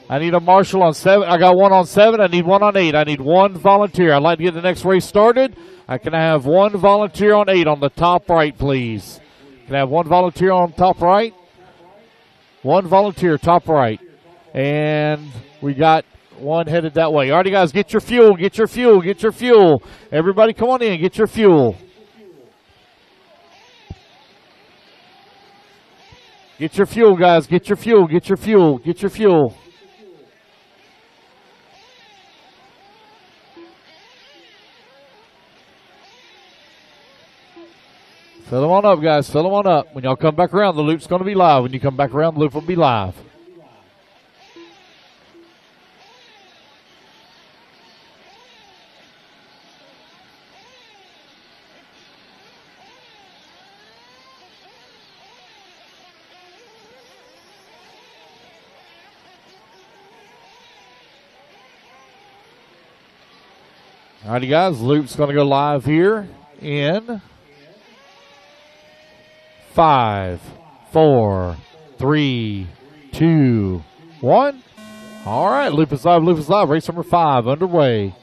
I need a marshal on 7. I got one on 7. I need one on 8. I need 1 volunteer. I'd like to get the next race started. I can have 1 volunteer on 8 on the top right, please. Can I have 1 volunteer on top right? 1 volunteer, top right. And we got 1 headed that way. All right, guys, get your fuel, get your fuel, get your fuel. Everybody come on in, get your fuel. Get your fuel, guys, get your fuel, get your fuel, get your fuel. Fill them on up, guys, fill them on up. When y'all come back around, the loop's going to be live. When you come back around, the loop will be live. All righty, guys, loop's going to go live here in 5, 4, 3, 2, 1. All right, loop is live, loop is live. Race number 5 underway.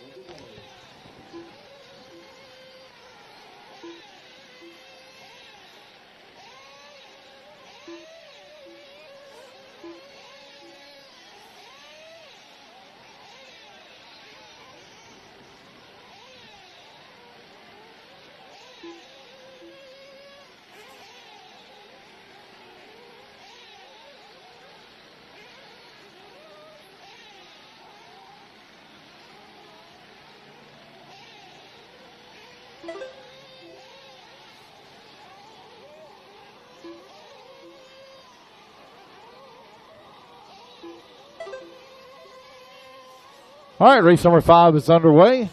All right, race number 5 is underway.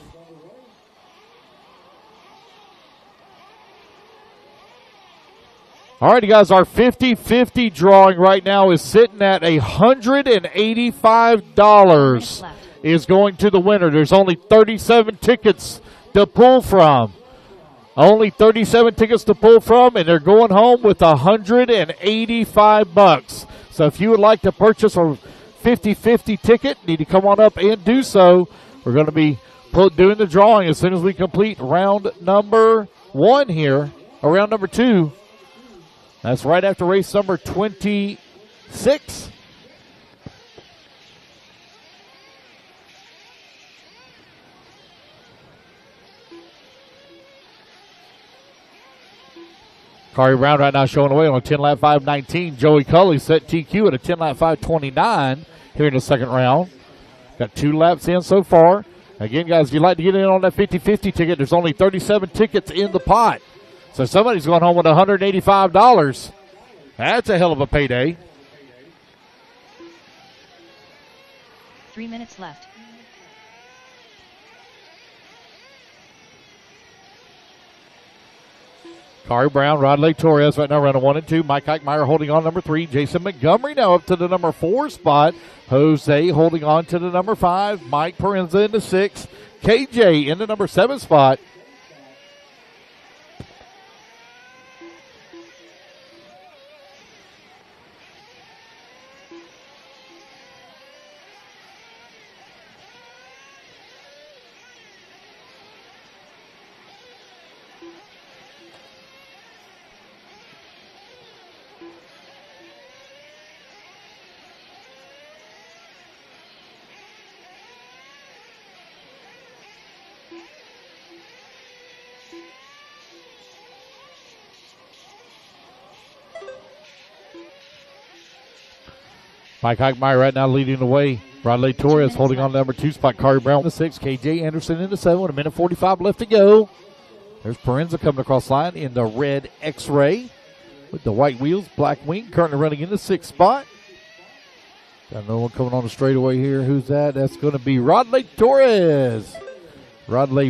All right, guys, our 50-50 drawing right now is sitting at $185 is going to the winner. There's only 37 tickets to pull from. Only 37 tickets to pull from, and they're going home with $185. So if you would like to purchase a 50-50 ticket, need to come on up and do so. We're going to be doing the drawing as soon as we complete round number 1 here, or round number 2. That's right after race number 26. Kari Brown right now showing away on a 10-lap 5:19. Joey Cully set TQ at a 10-lap 5:29 here in the second round. Got 2 laps in so far. Again, guys, if you'd like to get in on that 50-50 ticket, there's only 37 tickets in the pot. So somebody's going home with $185. That's a hell of a payday. 3 minutes left. Kari Brown, Rodley Torres right now running 1 and 2. Mike Eichmeyer holding on number 3. Jason Montgomery now up to the number 4 spot. Jose holding on to the number 5. Mike Parenza in the 6. KJ in the number 7 spot. Mike Eichmeyer right now leading the way. Rodley Torres holding on to number 2 spot. Kari Brown in the 6. KJ Anderson in the 7 with a minute 45 left to go. There's Parenza coming across the line in the red X-Ray with the white wheels, black wing, currently running in the 6th spot. Got no one coming on the straightaway here. Who's that? That's going to be Rodley Torres. Rodley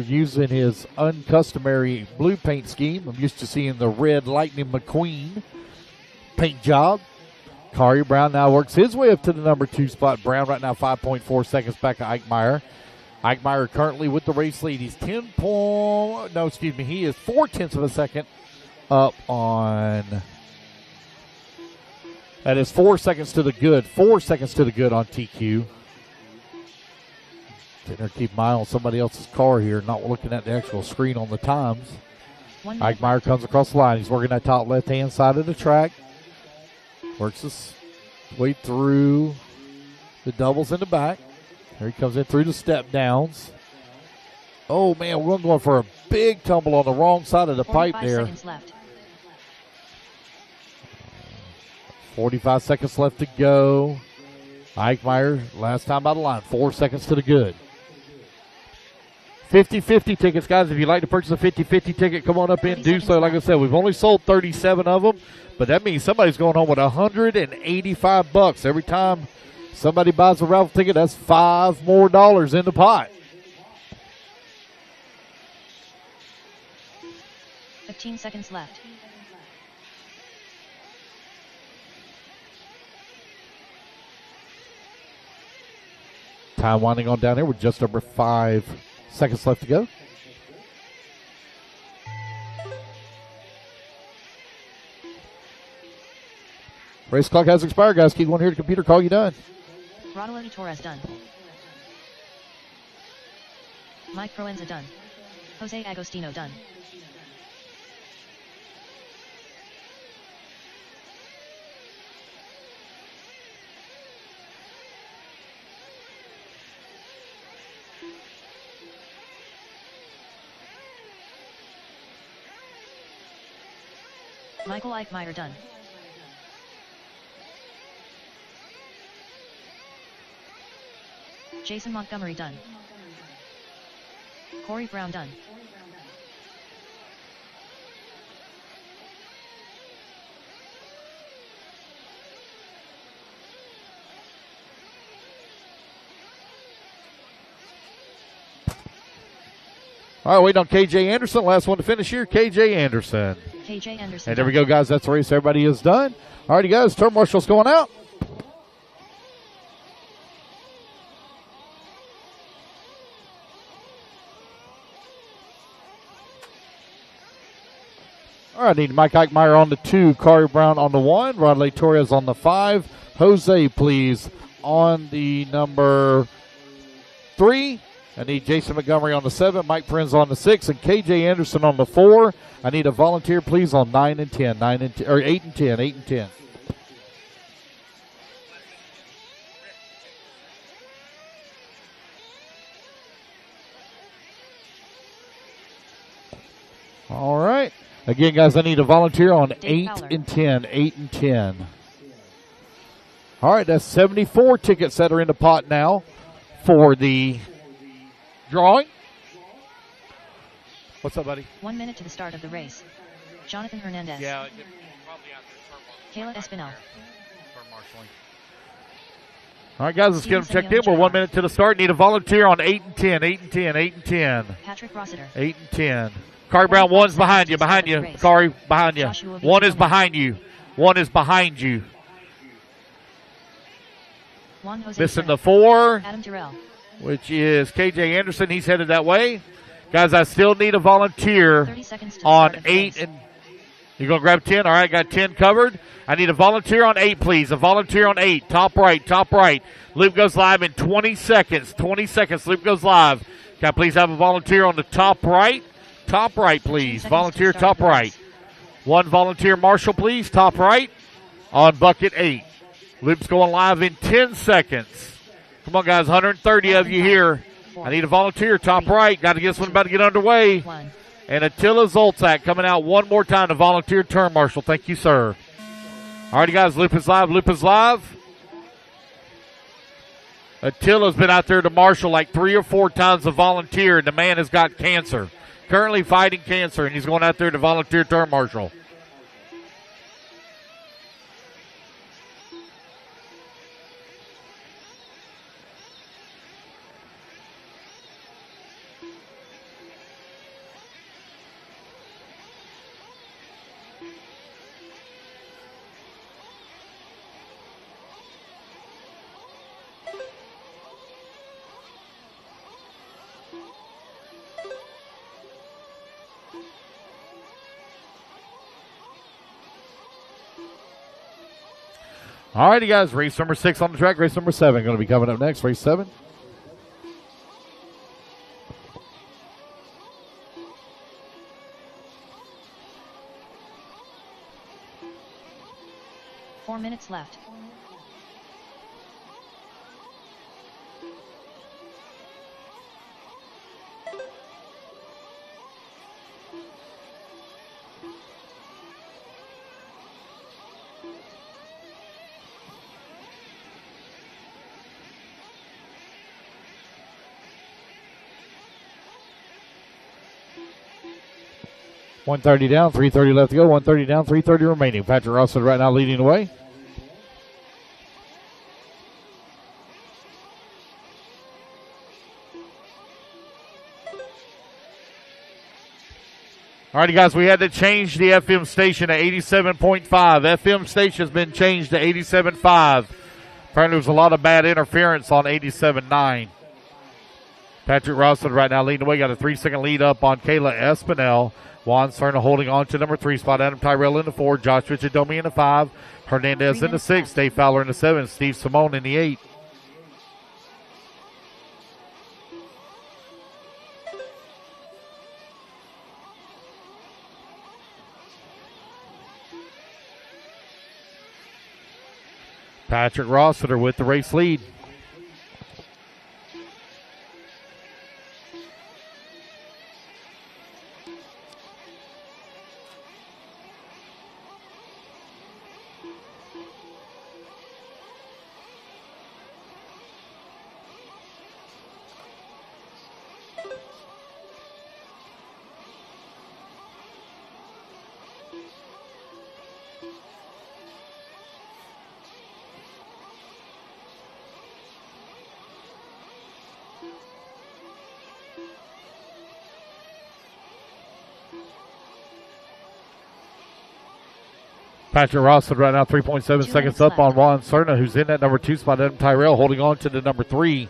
using his uncustomary blue paint scheme. I'm used to seeing the red Lightning McQueen paint job. Kari Brown now works his way up to the number 2 spot. Brown right now 5.4 seconds back to Eichmeyer. Eichmeyer currently with the race lead. He's he is 0.4 of a second up on. That is 4 seconds to the good. 4 seconds to the good on TQ. Sitting there, keep my eye on somebody else's car here, not looking at the actual screen on the times. Eichmeyer comes across the line. He's working that top left-hand side of the track. Works his way through the doubles in the back. Here he comes in through the step downs. Oh, man, we're going for a big tumble on the wrong side of the pipe there. seconds left. 45 seconds left to go. Eichmeyer, last time out of line, 4 seconds to the good. 50-50 tickets, guys. If you'd like to purchase a 50-50 ticket, come on up in and do so. Like I said, we've only sold 37 of them, but that means somebody's going home with $185. Every time somebody buys a raffle ticket, that's $5 more in the pot. 15 seconds left. Time winding on down here with just over 5 seconds left to go. Race clock has expired, guys. Keep one here to computer. Call you done. Rodley Torres done. Mike Proenza done. Jose Agostino done. Michael Eichmeyer done. Jason Montgomery done. Corey Brown done. All right, waiting on KJ Anderson. Last one to finish here, KJ Anderson. KJ Anderson. And there we go, guys. That's the race. Everybody is done. All righty, guys. Turn marshal's going out. All right, I need Mike Eichmeyer on the 2, Corey Brown on the 1, Rodley Torres on the 5, Jose, please, on the number 3. I need Jason Montgomery on the 7, Mike Prinz on the 6, and KJ Anderson on the 4. I need a volunteer, please, on 9 and 10, 9 and 10, or 8 and 10, 8 and 10. All right. Again, guys, I need a volunteer on 8 and 10, 8 and 10. All right, that's 74 tickets that are in the pot now for the drawing. What's up, buddy? 1 minute to the start of the race. Jonathan Hernandez. Yeah, probably out there. Kayla Espinal. All right, guys, let's get them checked in. We're 1 minute to the start. Need a volunteer on 8 and 10, 8 and 10, 8 and 10. Patrick Rossiter. 8 and 10. Corey Brown, 1's behind you, Corey, behind you. 1 is behind you. 1 is behind you. Missing the 4, Adam Terrell. which is KJ Anderson. He's headed that way. Guys, I still need a volunteer 30 seconds to on the start of the 8. race. And you're going to grab 10? All right, got 10 covered. I need a volunteer on 8, please. A volunteer on 8. Top right, top right. Loop goes live in 20 seconds. 20 seconds, loop goes live. Can I please have a volunteer on the top right? Top right, please. Volunteer top right. 1 volunteer marshal, please. Top right on bucket 8. Loop's going live in 10 seconds. Come on, guys. 130 of you here. I need a volunteer top right. Got to get this one about to get underway. And Attila Zoltak coming out one more time to volunteer turn marshal. Thank you, sir. All righty, guys. Loop is live. Loop is live. Attila's been out there to marshal like 3 or 4 times a volunteer, and the man has got cancer. Currently fighting cancer, and he's going out there to volunteer turn marshal. All righty, guys. Race number 6 on the track. Race number 7 going to be coming up next. Race 7. Four minutes left. $130 down, 3:30 left to go. 130 down, 3:30 remaining. Patrick Rossiter right now leading the way. All righty, guys, we had to change the FM station to 87.5. FM station has been changed to 87.5. Apparently, there was a lot of bad interference on 87.9. Patrick Rossiter right now leading the way. Got a 3-second lead up on Kayla Espinel. Juan Serna holding on to number 3 spot. Adam Tyrell in the 4. Josh Vichadomi in the 5. Hernandez in the 6. Dave Fowler in the 7. Steve Simone in the 8. Patrick Rossiter with the race lead. Patrick Rossman right now 3.7 2 seconds minutes up on left. Juan Cerna, who's in that number 2 spot. Adam Tyrell holding on to the number 3.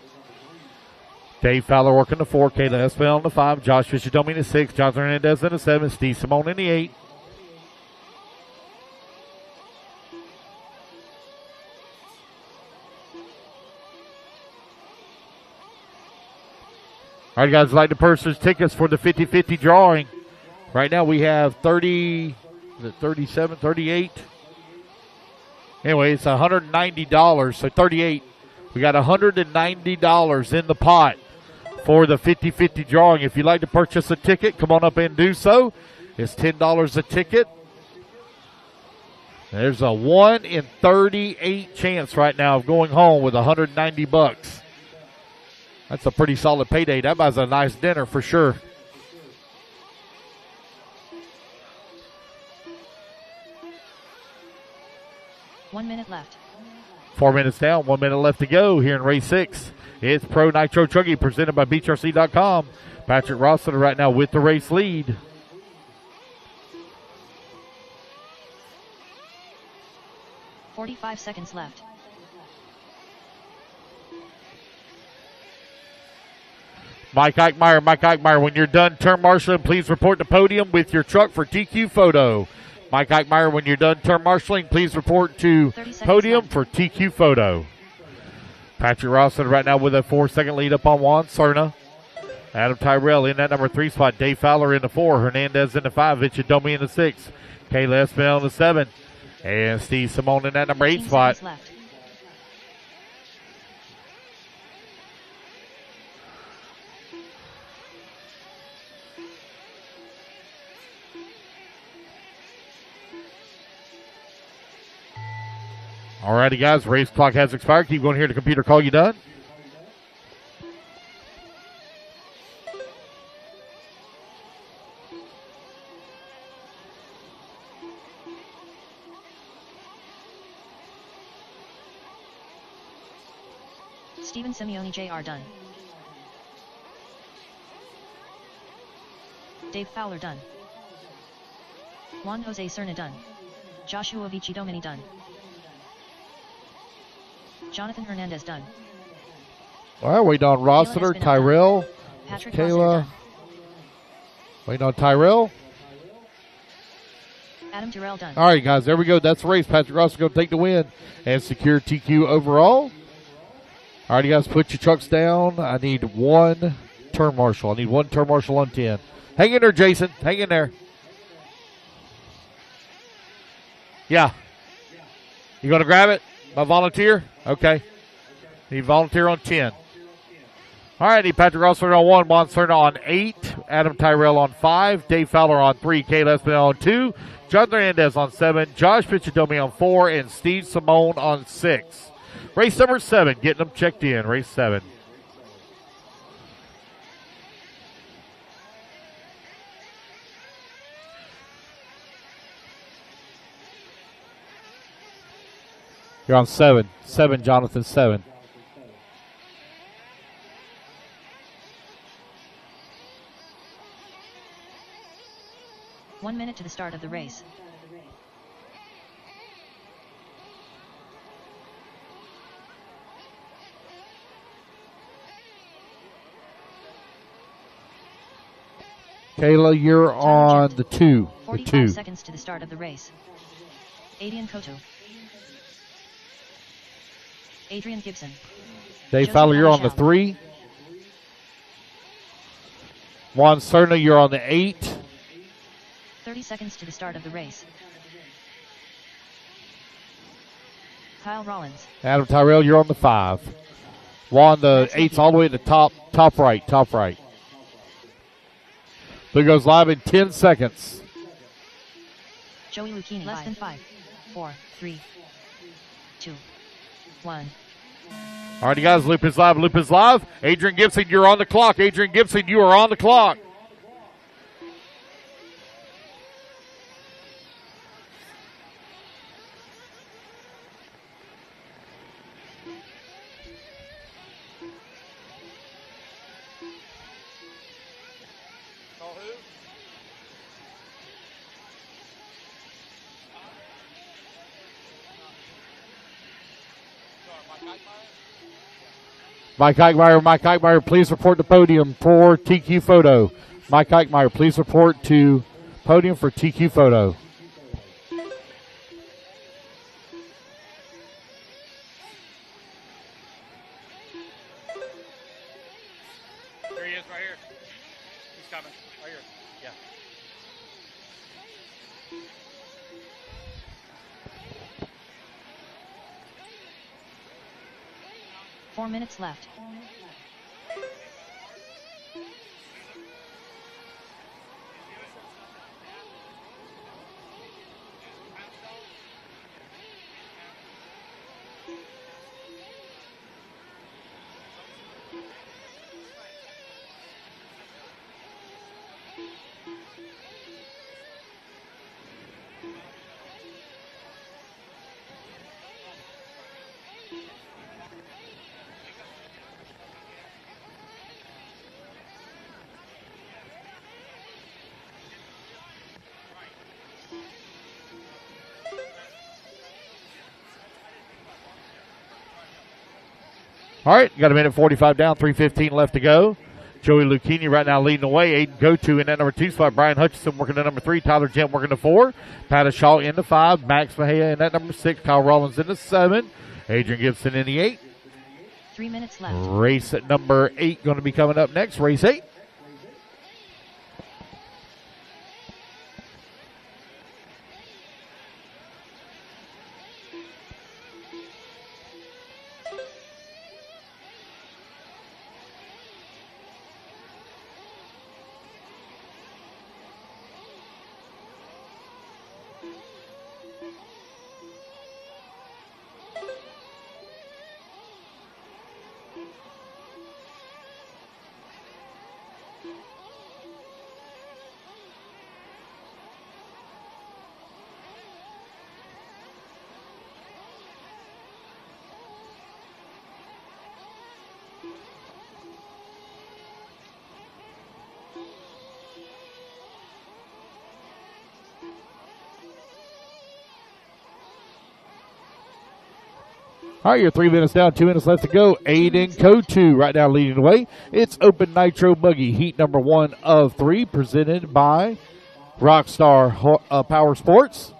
Dave Fowler working the 4. Kayla Espinel on the 5. Josh Fisher-Domi in the 6. Jonathan Hernandez in the 7. Steve Simone in the 8. All right, guys, like to purchase tickets for the 50-50 drawing. Right now we have 30, is it 37, 38? Anyway, it's $190, so 38. We got $190 in the pot for the 50-50 drawing. If you'd like to purchase a ticket, come on up and do so. It's $10 a ticket. There's a 1 in 38 chance right now of going home with $190. That's a pretty solid payday. That buys a nice dinner for sure. One minute left. 4 minutes down, 1 minute left to go here in race 6. It's Pro Nitro Truggy presented by BeachRC.com. Patrick Rossiter right now with the race lead. .45 seconds left. Mike Eichmeyer, when you're done turn marshaling, please report to podium with your truck for TQ photo. Mike Eichmeyer, when you're done turn marshaling, please report to podium left. for TQ photo. Patrick Rossiter right now with a 4-second lead up on Juan Cerna. Adam Tyrell in that number 3 spot. Dave Fowler in the 4. Hernandez in the 5. Vichadomi in the 6. Kayla Espinel in the 7. And Steve Simone in that number 8 15 spot. seconds left. Alrighty, guys, race clock has expired. Keep going here to computer call you done. Steven Simeone Jr. done. Dave Fowler done. Juan Jose Cerna done. Joshua Vichadomi done. Jonathan Hernandez done. All right, waiting on Rossiter, Espinel Tyrell, done. Patrick Kayla. Rossiter Waiting on Tyrell. done. Adam Tyrell done. All right, guys, there we go. That's the race. Patrick Rossiter going to take the win and secure TQ overall. All right, you guys, put your trucks down. I need 1 turn marshal. I need 1 turn marshal on 10. Hang in there, Jason. Hang in there. Yeah. You going to grab it? My volunteer? Okay. Need volunteer on 10. All righty, Patrick Rossiter on 1, Juan Cerna on 8, Adam Tyrell on 5, Dave Fowler on 3, Kayla Espinel on 2, Jonathan Hernandez on 7, Josh Vichadomi on 4, and Steve Simone on 6. Race number 7, getting them checked in, race 7. You're on 7. 7, Jonathan, 7. One minute to the start of the race. Kayla, you're on the 2. The 45 2. seconds to the start of the race. Adrian Cotto. Adrian Gibson. Dave Joseph Fowler, you're on the Abishal. 3. Juan Cerna, you're on the 8. 30 seconds to the start of the race. Kyle Rollins. Adam Tyrell, you're on the 5. Juan, the 8's all the way at the top right. Blue goes live in 10 seconds. Joey Lucchini. Less than 5, 4, 3, 2, 1. All right, you guys, loop is live. Adrian Gibson, you're on the clock. Adrian Gibson, you are on the clock. Call who? Mike Eichmeyer, please report to podium for TQ photo. Mike Eichmeyer, please report to podium for TQ photo. There he is, right here. He's coming. Right here. Yeah. 4 minutes left. All right, got a minute 45 down, 3:15 left to go. Joey Lucchini right now leading the way. Aiden Go-To in that number 2 spot. Brian Hutchinson working the number 3. Tyler Gent working the 4. Pattis Shaw in the 5. Max Mejia in that number 6. Kyle Rollins in the 7. Adrian Gibson in the 8. 3 minutes left. Race at number 8 going to be coming up next. Race 8. All right, you're 3 minutes down, 2 minutes left to go. Aiden Go-To right now leading the way. It's Open Nitro Buggy Heat number 1 of 3, presented by Rockstar Power Sports.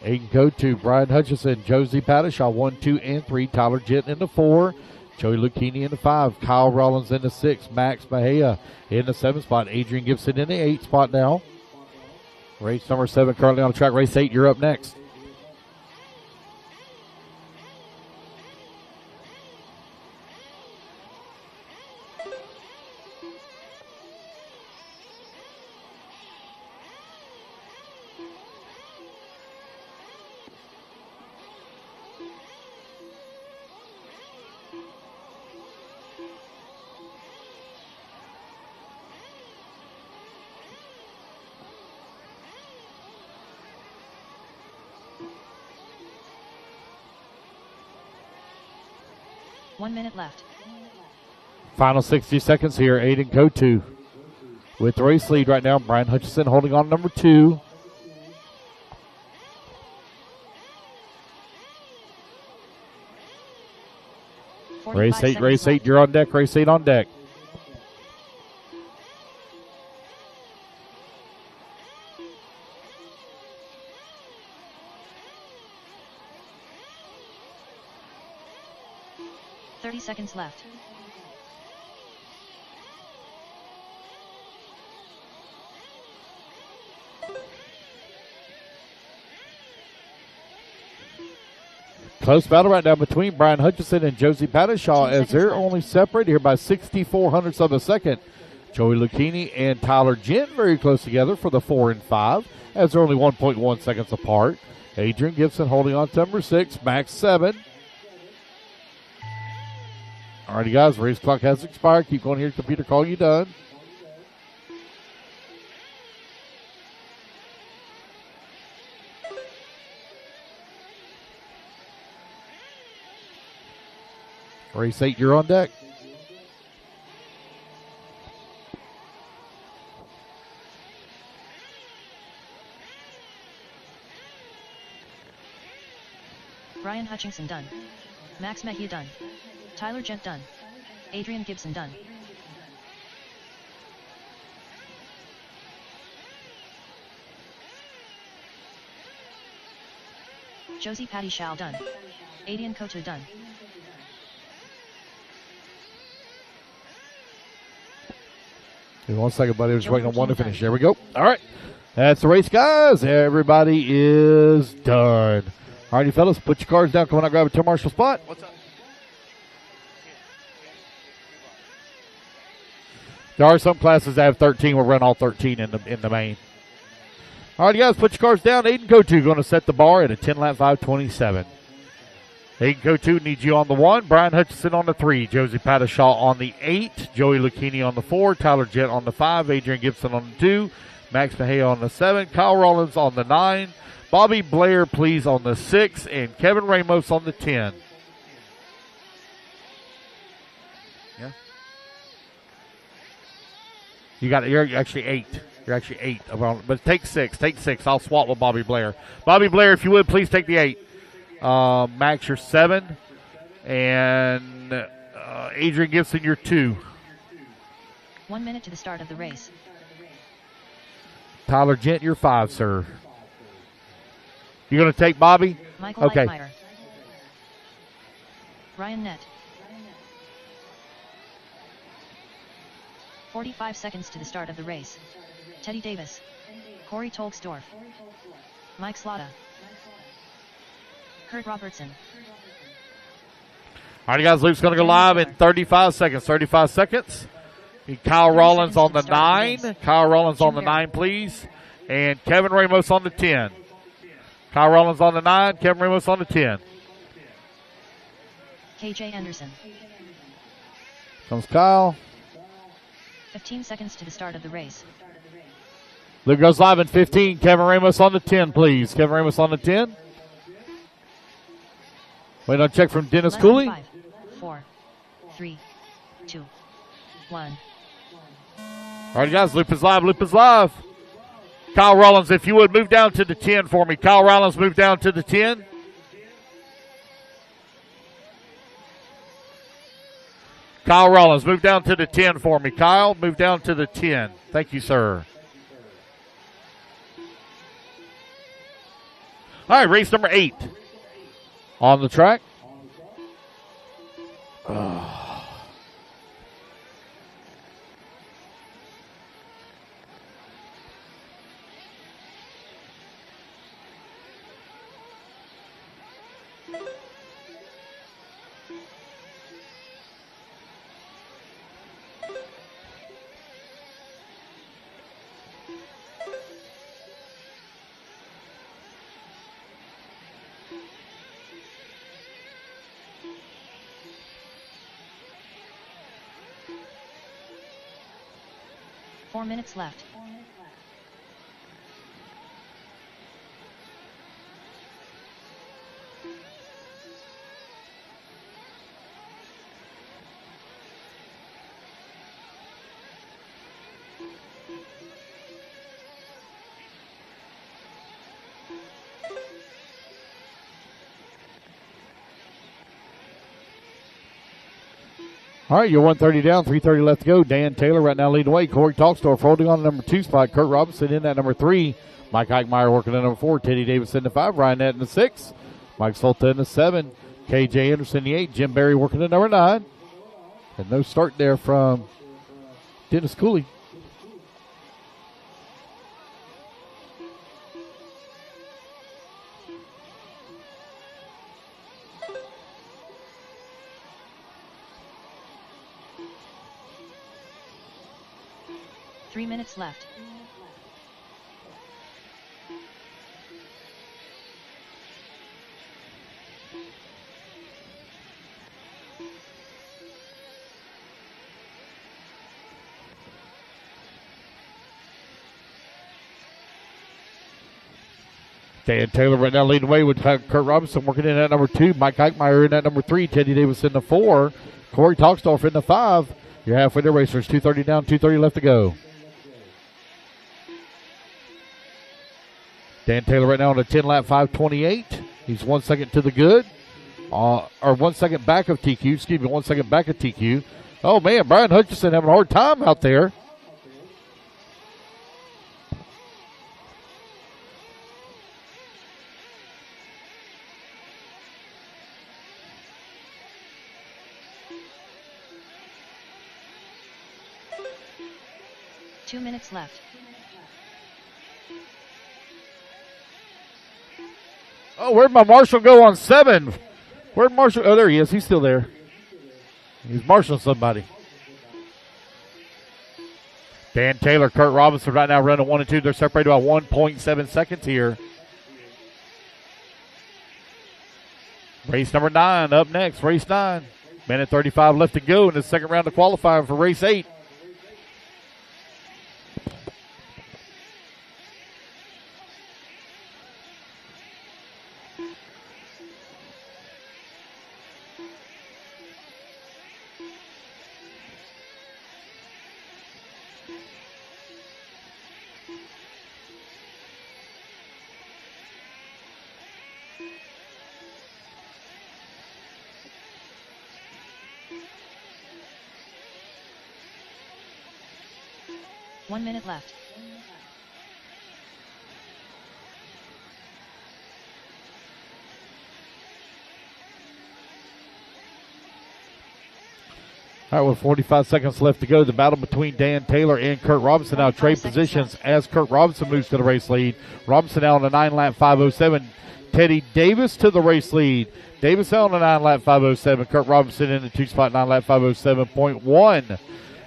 Aiden Go-To, Brian Hutchinson, Josie Pattishaw, 1, 2, and 3. Tyler Gent in the 4. Joey Lucchini in the 5. Kyle Rollins in the 6. Max Mejia in the 7 spot. Adrian Gibson in the 8 spot now. Race number 7 currently on the track. Race 8, you're up next. One minute left. Final 60 seconds here. Aiden Go-To with the race lead right now. Brian Hutchinson holding on number 2. Race 8, you're on deck. Race 8 on deck. Seconds left. Close battle right now between Brian Hutchinson and Josie Pattishaw as they're only separated here by 64 hundredths of a second. Joey Lucchini and Tyler Gent very close together for the 4 and 5 as they're only 1.1 seconds apart. Adrian Gibson holding on to number 6, Max 7. Alrighty, guys, race clock has expired. Keep going here. Computer, call you done. Race 8, you're on deck. Brian Hutchinson done. Max Mejia done. Tyler Gent done. Adrian Gibson done. Josie Patty Shao done. Adian Kota done. Give me 1 second, buddy. I was waiting on one to finish. There we go. All right. That's the race, guys. Everybody is done. All righty, fellas. Put your cars down. Come on out, grab a turn marshal spot. What's up? There are some classes that have 13. We'll run all 13 in the main. All right, guys, put your cars down. Aiden Kotu going to set the bar at a 10-lap 5:27. Aiden Kotu needs you on the 1. Brian Hutchinson on the 3. Josie Pattishaw on the 8. Joey Lucchini on the 4. Tyler Jett on the 5. Adrian Gibson on the 2. Max Mejia on the 7. Kyle Rollins on the 9. Bobby Blair, please, on the 6. And Kevin Ramos on the 10. Yeah. You're actually 8. You're actually 8. But take 6. Take 6. I'll swap with Bobby Blair. Bobby Blair, if you would, please take the 8. Max, you're 7. And Adrian Gibson, you're 2. 1 minute to the start of the race. Tyler Gent, you're 5, sir. You going to take Bobby? Michael Okay. Leitmeyer. Ryan Nett. 45 seconds to the start of the race. Teddy Davis. Corey Tolksdorf. Mike Slotta. Kurt Robertson. All right, guys, Luke's going to go live in 35 seconds. 35 seconds. Kyle Rollins on the 9. Kyle Rollins on the 9, please. And Kevin Ramos on the 10. Kyle Rollins on the 9. Kevin Ramos on the 10. KJ Anderson. Comes Kyle. 15 seconds to the start of the race. Luke goes live in 15. Kevin Ramos on the 10, please. Kevin Ramos on the 10. Wait on check from Dennis Less Cooley. than 5, 4, 3, 2, 1. All right, guys, Loop is live. Loop is live. Kyle Rollins, if you would, move down to the 10 for me. Kyle Rollins, move down to the 10. Kyle Rollins, move down to the 10 for me. Kyle, move down to the 10. Thank you, sir. All right, race number 8 on the track. Four minutes left. All right, you're 130 down, 3:30 left to go. Dan Taylor right now leading the way. Corey Talksdorf holding on to number 2 spot. Kurt Robinson in at number 3. Mike Eichmeyer working at number 4. Teddy Davis in the 5. Ryan Nett in the 6. Mike Solta in the 7. KJ Anderson in the 8. Jim Berry working at number 9. And no start there from Dennis Cooley. Three minutes left. Dan Taylor right now leading the way with Kurt Robinson working in at number 2. Mike Eichmeyer in at number 3. Teddy Davis in the 4. Corey Talksdorf in the 5. You're halfway there, racers. 2:30 down, 2:30 left to go. Dan Taylor right now on a 10-lap 5:28. He's 1 second to the good. or 1 second back of TQ. Excuse me, 1 second back of TQ. Oh, man, Brian Hutchinson having a hard time out there. Two minutes left. Oh, where'd my Marshall go on 7? Where'd Marshall? Oh, there he is. He's still there. He's marshalling somebody. Dan Taylor, Kurt Robinson right now running 1 and 2. They're separated by 1.7 seconds here. Race number 9 up next. Race 9. Minute 35 left to go in the second round of qualifying for race 8. One minute left. All right, with 45 seconds left to go, the battle between Dan Taylor and Kurt Robinson now trade positions as Kurt Robinson moves to the race lead. Robinson now on the 9-lap 5:07. Teddy Davis to the race lead. Davis out on the 9-lap 5:07. Kurt Robinson in the 2-spot 9-lap 5:07.1.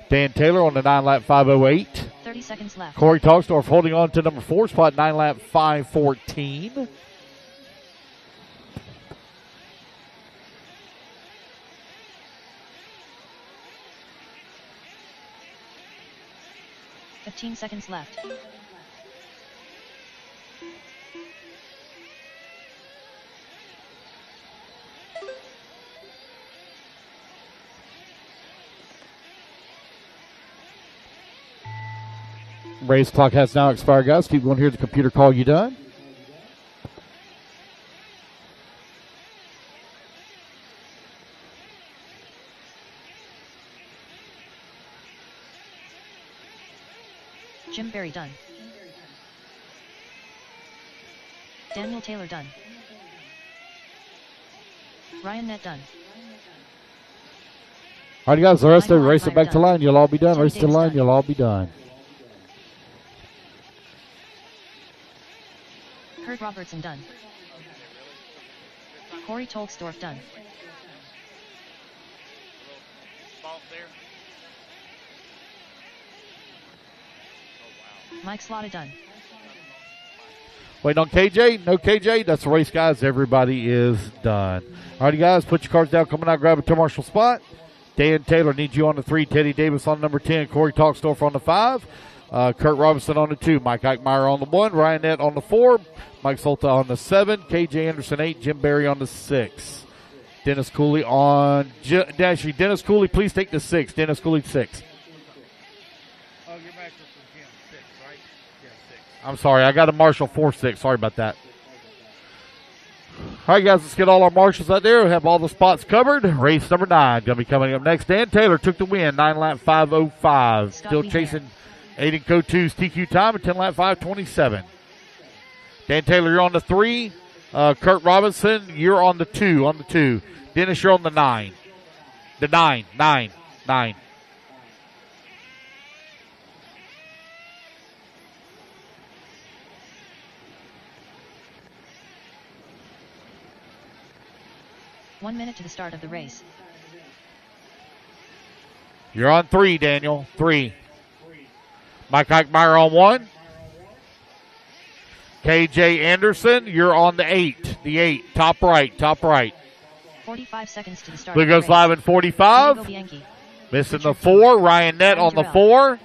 Dan Taylor on the 9-lap 5:08. 30 seconds left. Corey Togsdorf holding on to number 4 spot, 9-lap 5:14. Fifteen seconds left. Race clock has now expired, guys. Keep going here. The computer call you done. Jim Berry done. Daniel Taylor done. Ryan Nett done. All right, guys. The rest of it, Final race it back to line. You'll all be done. Jimmy Race to Davis line. done. You'll all be done. Kurt Robertson done. Corey Tolksdorf done. Fault there. Mike Slotta done. Waiting on KJ. No KJ. That's the race, guys. Everybody is done. All righty, guys. Put your cards down. Coming out, grab a two marshal spot. Dan Taylor needs you on the 3. Teddy Davis on number 10. Corey Talksdorf on the 5. Kurt Robinson on the 2. Mike Eichmeyer on the 1. Ryan Nett on the 4. Mike Solta on the 7. KJ Anderson 8. Jim Berry on the 6. Dennis Cooley on... Actually, Dennis Cooley, please take the 6. Dennis Cooley 6. Oh, you're back to Jim 6, right? Yeah, 6. I'm sorry. I got a Marshall 4-6. Sorry about that. All right, guys, let's get all our marshals out there. We have all the spots covered. Race number 9 going to be coming up next. Dan Taylor took the win, 9-lap 5:05. Still chasing Aiden Cotu's TQ time at 10-lap 5:27. Dan Taylor, you're on the 3. Kurt Robinson, you're on the 2. On the 2. Dennis, you're on the 9. The 9. 9. One minute to the start of the race. You're on 3, Daniel. 3. Mike Eichmeyer on 1. KJ Anderson, you're on the 8. The 8. Top right. 45 seconds to the start Blue of the goes race. live in 45. Diego Bianchi. Missing the 4. Ryan Nett on the 4.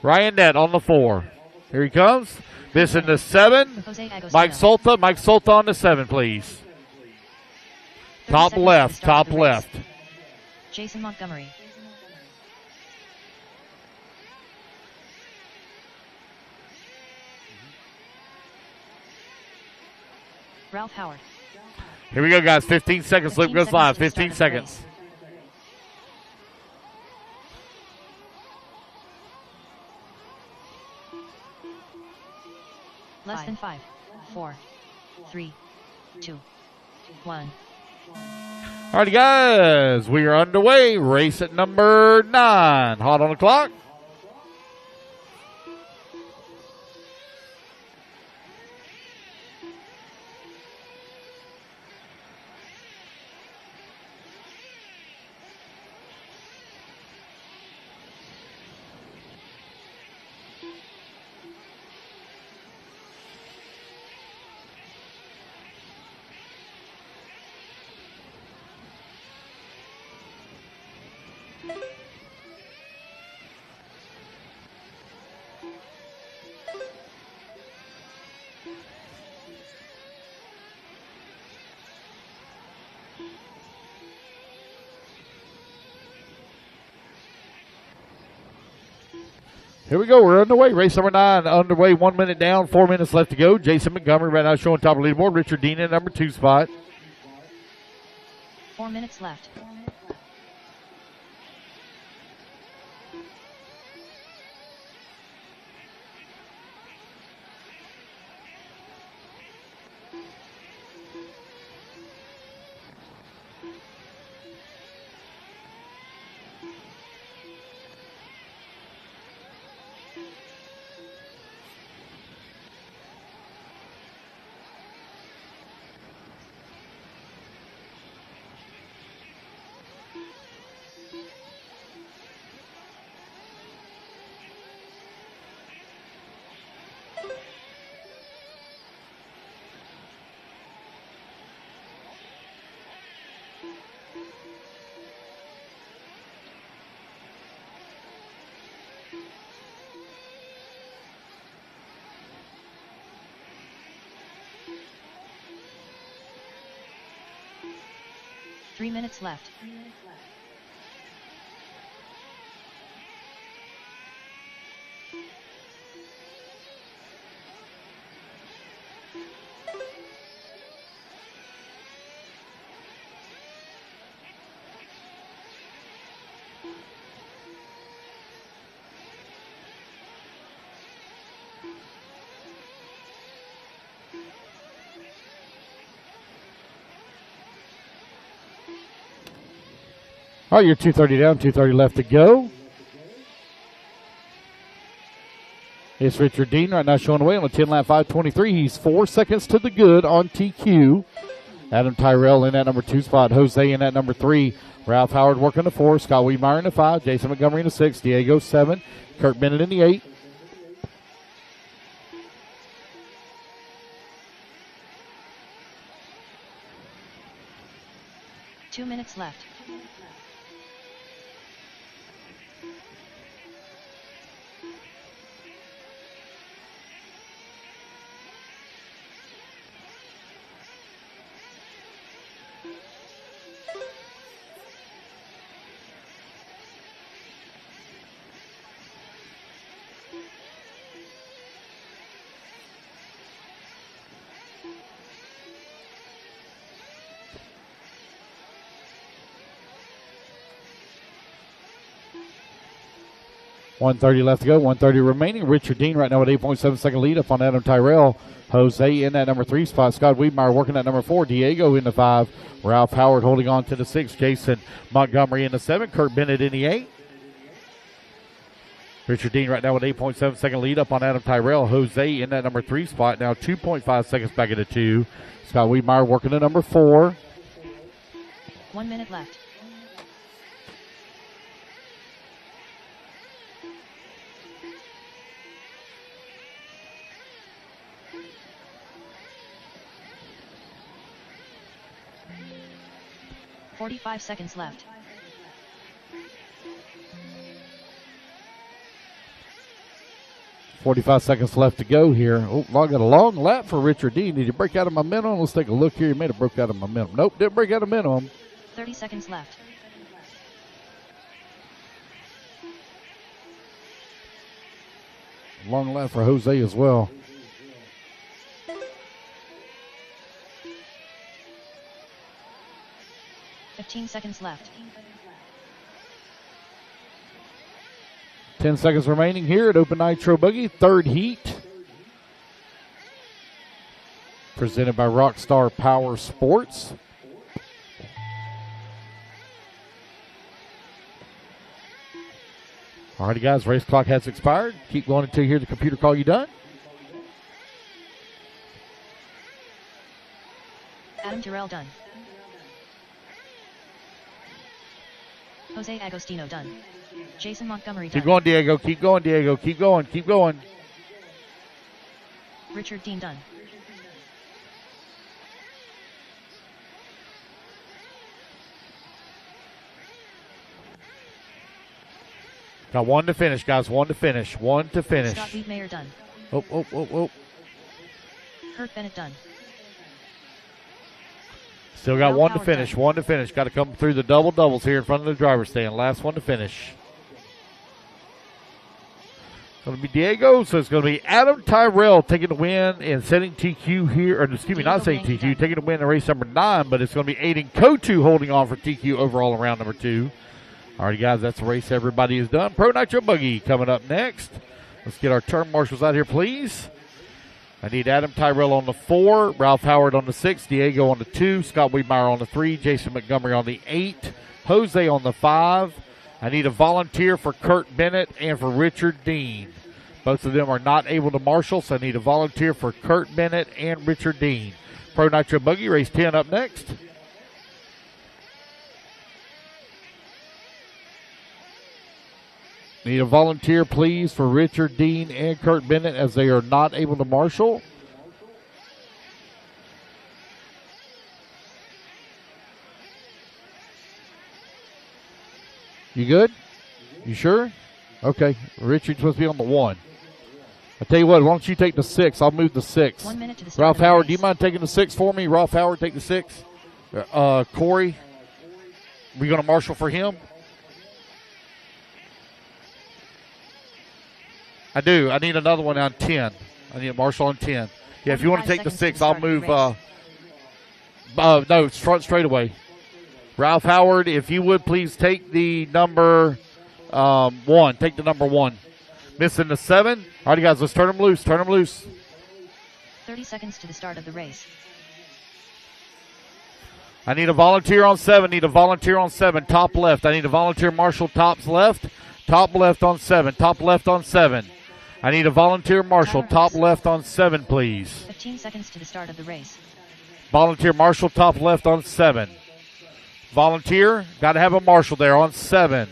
Ryan Nett on the 4. Here he comes. Missing the 7. Jose Agostino. Mike Solta. Mike Solta on the 7, please. 30 Top seconds left. to the start Top of the race. left. Jason Montgomery. Ralph Howard. Here we go, guys. 15 seconds. Loop 15 goes live. seconds to the 15 start of the seconds. race. Less than 5, 4, 3, 2, 1. Alrighty, guys. We are underway. Race at number 9. Hot on the clock. Here we go. We're underway. Race number 9 underway. 1 minute down. 4 minutes left to go. Jason Montgomery right now showing top of the leaderboard. Richard Dean in number 2 spot. 4 minutes left. Three minutes left. All right, you're 2:30 down, 2:30 left to go. It's Richard Dean right now showing away on a 10-lap 5:23. He's 4 seconds to the good on TQ. Adam Tyrell in that number 2 spot. Jose in that number 3. Ralph Howard working the 4. Scott Wiedmeyer in the 5. Jason Montgomery in the 6. Diego 7. Kirk Bennett in the 8. Two minutes left. .130 left to go, 130 remaining. Richard Dean right now with 8.7 second lead up on Adam Tyrell. Jose in that number 3 spot. Scott Wiedmeyer working at number 4. Diego in the 5. Ralph Howard holding on to the 6. Jason Montgomery in the 7. Kurt Bennett in the 8. Richard Dean right now with 8.7 second lead up on Adam Tyrell. Jose in that number 3 spot. Now 2.5 seconds back into 2. Scott Wiedmeyer working at number 4. 1 minute left. .45 seconds left. .45 seconds left to go here. Oh, I got a long lap for Richard Dean. Did he break out of momentum? Let's take a look here. He may have broke out of momentum. Nope, didn't break out of minimum. 30 seconds left. Long lap for Jose as well. 15 seconds left. 10 seconds remaining here at Open Nitro Buggy, third heat. Presented by Rockstar Power Sports. Alrighty, guys, race clock has expired. Keep going until you hear the computer call you done. Adam Terrell done. Jose Agostino done. Jason Montgomery done. Keep going, Diego. Keep going, Diego. Keep going. Keep going. Richard Dean done. Got one to finish, guys. One to finish. One to finish. Scott Wiedmeyer done. Oh. Kurt Bennett done. Still got Ralph one to Howard finish. done. One to finish. Got to come through the doubles here in front of the driver's stand. Last one to finish. Going to be Diego, so it's going to be Adam Tyrell taking the win and setting TQ here, or excuse me, not setting TQ, taking the win in race number 9, but it's going to be Aiden Kotu holding on for TQ overall in round number 2. All right, guys, that's the race everybody is done. Pro Nitro Buggy coming up next. Let's get our turn marshals out here, please. I need Adam Tyrell on the 4, Ralph Howard on the 6, Diego on the 2, Scott Wiedmeyer on the 3, Jason Montgomery on the 8, Jose on the 5. I need a volunteer for Kurt Bennett and for Richard Dean. Both of them are not able to marshal, so I need a volunteer for Kurt Bennett and Richard Dean. Pro Nitro Buggy, race 10 up next. Need a volunteer, please, for Richard Dean and Kurt Bennett as they are not able to marshal. You good? You sure? Okay. Richard's supposed to be on the 1. I tell you what, why don't you take the 6? I'll move the 6. 1 minute to the start Ralph of the Howard, race. do you mind taking the 6 for me? Ralph Howard, take the 6. Corey, we going to marshal for him? I do. I need another one on 10. I need a marshal on 10. Yeah, if you want to take the 6, I'll move. No, it's front straightaway. Ralph Howard, if you would please take the number 1. Take the number 1. Missing the 7. All right, guys, let's turn them loose. Turn them loose. 30 seconds to the start of the race. I need a volunteer on 7. Need a volunteer on 7. Top left. I need a volunteer marshal tops left. Top left on 7. Top left on 7. I need a volunteer marshal. Top left on 7, please. 15 seconds to the start of the race. Volunteer marshal top left on 7. Volunteer, got to have a marshal there on 7.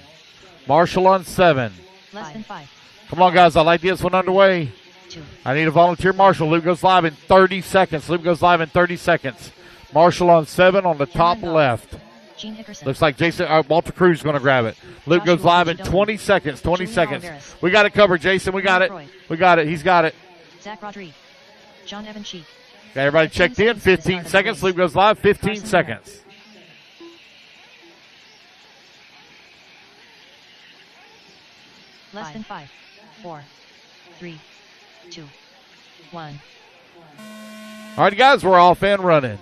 Marshal on 7. Less than 5. Come on, guys. I like this one underway. 2. I need a volunteer marshal. Loop goes live in 30 seconds. Loop goes live in 30 seconds. Marshal on 7 on the top left. Gene Hickerson. Looks like Walter Cruz is going to grab it. Loop goes live in 20 seconds. 20 seconds. We got it covered, Jason. We got it. We got it. He's got it. Zach Rodriguez. John Evan Cheek. Got everybody checked in. 15 seconds. Loop goes live. 15 seconds. Less than 5. 4. 3. 2. 1. All right, guys, we're off and running.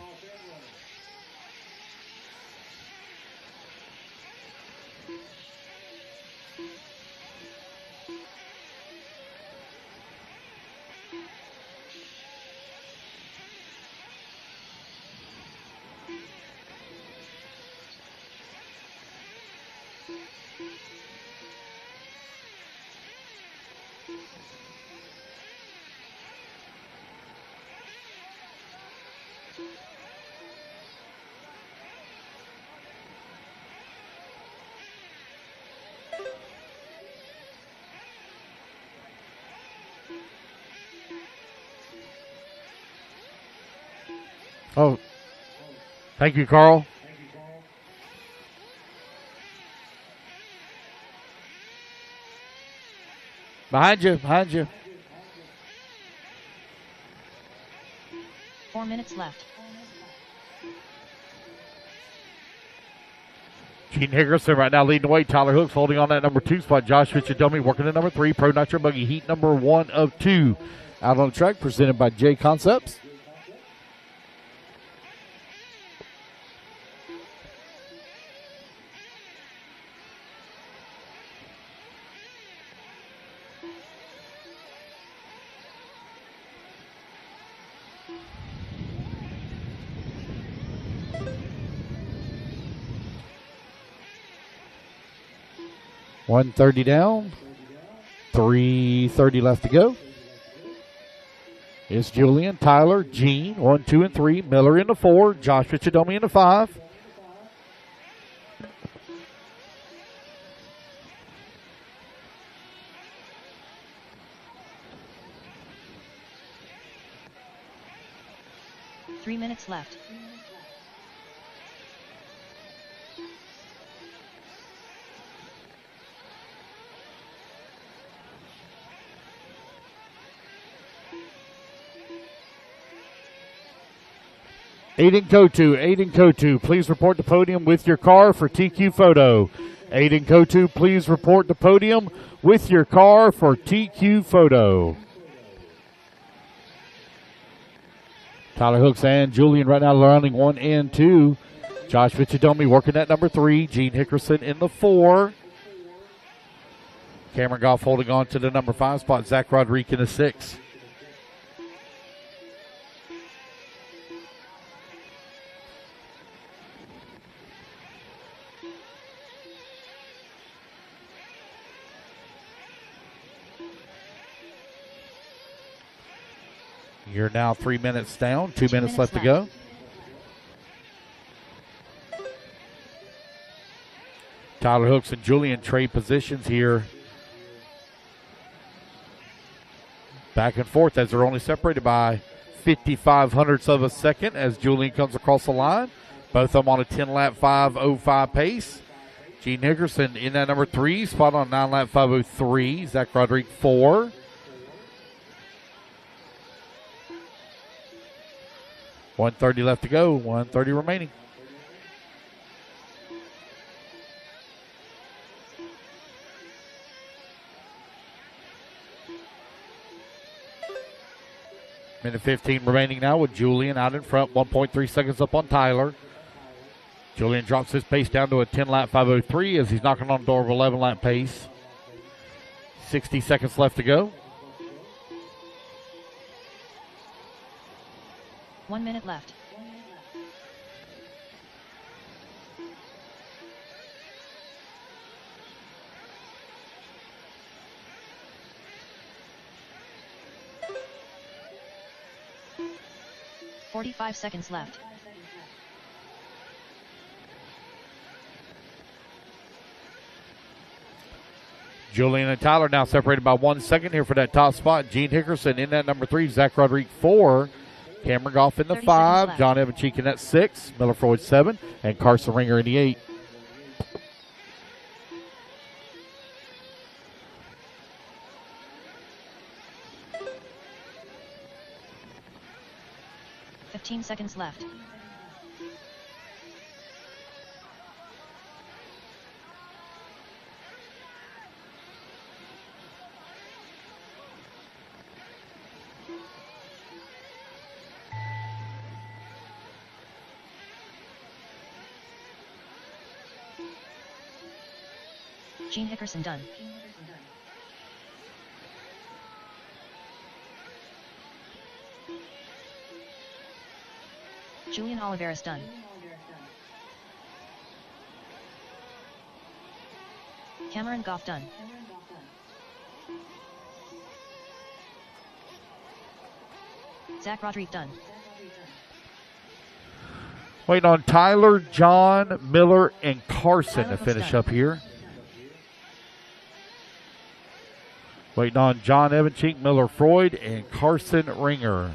Oh, thank you, Carl. Behind you, behind you. 4 minutes left. Gene Hickerson right now leading the way. Tyler Hooks holding on that number 2 spot. Josh Fitzgerald working at number 3. Pro Nitro Buggy Heat number 1 of 2. Out on the track, presented by J Concepts. .130 down. 3:30 left to go. It's Julian, Tyler, Gene, 1, 2, and 3. Miller in the 4. Josh Fichadomi in the 5. Three minutes left. Aiden Kotu, please report the podium with your car for TQ photo. Aiden Kotu, please report the podium with your car for TQ photo. Tyler Hooks and Julian right now running 1 and 2. Josh Fichadomi working at number 3. Gene Hickerson in the 4. Cameron Goff holding on to the number 5 spot. Zach Rodriguez in the 6. You're now 3 minutes down, 2 minutes left to go. Tyler Hooks and Julian trade positions here. Back and forth as they're only separated by 55/100ths of a second as Julian comes across the line. Both of them on a 10-lap 5:05 pace. Gene Hickerson in that number 3 spot on 9-lap 5:03. Zach Rodriguez 4. 1:30 left to go, 1:30 remaining. Minute 15 remaining now with Julian out in front, 1.3 seconds up on Tyler. Julian drops his pace down to a 10-lap 5:03 as he's knocking on the door of 11-lap pace. 60 seconds left to go. 1 minute left. .45 seconds left. Julian and Tyler now separated by 1 second here for that top spot. Gene Hickerson in that number 3. Zach Rodriguez 4. Cameron Goff in the 5. John Evancheek in that 6. Miller Freud 7. And Carson Ringer in the 8. .15 seconds left. Gene Hickerson done. Julian Oliveras done. Cameron Goff done. Zach Rodriguez done. Waiting on Tyler, John, Miller, and Carson to finish up here. Waiting on John Evancheek, Miller Freud, and Carson Ringer.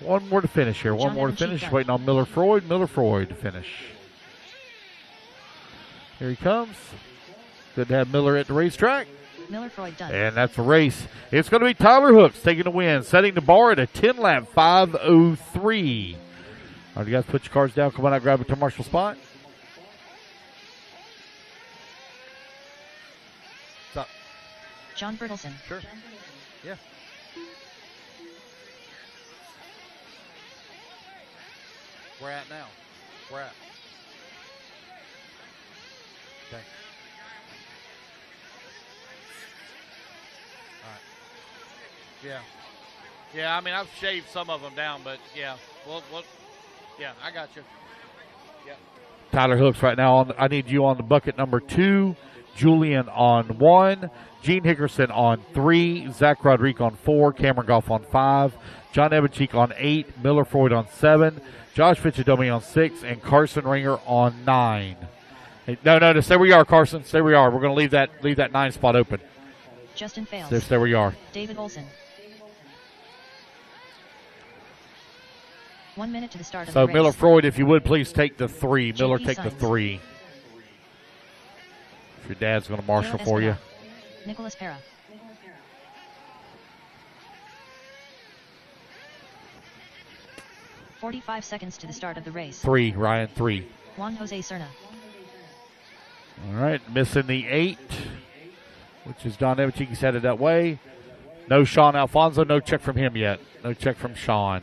One more to finish here. One more to finish. Waiting on Miller Freud to finish. Here he comes. Good to have Miller at the racetrack. Miller Freud done. And that's a race. It's going to be Tyler Hooks taking the win, setting the bar at a 10-lap 5:03. All right, you guys put your cars down. Come on out, grab a commercial spot. What's up? John Bertelson. Sure. Yeah. Where at now? Where at? Okay. All right. Yeah. Yeah, I mean, I've shaved some of them down, but yeah. Well, yeah, I got you. Yeah. Tyler Hooks right now. I need you on the bucket number 2. Julian on 1. Gene Hickerson on 3. Zach Rodriguez on 4. Cameron Goff on 5. John Evancheek on 8. Miller Freud on 7. Josh Fitchadomi on 6. And Carson Ringer on 9. Hey, no, stay where you are, Carson. Stay where you are. We're going to leave that 9 spot open. Justin Fails. Stay where you are. David Olson. 1 minute to the start of the So race. Miller Freud, if you would please take the 3. Miller, JP take the Signs. 3. If your dad's going to marshal Leo for you. Espinal. Nicholas Pera. 45 seconds to the start of the race. 3, Ryan, 3. Juan Jose Serna. All right, missing the 8, which is Don Evancheek. He's headed that way. No Sean Alfonso, no check from him yet. No check from Sean.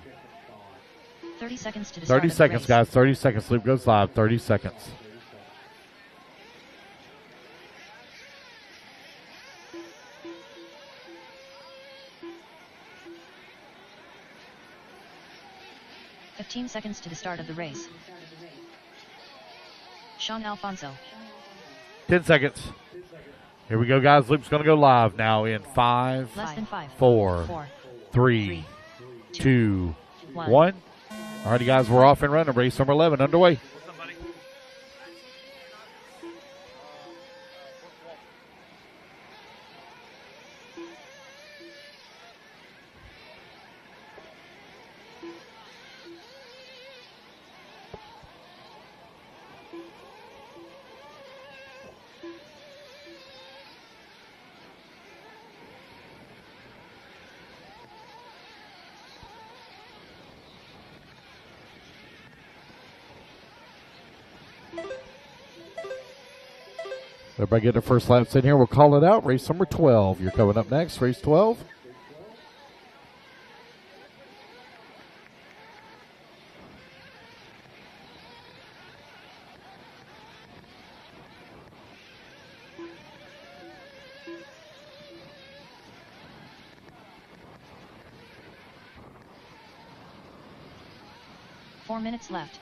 30 seconds to the start 30 of the seconds, race. guys. 30 seconds. Loop goes live. 30 seconds. $15 seconds to the start of the race. Sean Alfonso. 10 seconds. Here we go, guys. Loop's going to go live now in 5, Less than 5. 4, 3, 2, 1. All righty, guys. We're off and running. Race number 11 underway. Everybody get their first laps in here. We'll call it out. Race number 12. You're coming up next. Race 12. Four minutes left.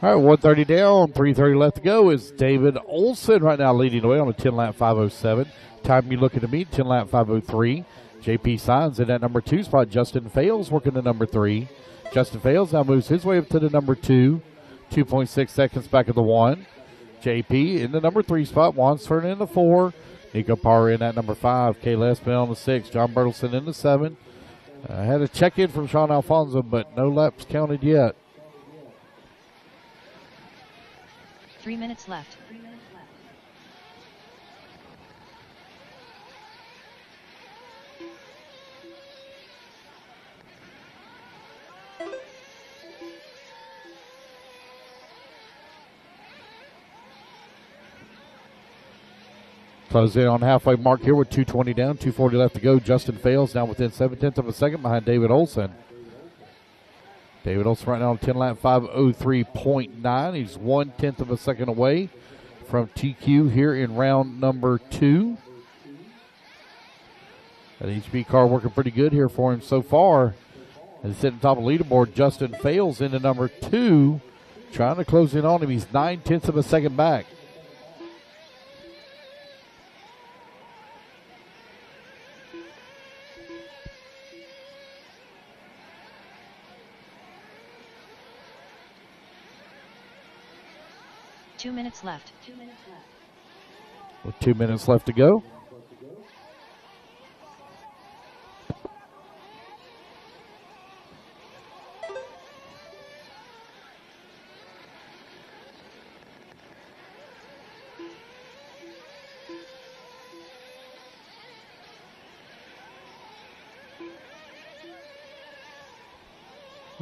All right, 130 down, 3:30 left to go is David Olson right now leading the way on a 10-lap 5:07. Time you looking to meet, 10-lap 5:03. JP Signs in that number 2 spot. Justin Fales working the number 3. Justin Fales now moves his way up to the number 2. 2.6 seconds back of the 1. JP in the number 3 spot. Juan Serna in the 4. Nico Parra in that number 5. Kayla Espinal in the 6. John Bertelson in the 7. I had a check-in from Sean Alfonso, but no laps counted yet. 3 minutes left. Close in on halfway mark here with 2:20 down, 2:40 left to go. Justin Fales now within 7/10 of a second behind David Olson. David Olson right now on 10-lap 5:03.9. He's 1/10 of a second away from TQ here in round number 2. That HB car working pretty good here for him so far. As sitting top of the leaderboard, Justin Fales into number 2, trying to close in on him. He's 9/10 of a second back. Two minutes left. With 2 minutes left to go.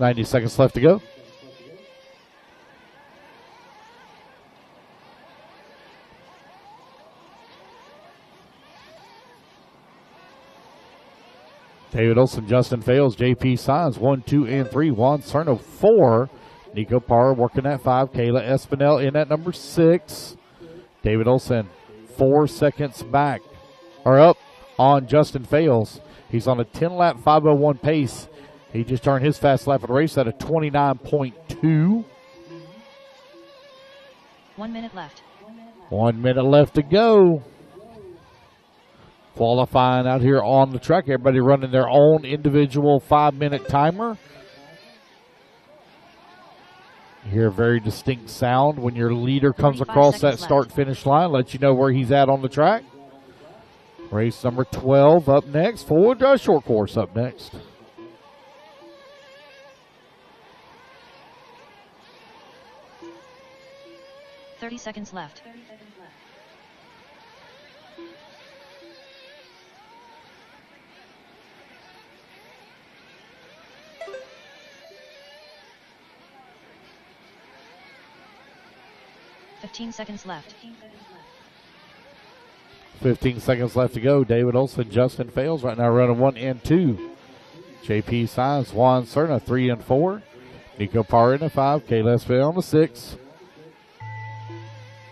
90 seconds left to go. David Olson, Justin Fales, JP Signs, 1, 2, and 3. Juan Cerno, 4. Nico Parra working at 5. Kayla Espinel in at number 6. David Olson, 4 seconds back, or up on Justin Fales. He's on a 10-lap 501 pace. He just turned his fast lap of the race at a 29.2. 1 minute left. 1 minute left to go. Qualifying out here on the track. Everybody running their own individual 5-minute timer. You hear a very distinct sound when your leader comes across that start-finish line. Let you know where he's at on the track. Race number 12 up next. Four-wheel drive short course up next. $30 seconds left. $15 seconds left. 15 seconds left to go. David Olson, Justin Fales right now running 1 and 2. JP Signs, Juan Cerna 3 and 4. Nico Parra in a 5. Kayla Espinel on the 6.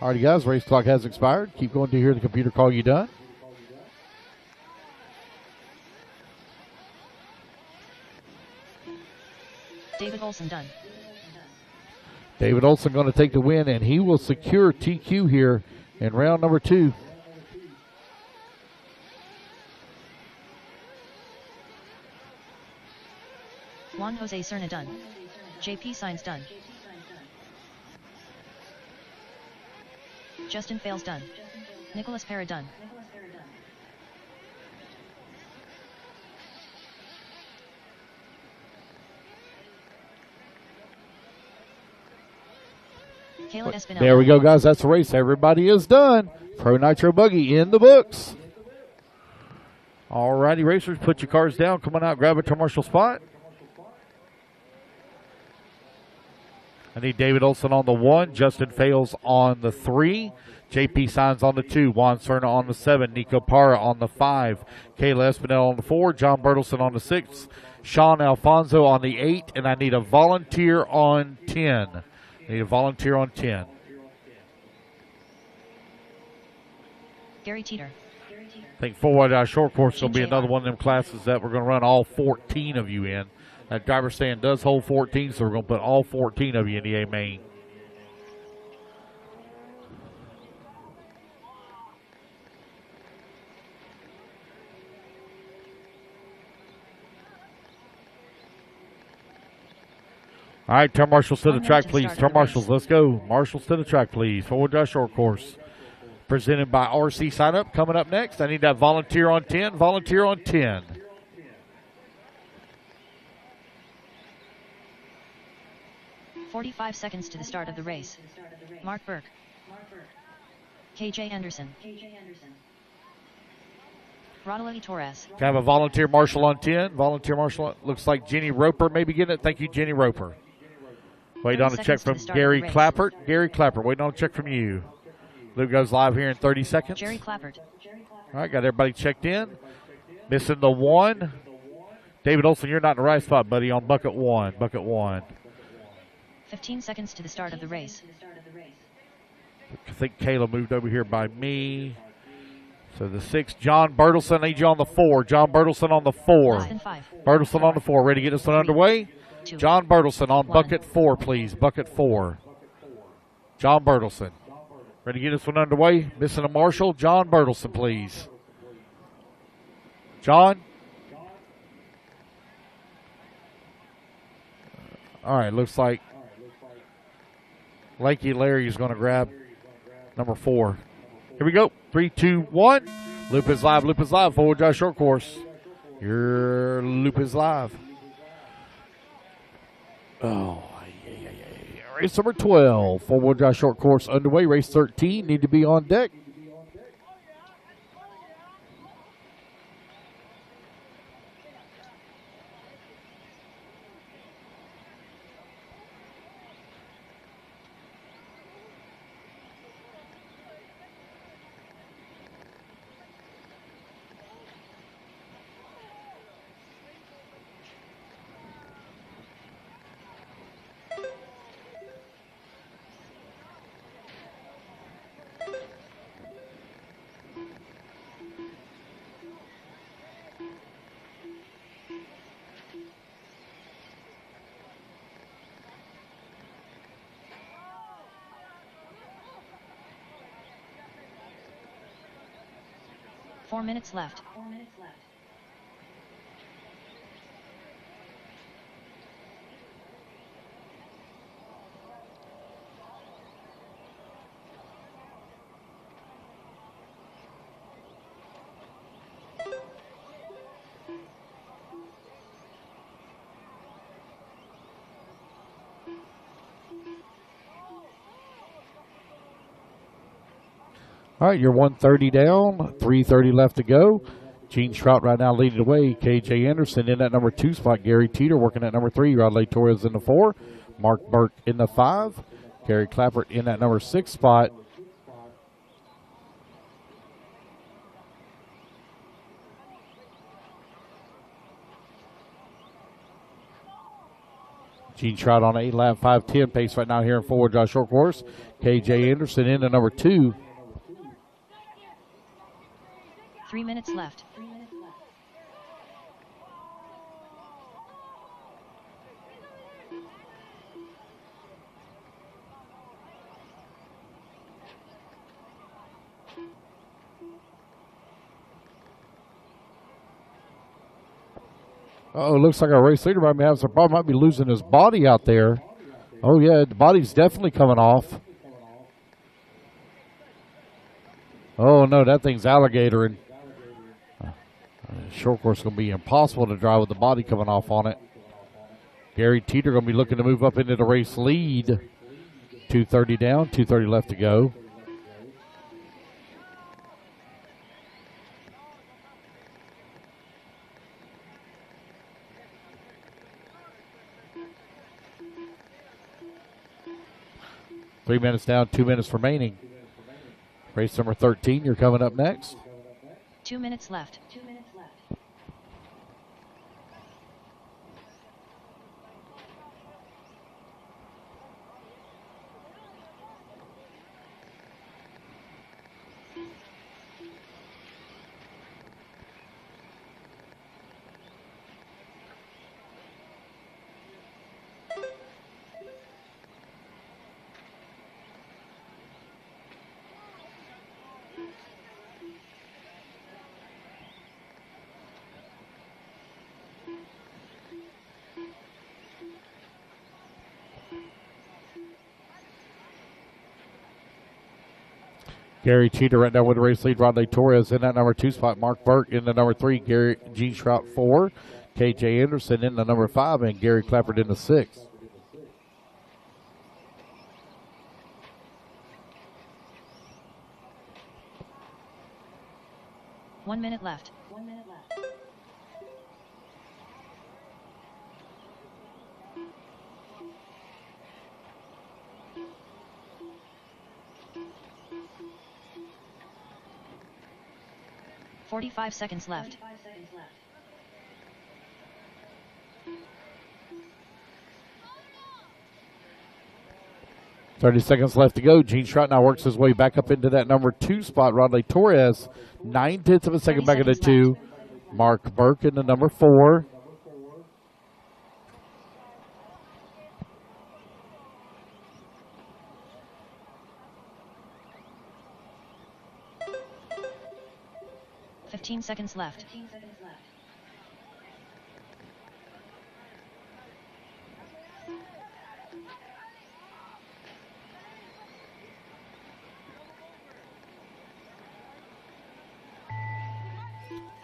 Alrighty, guys, race clock has expired. Keep going to hear the computer call you done. David Olson done. David Olson going to take the win, and he will secure TQ here in round number 2. Juan Jose Cerna done. JP Signs done. Justin Fales done. Nicholas Parra done. Kayla Espinel. There we go, guys. That's the race. Everybody is done. Pro Nitro Buggy in the books. All righty, racers, put your cars down. Come on out, grab a commercial spot. I need David Olson on the 1, Justin Fales on the 3, JP Signs on the 2, Juan Cerna on the 7, Nico Parra on the 5, Kayla Espinel on the 4, John Bertelson on the 6, Sean Alfonso on the 8, and I need a volunteer on 10. I need a volunteer on 10. Gary Teeter. I think 4-wide short course is going to be another one of them classes that we're going to run all 14 of you in. That driver stand does hold 14, so we're going to put all 14 of you in the A main. All right, turn marshals to the track, please. Turn marshals, let's go. Marshals to the track, please. 4-wheel drive short course. Presented by RC Sign Up. Coming up next, I need that volunteer on 10. Volunteer on 10. $45 seconds to the start of the race. Mark Burke. KJ Anderson. Rodolfo Torres. Can I have a volunteer marshal on 10? Volunteer marshal. Looks like Jenny Roper may be getting it. Thank you, Jenny Roper. Wait on a check from Gary Clappert. Gary Clappert, waiting on a check from you. Luke goes live here in 30 seconds. Jerry Clappert. All right, got everybody checked in. Missing the 1. David Olson, you're not in the right spot, buddy, on bucket 1. Bucket 1. 15 seconds to the start of the race. I think Kayla moved over here by me. So the 6, John Bertelson, I need you on the 4. John Bertelson on the 4. Less than 5. Bertelson on the 4. Ready to get this one underway? 2, John Bertelson on 1. bucket 4, please. Bucket 4. John Bertelson. Ready to get this one underway? Missing a marshal. John Bertelson, please. John? All right, looks like Lakey Larry is going to grab number 4. Here we go. 3, 2, 1. Loop is live. Loop is live. 4-wheel drive short course. Your loop is live. Oh, race number 12. 4-wheel drive short course underway. Race 13. Need to be on deck. 4 minutes left. All right, you're 130 down, 3:30 left to go. Gene Trout right now leading the way. KJ Anderson in that number 2 spot. Gary Teeter working at number 3. Rodley Torres in the 4. Mark Burke in the 5. Gary Clappert in that number 6 spot. Gene Trout on 8 lap 5:10 pace right now here in forward Josh short course. KJ Anderson in the number 2. 3 minutes left. Oh, looks like our race leader might be having some problem. Might be losing his body out there. Oh, yeah, the body's definitely coming off. Oh, no, that thing's alligatoring. Short course is going to be impossible to drive with the body coming off on it. Gary Teeter going to be looking to move up into the race lead. 2:30 down, 2:30 left to go. Three minutes down, 2 minutes remaining. Race number 13, you're coming up next. 2 minutes left. 2 Gary Teeter right now with the race lead. Rodney Torres in that number 2 spot. Mark Burke in the number 3. Gene Trout 4. KJ Anderson in the number 5. And Gary Clappert in the 6. One minute left. 45 seconds left. 30 seconds left to go. Gene Trout now works his way back up into that number 2 spot. Rodney Torres, 9/10 of a second back into 2. Mark Burke in the number 4. Fifteen seconds left.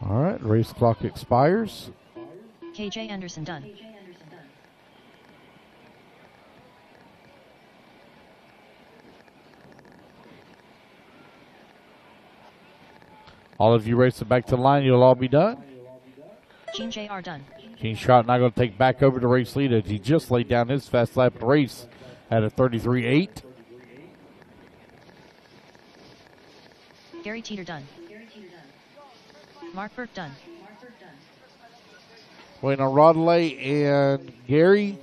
All right, race clock expires. KJ Anderson done. All of you racing back to the line, you'll all be done. Gene Jr. done. Gene Trout now going to take back over the race lead as he just laid down his fast lap of the race at a 33.8. Gary Teeter done. Mark Burke done. Waiting on Rodley and Gary.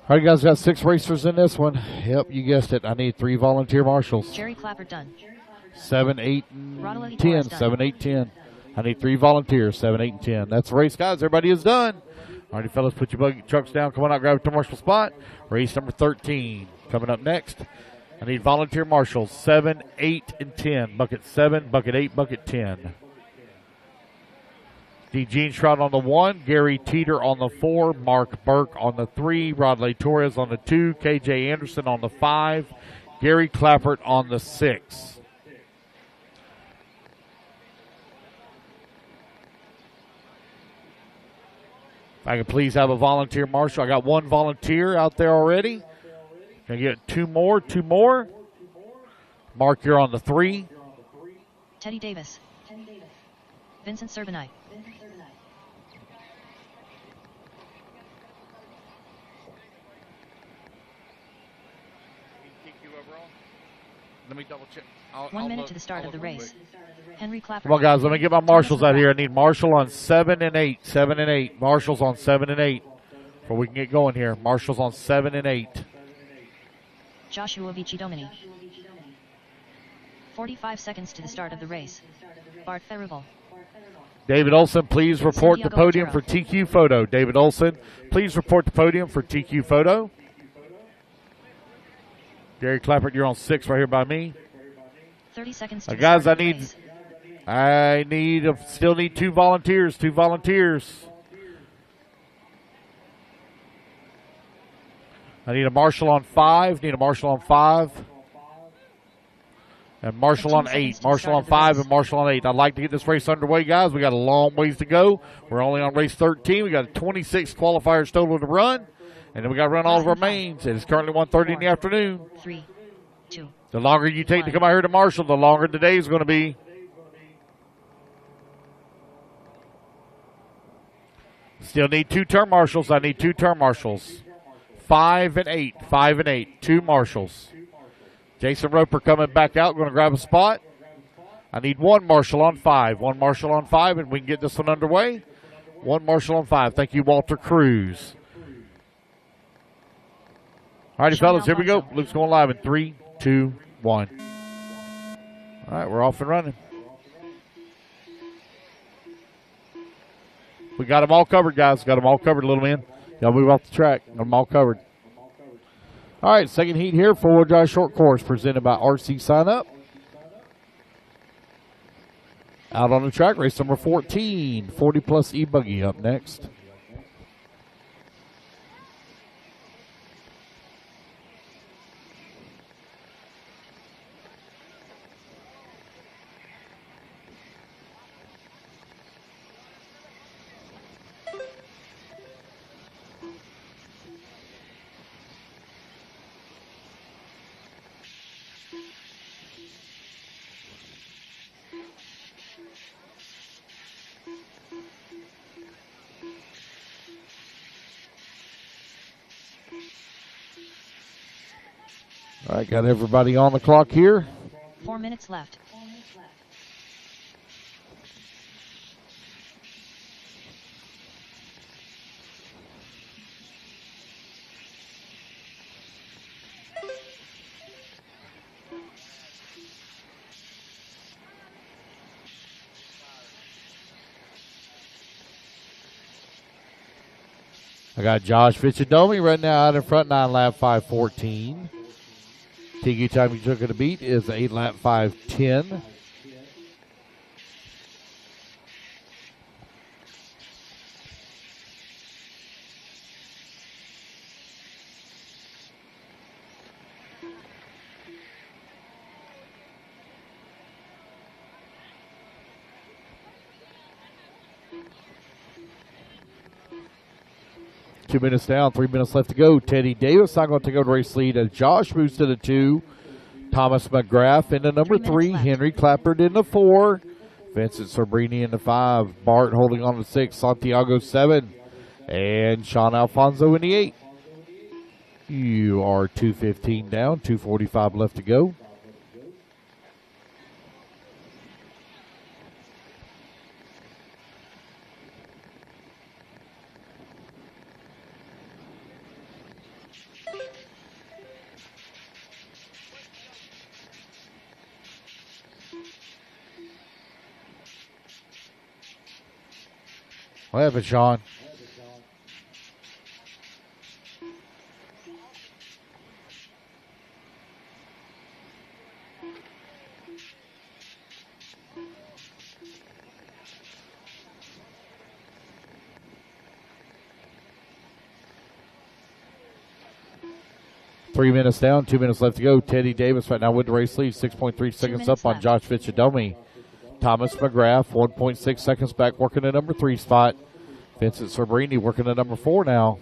All right, you guys got 6 racers in this one. Yep, you guessed it. I need 3 volunteer marshals. Jerry Clappert done. 7, 8, and Rodley 10. Torres done. 7, 8, 10. I need 3 volunteers. 7, 8, and 10. That's the race, guys. Everybody is done. All righty, fellas, put your buggy trucks down. Come on out, grab a marshal spot. Race number 13 coming up next. I need volunteer marshals, 7, 8, and 10. Bucket 7, bucket 8, bucket 10. D. Gene Shroud on the 1, Gary Teeter on the 4, Mark Burke on the 3, Rodley Torres on the 2, KJ Anderson on the 5, Gary Clappert on the 6. If I could please have a volunteer marshal. I got one volunteer out there already. Can I get two more? Mark, you're on the 3. Teddy Davis. Vincent Serbanite. Let me double check. 1 minute to the start of the race. Henry Clapper. Come on, guys. Let me get my marshals out here. I need Marshall on 7 and 8. 7 and 8. Marshall's on 7 and 8. Before we can get going here. Marshall's on 7 and 8. Joshua Vici-Domini. 45 seconds to the start of the race. Bart Farival. David Olson, please report the podium for TQ photo. David Olson, please report the podium for TQ photo. Gary Clappert, you're on 6 right here by me. 30 seconds to guys, start still need 2 volunteers. 2 volunteers. I need a marshal on 5. And Marshall on 8. Marshall on 5 and Marshall on 8. I'd like to get this race underway, guys. We got a long ways to go. We're only on race 13. We got 26 qualifiers total to run. And then we got to run all of our mains. It's currently 1:30 in the afternoon. 3, 2. The longer you take to come out here to Marshall, the longer the day is going to be. Still need 2 turn marshals. I need 2 turn marshals. 5 and 8. 5 and 8. 2 marshals. Jason Roper coming back out. Going to grab a spot. I need 1 marshal on 5. 1 marshal on 5, and we can get this one underway. 1 marshal on 5. Thank you, Walter Cruz. All righty, fellas, here we go. Luke's going live in 3, 2, 1. All right, we're off and running. We got them all covered, guys. Got them all covered, little man. Y'all move off the track. Got them all covered. All right, second heat here, 4-wheel drive short course presented by RC Sign Up. Out on the track, race number 14, 40-plus E-Buggy up next. All right, got everybody on the clock here. 4 minutes left. I got Josh Vici-Domini right now out in front, 9 lap 5:14. TQ time he took at a beat is 8 lap 5:10. Two minutes down, 3 minutes left to go. Teddy Davis not going to take over the race lead as Josh moves to the 2. Thomas McGrath in the number 3. Henry Clappert in the 4. Vincent Cerbrini in the 5. Bart holding on to 6. Santiago 7. And Sean Alfonso in the 8. You are 2:15 down, 2:45 left to go. What happened, Sean? 3 minutes down, 2 minutes left to go. Teddy Davis right now with the race lead, 6.3 seconds up on Josh Fitchadomi. Thomas McGrath, 1.6 seconds back, working the number 3 spot. Vincent Cerbrini working the number 4 now.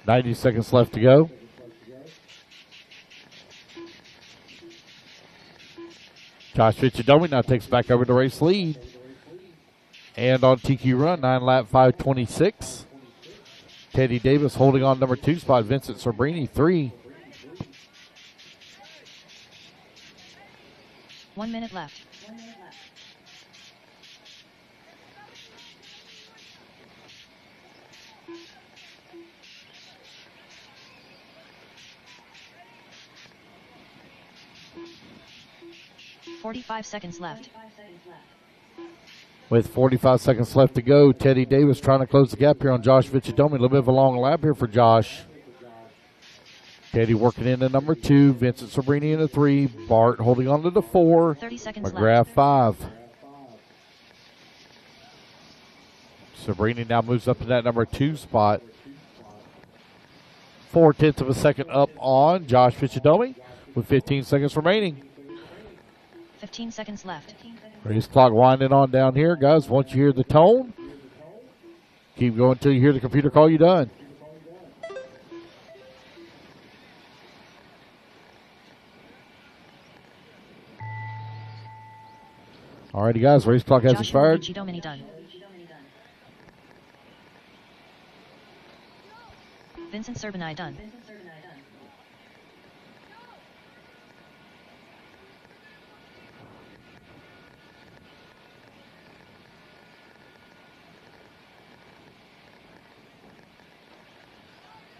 .90 seconds left to go. Josh Fitchadomi now takes back over the race lead. And on TQ Run, 9 lap 5:26. Teddy Davis holding on number 2 spot. Vincent Cerbrini, 3. 1 minute left. 45 seconds left. With 45 seconds left to go, Teddy Davis trying to close the gap here on Josh Fitchadomi. A little bit of a long lap here for Josh. Teddy working in the number 2. Vincent Cerbrini in the 3. Bart holding on to the 4. 30 seconds McGrath, left. 5. Cerbrini now moves up to that number 2 spot. 0.4 of a second up on Josh Fitchadomi with 15 seconds remaining. 15 seconds left. Race clock winding on down here, guys. Once you hear the tone, keep going until you hear the computer call you done. Alrighty, guys. Race clock has expired. Domini done. Vincent Cerbrini done.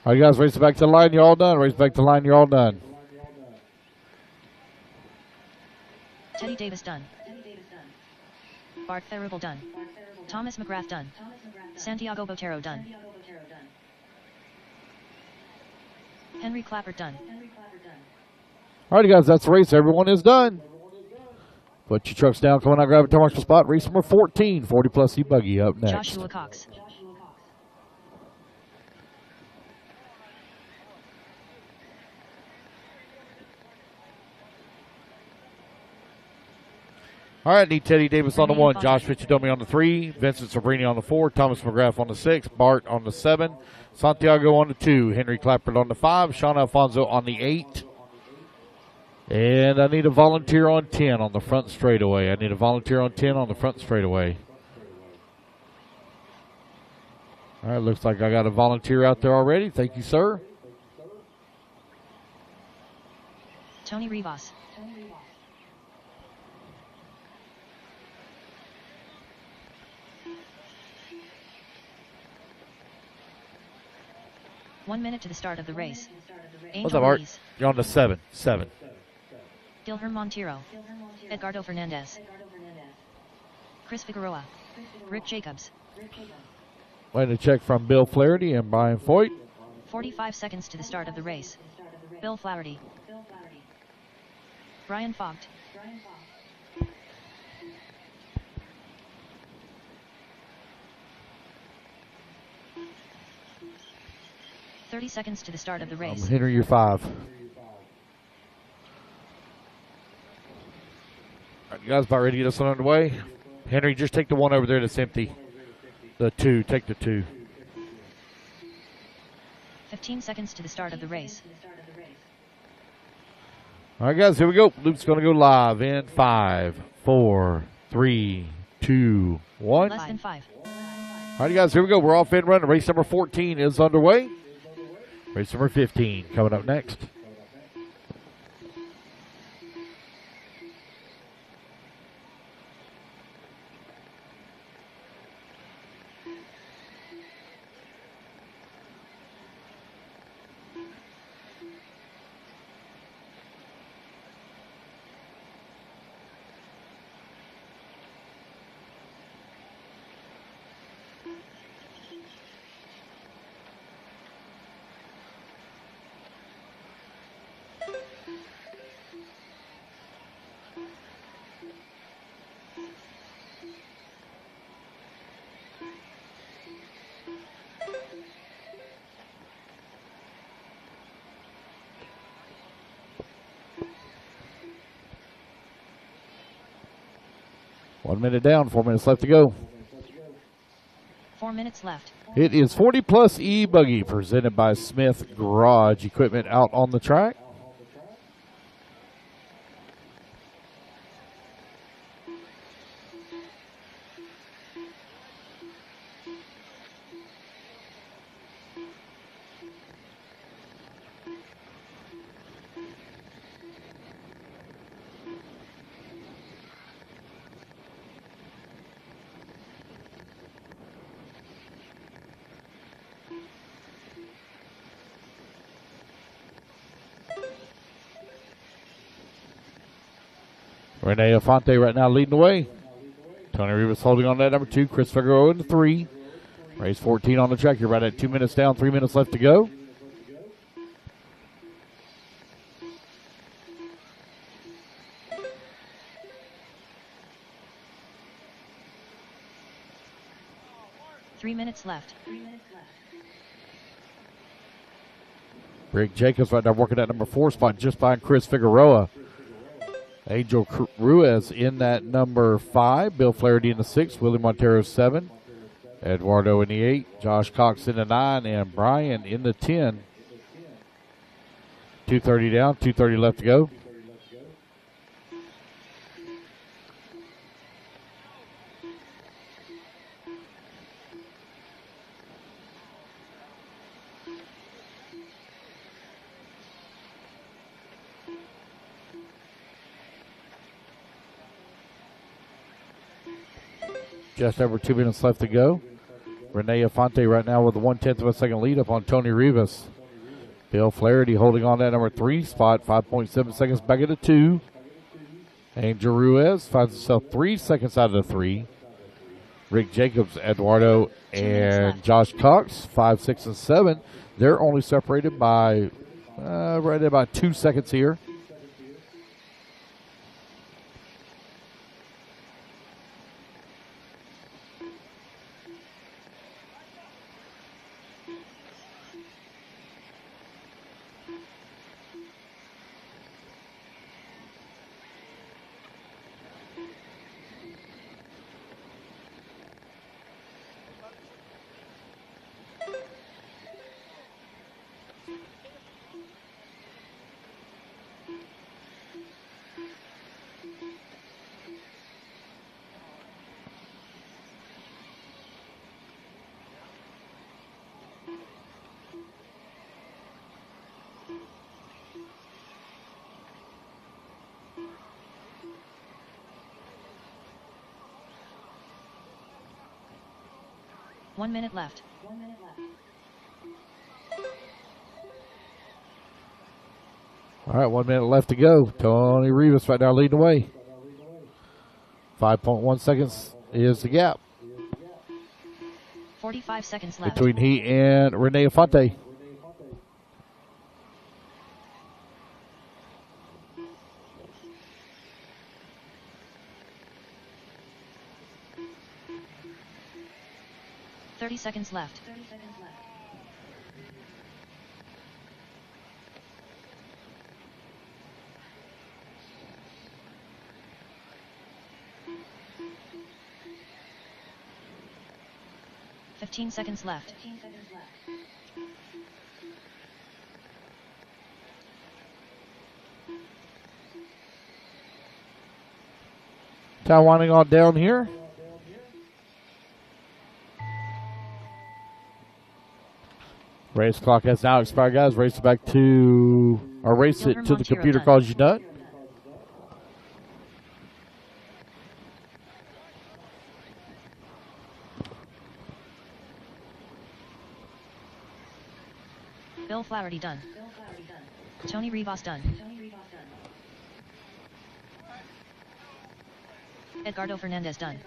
All right, guys, race it back to the line. You're all done. Race back to the line. You're all done. Teddy Davis done. Bart Ferrable done. Thomas McGrath done. Santiago Botero done. Henry Clappert done. All right, guys, that's the race. Everyone is done. Put your trucks down. Come on out, grab a toe marshal spot. Race number 14, 40-plus E-Buggy up next. Joshua Cox. All right, need Teddy Davis on the 1, Josh Fitchadomi on the 3, Vincent Cerbrini on the 4, Thomas McGrath on the 6, Bart on the 7, Santiago on the 2, Henry Clappert on the 5, Sean Alfonso on the 8. And I need a volunteer on 10 on the front straightaway. I need a volunteer on 10 on the front straightaway. All right, looks like I got a volunteer out there already. Thank you, sir. Tony Rivas. One minute to the start of the race. What's up, Art? You're on the 7. Dilher Montero. Edgardo Fernandez. Chris Figueroa. Rick Jacobs. Waiting to check from Bill Flaherty and Brian Foyt. 45 seconds to the start of the race. Bill Flaherty. Brian Fogt. 30 seconds to the start of the race. Henry, you're 5. All right, you guys about ready to get us on underway? Henry, just take the 1 over there that's empty. The 2, take the 2. 15 seconds to the start of the race. All right, guys, here we go. Loop's going to go live in 5, 4, 3, 2, 1. Less than 5. All right, guys, here we go. We're off and running. Race number 14 is underway. Race number 15 coming up next. 1 minute down, 4 minutes left to go. 4 minutes left. It is 40 plus E-Buggy presented by Smith Garage Equipment out on the track. Rene Afonte right now leading the way. Tony Rivas holding on to that number 2. Chris Figueroa in the 3. Race 14 on the track. You're right at 2 minutes down, 3 minutes left to go. Three minutes left. Rick Jacobs right now working that number 4 spot just behind Chris Figueroa. Angel Ruiz in that number 5. Bill Flaherty in the 6. Willie Montero 7. Eduardo in the 8. Josh Cox in the 9. And Brian in the 10. 2:30 down, 2:30 left to go. Just over 2 minutes left to go. Rene Afonte right now with a 1/10 of a second lead up on Tony Rivas. Bill Flaherty holding on that number 3 spot, 5.7 seconds back at the 2. Angel Ruiz finds himself 3 seconds out of the 3. Rick Jacobs, Eduardo, and Josh Cox, 5, 6, and 7. They're only separated by right at about 2 seconds here. 1 minute left. All right, 1 minute left to go. Tony Rivas right now leading the way. 5.1 seconds is the gap 45 seconds left. between he and Rene Afonte. Seconds left. 15 seconds left. Time winding on down here. Race clock has now expired, guys. Race it back to, or race it till the computer calls you done. Bill Flaherty done. Tony Rivas done. Edgardo Fernandez done.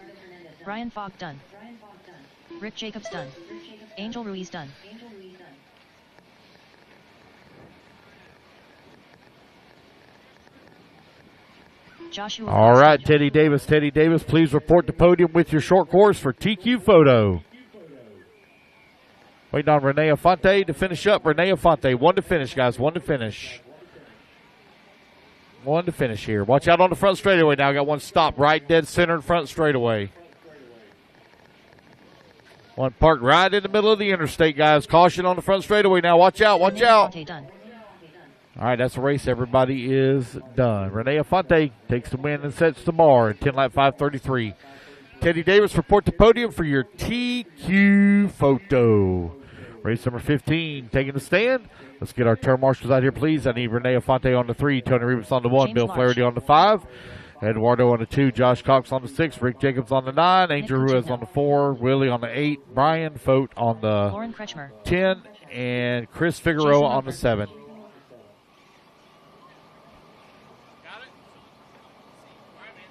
Brian Fogg done. Rick Jacobs done. Angel Ruiz done. Joshua. All right, Teddy Davis. Teddy Davis, please report to podium with your short course for TQ photo. Waiting on Rene Afonte to finish up. Rene Afonte, 1 to finish, guys. 1 to finish. one to finish here. Watch out on the front straightaway now. Got one stop right dead center in front straightaway. One parked right in the middle of the interstate, guys. Caution on the front straightaway now. Watch out, watch out. Done. All right, that's the race. Everybody is done. Renee Afonte takes the win and sets the bar at 10 lap 5:33. Teddy Davis, report to podium for your TQ photo. Race number 15 taking the stand. Let's get our turn marshals out here, please. I need Renee Afonte on the 3, Tony Rivas on the 1, James Bill Marsh. Flaherty on the 5, Eduardo on the 2, Josh Cox on the 6, Rick Jacobs on the 9, Angel Nick Ruiz Cucino. on the 4, Willie on the 8, Brian Fote on the Lauren Kretschmer. 10, and Chris Figueroa Jason on the Hooper. 7. Got it? All right, man.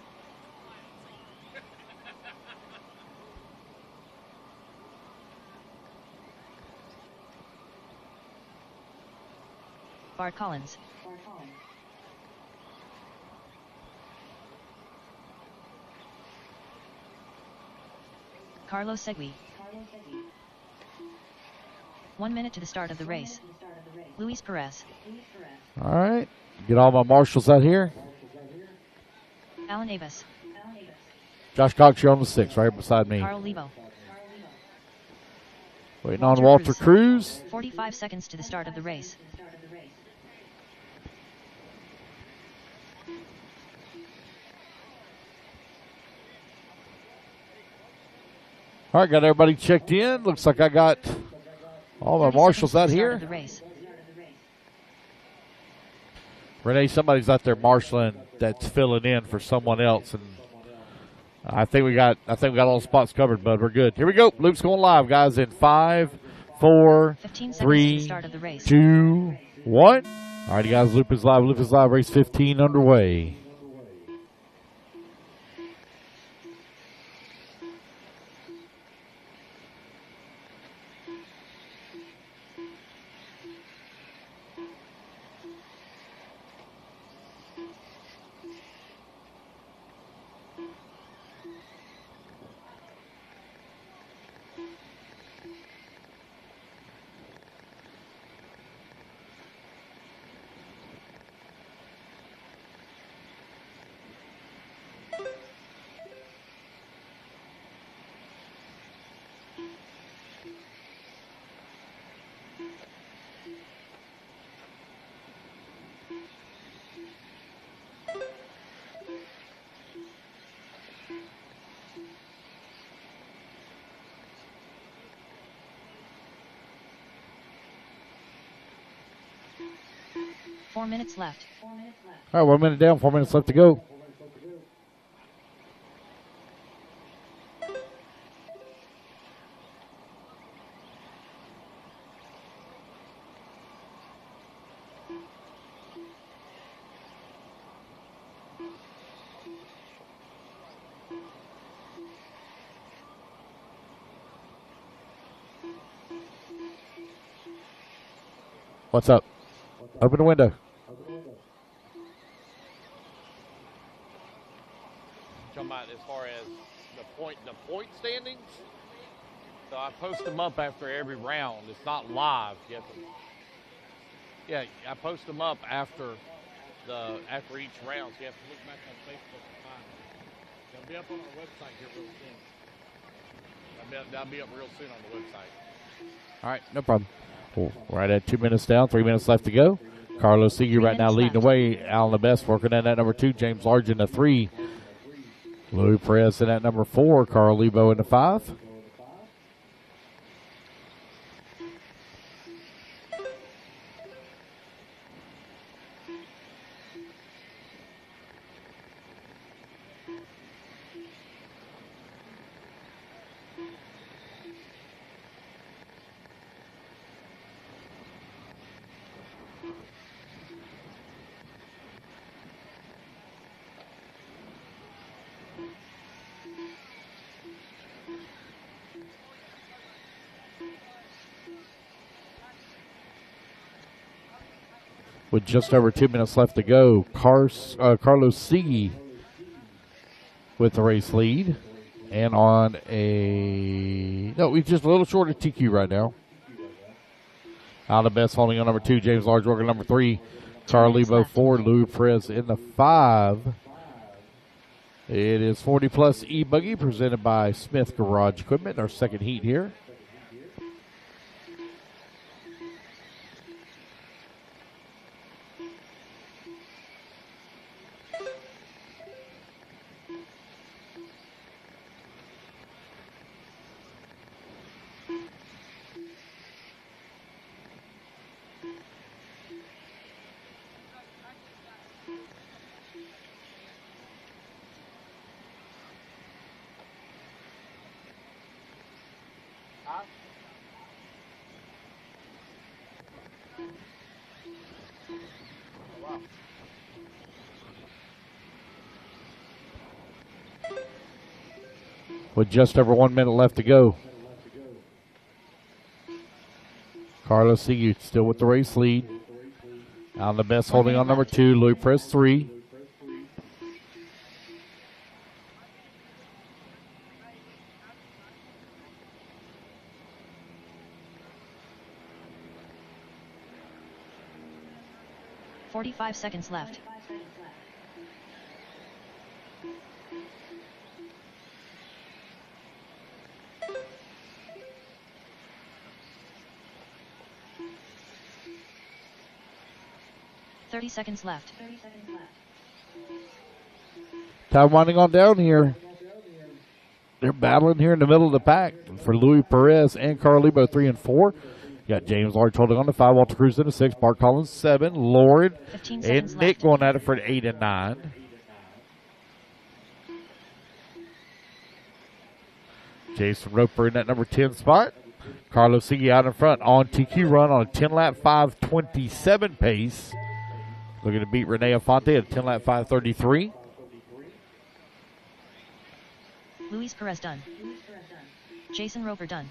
Bart Collins. Carlos Segui. 1 minute to the start of the race. Luis Perez. All right, get all my marshals out here. Alan Avis. Josh Cox, you're on the 6, right beside me. Carl Lebo. Waiting on Walter Cruz. 45 seconds to the start of the race. All right, got everybody checked in. Looks like I got all my 30 marshals out seconds to the start here. of the race. Renee, somebody's out there marshaling that's filling in for someone else, and I think we got all the spots covered, bud. We're good. Here we go. Loop's going live, guys. In 5, 4, 15 seconds to 3, the start of the race. 2, 1. All right, guys. Loop is live. Loop is live. Race 15 underway. Four minutes left. All right, 1 minute down, 4 minutes left to go. What's up? Open the window. Talking about as far as the point standings. So I post them up after every round. It's not live. You have to, yeah, I post them up after each round. So you have to look back on Facebook and find them. They'll be up on our website here real soon. That'll be up real soon on the website. All right, no problem. We're right at 2 minutes down, 3 minutes left to go. Carlos Seege right now leading the way. Alan the Best working in at number 2. James Large in the 3. Louis Perez in at number 4. Carl Lebo in the 5. With just over 2 minutes left to go, Carlos Seege with the race lead. And on we're just a little short of TQ right now. Out of best holding on number 2, James Large working number 3. Carlebo 4, Louis Perez in the 5. It is 40 plus E-Buggy presented by Smith Garage Equipment, our second heat here. With just over 1 minute left to go. Carlos Sigu still with the race lead. On the best, holding on number 2, Louis Perez 3. .45 seconds left. .30 seconds left. Time winding on down here. They're battling here in the middle of the pack for Louis Perez and Carlebo 3 and 4. You got James Large holding on to 5, Walter Cruz in the 6, Bart Collins 7, Lauren and Nick going at it for an 8 and 9. Jason Roper in that number 10 spot. Carlos Sigue out in front on TQ run on a 10-lap 5:27 pace. Looking to beat Renee Afonte at a 10-lap 5:33. Luis Perez done. Jason Roper done.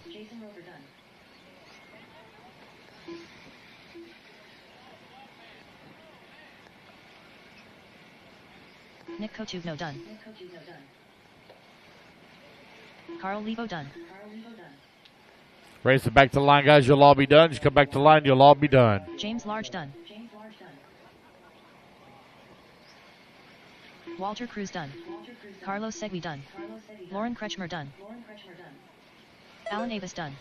Nick Cotugno done. Carl Levo done. Race it back to the line, guys. You'll all be done. Just come back to the line. You'll all be done. James Large done. Walter Cruz done. Carlos Segui done. Lauren Kretschmer done. Alan Avis done.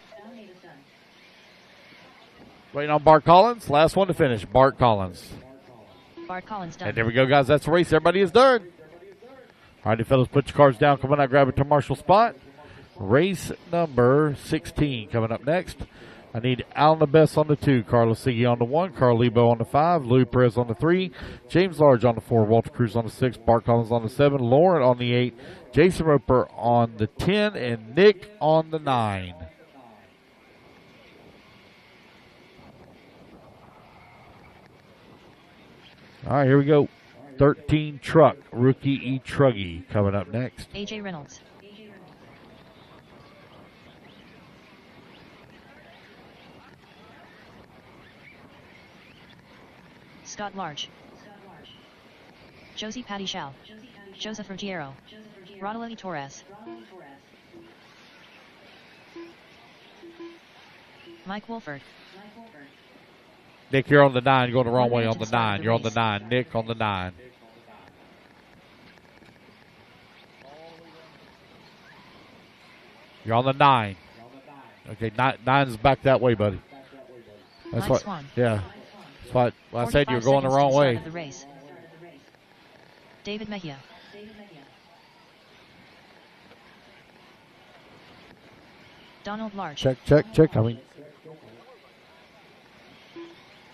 Waiting on Bart Collins. Last one to finish. Bart Collins. Bart Collins done. And there we go, guys. That's the race. Everybody is done. All right, fellas, put your cards down. Come on out, grab it to Marshall spot. Race number 16 coming up next. I need Alan LeBest on the 2, Carlos Sigue on the 1, Carl Lebo on the 5, Louis Perez on the 3, James Large on the 4, Walter Cruz on the 6, Bart Collins on the 7, Lauren on the 8, Jason Roper on the 10, and Nick on the 9. All right, here we go. 13 truck, rookie E-Truggy coming up next. AJ Reynolds. Scott Large. Josie Patty Shao. Joseph Ruggiero. Rodolfo Torres. Mike Wolford. Nick, you're on the 9. You're going the wrong way on the 9. You're on the 9. Nick on the 9. You're on the 9. Okay, 9's back that way, buddy. That's Mike what. Swan. Yeah. That's what I said. You're going the wrong way. The race. David Mejia. Donald Large. Check. I mean,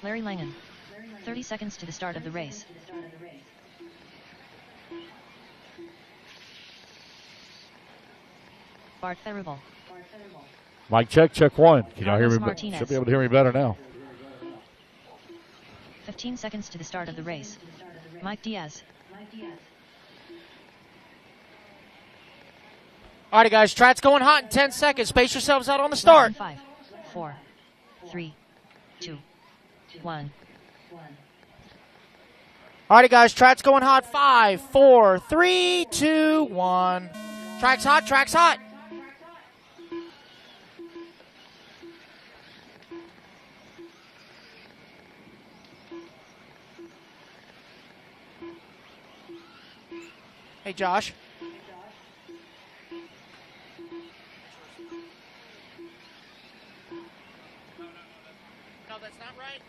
Larry Langen. 30 seconds to the start of the race. Bart Ferrable. Mike, check 1. Can y'all hear Carlos me? Martinez. Should be able to hear me better now. 15 seconds to the start of the race. Mike Diaz. Alrighty, guys, track's going hot in 10 seconds. Pace yourselves out on the start. 5, 4, 3, 2, 1. Alrighty, guys, track's going hot. 5, 4, 3, 2, 1. Track's hot. Hey, Josh. No, that's not right.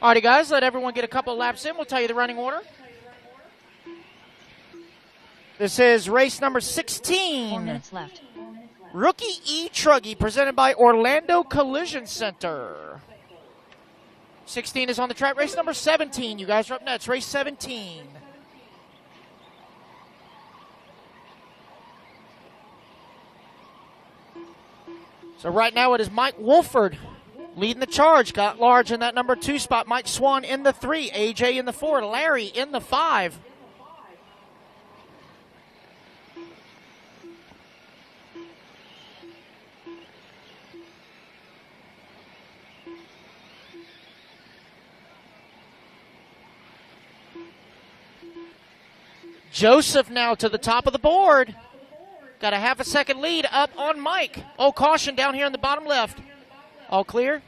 Alrighty, guys, let everyone get a couple of laps in. We'll tell you the running order. This is race number 16. 4 minutes left. Rookie E-Truggy, presented by Orlando Collision Center. 16 is on the track. Race number 17. You guys are up next. Race 17. So right now it is Mike Wolford leading the charge. Got large in that number 2 spot. Mike Swan in the 3. AJ in the 4. Larry in the 5. Joseph now to the top of the board. Got a half a second lead up on Mike. Oh, caution down here in the bottom left. All clear?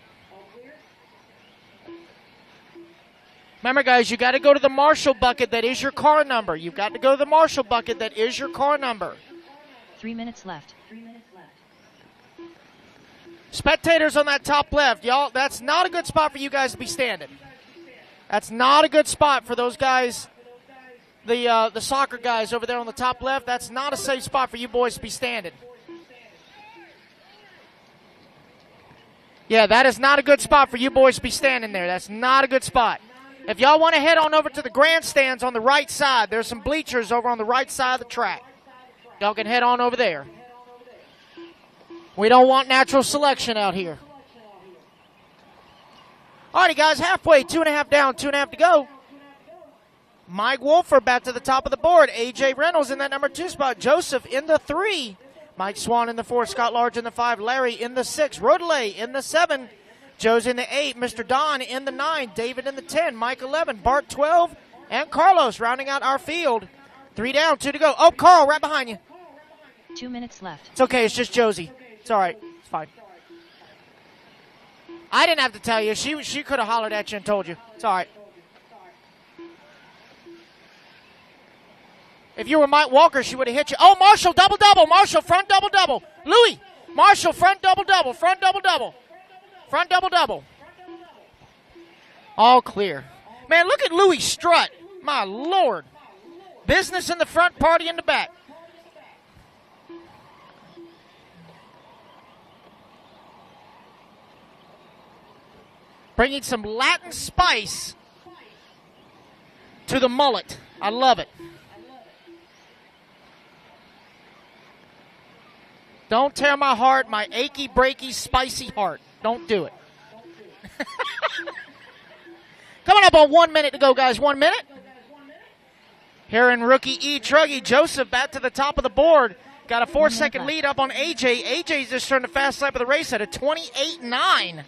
Remember, guys, you got to go to the Marshall bucket that is your car number. You've got to go to the Marshall bucket that is your car number. 3 minutes left. Spectators on that top left, y'all, that's not a good spot for you guys to be standing. That's not a good spot for those guys, the soccer guys over there on the top left. That's not a safe spot for you boys to be standing. Yeah, that is not a good spot for you boys to be standing there. That's not a good spot. If y'all want to head on over to the grandstands on the right side, there's some bleachers over on the right side of the track. Y'all can head on over there. We don't want natural selection out here. Alrighty, guys, halfway, 2.5 down, 2.5 to go. Mike Wolford back to the top of the board. AJ Reynolds in that number 2 spot. Joseph in the 3. Mike Swan in the 4. Scott Large in the 5. Larry in the 6. Rodelay in the 7. Joe's in the 8. Mr. Don in the 9. David in the 10. Mike 11. Bart 12. And Carlos rounding out our field. 3 down, 2 to go. Oh, Carl, right behind you. 2 minutes left. It's okay. It's just Josie. It's all right. It's fine. I didn't have to tell you. She could have hollered at you and told you. It's all right. If you were Mike Walker, she would have hit you. Oh, Marshall, double-double. Marshall, front double-double. Louis, Marshall, front double-double. Front double-double. Front double-double. All clear. Man, look at Louis strut. My Lord. Business in the front, party in the back. Bringing some Latin spice to the mullet. I love it. Don't tear my heart, my achy, breaky, spicy heart. Don't do it. Coming up on 1 minute to go, guys. 1 minute. Here in rookie E-Truggy, Joseph back to the top of the board. Got a 4-second lead up on AJ. AJ's just turned the fast lap of the race at a 28.9.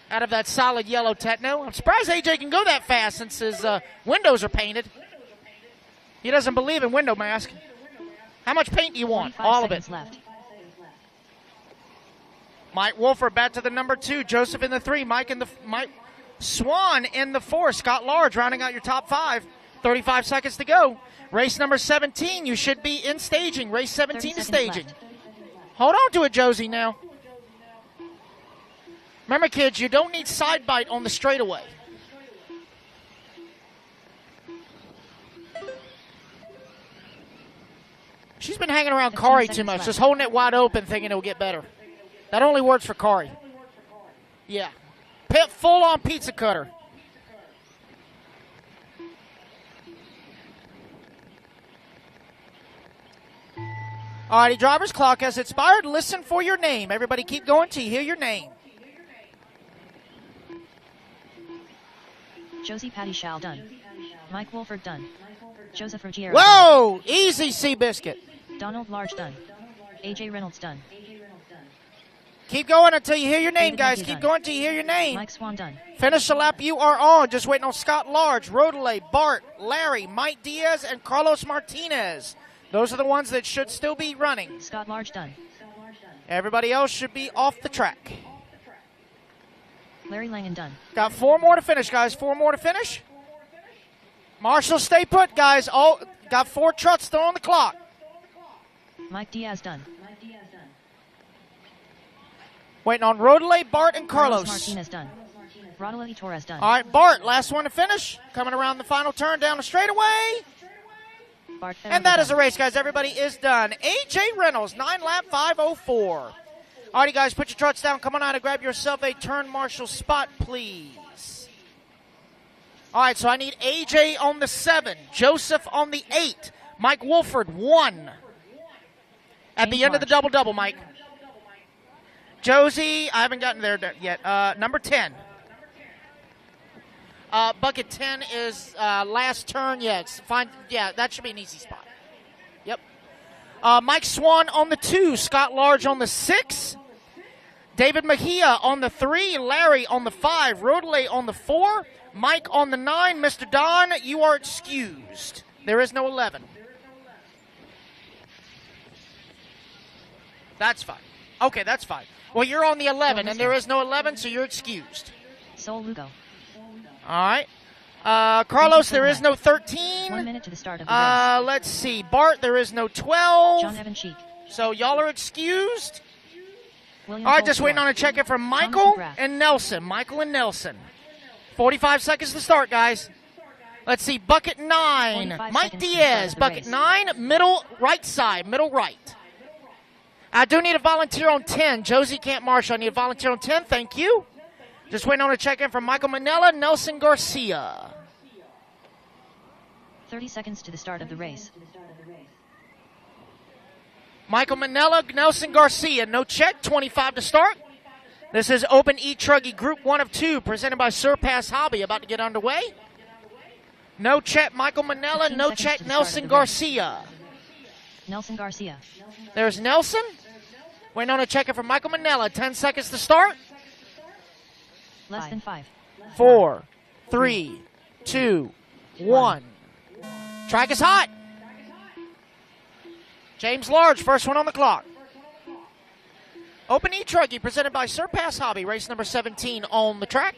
Out of that solid yellow Techno. I'm surprised AJ can go that fast since his windows are painted. He doesn't believe in window mask. How much paint do you want? All of it. Left. Mike Wolford back to the number 2. Joseph in the 3. Mike Swan in the 4. Scott Large rounding out your top 5. 35 seconds to go. Race number 17. You should be in staging. Race 17 is staging. Left. Hold on to it, Josie, now. Remember, kids, you don't need side bite on the straightaway. She's been hanging around Kari too much, just holding it wide open, thinking it'll get better. That only works for Kari. Yeah. Full-on pizza cutter. Alrighty, driver's clock has expired. Listen for your name. Everybody keep going till you hear your name. Josie Patty Shall done. Mike Wolford done. Joseph Ruggiero. Whoa! Easy, Seabiscuit. Donald Large done. AJ Reynolds done. Keep going until you hear your name, David guys. Matthew Keep done. going until you hear your name. Mike Swan done. Finish the lap you are on. Just waiting on Scott Large, Rodelay, Bart, Larry, Mike Diaz, and Carlos Martinez. Those are the ones that should still be running. Scott Large done. Everybody else should be off the track. Larry Langen done. Got 4 more to finish, guys. 4 more to finish. Marshall, stay put, guys. Oh, got 4 trucks still on the clock. Mike Diaz done. Waiting on Rodelay, Bart, and Carlos. Martinez done. Rodolfo Torres done. All right, Bart, last one to finish. Coming around the final turn down the straightaway. Bart And that is the race, guys. Everybody is done. AJ Reynolds, 9-lap 5:04. Alrighty, guys, put your trucks down. Come on out and grab yourself a turn marshal spot, please. All right, so I need AJ on the 7, Joseph on the 8, Mike Wolford 1. At the end of the double-double, Mike. Josie, I haven't gotten there yet. Number 10. Bucket 10 is last turn. Yeah, that should be an easy spot. Yep. Mike Swan on the 2, Scott Large on the 6, David Mejia on the 3, Larry on the 5, Rodelay on the 4, Mike on the 9. Mr. Don, you are excused. There is no 11. That's fine. Okay, that's fine. Well, you're on the 11, and there is no 11, so you're excused. Sol Lugo. All right. Carlos, there is no 13. 1 minute to the start of the race. Let's see. Bart, there is no 12. John Evan Cheek. So y'all are excused. William All right, just Folksworth. waiting on a check-in from Thomas Michael McGrath. and Nelson. Michael and Nelson. 45 seconds to start, guys. Let's see. Bucket 9. 45 Mike seconds to the start Diaz. of the Bucket race. 9. Middle right side. Middle right. I do need a volunteer on 10. Josie can't marshal. I need a volunteer on 10. Thank you. Just waiting on a check-in from Michael Manella, Nelson Garcia. 30 seconds to the start of the race. Michael Manella, Nelson Garcia. No check. 25 to start. This is Open E-Truggy Group 1 of 2, presented by Surpass Hobby, about to get underway. No check, Michael Manella. 15 No seconds check, to the start Nelson of the race. Garcia. Nelson Garcia. There's Nelson. Waiting on a check-in from Michael Manella. 10 seconds to start. Less than 5. 4, 3, 2, 1. Track is hot. James Large, first one on the clock. Open E-Truggy, presented by Surpass Hobby, race number 17 on the track.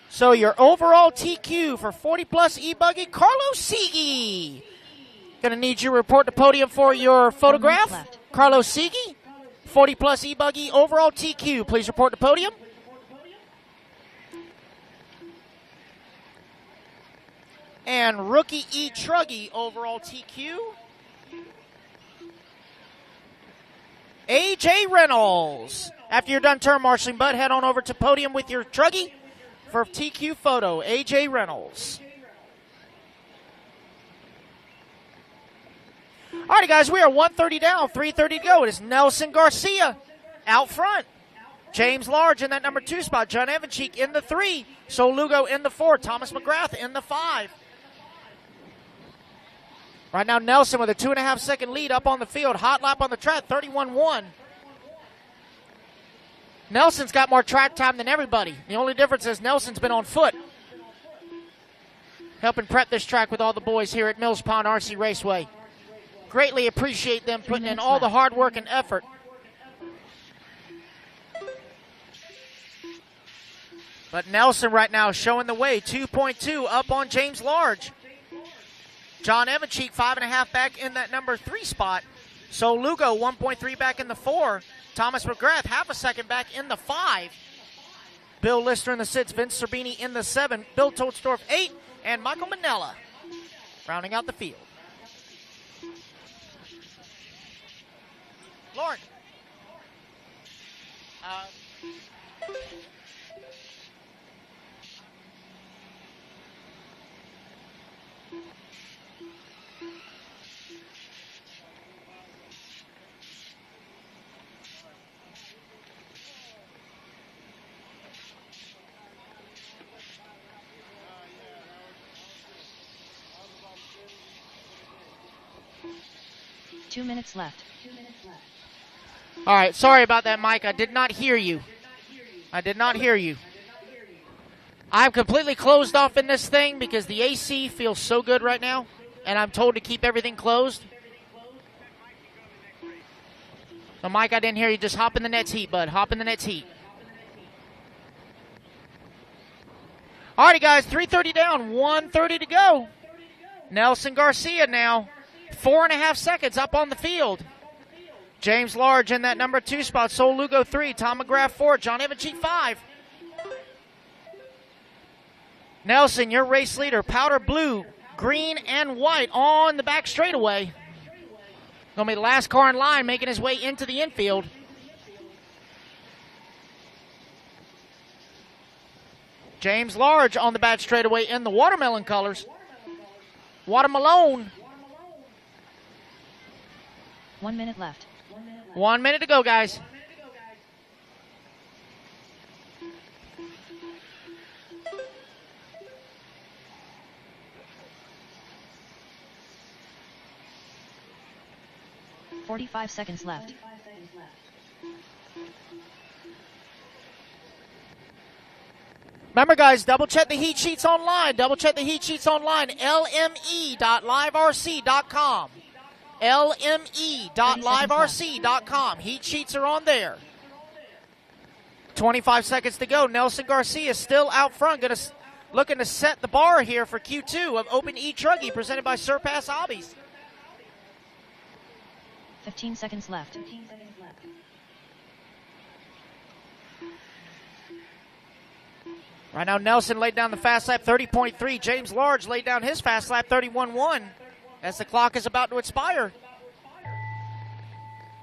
So your overall TQ for 40-plus E-Buggy, Carlos Siegi. Going to need you to report the podium for your photograph. left. Carlos Siegi, 40-plus E-Buggy, overall TQ. Please report the podium. And rookie E-Truggy, overall TQ. AJ Reynolds. After you're done turn marshaling, bud, head on over to podium with your Truggy for TQ photo. AJ Reynolds. Alrighty, guys, we are 130 down, 3:30 to go. It is Nelson Garcia out front. James Large in that number 2 spot. John Evancheek in the 3. Sol Lugo in the 4. Thomas McGrath in the 5. Right now, Nelson with a 2.5 second lead up on the field. Hot lap on the track, 31-1. Nelson's got more track time than everybody. The only difference is Nelson's been on foot, helping prep this track with all the boys here at Mills Pond RC Raceway. Greatly appreciate them putting in all the hard work and effort. But Nelson right now showing the way, 2.2 up on James Large. John Evancheek, 5.5 back in that number 3 spot. So Lugo, 1.3 back in the 4. Thomas McGrath, half a second back in the 5. Bill Lister in the 6. Vince Serbini in the 7. Bill Tolstorff, 8. And Michael Manella rounding out the field. Lauren. Two minutes left. All right, sorry about that, Mike. I did not hear you. I did not hear you. I'm completely closed off in this thing because the AC feels so good right now, and I'm told to keep everything closed. So, Mike, I didn't hear you. Just hop in the Nets heat, bud. Hop in the Nets heat. All righty, guys, 3:30 down, 1:30 to go. Nelson Garcia now, 4.5 seconds up on the field. James Large in that number 2 spot. Sol Lugo 3. Tom McGrath 4. John Evancheek 5. Nelson, your race leader. Powder blue, green, and white on the back straightaway. Going to be the last car in line making his way into the infield. James Large on the back straightaway in the watermelon colors. Watermelon. 1 minute left. 1 minute to go, guys. $45 seconds left. Remember, guys, double check the heat sheets online. Double check the heat sheets online. lme.liverc.com. lme.liverc.com. Heat sheets are on there. 25 seconds to go. Nelson Garcia still out front. Looking to set the bar here for Q2 of Open E-Truggy presented by Surpass Hobbies. 15 seconds left. Right now, Nelson laid down the fast lap 30.3. James Large laid down his fast lap 31.1 as the clock is about to expire.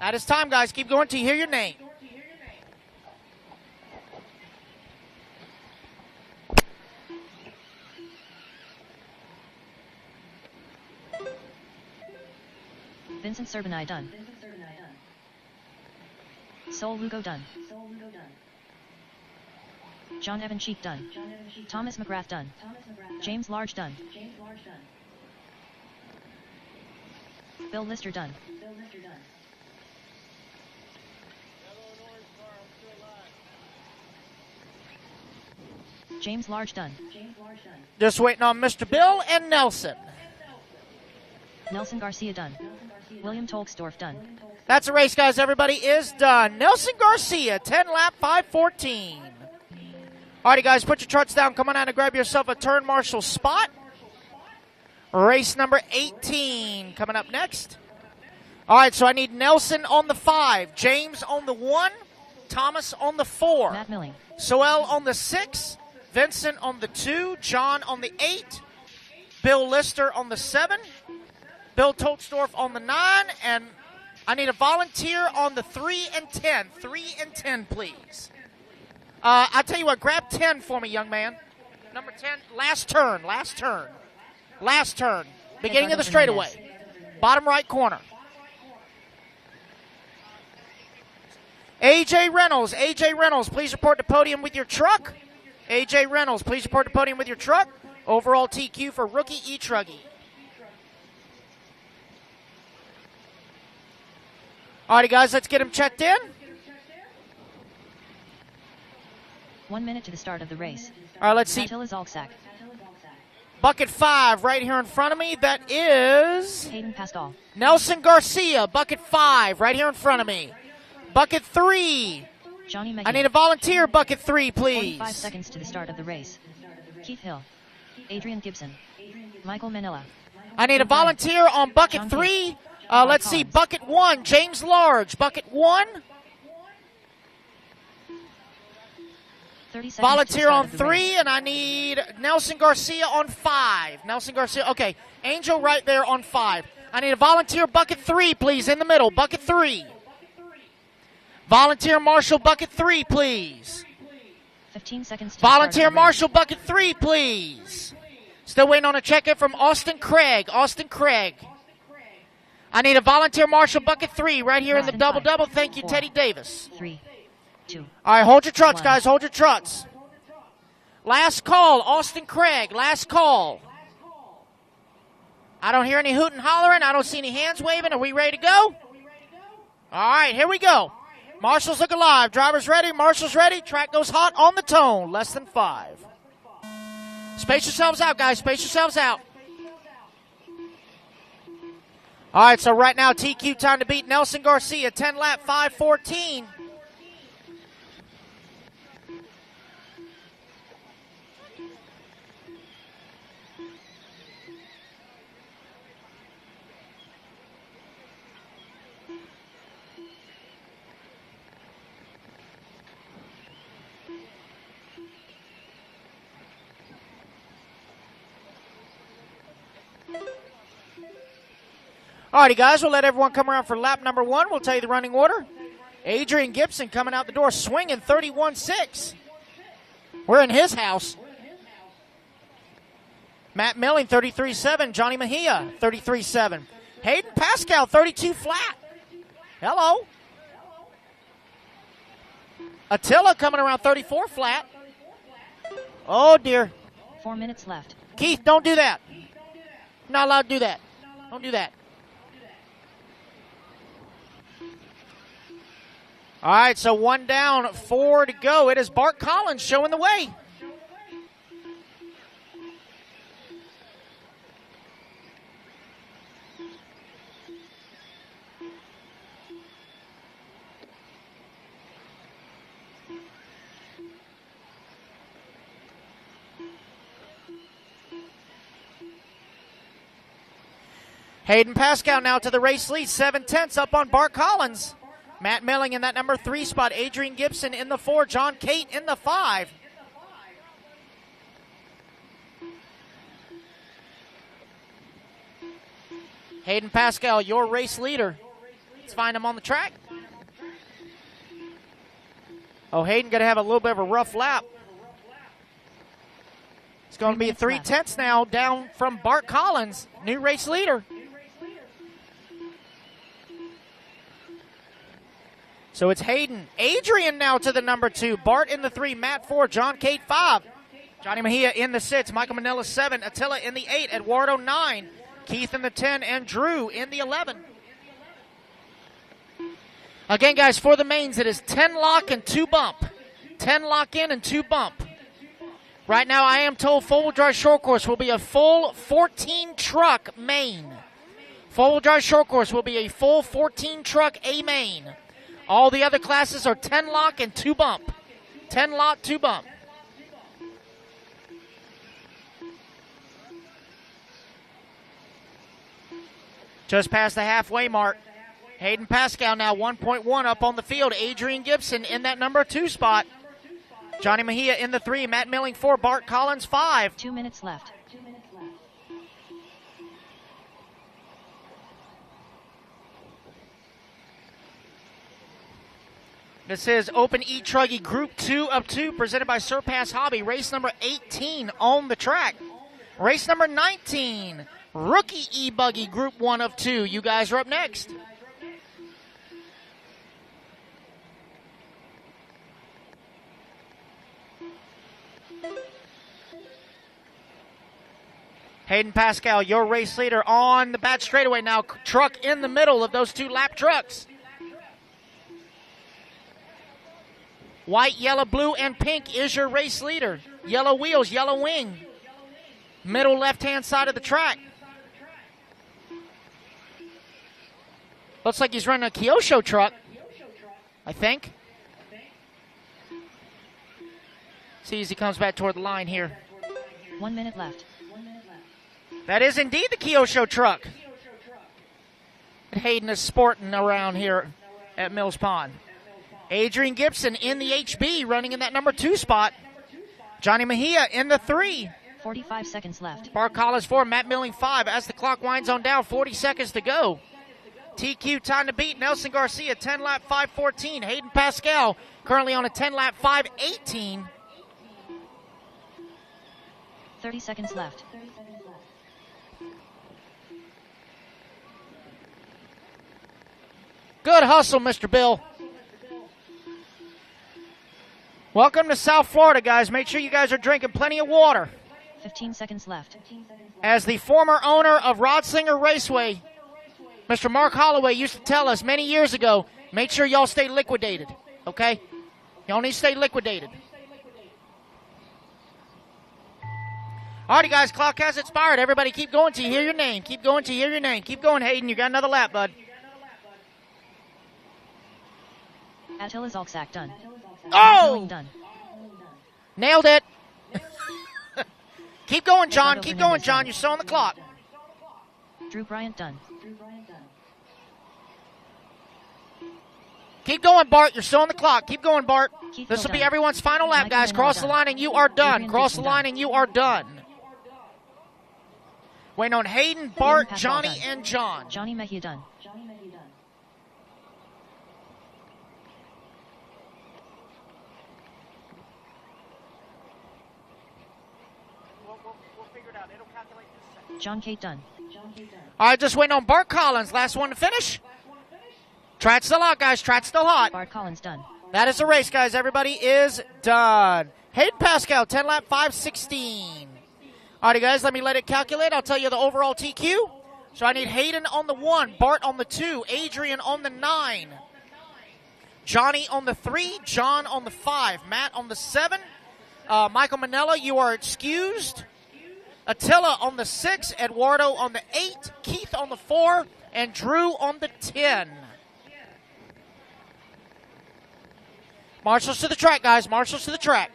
That is time, guys. Keep going till you hear your name. Vincent Serbini done. Sol Lugo done. John Evancheek done. Thomas McGrath done. James Large done. Bill Lister done. James Large done. Just waiting on Mr. Bill and Nelson. Nelson Garcia done. William Tolksdorff done. That's a race, guys. Everybody is done. Nelson Garcia, 10 lap, 5:14. All righty, guys, put your trucks down. Come on out and grab yourself a turn marshal spot. Race number 18 coming up next. All right, so I need Nelson on the 5, James on the 1, Thomas on the 4, Matt Milling. Soel on the 6, Vincent on the 2, John on the 8, Bill Lister on the 7, Bill Tolstorff on the 9, and I need a volunteer on the 3 and 10. 3 and 10, please. I'll tell you what, grab 10 for me, young man. Number 10, last turn. Beginning of the straightaway. Bottom right corner. AJ Reynolds, please report to podium with your truck. AJ Reynolds, please report to podium with your truck. Overall TQ for rookie E-Truggy. All righty, guys, let's get him checked in. 1 minute to the start of the race. All right, let's see. Attila Zalczak. Bucket 5 right here in front of me. That is Hayden Pascal. Nelson Garcia. Bucket 5 right here in front of me. Bucket 3. Johnny McGee. I need a volunteer. Bucket 3, please. 45 seconds to the start of the race. Keith Hill. Adrian Gibson. Michael Manila. I need a volunteer on bucket 3. Let's see, bucket 1, James Large. Bucket 1. 30 seconds Volunteer on to the start of the 3, race. and I need Nelson Garcia on 5. Nelson Garcia, okay. Angel right there on 5. I need a volunteer bucket 3, please, in the middle. Bucket 3. Volunteer Marshall bucket 3, please. 15 seconds to Volunteer start of the race. Marshall bucket 3, please. Still waiting on a check-in from Austin Craig. Austin Craig. I need a volunteer Marshall bucket 3 right here in the Less than double-double. 5, Thank you, 4, Teddy Davis. 3, 2. All right, hold your trucks, 1. guys. Hold your trucks. Last call, Austin Craig. Last call. I don't hear any hooting, hollering. I don't see any hands waving. Are we ready to go? All right, here we go. Marshall's look alive. Drivers ready. Marshall's ready. Track goes hot on the tone. Less than 5. Space yourselves out, guys. Space yourselves out. All right, so right now, TQ time to beat Nelson Garcia. 10 lap, 5:14. Alrighty, guys, we'll let everyone come around for lap number 1. We'll tell you the running order. Adrian Gibson coming out the door swinging 31.6. We're in his house. Matt Milling, 33.7. Johnny Mejia, 33.7. Hayden Pascal, 32 flat. Hello. Attila coming around 34 flat. Oh, dear. 4 minutes left. Keith, don't do that. Not allowed to do that. Don't do that. All right, so 1 down, 4 to go. It is Bart Collins showing the way. Hayden Pascal now to the race lead, 7/10 up on Bart Collins. Matt Milling in that number 3 spot. Adrian Gibson in the 4. John Cate in the 5. Hayden Pascal, your race leader. Let's find him on the track. Oh, Hayden going to have a little bit of a rough lap. It's going to be 3/10 now down from Bart Collins, new race leader. So it's Hayden. Adrian now to the number 2. Bart in the 3. Matt 4. John Cate 5. Johnny Mejia in the 6. Michael Manila 7. Attila in the 8. Eduardo 9. Keith in the 10. And Drew in the 11. Again, guys, for the mains, it is 10 lock and 2 bump. 10 lock in and 2 bump. Right now, I am told four-wheel drive short course will be a full 14 truck main. Four-wheel drive short course will be a full 14 truck A main. All the other classes are 10 lock and 2 bump. 10 lock, 2 bump. Just past the halfway mark. Hayden Pascal now 1.1 up on the field. Adrian Gibson in that number 2 spot. Johnny Mejia in the 3. Matt Milling 4. Bart Collins 5. 2 minutes left. This is Open E-Truggy Group 2 of 2 presented by Surpass Hobby. Race number 18 on the track. Race number 19, Rookie E-Buggy Group 1 of 2. You guys are up next. Hayden Pascal, your race leader on the back straightaway now. Truck in the middle of those 2 lap trucks. White, yellow, blue, and pink is your race leader. Yellow wheels, yellow wing. Middle left-hand side of the track. Looks like he's running a Kyosho truck, I think. See as he comes back toward the line here. 1 minute left. That is indeed the Kyosho truck. Hayden is sporting around here at Mills Pond. Adrian Gibson in the HB, running in that number 2 spot. Johnny Mejia in the 3. 45 seconds left. Bart Collins 4, Matt Milling 5. As the clock winds on down, 40 seconds to go. TQ time to beat. Nelson Garcia, 10-lap 5:14. Hayden Pascal currently on a 10-lap 5:18. 30 seconds left. Good hustle, Mr. Bill. Welcome to South Florida, guys. Make sure you guys are drinking plenty of water. 15 seconds left. As the former owner of Rodslinger Raceway, Mr. Mark Holloway used to tell us many years ago, make sure y'all stay liquidated, okay? Y'all need to stay liquidated. All righty, guys, clock has expired. Everybody keep going till you hear your name. Keep going till you hear your name. Keep going, Hayden. You got another lap, bud. Attila Zalczak done. Oh! Done. Nailed it. Keep going, John. Keep going, John. You're still on the clock. Drew Bryant done. Keep going, Bart. You're still on the clock. Keep going, Bart. This will be done. everyone's final lap, Mike guys. Manella Cross the done. line and you are done. Adrian Cross the Gibson line done. and you are done. Waiting on Hayden, Bart, Pascal Johnny, done. and John. Johnny Mejia done. We'll figure it out. It'll calculate in a second. John Kate done. All right, just waiting on Bart Collins. Last one to finish. Track's still hot, guys. Track's still hot. Bart Collins done. That is the race, guys. Everybody is done. Hayden Pascal, 10-lap 5:16. All righty, guys, let me let it calculate. I'll tell you the overall TQ. So I need Hayden on the 1, Bart on the 2, Adrian on the 9, Johnny on the 3, John on the 5, Matt on the 7, Michael Manella, you are excused. Attila on the 6, Eduardo on the 8, Keith on the 4, and Drew on the 10. Marshals to the track, guys. Marshals to the track.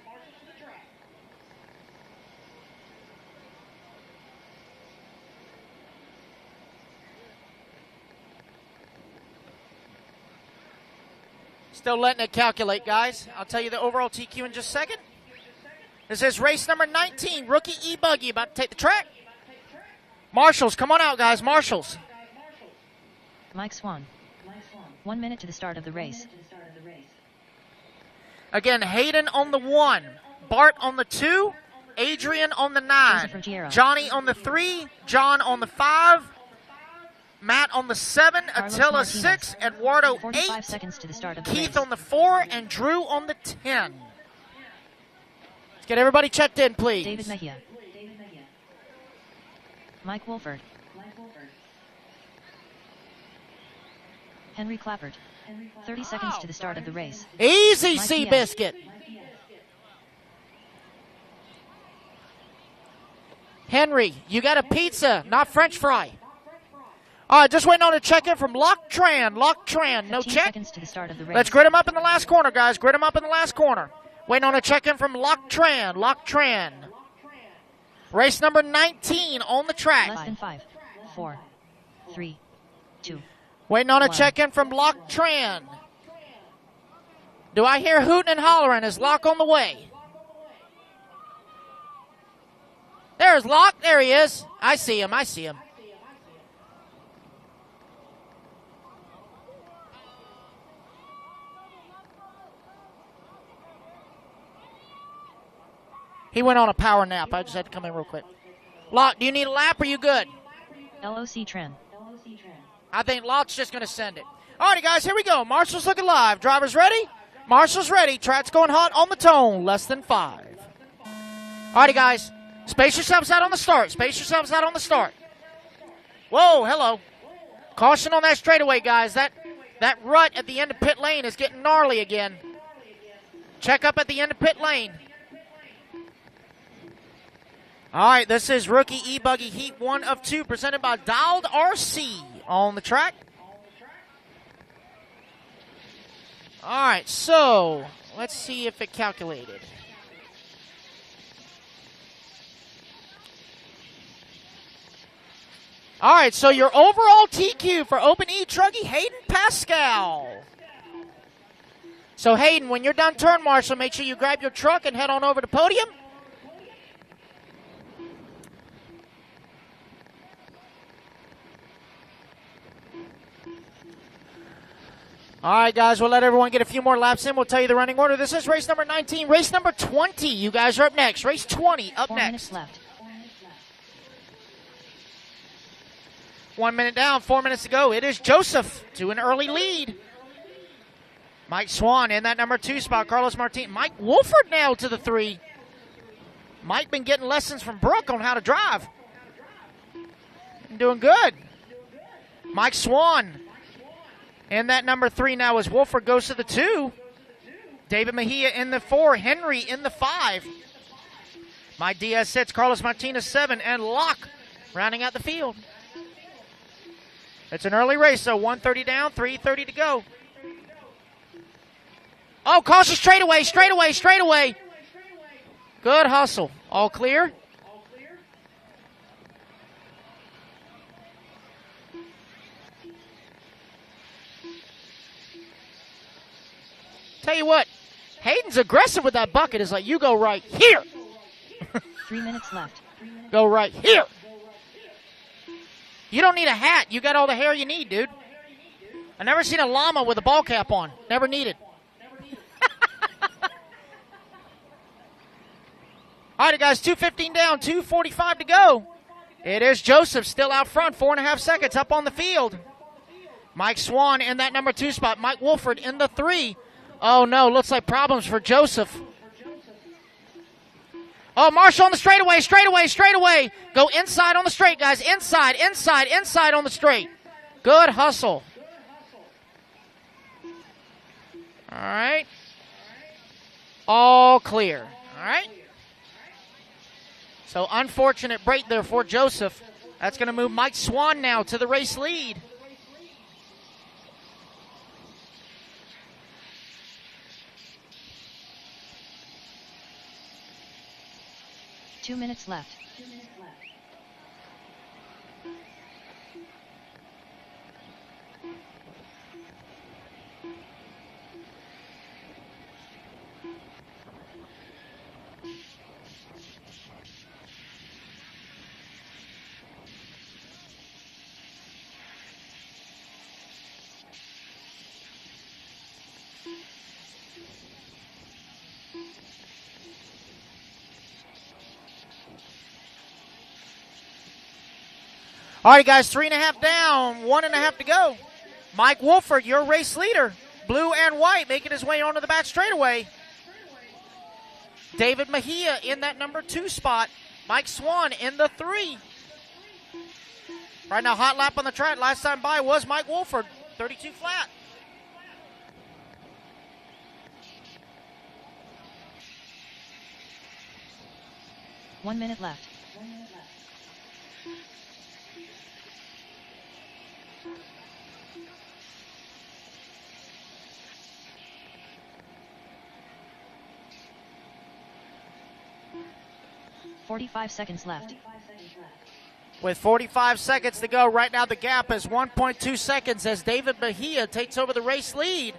Still letting it calculate, guys. I'll tell you the overall TQ in just a second. This is race number 19, rookie E-Buggy about to take the track. Marshals, come on out, guys. Marshals. Mike Swan. 1 minute to the start of the race. Again, Hayden on the 1, Bart on the 2, Adrian on the 9, Joseph Ruggiero. Johnny on the 3, John on the 5, Matt on the 7, Carlos Attila Martinez. 6, Eduardo 45 8, seconds to the start of the Keith race. on the 4, and Drew on the 10. Let's get everybody checked in, please. David Mejia. Mike Wolford. Henry Clappert. 30 seconds to the start of the race. Easy, Mike Diaz. Seabiscuit. Henry, you got a pizza, not French fry. All right, just waiting on a check-in from Lock Tran. Lock Tran, no 15 check. seconds to the start of the race. Let's grid him up in the last corner, guys. Grid him up in the last corner. Waiting on a check-in from Lock Tran. Lock Tran. Race number 19 on the track. Less than 5, 4, 3, 2. Waiting on a One. check-in from Lock Tran. Do I hear hooting and hollering? Is Lock on the way? There's Lock. There he is. I see him. I see him. He went on a power nap. I just had to come in real quick. Lock, do you need a lap or you good? LOC Tran. I think Lock's just going to send it. All righty, guys, here we go. Marshall's looking live. Drivers ready? Marshall's ready. Track's going hot on the tone. Less than 5. All righty, guys. Space yourselves out on the start. Space yourselves out on the start. Whoa, hello. Caution on that straightaway, guys. That rut at the end of pit lane is getting gnarly again. Check up at the end of pit lane. All right, this is rookie E-Buggy Heat 1 of 2 presented by Dialed RC on the track. All right, so let's see if it calculated. All right, so your overall TQ for Open E-Truggy, Hayden Pascal. So, Hayden, when you're done turn marshal, make sure you grab your truck and head on over to podium. All right, guys, we'll let everyone get a few more laps in. We'll tell you the running order. This is race number 19. Race number 20, you guys are up next. Race 20 up 4 next. minutes left. 1 minute down, 4 minutes to go. It is Joseph to an early lead. Mike Swan in that number 2 spot. Carlos Martin. Mike Wolford now to the 3. Mike been getting lessons from Brooke on how to drive. Doing good. Mike Swan in that number 3 now as Wolford goes to the 2. David Mejia in the 4. Henry in the 5. Mike Diaz 6. Carlos Martinez 7. And Locke rounding out the field. It's an early race, so 130 down, 330 to go. Oh, caution straightaway, straightaway, straightaway. Good hustle. All clear. Tell you what, Hayden's aggressive with that bucket. It's like, you go right here. 3 minutes left. Go right here. You don't need a hat. You got all the hair you need, dude. I never seen a llama with a ball cap on. Never needed. All right, guys, 2:15 down, 2:45 to go. It is Joseph still out front, 4.5 seconds up on the field. Mike Swan in that number 2 spot. Mike Wolford in the 3. Oh, no, looks like problems for Joseph. Oh, Marshall on the straightaway, straightaway, straightaway. Go inside on the straight, guys. Inside, inside, inside on the straight. Good hustle. All right. All clear. All right. So unfortunate break there for Joseph. That's going to move Mike Swan now to the race lead. Two minutes left. All right, guys, 3.5 down, 1.5 to go. Mike Wolford, your race leader. Blue and white making his way onto the back straightaway. David Mejia in that number 2 spot. Mike Swan in the 3. Right now, hot lap on the track. Last time by was Mike Wolford, 32 flat. One minute left. 45 seconds left. With 45 seconds to go, right now the gap is 1.2 seconds as David Mejia takes over the race lead.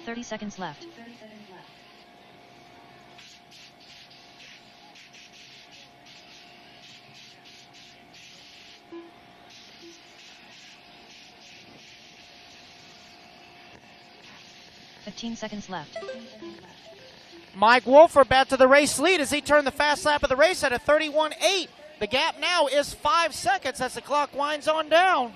$30 seconds left. $15 seconds left. Mike Wolford back to the race lead as he turned the fast lap of the race at a 31.8. The gap now is 5 seconds as the clock winds on down.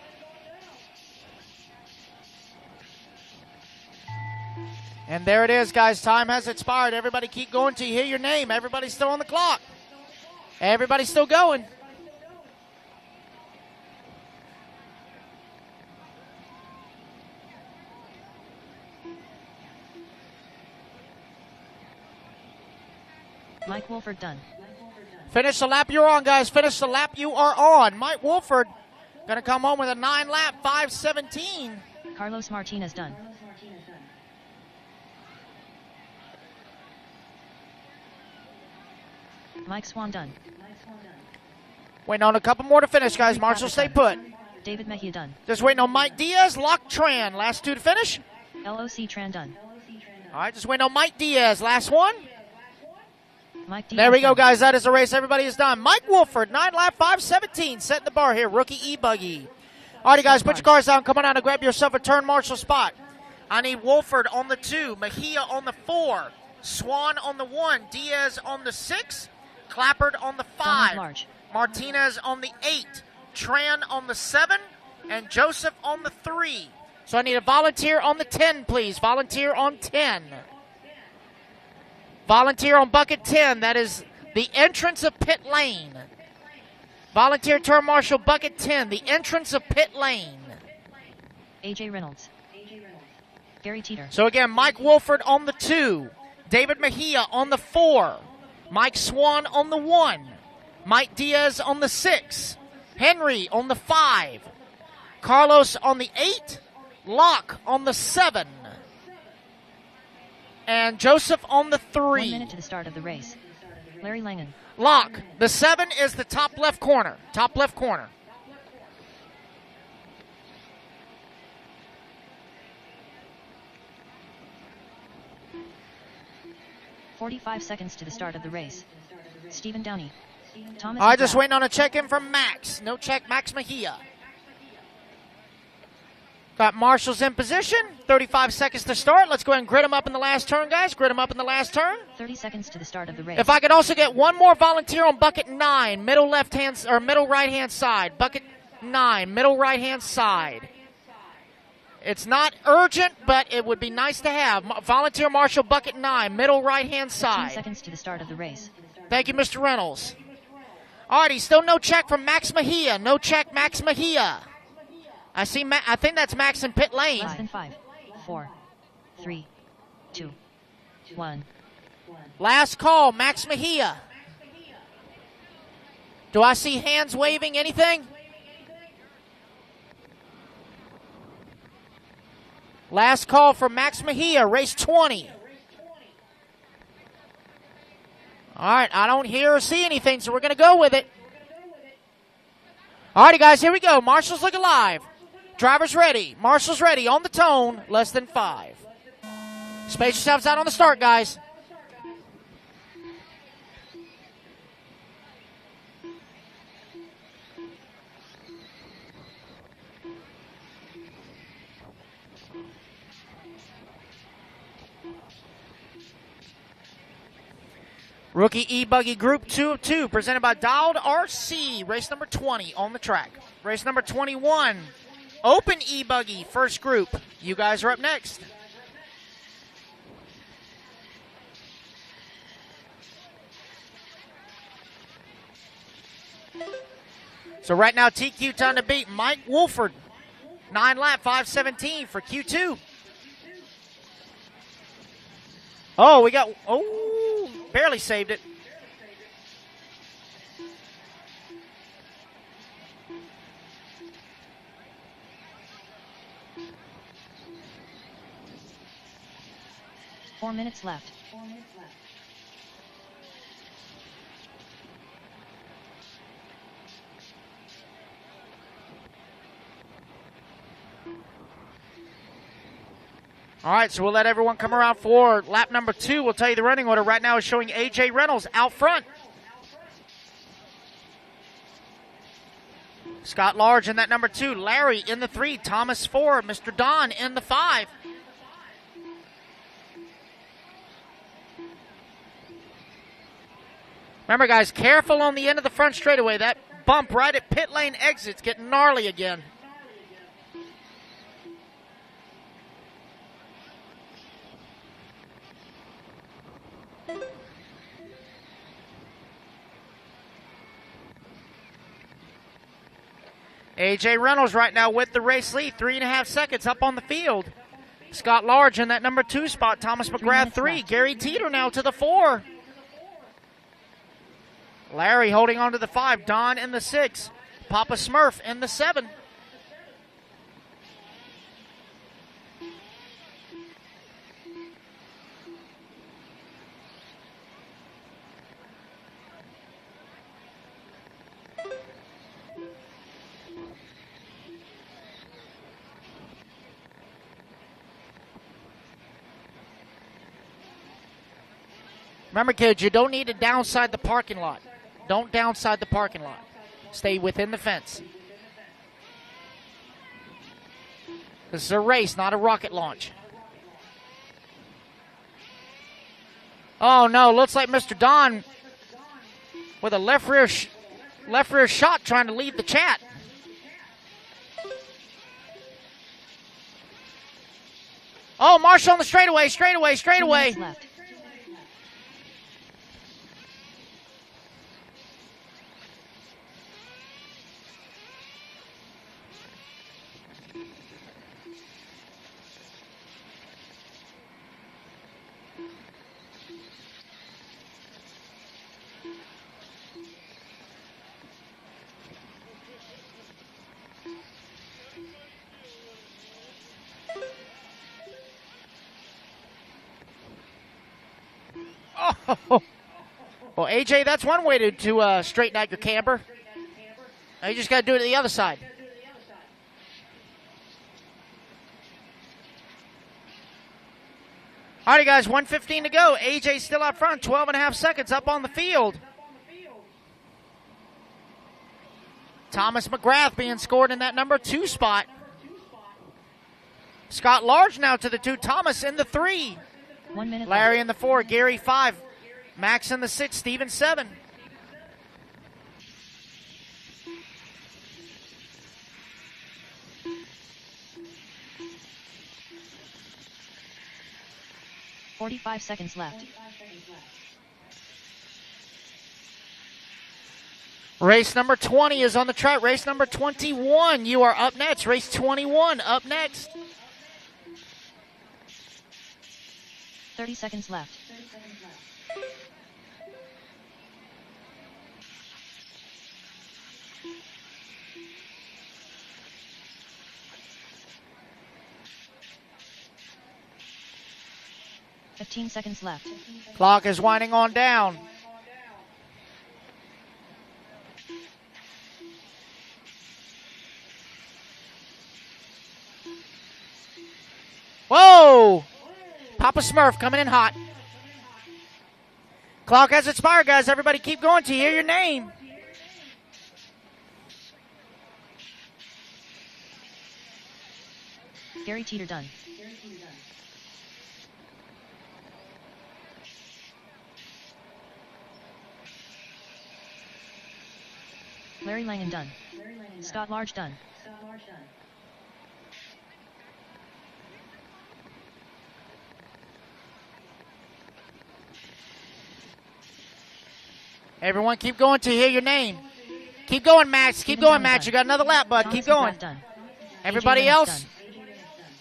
And there it is, guys. Time has expired. Everybody keep going till you hear your name. Everybody's still on the clock. Everybody's still going. Mike Wolford done. Finish the lap you're on, guys. Finish the lap you are on. Mike Wolford going to come home with a 9-lap, 5:17. Carlos Martinez done. Mike Swan done. Waiting on a couple more to finish, guys. Marshall, stay put. David Mejia done. Just waiting on Mike Diaz, Lock Tran. Last two to finish. LOC Tran done. All right, just waiting on Mike Diaz. Last one. Mike Diaz There we go, done. guys. That is the race. Everybody is done. Mike Wolford, 9 lap, 5:17. Setting the bar here. Rookie E-Buggy. All right, guys, put your cars down. Come on down and grab yourself a turn marshal spot. I need Wolford on the 2, Mejia on the 4, Swan on the 1, Diaz on the 6, Clappard on the 5, Large. Martinez on the 8, Tran on the 7, and Joseph on the 3. So I need a volunteer on the 10, please. Volunteer on 10. Volunteer on bucket 10. That is the entrance of pit lane. Volunteer turn marshal bucket 10. The entrance of pit lane. AJ Reynolds. Gary Teeter. So again, Mike Wolford on the 2. David Mejia on the 4. Mike Swan on the 1. Mike Diaz on the 6. Henry on the 5. Carlos on the 8. Locke on the 7. And Joseph on the 3. 1 minute to the start of the race. Larry Langen. Locke. The 7 is the top left corner. Top left corner. .45 seconds to the start of the race. Stephen Downey. Thomas. All right, just McGrath. waiting on a check-in from Max. No check, Max Mejia. Got marshals in position. 35 seconds to start. Let's go ahead and grid them up in the last turn, guys. Grid them up in the last turn. 30 seconds to the start of the race. If I could also get one more volunteer on bucket 9, middle left-hand or middle right-hand side. Bucket 9, middle right-hand side. It's not urgent, but it would be nice to have. Volunteer marshal bucket 9, middle right-hand 15 side. seconds to the start of the race. Thank you, Mr. Reynolds. All righty, still no check from Max Mejia. No check, Max Mejia. I think that's Max in pit lane. Less than 5, 4, 3, 2, 1. Last call, Max Mejia. Do I see hands waving, anything? Last call for Max Mejia, race 20. All right, I don't hear or see anything, so we're going to go with it. All righty, guys, here we go. Marshals look alive. Drivers ready. Marshals ready. On the tone, less than 5. Space yourselves out on the start, guys. Rookie E-Buggy Group 2 of 2, presented by Dialed RC. Race number 20 on the track. Race number 21, Open E-Buggy, first group. You guys are up next. So right now, TQ time to beat Mike Wolford. 9 lap, 5:17 for Q2. Oh, we got, barely saved it. Four minutes left. All right, so we'll let everyone come around for lap number 2. We'll tell you the running order. Right now is showing AJ Reynolds out front. Scott Large in that number 2. Larry in the 3. Thomas 4. Mr. Don in the 5. Remember, guys, careful on the end of the front straightaway. That bump right at pit lane exit's getting gnarly again. AJ Reynolds right now with the race lead, 3.5 seconds up on the field. Scott Large in that number 2 spot. Thomas McGrath 3. Gary Teeter now to the 4. Larry holding on to the 5. Don in the 6. Papa Smurf in the 7. Remember, kids, you don't need to downside the parking lot. Don't downside the parking lot. Stay within the fence. This is a race, not a rocket launch. Oh, no, looks like Mr. Don with a left rear shot trying to lead the chat. Oh, Marshall on the straightaway. 2 minutes left. Oh, well, AJ, that's one way to straighten out your camber. Now you just got to do it to the other side. All right, guys, 1:15 to go. AJ still out front, 12.5 seconds up on the field. Thomas McGrath being scored in that number 2 spot. Scott Large now to the 2. Thomas in the 3. 1 minute Larry left. in the 4, Gary 5, Max in the 6, Steven 7. $45 seconds left. Race number 20 is on the track. Race number 21, you are up next. Race 21 up next. 30 seconds left. $15 seconds left. Clock is winding on down. Whoa! Papa Smurf coming in hot. Clock has expired, guys. Everybody keep going till you hear your name. Gary Teeter done. Larry Langan done. Scott Large done. Everyone keep going till you hear your name. Keep going, Max. Keep going, Max. You got another lap, bud. Keep going. Everybody else?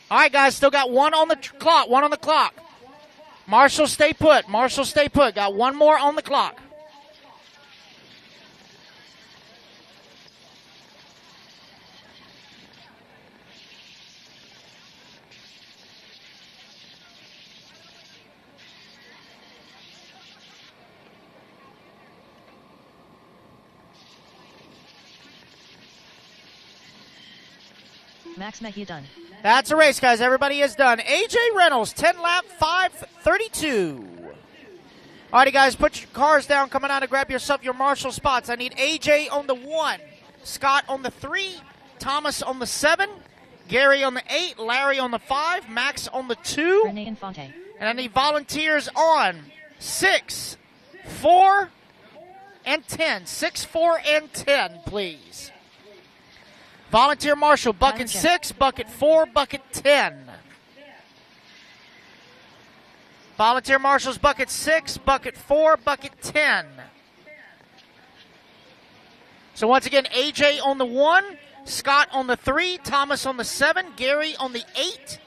All right, guys. Still got one on the clock. One on the clock. Marshall, stay put. Marshall, stay put. Got one more on the clock. Max Mejia done. That's a race, guys. Everybody is done. AJ Reynolds, 10 lap, 5:32. All righty, guys, put your cars down. Coming out to grab yourself your Marshall spots. I need AJ on the 1, Scott on the 3, Thomas on the 7, Gary on the 8, Larry on the 5, Max on the 2. Renee Infante. And I need volunteers on 6, 4, and 10. 6, 4, and 10, please. Volunteer Marshall, bucket 6, bucket 4, bucket 10. Volunteer Marshall's bucket 6, bucket 4, bucket 10. So once again, AJ on the 1, Scott on the 3, Thomas on the 7, Gary on the 8.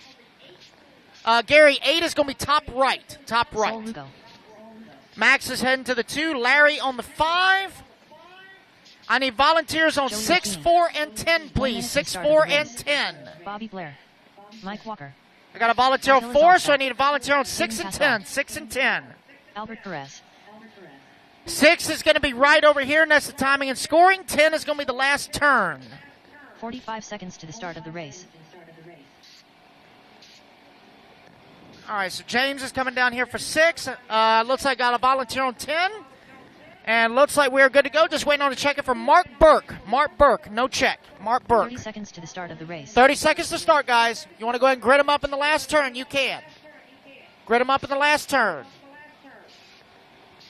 Gary, 8 is going to be top right. Top right. Max is heading to the 2, Larry on the 5. I need volunteers on 6, 4, and 10, please. 6, 4, and 10. Bobby Blair. Mike Walker. I got a volunteer on 4, so I need a volunteer on 6 and 10. 6 and 10. Albert Perez. 6 is going to be right over here, and that's the timing and scoring. 10 is going to be the last turn. 45 seconds to the start of the race. All right, so James is coming down here for 6. Looks like got a volunteer on 10. And looks like we're good to go. Just waiting on a check it from Mark Burke. Mark Burke, no check. Mark Burke. 30 seconds to the start of the race. 30 seconds to start, guys. You want to go ahead and grid them up in the last turn? You can. Grid them up in the last turn.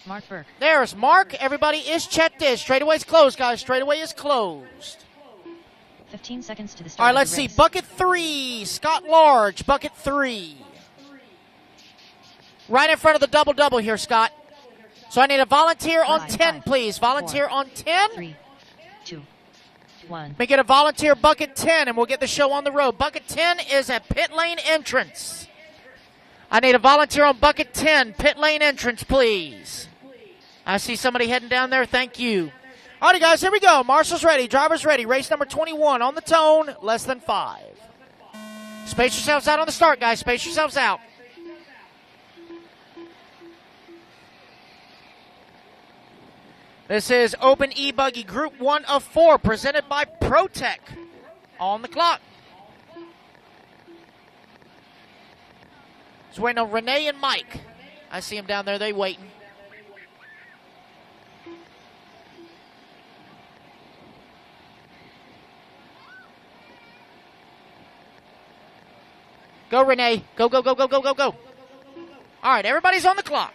Mark Burke. There's Mark. Everybody is checked in. Straightaway is closed, guys. Straightaway is closed. 15 seconds to the All start right, of let's the see. race. Bucket 3. Scott Large, bucket 3. Right in front of the double-double here, Scott. So I need a volunteer on 10, please. Volunteer on 10. 3, 2, 1. Let me get a volunteer bucket 10, and we'll get the show on the road. Bucket 10 is at pit lane entrance. I need a volunteer on bucket 10, pit lane entrance, please. I see somebody heading down there. Thank you. All right, guys, here we go. Marshall's ready. Driver's ready. Race number 21 on the tone, less than 5. Space yourselves out on the start, guys. Space yourselves out. This is Open E-Buggy Group 1 of 4, presented by ProTech. On the clock. Just waiting on Renee and Mike. I see them down there. They waiting. Go, Renee. Go, go, go, go, go, go, go. All right, everybody's on the clock.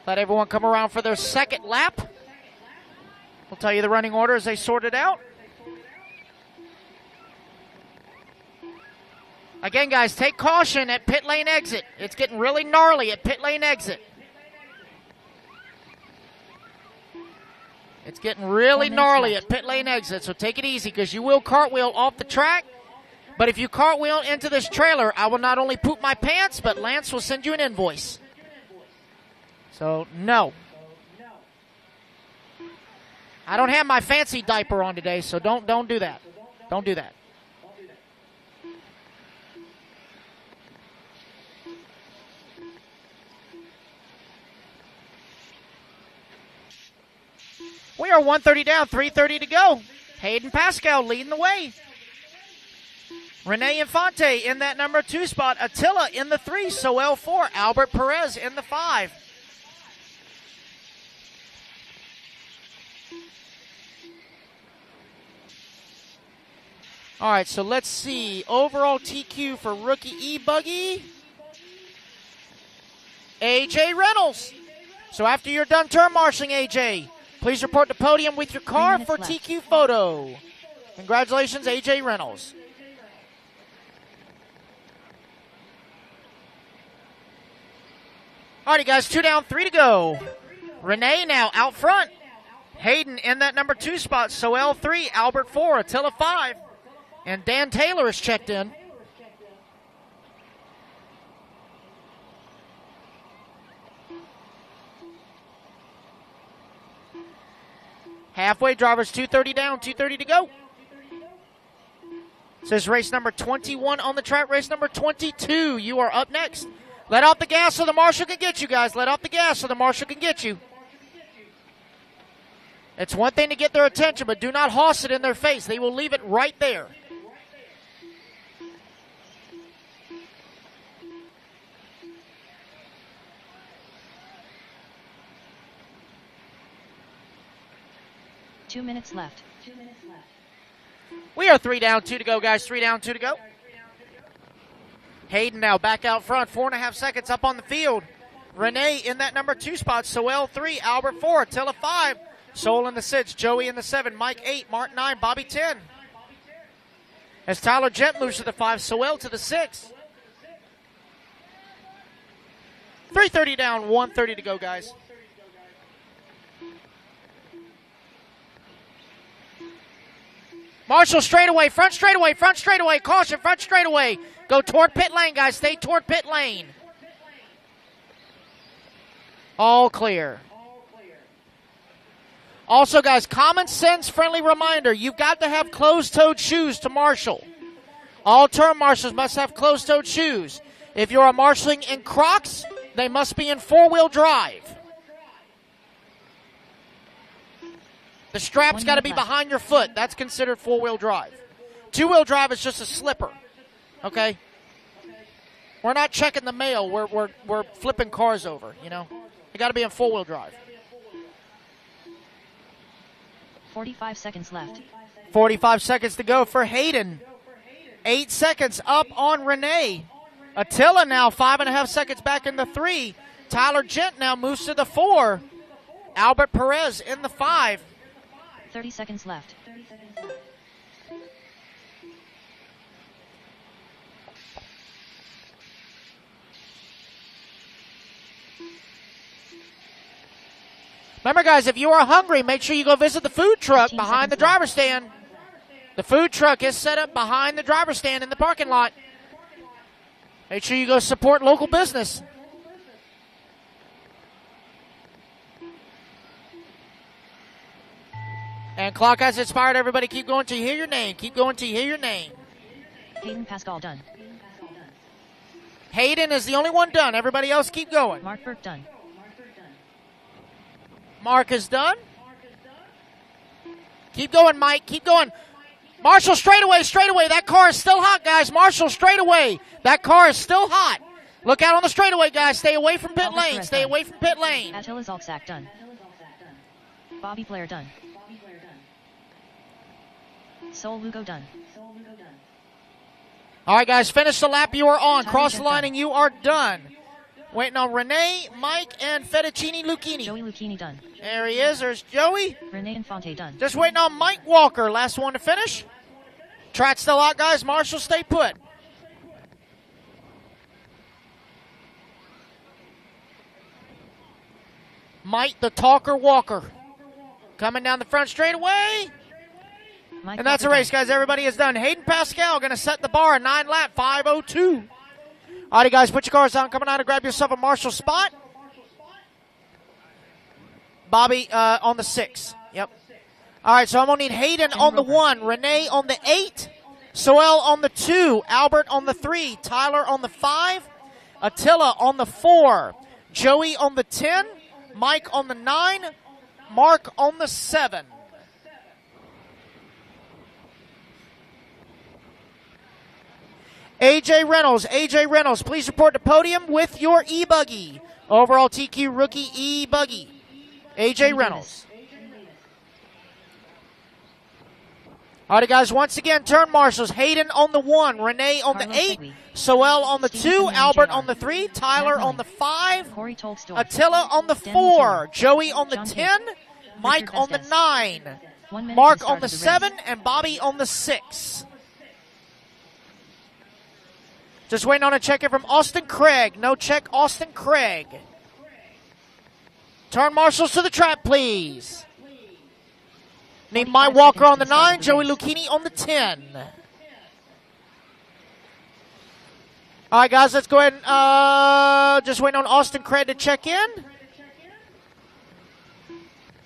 Let everyone come around for their second lap. We'll tell you the running order as they sort it out. Again, guys, take caution at pit lane exit. It's getting really gnarly at pit lane exit. It's getting really gnarly at pit lane exit, so take it easy because you will cartwheel off the track. But if you cartwheel into this trailer, I will not only poop my pants, but Lance will send you an invoice. So, no. I don't have my fancy diaper on today, so don't do that. Don't do that. We are 130 down, 3:30 to go. Hayden Pascal leading the way. Renee Infante in that number 2 spot. Attila in the 3. Soel 4. Albert Perez in the 5. All right, so let's see. Overall TQ for rookie E-Buggy. AJ Reynolds. So after you're done turn marshaling, AJ, please report to podium with your car for TQ photo. Congratulations, AJ Reynolds. All righty, guys, 2 down, 3 to go. Renee now out front. Hayden in that number 2 spot. Soel 3, Albert 4, Attila 5. And Dan Taylor is checked in. Halfway, drivers 230 down, 230 to go. Says race number 21 on the track, race number 22. You are up next. Let off the gas so the marshal can get you, guys. Let off the gas so the marshal can get you. It's one thing to get their attention, but do not hoss it in their face. They will leave it right there. Two minutes left. We are 3 down, 2 to go, guys. 3 down, 2 to go. Hayden now back out front. 4.5 seconds up on the field. Renee in that number 2 spot. Soel 3, Albert 4, Attila 5. Soul in the 6, Joey in the 7, Mike 8, Mark 9, Bobby 10. As Tyler Gent moves to the 5, Soel to the 6. 3:30 down, 1:30 to go, guys. Marshall straightaway, front straightaway, front straightaway. Caution, front straightaway. Go toward pit lane, guys. Stay toward pit lane. All clear. Also, guys, common sense friendly reminder. You've got to have closed-toed shoes to marshal. All turn marshals must have closed-toed shoes. If you are marshaling in Crocs, they must be in 4-wheel drive. The strap's got to be behind your foot. That's considered four-wheel drive. Two-wheel drive is just a slipper. Okay? We're not checking the mail. We're flipping cars over, you know? You got to be in four-wheel drive. 45 seconds left. 45 seconds to go for Hayden. 8 seconds up on Renee. Attila now 5.5 seconds back in the 3. Tyler Gent now moves to the 4. Albert Perez in the 5. 30 seconds left. Remember, guys, if you are hungry, make sure you go visit the food truck behind the driver's stand. The food truck is set up behind the driver's stand in the parking lot. Make sure you go support local business. And clock has expired. Everybody keep going till you hear your name. Keep going till you hear your name. Hayden Pascal done. Hayden is the only one done. Everybody else keep going. Mark Burke done. Mark is done. Keep going, Mike. Keep going. Marshall, straightaway. That car is still hot, guys. Marshall, straightaway. That car is still hot. Look out on the straightaway, guys. Stay away from pit lane. Stay away from pit lane. Attila Zalczak done. Bobby Blair done. Sol Lugo done. All right, guys, finish the lap you are on. Tyler Cross the Jet line done. and you are done. Waiting on Renee, Mike, and Fettuccine Lucchini. Joey Lucchini done. There he is. There's Joey. Renee Infante done. Just waiting on Mike Walker. Last one to finish. Track still out, guys. Marshall, stay put. Mike, the talker Walker. Coming down the front straightaway. Mike And that's a Walker race, done. guys. Everybody is done. Hayden Pascal going to set the bar. 9 lap, 5:02. All right, guys, put your cars on. Coming out and grab yourself a Marshall spot. Bobby on the 6. Yep. All right, so I'm going to need Hayden on the 1, Renee on the 8, Soel on the 2, Albert on the 3, Tyler on the 5, Attila on the 4, Joey on the 10, Mike on the 9, Mark on the 7. AJ Reynolds, please report to podium with your E-Buggy. Overall TQ rookie E-Buggy. AJ Reynolds. All right, guys, once again, turn marshals. Hayden on the 1, Renee on the 8, Soel on the 2, Albert on the 3, Tyler on the 5, Attila on the 4, Joey on the 10, Mike on the 9, Mark on the 7, and Bobby on the 6. Just waiting on a check in from Austin Craig. No check, Austin Craig. Turn marshals to the track, please. Need Mike Walker on the 9, Joey Lucchini on the 10. All right, guys, let's go ahead and just waiting on Austin Craig to check in.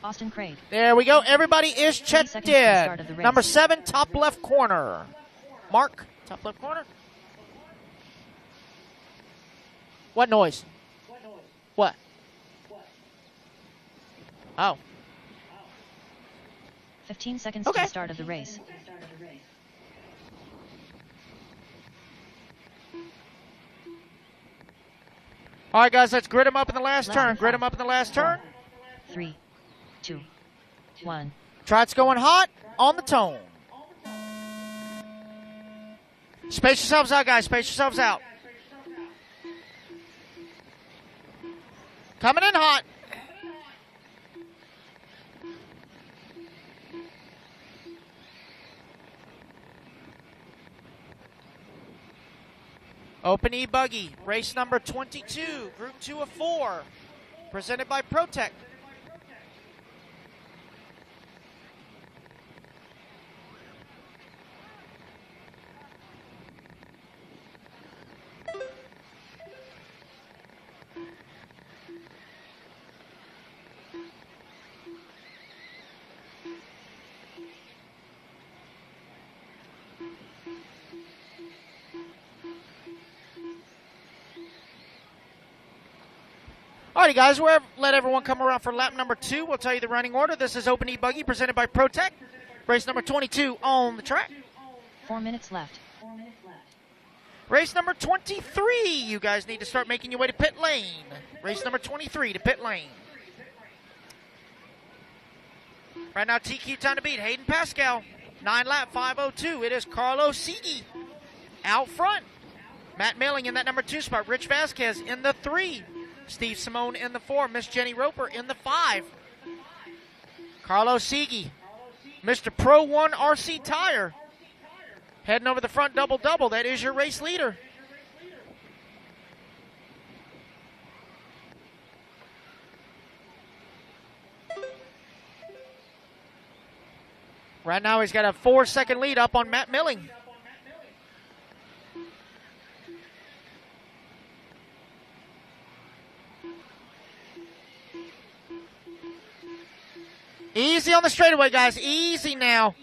Austin Craig. There we go. Everybody is checked in. Number 7, top left corner. Mark, top left corner. What noise? What? Oh. 15 seconds to the start of the race. All right, guys, let's grid them up in the last turn. Grid them up in the last turn. 3, 2, 1. Trot's going hot on the tone. Space yourselves out, guys. Space yourselves out. Coming in hot. Open E-Buggy, race number 22, group 2 of 4, presented by ProTech. Alrighty, guys, we'll let everyone come around for lap number 2. We'll tell you the running order. This is Open E-Buggy presented by ProTech. Race number 22 on the track. 4 minutes left. Race number 23. You guys need to start making your way to pit lane. Race number 23 to pit lane. Right now, TQ time to beat. Hayden Pascal. 9 lap, 5:02. It is Carlos Sigui out front. Matt Milling in that number 2 spot. Rich Vasquez in the 3. Steve Simone in the 4. Miss Jenny Roper in the 5. Carlos Sigui, Mr. Pro 1 RC Tire. Heading over the front double-double. That is your race leader. Right now he's got a 4-second lead up on Matt Milling. Easy on the straightaway, guys. Easy now.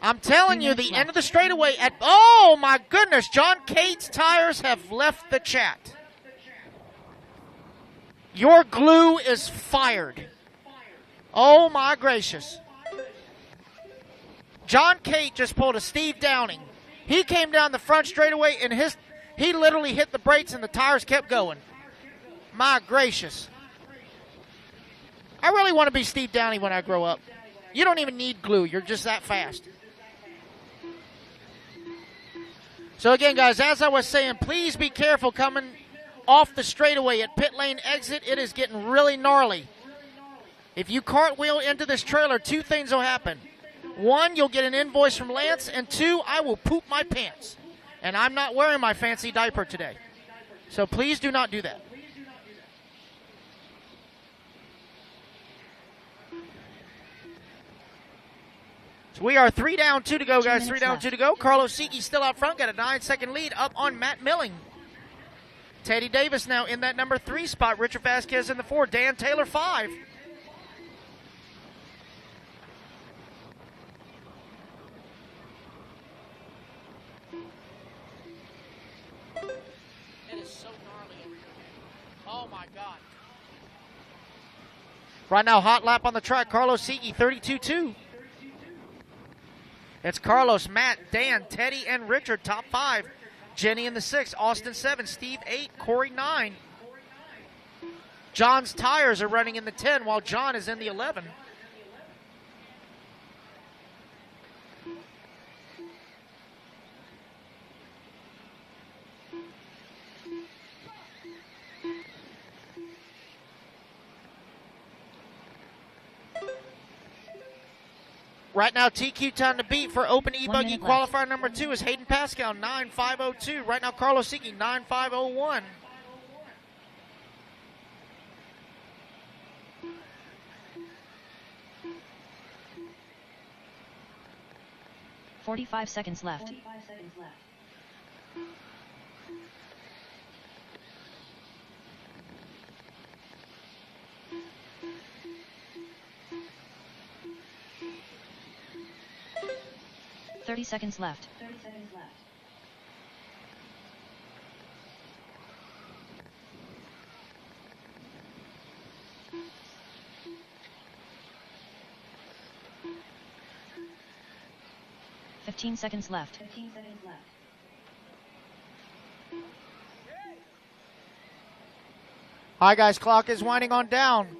I'm telling you, the end of the straightaway at... Oh, my goodness. John Cade's tires have left the chat. Your glue is fired. Oh, my gracious. John Cade just pulled a Steve Downing. He came down the front straightaway, and he literally hit the brakes, and the tires kept going. My gracious. I really want to be Steve Downing when I grow up. You don't even need glue. You're just that fast. So again, guys, as I was saying, please be careful coming off the straightaway at pit lane exit. It is getting really gnarly. If you cartwheel into this trailer, 2 things will happen. 1, you'll get an invoice from Lance, and 2, I will poop my pants. And I'm not wearing my fancy diaper today. So please do not do that. So we are 3 down, 2 to go, guys. 3 down, 2 to go. Carlos Sigui still out front. Got a 9-second lead up on Matt Milling. Teddy Davis now in that number 3 spot. Richard Vasquez in the 4. Dan Taylor 5. It is so gnarly over here. Oh, my God. Right now, hot lap on the track. Carlos Sigui, 32-2. It's Carlos, Matt, Dan, Teddy, and Richard, top 5. Jenny in the 6, Austin 7, Steve 8, Corey 9. John's tires are running in the 10, while John is in the 11. Right now, TQ time to beat for Open E-Buggy qualifier number 2 is Hayden Pascal, 9.502. Right now, Carlos Sigui, 9.501. "45 seconds left. "30 seconds left. "15 seconds left. All right, guys, clock is winding on down.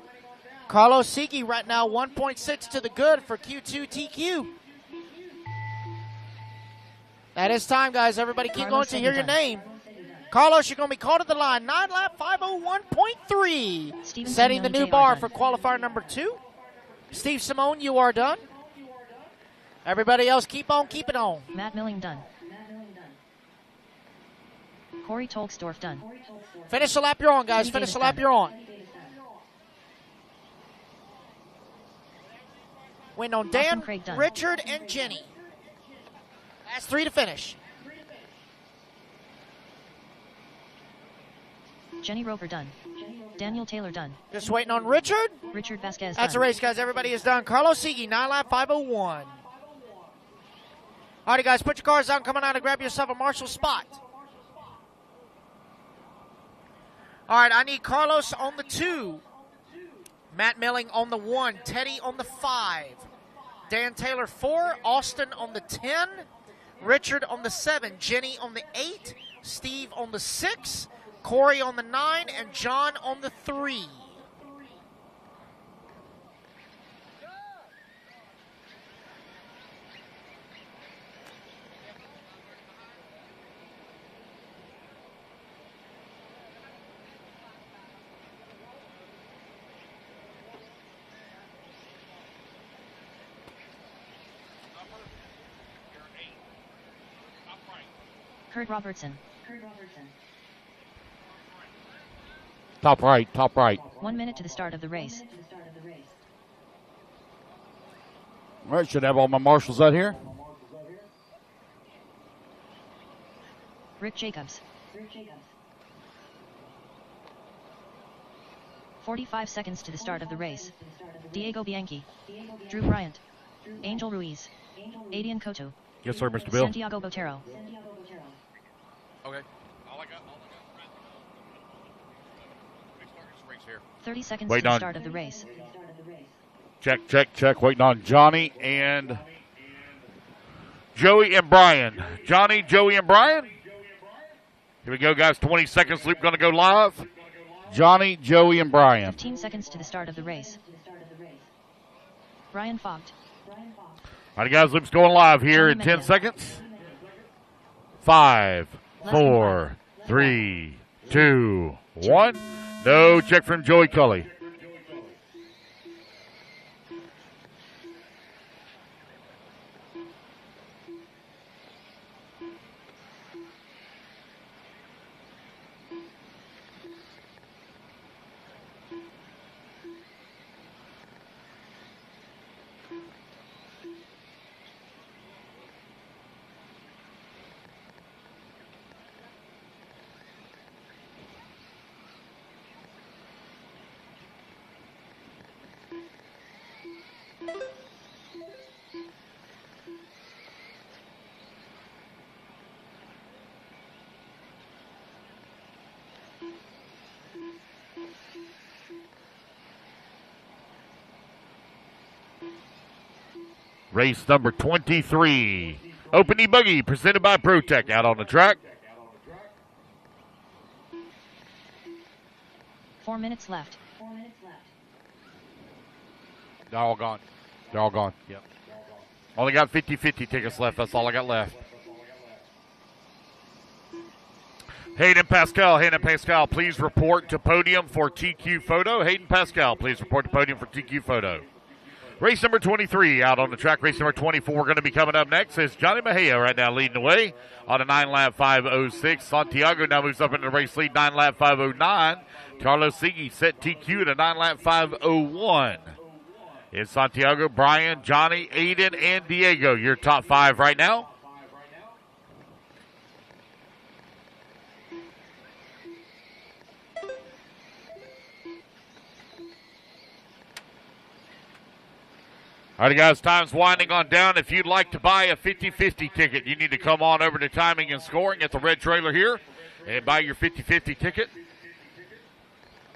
Carlos Sigui right now 1.6 to the good for Q2 TQ. That is time, guys. Everybody keep going to hear your name. Carlos, you're going to be called to the line. 9 lap, 5:01.3. Setting the new bar for qualifier number 2. Steve Simone, you are done. Everybody else, keep on keeping on. Matt Milling done. Corey Tolksdorf done. Finish the lap you're on, guys. Finish the lap you're on. Win on Dan, Richard, and Jenny. That's 3 to finish. Jenny Roper done. Daniel Taylor done. Just waiting on Richard. Richard Vasquez That's done. a race, guys. Everybody is done. Carlos Sigui, 9 lap, 5:01. All right, guys, put your cars down. Come on out and grab yourself a Marshall spot. All right, I need Carlos on the 2. Matt Milling on the 1. Teddy on the 5. Dan Taylor 4. Austin on the 10. Richard on the 7. Jenny on the 8. Steve on the 6. Corey on the 9. And John on the 3. Kurt Robertson. Top right, top right. 1 minute to the start of the race. All right, should have all my marshals out here. Rick Jacobs. 45 seconds to the start of the race. Diego Bianchi. Drew Bryant. Angel Ruiz. Adian Cotto. Yes, sir, Mr. Bill. Santiago Botero. Okay. All I got. We start this race here. 30 seconds Wait to the on. start of the race. Check. Waiting on Johnny and Joey and Brian. Johnny, Joey, and Brian. Here we go, guys. 20 seconds. Loop going to go live. Johnny, Joey, and Brian. 15 seconds to the start of the race. Brian Fogt. All right, guys. Loop's going live here in 10 seconds. 5, 4, 3, 2, 1. No check from Joey Cully. Race number 23. Open E-Buggy presented by ProTech out on the track. 4 minutes left. They're all gone. Yep. Only got 50-50 tickets left. That's all I got left. Hayden Pascal, please report to podium for TQ photo. Hayden Pascal, please report to podium for TQ photo. Race number 23 out on the track. Race number 24 going to be coming up next is Johnny Mejia right now leading the way on a 9-lap 5:06. Santiago now moves up into the race lead, 9-lap 5:09. Carlos Sigi set TQ at a 9-lap 5:01. It's Santiago, Brian, Johnny, Aiden, and Diego, your top 5 right now. All right, guys, time's winding on down. If you'd like to buy a 50-50 ticket, you need to come on over to Timing and Scoring at the red trailer here and buy your 50-50 ticket.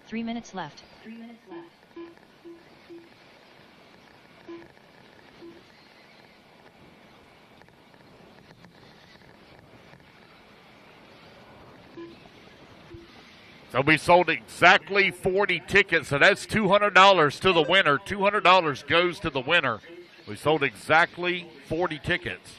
3 minutes left. So we sold exactly 40 tickets, so that's $200 to the winner. $200 goes to the winner. We sold exactly 40 tickets.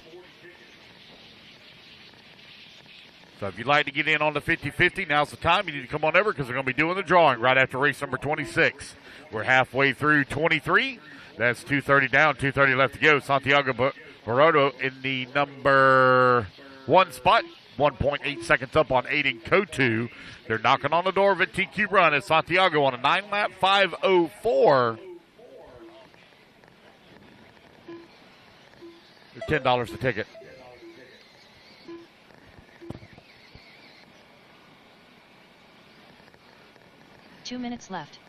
So if you'd like to get in on the 50-50, now's the time. You need to come on over because we're going to be doing the drawing right after race number 26. We're halfway through 23. That's 2:30 down, 2:30 left to go. Santiago Baroto in the number 1 spot. 1.8 seconds up on Aiden Kotu. They're knocking on the door of a TQ run as Santiago on a 9-lap 5:04. They're $10 a ticket. Two minutes left.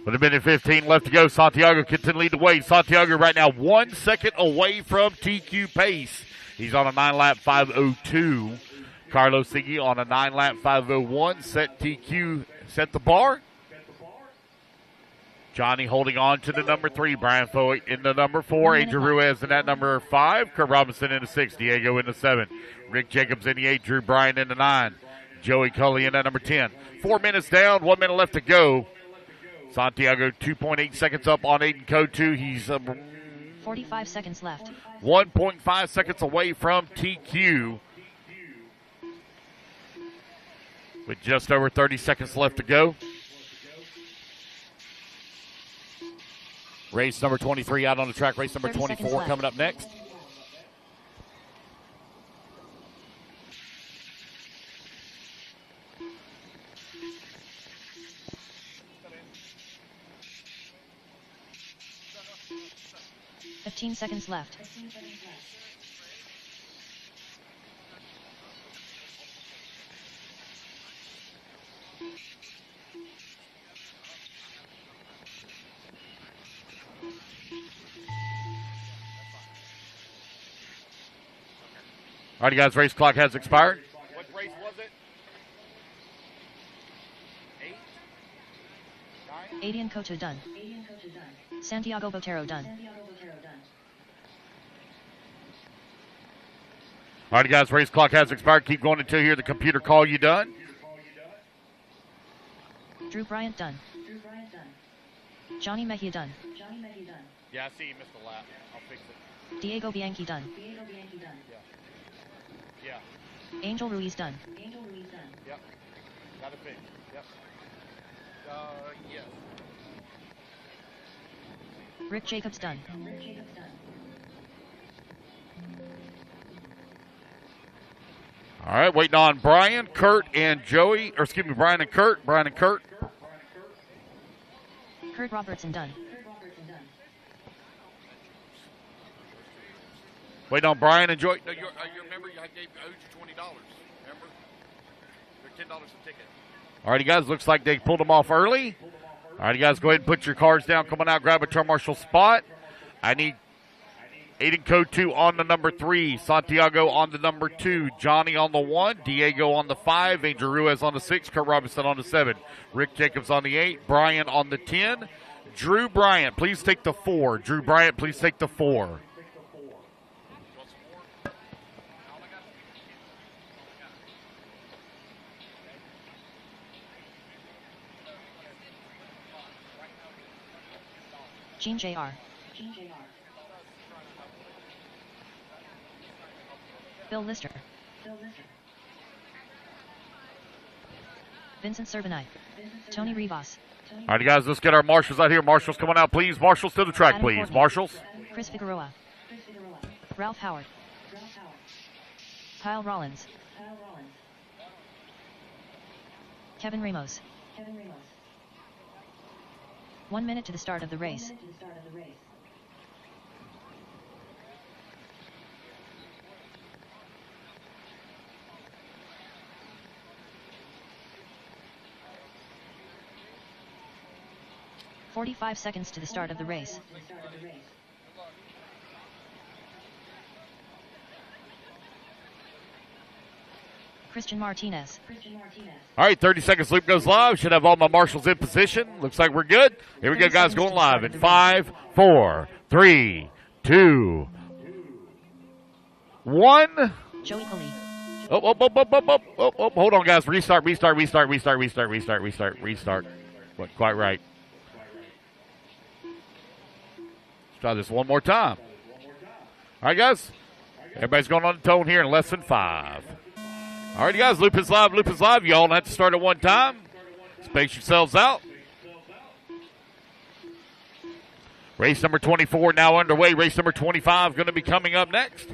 With a minute 15 left to go, Santiago continues to lead the way. Santiago right now 1 second away from TQ pace. He's on a 9-lap 5:02. Carlos Siggy on a 9-lap 5:01. Set TQ, set the bar. Johnny holding on to the number 3. Brian Foy in the number 4. Angel Ruiz in that number 5. Kurt Robinson in the 6. Diego in the 7. Rick Jacobs in the 8. Drew Bryan in the 9. Joey Cully in that number 10. 4 minutes down, 1 minute left to go. Santiago 2.8 seconds up on Aiden Kotu. He's 45 seconds left. 1.5 seconds away from TQ. With just over 30 seconds left to go. Race number 23 out on the track. Race number 24 coming up next. Seconds left. All right, guys, race clock has expired. What race was it? 8? 9? Aiden Kotu done. Santiago Botero done. All right, guys, race clock has expired. Keep going until you hear the computer call you done. Drew Bryant done. Johnny Mejia done. Yeah, I see you missed a lap. I'll fix it. Diego Bianchi done. Yeah. Angel Ruiz done. Yep. Got it fixed. Yep. Yes. Rick Jacobs done. All right, waiting on Brian, Kurt, and Joey. Or excuse me, Brian and Kurt. Brian and Kurt. Kurt Robertson done. Waiting on Brian and Joey. No, you remember I owed you $20. Remember? They're $10 a ticket. All right, guys. Looks like they pulled them off early. All right, guys. Go ahead and put your cards down. Come on out. Grab a turn marshal spot. I need Aiden Kotu on the number 3. Santiago on the number 2. Johnny on the 1. Diego on the 5. Angel Ruiz on the 6. Kurt Robinson on the 7. Rick Jacobs on the 8. Brian on the 10. Drew Bryant, please take the 4. Drew Bryant, please take the 4. Gene Jr. Bill Lister. Vincent Servanite. Tony Rivas. All right, guys, let's get our marshals out here. Marshals coming out, please. Marshals to the track, Adam please. Courtney. Marshals. Chris Figueroa. Ralph Howard. Kyle Rollins. Kevin Ramos. 1 minute to the start of the race. "45 seconds to the start of the race. Christian Martinez. All right, 30 seconds loop goes live. Should have all my marshals in position. Looks like we're good. Here we go, guys, going live in 5, 4, 3, 2, 1. Joey Coley. Oh, hold on, guys. Restart. What, quite right. Let's try this one more time. All right, guys. Everybody's going on the tone here in less than 5. All right, guys. Loop is live. You all have to start at one time. Space yourselves out. Race number 24 now underway. Race number 25 going to be coming up next.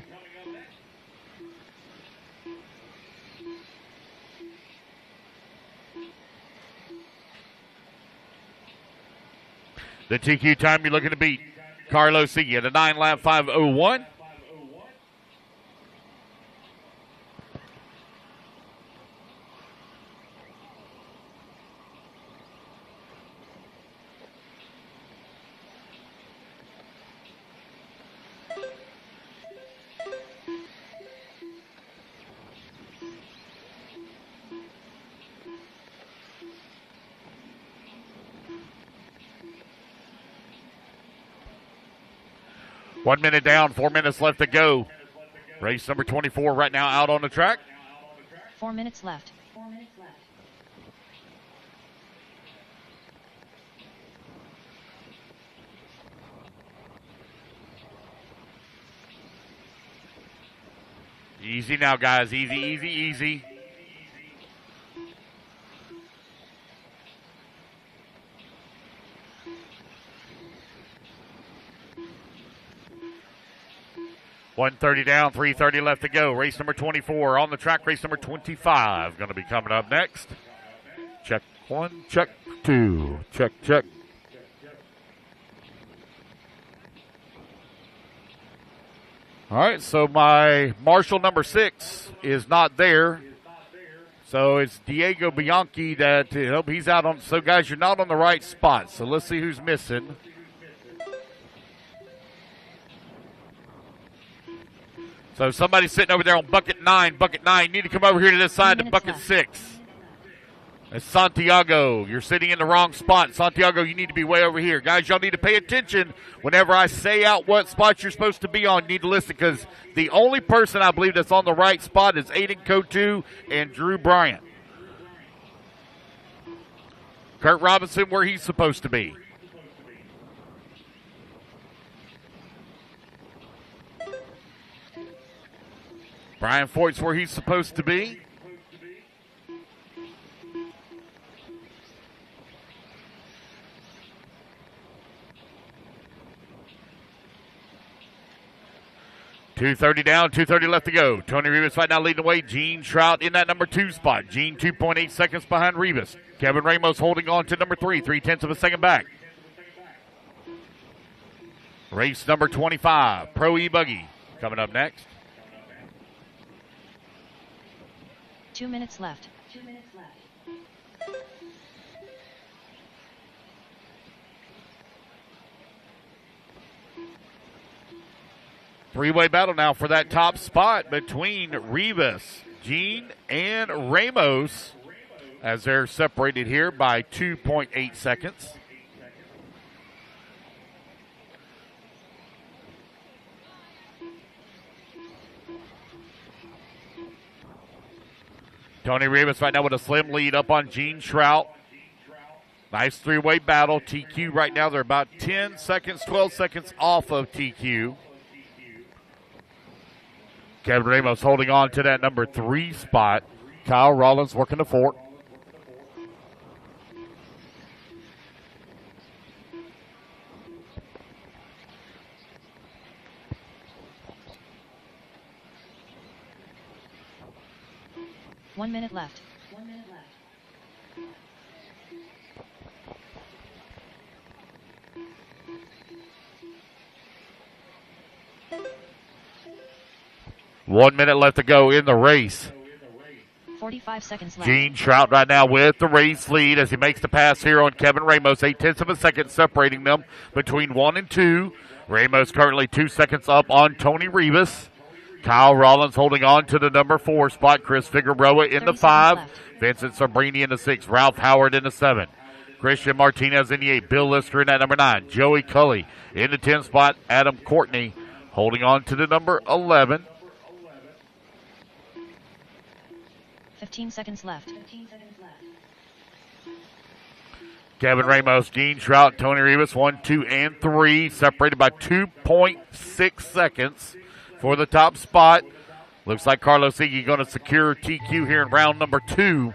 The TQ time you're looking to beat Carlos Siggy at a 9-lap 5:01. 1 minute down, 4 minutes left to go. Race number 24 right now out on the track. 4 minutes left. Easy now, guys. Easy, easy, easy. $130 down, 3:30 left to go. Race number 24 on the track. Race number 25 going to be coming up next. Check 1, check 2, check, check. All right, so my marshal number 6 is not there. So it's Diego Bianchi that he's out on. So guys, you're not on the right spot. So let's see who's missing. So somebody's sitting over there on bucket 9. Bucket 9, you need to come over here to this side to bucket 6. It's Santiago. You're sitting in the wrong spot. Santiago, you need to be way over here. Guys, y'all need to pay attention whenever I say out what spot you're supposed to be on. You need to listen because the only person I believe that's on the right spot is Aiden Kotu and Drew Bryant. Kurt Robinson where he's supposed to be. Brian Foyt's where he's supposed to be. $230 down, 2:30 left to go. Tony Rivas right now leading the way. Gene Trout in that number 2 spot. Gene 2.8 seconds behind Rivas. Kevin Ramos holding on to number 3, 3/10 of a second back. Race number 25, Pro E-Buggy coming up next. 2 minutes left. Three-way battle now for that top spot between Rivas, Gene, and Ramos as they're separated here by 2.8 seconds. Tony Rivas right now with a slim lead up on Gene Trout. Nice three-way battle. TQ right now, they're about 10 seconds, 12 seconds off of TQ. Kevin Ramos holding on to that number 3 spot. Kyle Rollins working the fork. One minute left. One minute left to go in the race. 45 seconds left. Gene Trout right now with the race lead as he makes the pass here on Kevin Ramos. 0.8 of a second separating them between 1 and 2. Ramos currently 2 seconds up on Tony Rivas. Kyle Rollins holding on to the number 4 spot. Chris Figueroa in the 5. Vincent Sabrini in the 6. Ralph Howard in the 7. Christian Martinez in the 8. Bill Lister in that number 9. Joey Cully in the 10 spot. Adam Courtney holding on to the number 11. 15 seconds left. Kevin Ramos, Gene Trout, Tony Rivas, 1, 2, and 3, separated by 2.6 seconds for the top spot. Looks like Carlos Iggy going to secure TQ here in round number 2.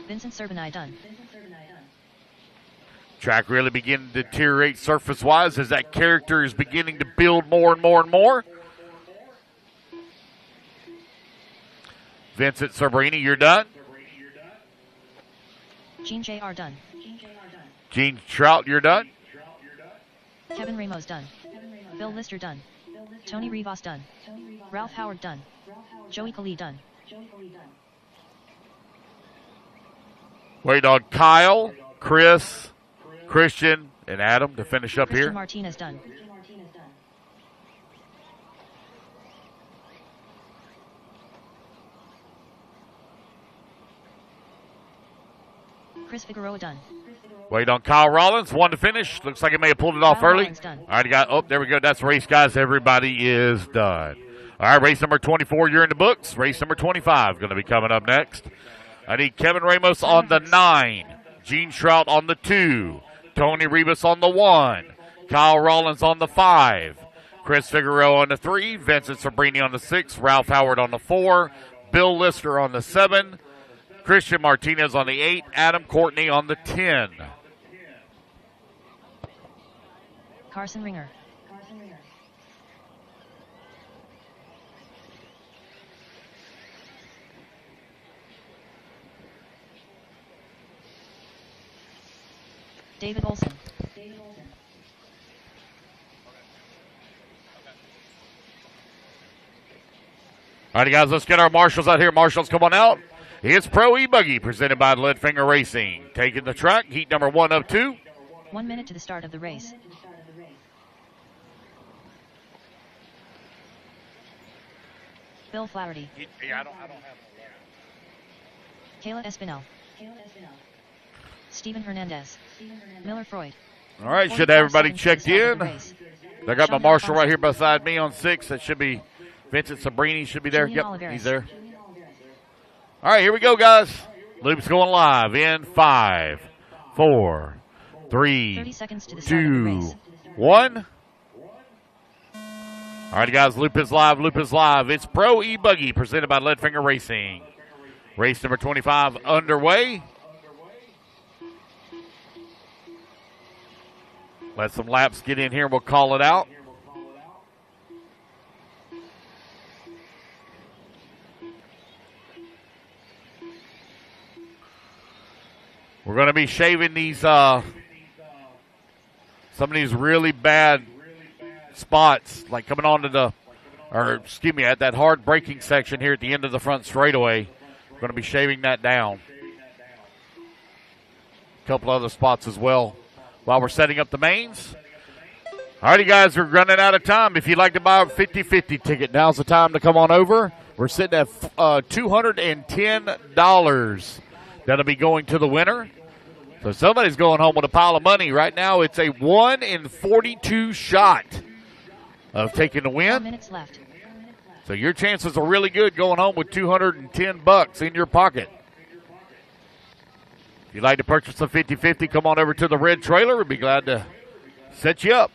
Vincent Serbanai done. Track really beginning to deteriorate surface-wise as that character is beginning to build more and more and more. Vincent Sabrini, you're done. Gene J.R. done. Gene Trout, you're done. Kevin Ramos done. Bill Lister done. Tony Rivas done. Ralph Howard done. Joey Kali done. Wait on Kyle, Chris, Christian, and Adam to finish up Christian here. Martinez done. Chris Figueroa done. Wait on Kyle Rollins, 1 to finish. Looks like he may have pulled it off Kyle early. Rollins done. All right, there we go. That's the race, guys. Everybody is done. All right, race number 24, you're in the books. Race number 25 going to be coming up next. I need Kevin Ramos on the 9, Gene Trout on the 2, Tony Rebus on the 1, Kyle Rollins on the 5, Chris Figueroa on the 3, Vincent Sabrini on the 6, Ralph Howard on the 4, Bill Lister on the 7, Christian Martinez on the 8, Adam Courtney on the 10. Carson Ringer. David Olson. All right, guys, let's get our marshals out here. Marshals, come on out. It's Pro E-Buggy, presented by Leadfinger Racing. Taking the track, heat number 1 of 2. 1 minute to the start of the race. Bill Flaherty. I don't have Kayla Espinel. Steven Hernandez. Miller Freud. All right, should 45 everybody seconds to the checked start of in? the race. I got my Sean marshal Alfonso. right here beside me on 6. That should be Vincent Sabrini should be there. Julian Yep, Oliveras. he's there. All right, here we go, guys. Loop's going live in 5, 4, 3, 30 seconds to the start of the 2, race. 1. All right, guys, Loop is live. Loop is live. It's Pro E-Buggy presented by Leadfinger Racing. Race number 25 underway. Let some laps get in here. We'll call it out. We're going to be shaving these, some of these really bad spots, like coming onto at that hard braking section here at the end of the front straightaway. We're going to be shaving that down. A couple other spots as well while we're setting up the mains. All right, you guys, we're running out of time. If you'd like to buy a 50-50 ticket, now's the time to come on over. We're sitting at $210. That'll be going to the winner. So somebody's going home with a pile of money. Right now, it's a 1 in 42 shot of taking the 4 win. minutes left. So your chances are really good going home with $210 in your pocket. If you'd like to purchase a 50-50, come on over to the red trailer. We'd be glad to set you up.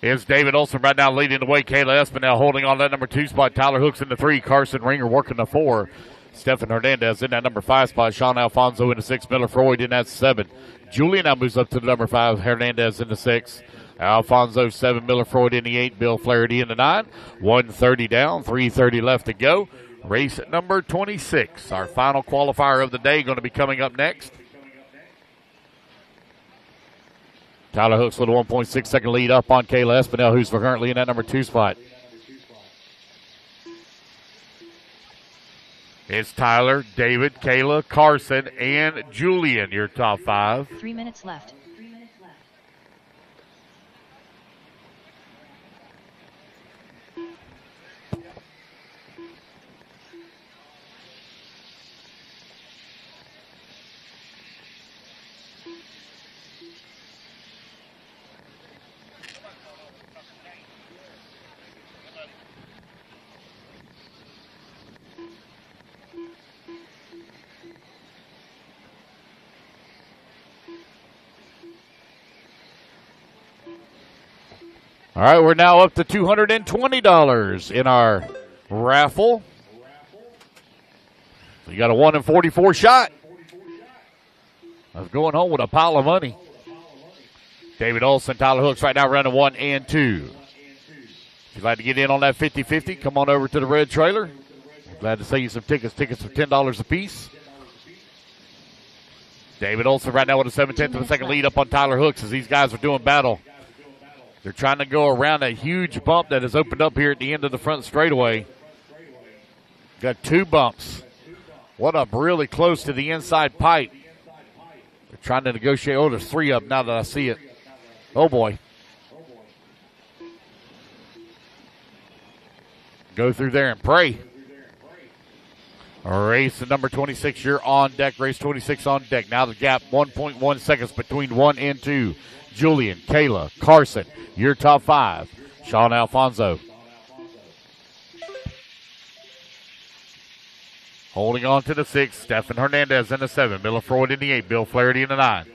Here's David Olson right now leading the way. Kayla Espinel holding on that number 2 spot. Tyler Hooks in the 3. Carson Ringer working the 4. Stefan Hernandez in that number 5 spot. Sean Alfonso in the 6. Miller Freud in that 7. Julian now moves up to the number 5. Hernandez in the 6. Alfonso 7. Miller Freud in the 8. Bill Flaherty in the 9. 1:30 down. 3:30 left to go. Race number 26. Our final qualifier of the day going to be coming up next. Tyler Hooks with a 1.6 second lead up on Kayla Espinel, who's currently in that number 2 spot. It's Tyler, David, Kayla, Carson, and Julian, your top 5. 3 minutes left. All right, we're now up to $220 in our raffle. So you got a 1 in 44 shot of going home with a pile of money. David Olson, Tyler Hooks right now running 1 and 2. If you'd like to get in on that 50-50, come on over to the red trailer. We're glad to sell you some tickets. Tickets for $10 a piece. David Olson right now with a 7/10 of a second lead up on Tyler Hooks as these guys are doing battle. They're trying to go around that huge bump that has opened up here at the end of the front straightaway. Got 2 bumps. One up really close to the inside pipe. They're trying to negotiate. Oh, there's 3 up now that I see it. Oh, boy. Go through there and pray. Race number 26, you're on deck. Race 26 on deck. Now the gap, 1.1 seconds between 1 and 2. Julian, Kayla, Carson, your top 5. Sean Alfonso. Holding on to the 6, Stefan Hernandez in the 7. Miller Freud in the 8. Bill Flaherty in the 9.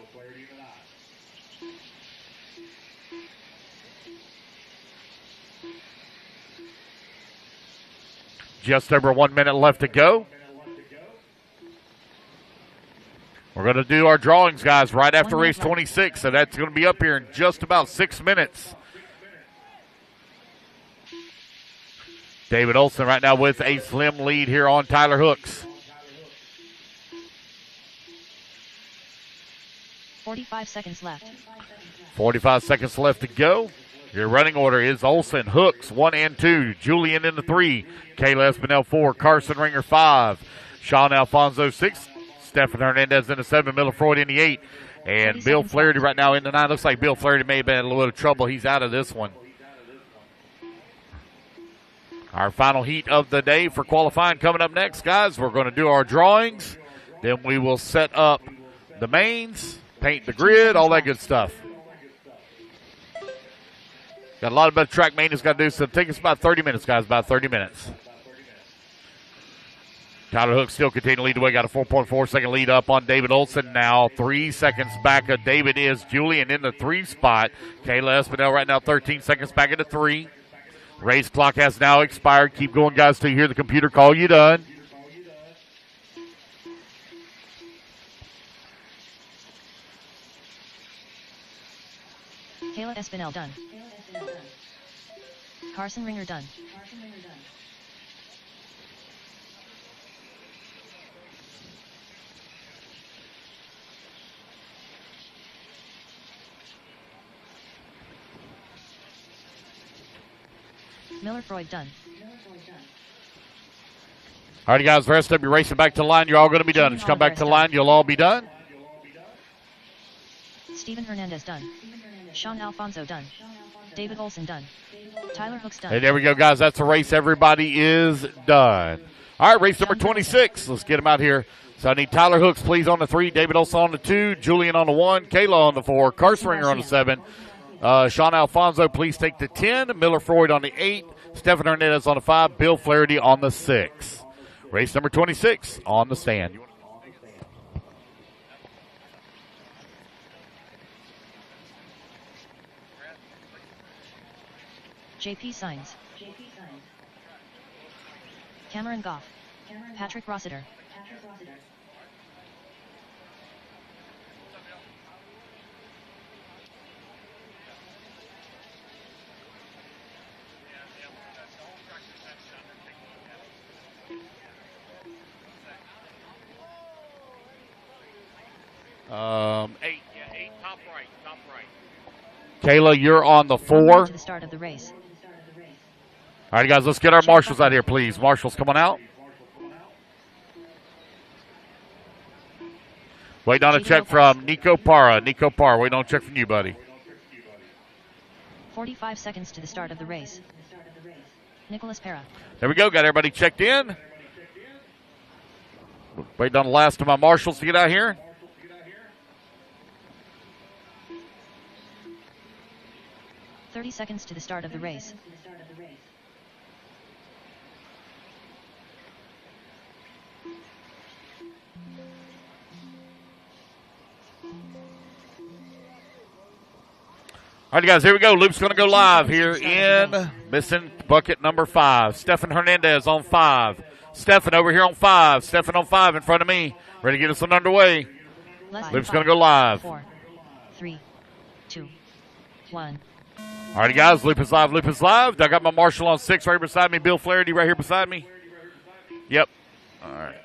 Just over 1 minute left to go. We're going to do our drawings, guys, right after race 26, so that's going to be up here in just about 6 minutes. David Olson right now with a slim lead here on Tyler Hooks. 45 seconds left. 45 seconds left to go. Your running order is Olson, Hooks, 1 and 2. Julian in the 3. Kayla Espinel, 4. Carson Ringer, 5. Sean Alfonso, 6. Stefan Hernandez in the 7. Miller Freud in the 8. And Bill Flaherty right now in the 9. Looks like Bill Flaherty may have been in a little bit of trouble. He's out of this one. Our final heat of the day for qualifying coming up next, guys. We're going to do our drawings. Then we will set up the mains, paint the grid, all that good stuff. Got a lot of better track maintenance got to do, so it'll take us about 30 minutes, guys, about 30 minutes. Tyler Hooks still continuing to lead the way. Got a 4.4 second lead up on David Olson now. 3 seconds back of David is Julian in the 3 spot. Kayla Espinel right now 13 seconds back at the 3. Race clock has now expired. Keep going, guys, till you hear the computer call you done. Kayla Espinel done. Carson Ringer done. Miller Freud done. All right, guys, the rest of you racing back to the line. You're all going to be done. If you come back to the line, you'll all be done. Stephen Hernandez done. Sean Alfonso done. David Olson done. Tyler Hooks done. Hey, there we go, guys. That's the race. Everybody is done. All right, race number 26. Let's get him out here. So I need Tyler Hooks, please, on the 3. David Olson on the 2. Julian on the 1. Kayla on the 4. Carson Ringer on the 7. Sean Alfonso, please take the 10. Miller Freud on the 8. Stefan Hernandez on the 5. Bill Flaherty on the 6. Race number 26 on the stand. JP Signs. Cameron Goff. Patrick Rossiter. Eight, top right. Kayla, you're on the 4. To the start of the race. All right, guys, let's get our marshals out here, please. Marshals, come on out. Waiting on a check from Nico Parra. Nico Parra, waiting on a check from you, buddy. 45 seconds to the start of the race. Nicholas Parra. There we go. Got everybody checked in. Waiting on the last of my marshals to get out here. "30 seconds to the start of the race. All right, guys, here we go. Loop's going to go live here in missing bucket number 5. Stefan Hernandez on 5. Stefan over here on 5. Stefan on 5 in front of me. Ready to get us on underway. Loop's going to go live. 4, 3, 2, 1. All right, guys, Loop is live. Loop is live. I got my marshal on 6 right beside me. Bill Flaherty right here beside me. Yep. All right.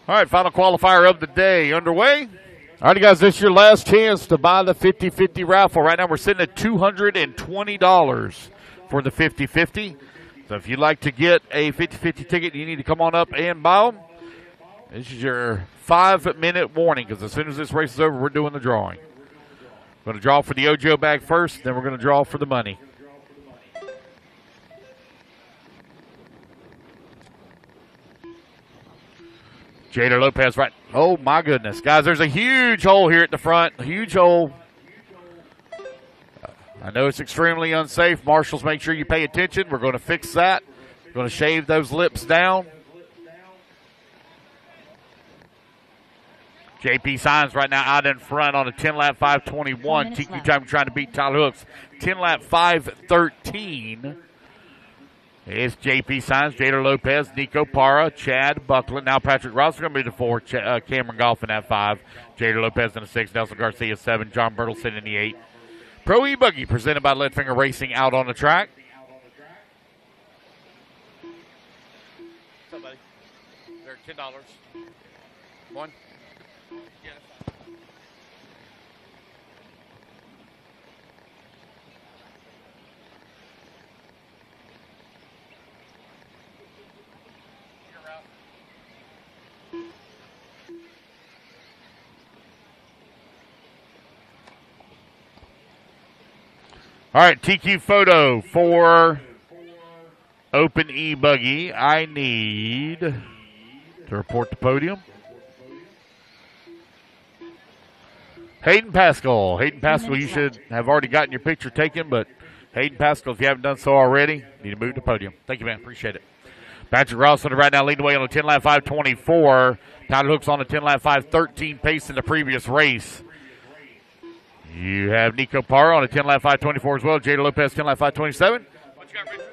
All right, final qualifier of the day underway. All right, guys, this is your last chance to buy the 50-50 raffle. Right now we're sitting at $220 for the 50-50. So if you'd like to get a 50-50 ticket, you need to come on up and buy them. This is your 5-minute warning because as soon as this race is over, we're doing the drawing. We're going to draw for the Ojo bag first, then we're going to draw for the money. Jada Lopez right. Oh, my goodness. Guys, there's a huge hole here at the front. A huge hole. I know it's extremely unsafe. Marshals, make sure you pay attention. We're going to fix that. We're going to shave those lips down. JP Signs right now out in front on a 10-lap 5:21. TQ time trying to beat Tyler Hooks. 10-lap 5:13. It's JP Signs, Jada Lopez, Nico Parra, Chad Buckland. Now Patrick Ross is going to be the 4. Cameron Goff in that 5. Jada Lopez in the 6. Nelson Garcia 7. John Bertelson in the 8. Pro E-Buggy presented by Leadfinger Racing out on the track. What's up, buddy? They're $10. One. Yeah. All right, TQ photo for Open E-Buggy. I need to report the podium. Hayden Pascal. Hayden Pascal, you should have already gotten your picture taken, but Hayden Pascal, if you haven't done so already, need to move the podium. Thank you, man. Appreciate it. Patrick Ross right now leading the way on a 10-lap 5:24. Tyler Hooks on a 10-lap 5:13 pace in the previous race. You have Nico Parra on a 10-lap 5:24 as well. Jada Lopez, 10-lap 5:27. What you got, Richard?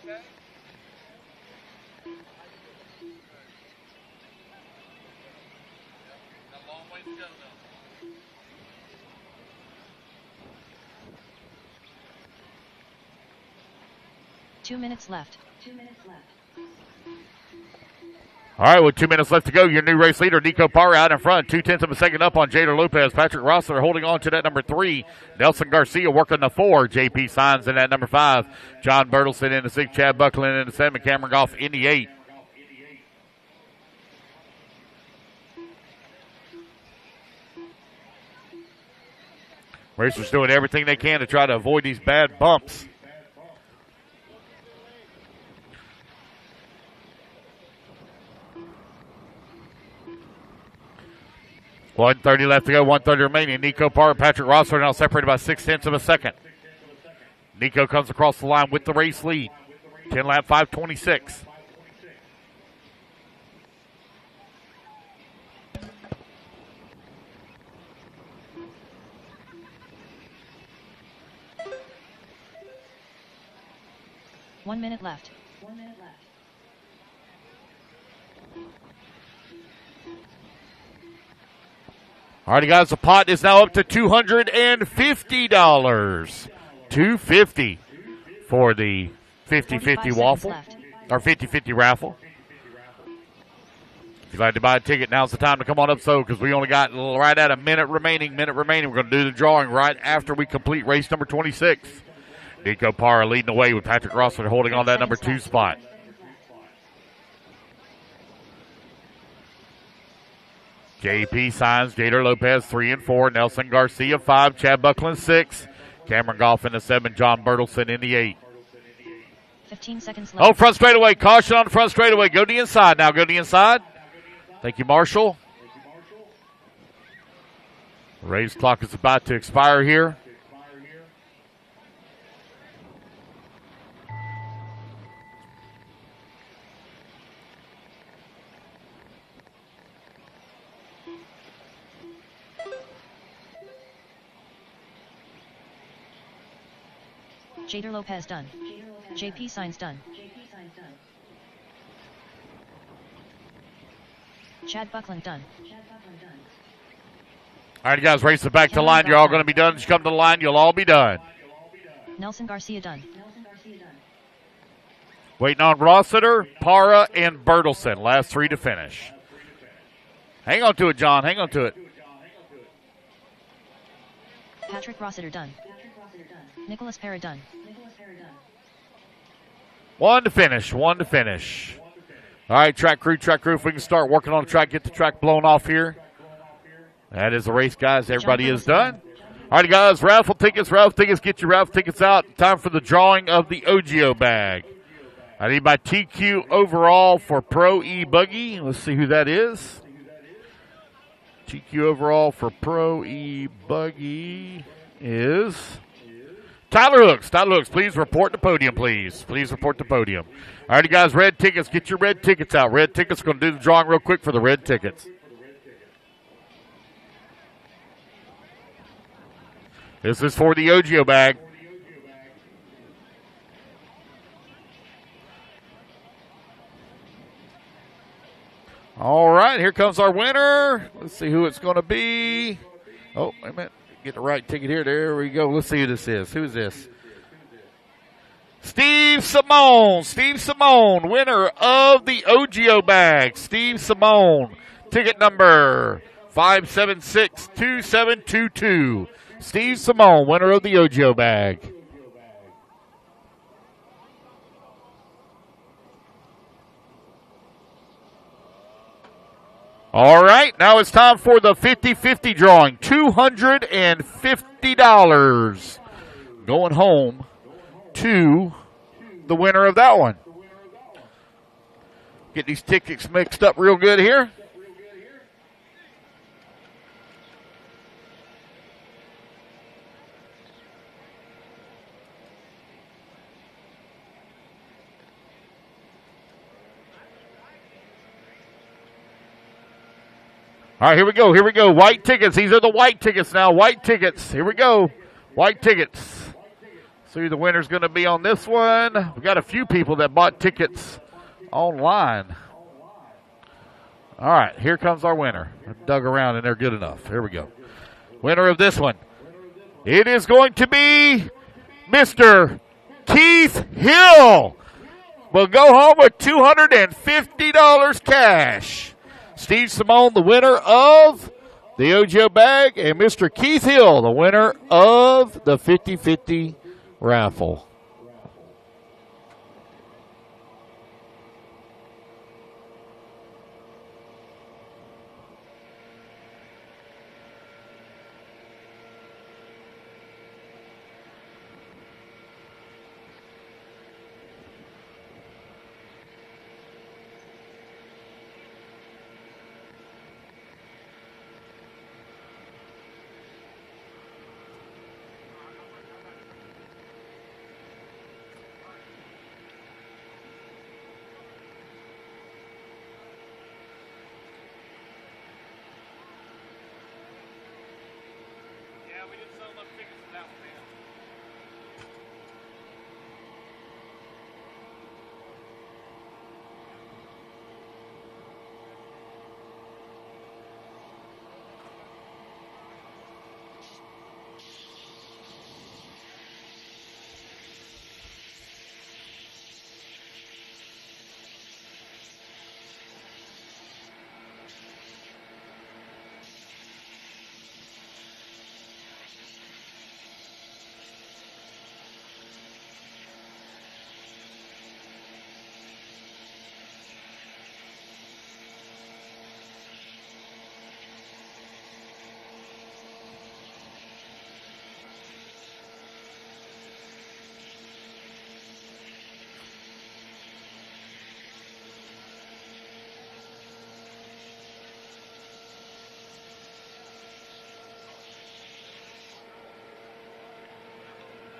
Okay. 2 minutes left. All right, with 2 minutes left to go, your new race leader, Nico Parra, out in front. 0.2 of a second up on Jada Lopez. Patrick Rossler holding on to that number 3. Nelson Garcia working the 4. JP Signs in that number 5. John Bertelson in the 6. Chad Buckland in the 7. Cameron Goff in the 8. Racers doing everything they can to try to avoid these bad bumps. .130 left to go, 1:30 remaining. Nico Parra, Patrick Rossler now separated by 0.6 of a second. Nico comes across the line with the race lead. 10-lap 5:26. One minute left. All right, guys, the pot is now up to $250. $250 for the 50-50 waffle, or 50-50 raffle. If you'd like to buy a ticket, now's the time to come on up, because we only got right at a minute remaining. We're going to do the drawing right after we complete race number 26. Nico Parra leading the way with Patrick Rossler holding on that number 2 spot. JP Signs, Jada Lopez 3 and 4, Nelson Garcia 5, Chad Buckland 6, Cameron Goff in the 7, John Bertelson in the 8. 15 seconds left. Oh, front straightaway. Caution on the front straightaway. Go to the inside now. Go to the inside. Thank you, Marshall. The race clock is about to expire here. Jada Lopez done. JP Signs done. Chad Buckland done. All right, guys, race it back to the line. You're all going to be done. Just come to the line. You'll all be done. Nelson Garcia done. Waiting on Rossiter, Parra, and Bertelson. Last 3 to finish. Hang on to it, John. Hang on to it. Patrick Rossiter done. Nicholas Parra done. 1 to finish. 1 to finish. All right, track crew, if we can start working on the track, get the track blown off here. That is the race, guys. Everybody is done. All right, guys, raffle tickets, get your raffle tickets out. Time for the drawing of the OGO bag. I need my TQ overall for Pro E-Buggy. Let's see who that is. TQ overall for Pro E-Buggy is Tyler Hooks. Tyler Hooks, please report the podium, please. Please report the podium. All right, guys, red tickets. Get your red tickets out. Red tickets, going to do the drawing real quick for the red tickets. This is for the OGO bag. All right, here comes our winner. Let's see who it's going to be. Oh, wait a minute. Get the right ticket here. There we go. Let's see who this is. Who's this? Steve Simone. Steve Simone, winner of the OGO bag. Steve Simone, ticket number 5762722. Steve Simone, winner of the OGO bag. All right, now it's time for the 50-50 drawing. $250 going home to the winner of that one. Get these tickets mixed up real good here. All right, here we go. White tickets. These are the white tickets now. White tickets. Here we go. White tickets. See who the winner's going to be on this one. We've got a few people that bought tickets online. All right, here comes our winner. I dug around and they're good enough. Here we go. Winner of this one. It is going to be Mr. Keith Hill. We'll go home with $250 cash. Steve Simone, the winner of the OGO bag, and Mr. Keith Hill, the winner of the 50-50 raffle.